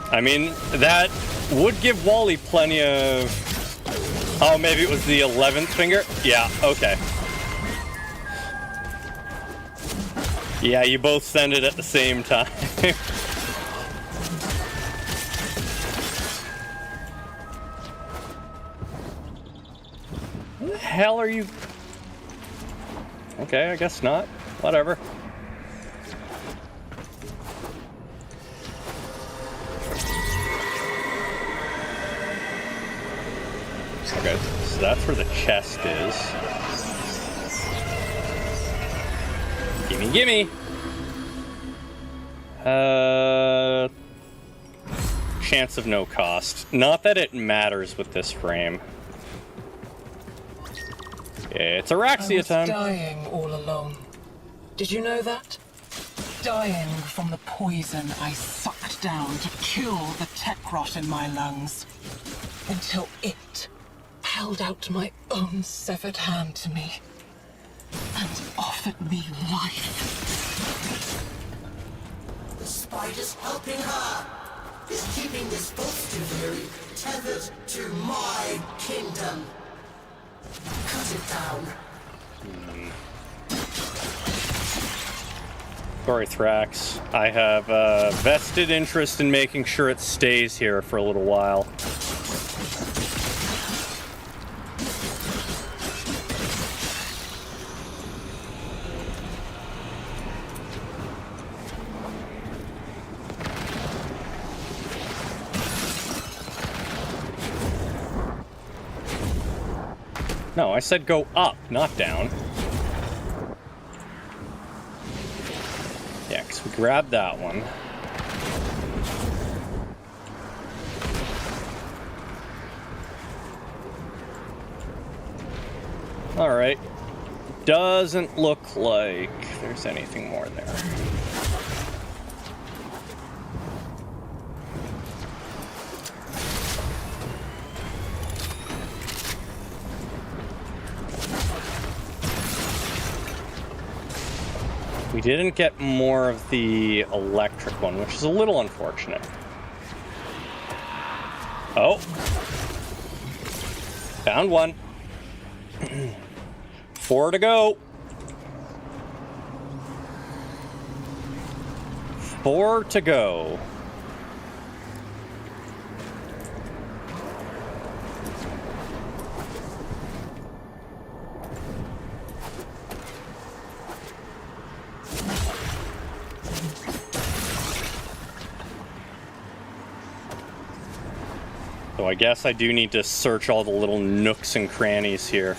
I mean, that would give Wally plenty of... Oh, maybe it was the 11th finger? Yeah, okay. Yeah, you both send it at the same time. Who the hell are you? Okay, I guess not. Whatever. Okay, so that's where the chest is. Gimme, gimme! Chance of no cost. Not that it matters with this frame. It's Araxia time. I was dying all along. Did you know that? Dying from the poison I sucked down to kill the tech rot in my lungs. Until it held out my own severed hand to me and offered me life. The spider's helping her. Is keeping this Volstuveri tethered to my kingdom. Cut it down. Sorry, Thrax. I have a vested interest in making sure it stays here for a little while. No, I said go up, not down. Yeah, because we grabbed that one. Alright. Doesn't look like there's anything more there. We didn't get more of the electric one, which is a little unfortunate. Oh. Found one. 4 to go. 4 to go. So I guess I do need to search all the little nooks and crannies here.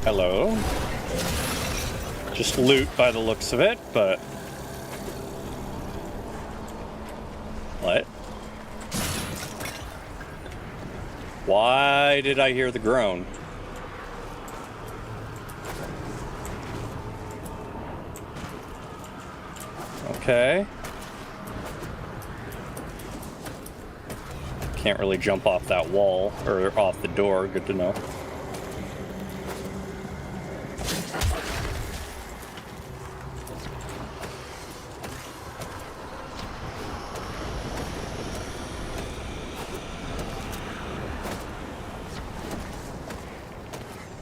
Hello. Just loot by the looks of it, but... What? Why did I hear the groan? Okay. Can't really jump off that wall, or off the door, good to know.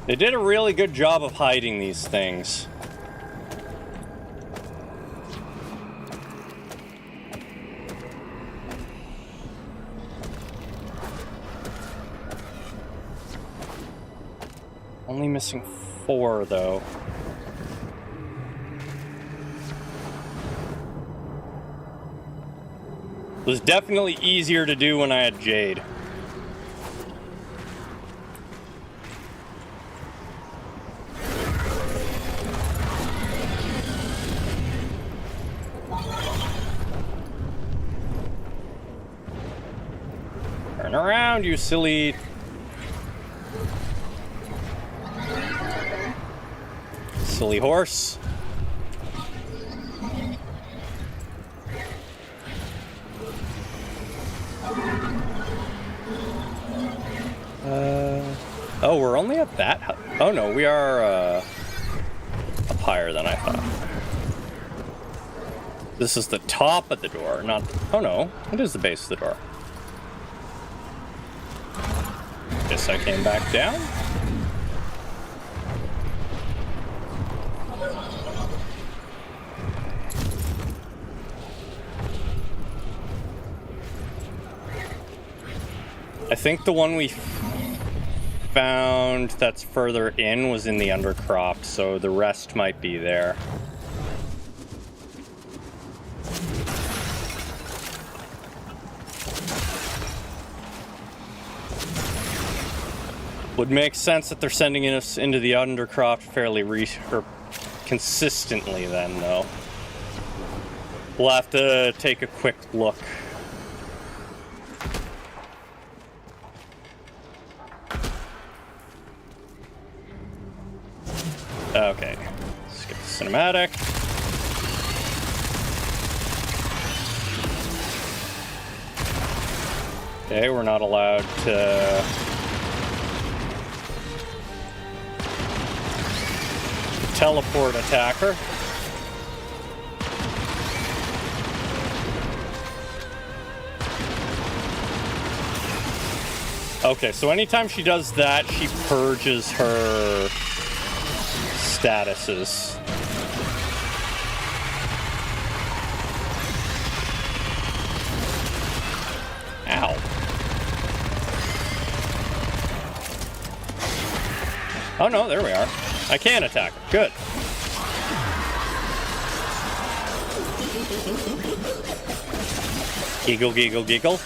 They did a really good job of hiding these things. Only missing 4, though. It was definitely easier to do when I had Jade. Turn around, you silly... silly horse. Oh, we're only at that. Oh no, we are up higher than I thought. This is the top of the door, not. Oh no, it is the base of the door. Guess I came back down. I think the one we found that's further in was in the undercroft, so the rest might be there. Would make sense that they're sending us into the undercroft fairly consistently then, though. We'll have to take a quick look. Okay, skip the cinematic. Okay, we're not allowed to... teleport attacker. Okay, so anytime she does that, she purges her statuses. Ow. Oh no, there we are. I can attack her. Good. Giggle, giggle, giggle.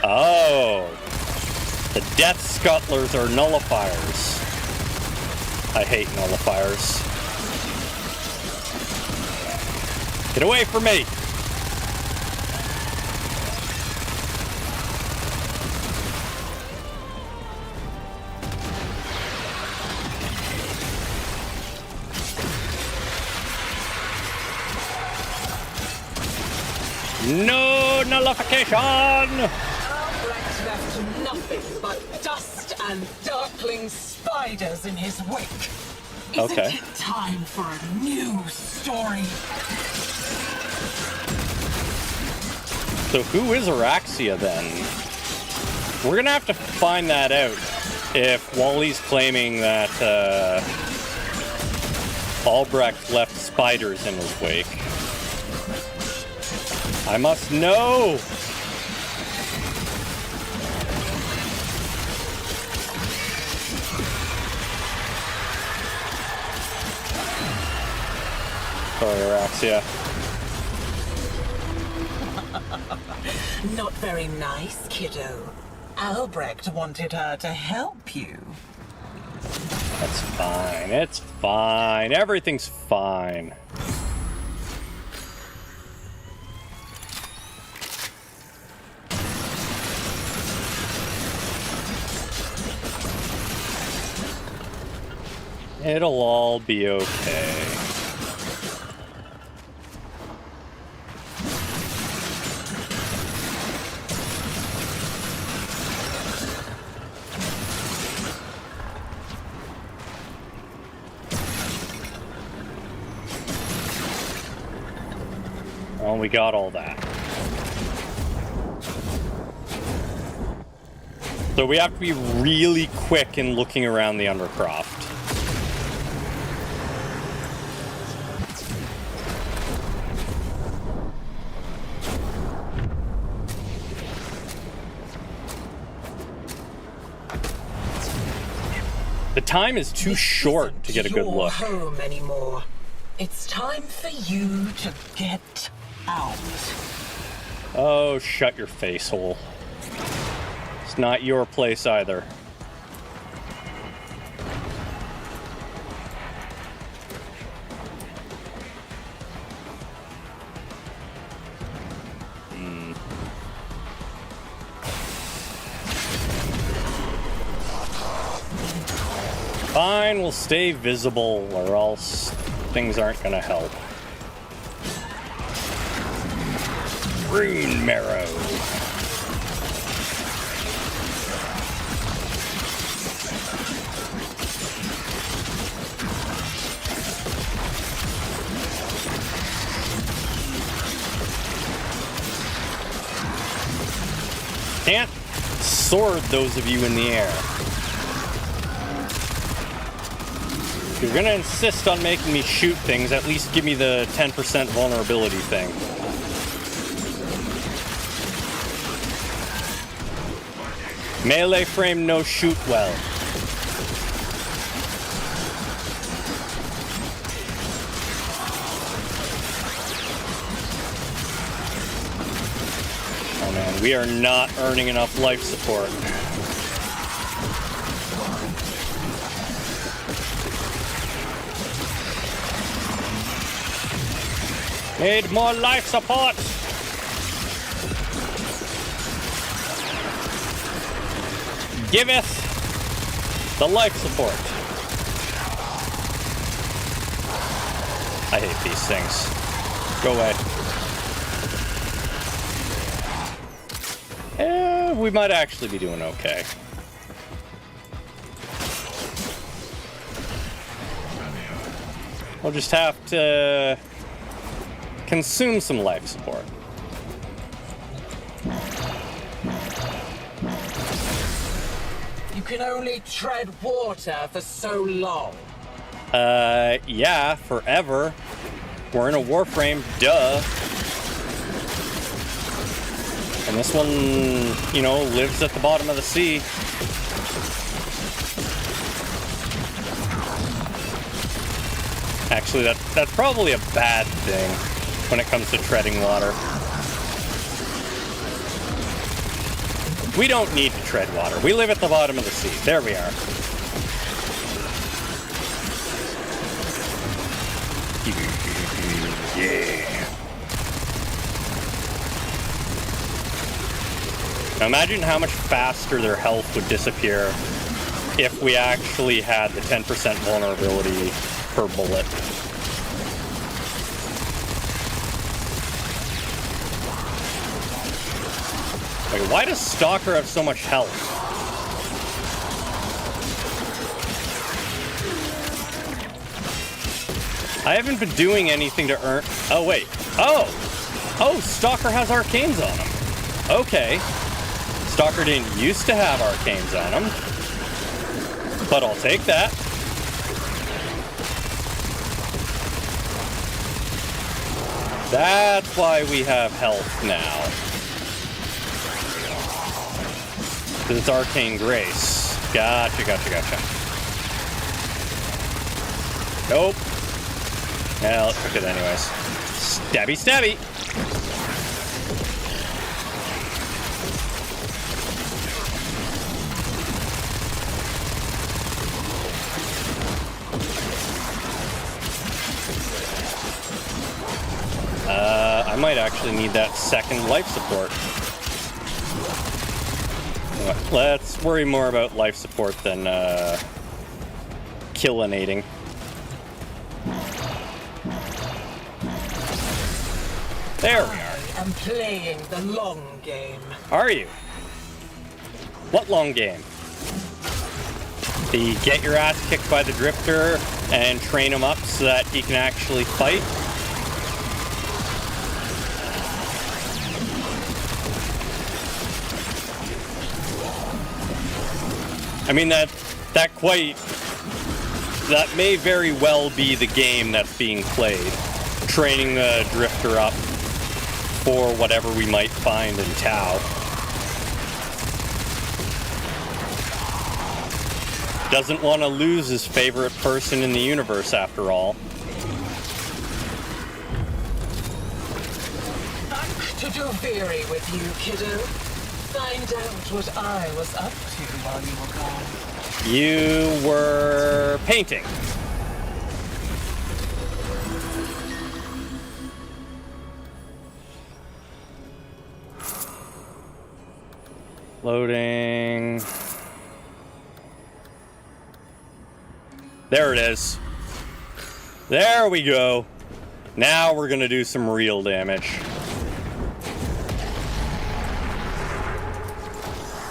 Oh. The Death Scuttlers are nullifiers. I hate nullifiers. Get away from me! No nullification! Left nothing but dust and darkling spiders in his wake. Isn't it time for a new story? So who is Araxia then? We're gonna have to find that out if Wally's claiming that Albrecht left spiders in his wake. I must know! Sorry, Araxia. Not very nice, kiddo. Albrecht wanted her to help you. That's fine. It's fine. Everything's fine. It'll all be okay. Well, we got all that. So we have to be really quick in looking around the Undercroft. The time is too short to get a good your look. home anymore. It's time for you to get out. Oh, shut your face hole. It's not your place either. Fine, we'll stay visible, or else things aren't gonna help. Rune marrow. Can't sword those of you in the air. If you're gonna insist on making me shoot things, at least give me the 10% vulnerability thing. Melee frame no shoot well. Oh man, we are not earning enough life support. Need more life support! Giveth the life support. I hate these things. Go away. We might actually be doing okay. We'll just have to consume some life support. You can only tread water for so long. Yeah, forever. We're in a Warframe, duh. And this one, you know, lives at the bottom of the sea. Actually, that's probably a bad thing when it comes to treading water. We don't need to tread water. We live at the bottom of the sea. There we are. Yeah. Now imagine how much faster their health would disappear if we actually had the 10% vulnerability per bullet. Like, why does Stalker have so much health? I haven't been doing anything to earn... Oh, wait. Oh! Oh, Stalker has arcanes on him. Okay. Stalker didn't used to have arcanes on him. But I'll take that. That's why we have health now. Because it's Arcane Grace. Gotcha, gotcha, gotcha. Nope. Yeah, let's cook it anyways. Stabby, stabby! I might actually need that second life support. Let's worry more about life support than killinating. There we are. I'm playing the long game. Are you? What long game? The get your ass kicked by the drifter and train him up so that he can actually fight? I mean, that may very well be the game that's being played. Training the drifter up for whatever we might find in Tau. Doesn't want to lose his favorite person in the universe, after all. To do very with you, kiddo. Find out what I was up to while you were gone. You were painting. Loading. There it is. There we go. Now we're gonna do some real damage.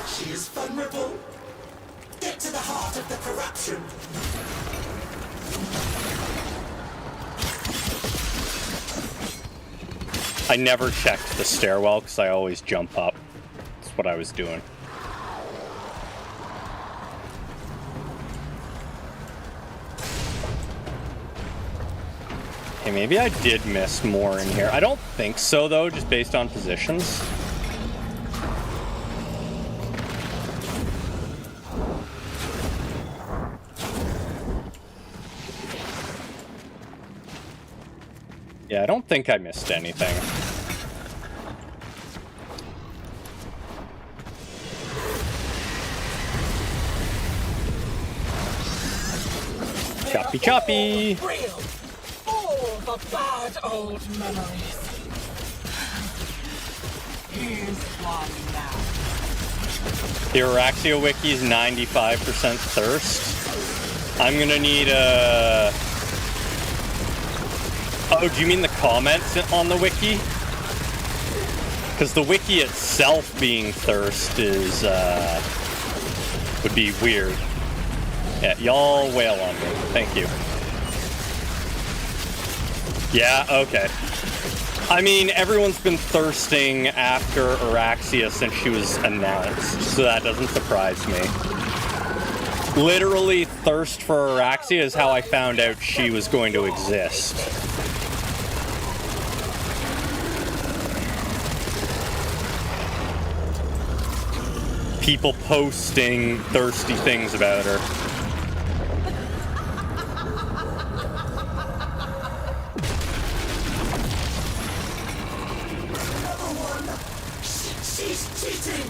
She is vulnerable. Get to the heart of the corruption. I never checked the stairwell because I always jump up. That's what I was doing. Okay, maybe I did miss more in here. I don't think so, though, just based on positions. Yeah, I don't think I missed anything. Choppy choppy! Real. All the bad old memories. Here's one now. The Araxia Wiki is 95% thirst. I'm gonna need a... Oh, do you mean the comments on the wiki? Because the wiki itself being thirst is, would be weird. Yeah, y'all wail on me. Thank you. Yeah, okay. I mean, everyone's been thirsting after Araxia since she was announced, so that doesn't surprise me. Literally, thirst for Araxia is how I found out she was going to exist. People posting thirsty things about her. She's cheating.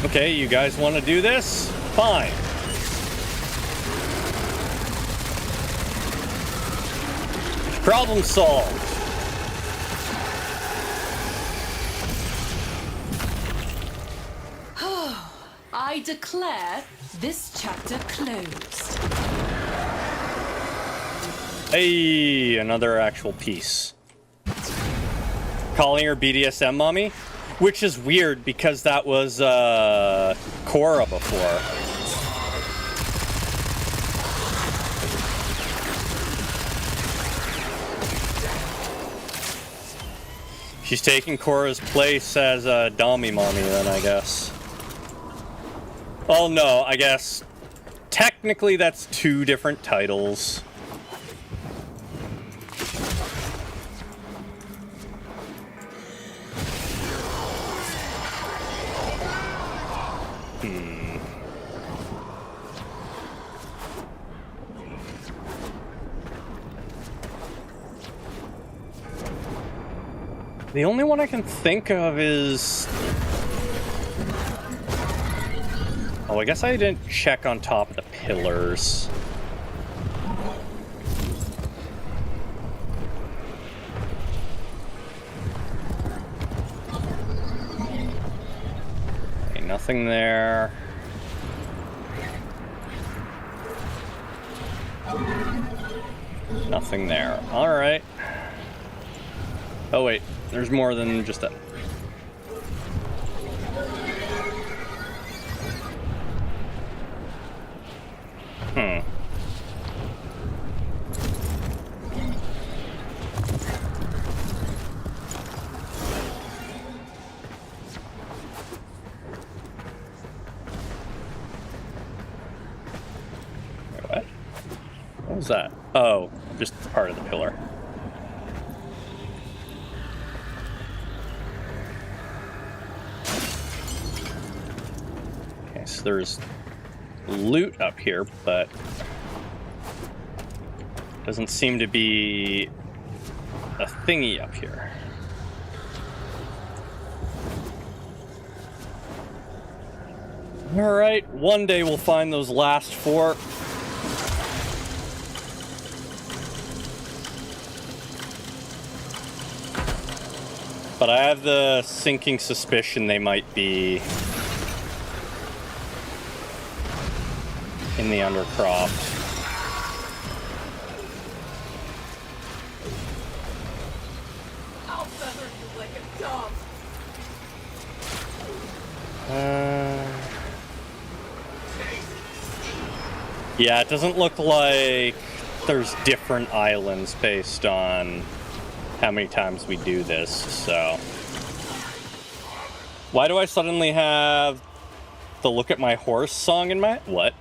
Okay, you guys want to do this? Fine. Problem solved. I declare this chapter closed. Hey, another actual piece. Calling her BDSM mommy, which is weird because that was Cora before. She's taking Cora's place as a Dommy mommy then, I guess. Oh no, I guess technically that's two different titles. The only one I can think of is... Oh, I guess I didn't check on top of the pillars. Okay, nothing there. Nothing there. All right. Oh, wait. There's more than just that. What? What was that? Oh, just part of the pillar. thinks there's loot up here, but doesn't seem to be a thingy up here. Alright, one day we'll find those last 4. But I have the sinking suspicion they might be in the undercroft. I'll feather you like a dog. Yeah, it doesn't look like there's different islands based on how many times we do this, so. Why do I suddenly have the Look at My Horse song in my... What?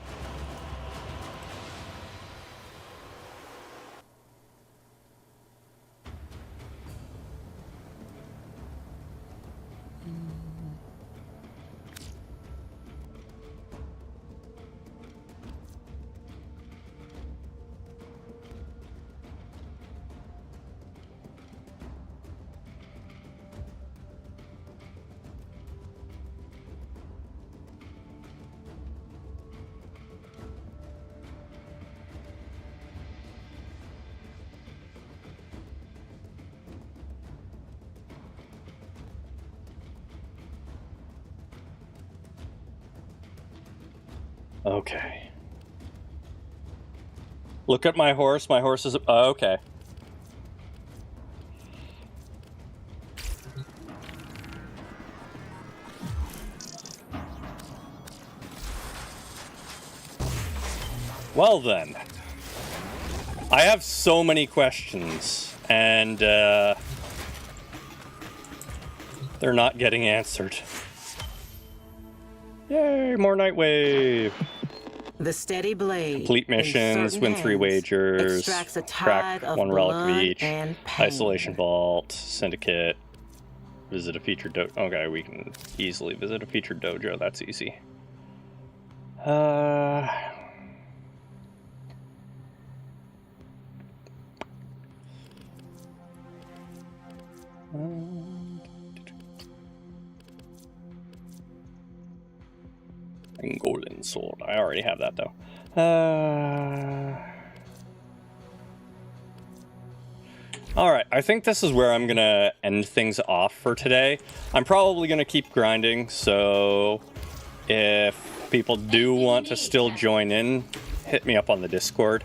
Okay. Look at my horse. My horse is... Oh, okay. Well then. I have so many questions, and they're not getting answered. Yay, more Nightwave! The steady blade. Complete missions, win 3 wagers, extracts a crack tide of 1 relic of blood each, and pain. isolation vault, syndicate, visit a featured dojo. Okay, we can easily visit a featured dojo. That's easy. Golden sword. I already have that though. Alright, I think this is where I'm gonna end things off for today. I'm probably gonna keep grinding, so if people do want to still join in, hit me up on the Discord.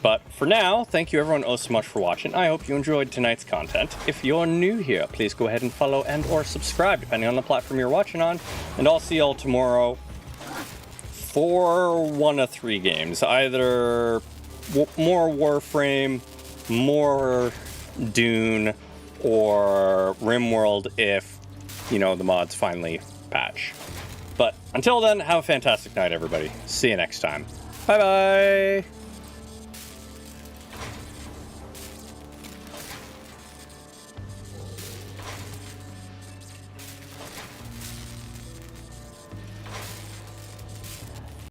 But for now, thank you everyone so much for watching. I hope you enjoyed tonight's content. If you're new here, please go ahead and follow and or subscribe, depending on the platform you're watching on. And I'll see y'all tomorrow for 1 of 3 games. Either more Warframe, more Dune, or RimWorld if, you know, the mods finally patch. But until then, have a fantastic night, everybody. See you next time. Bye-bye!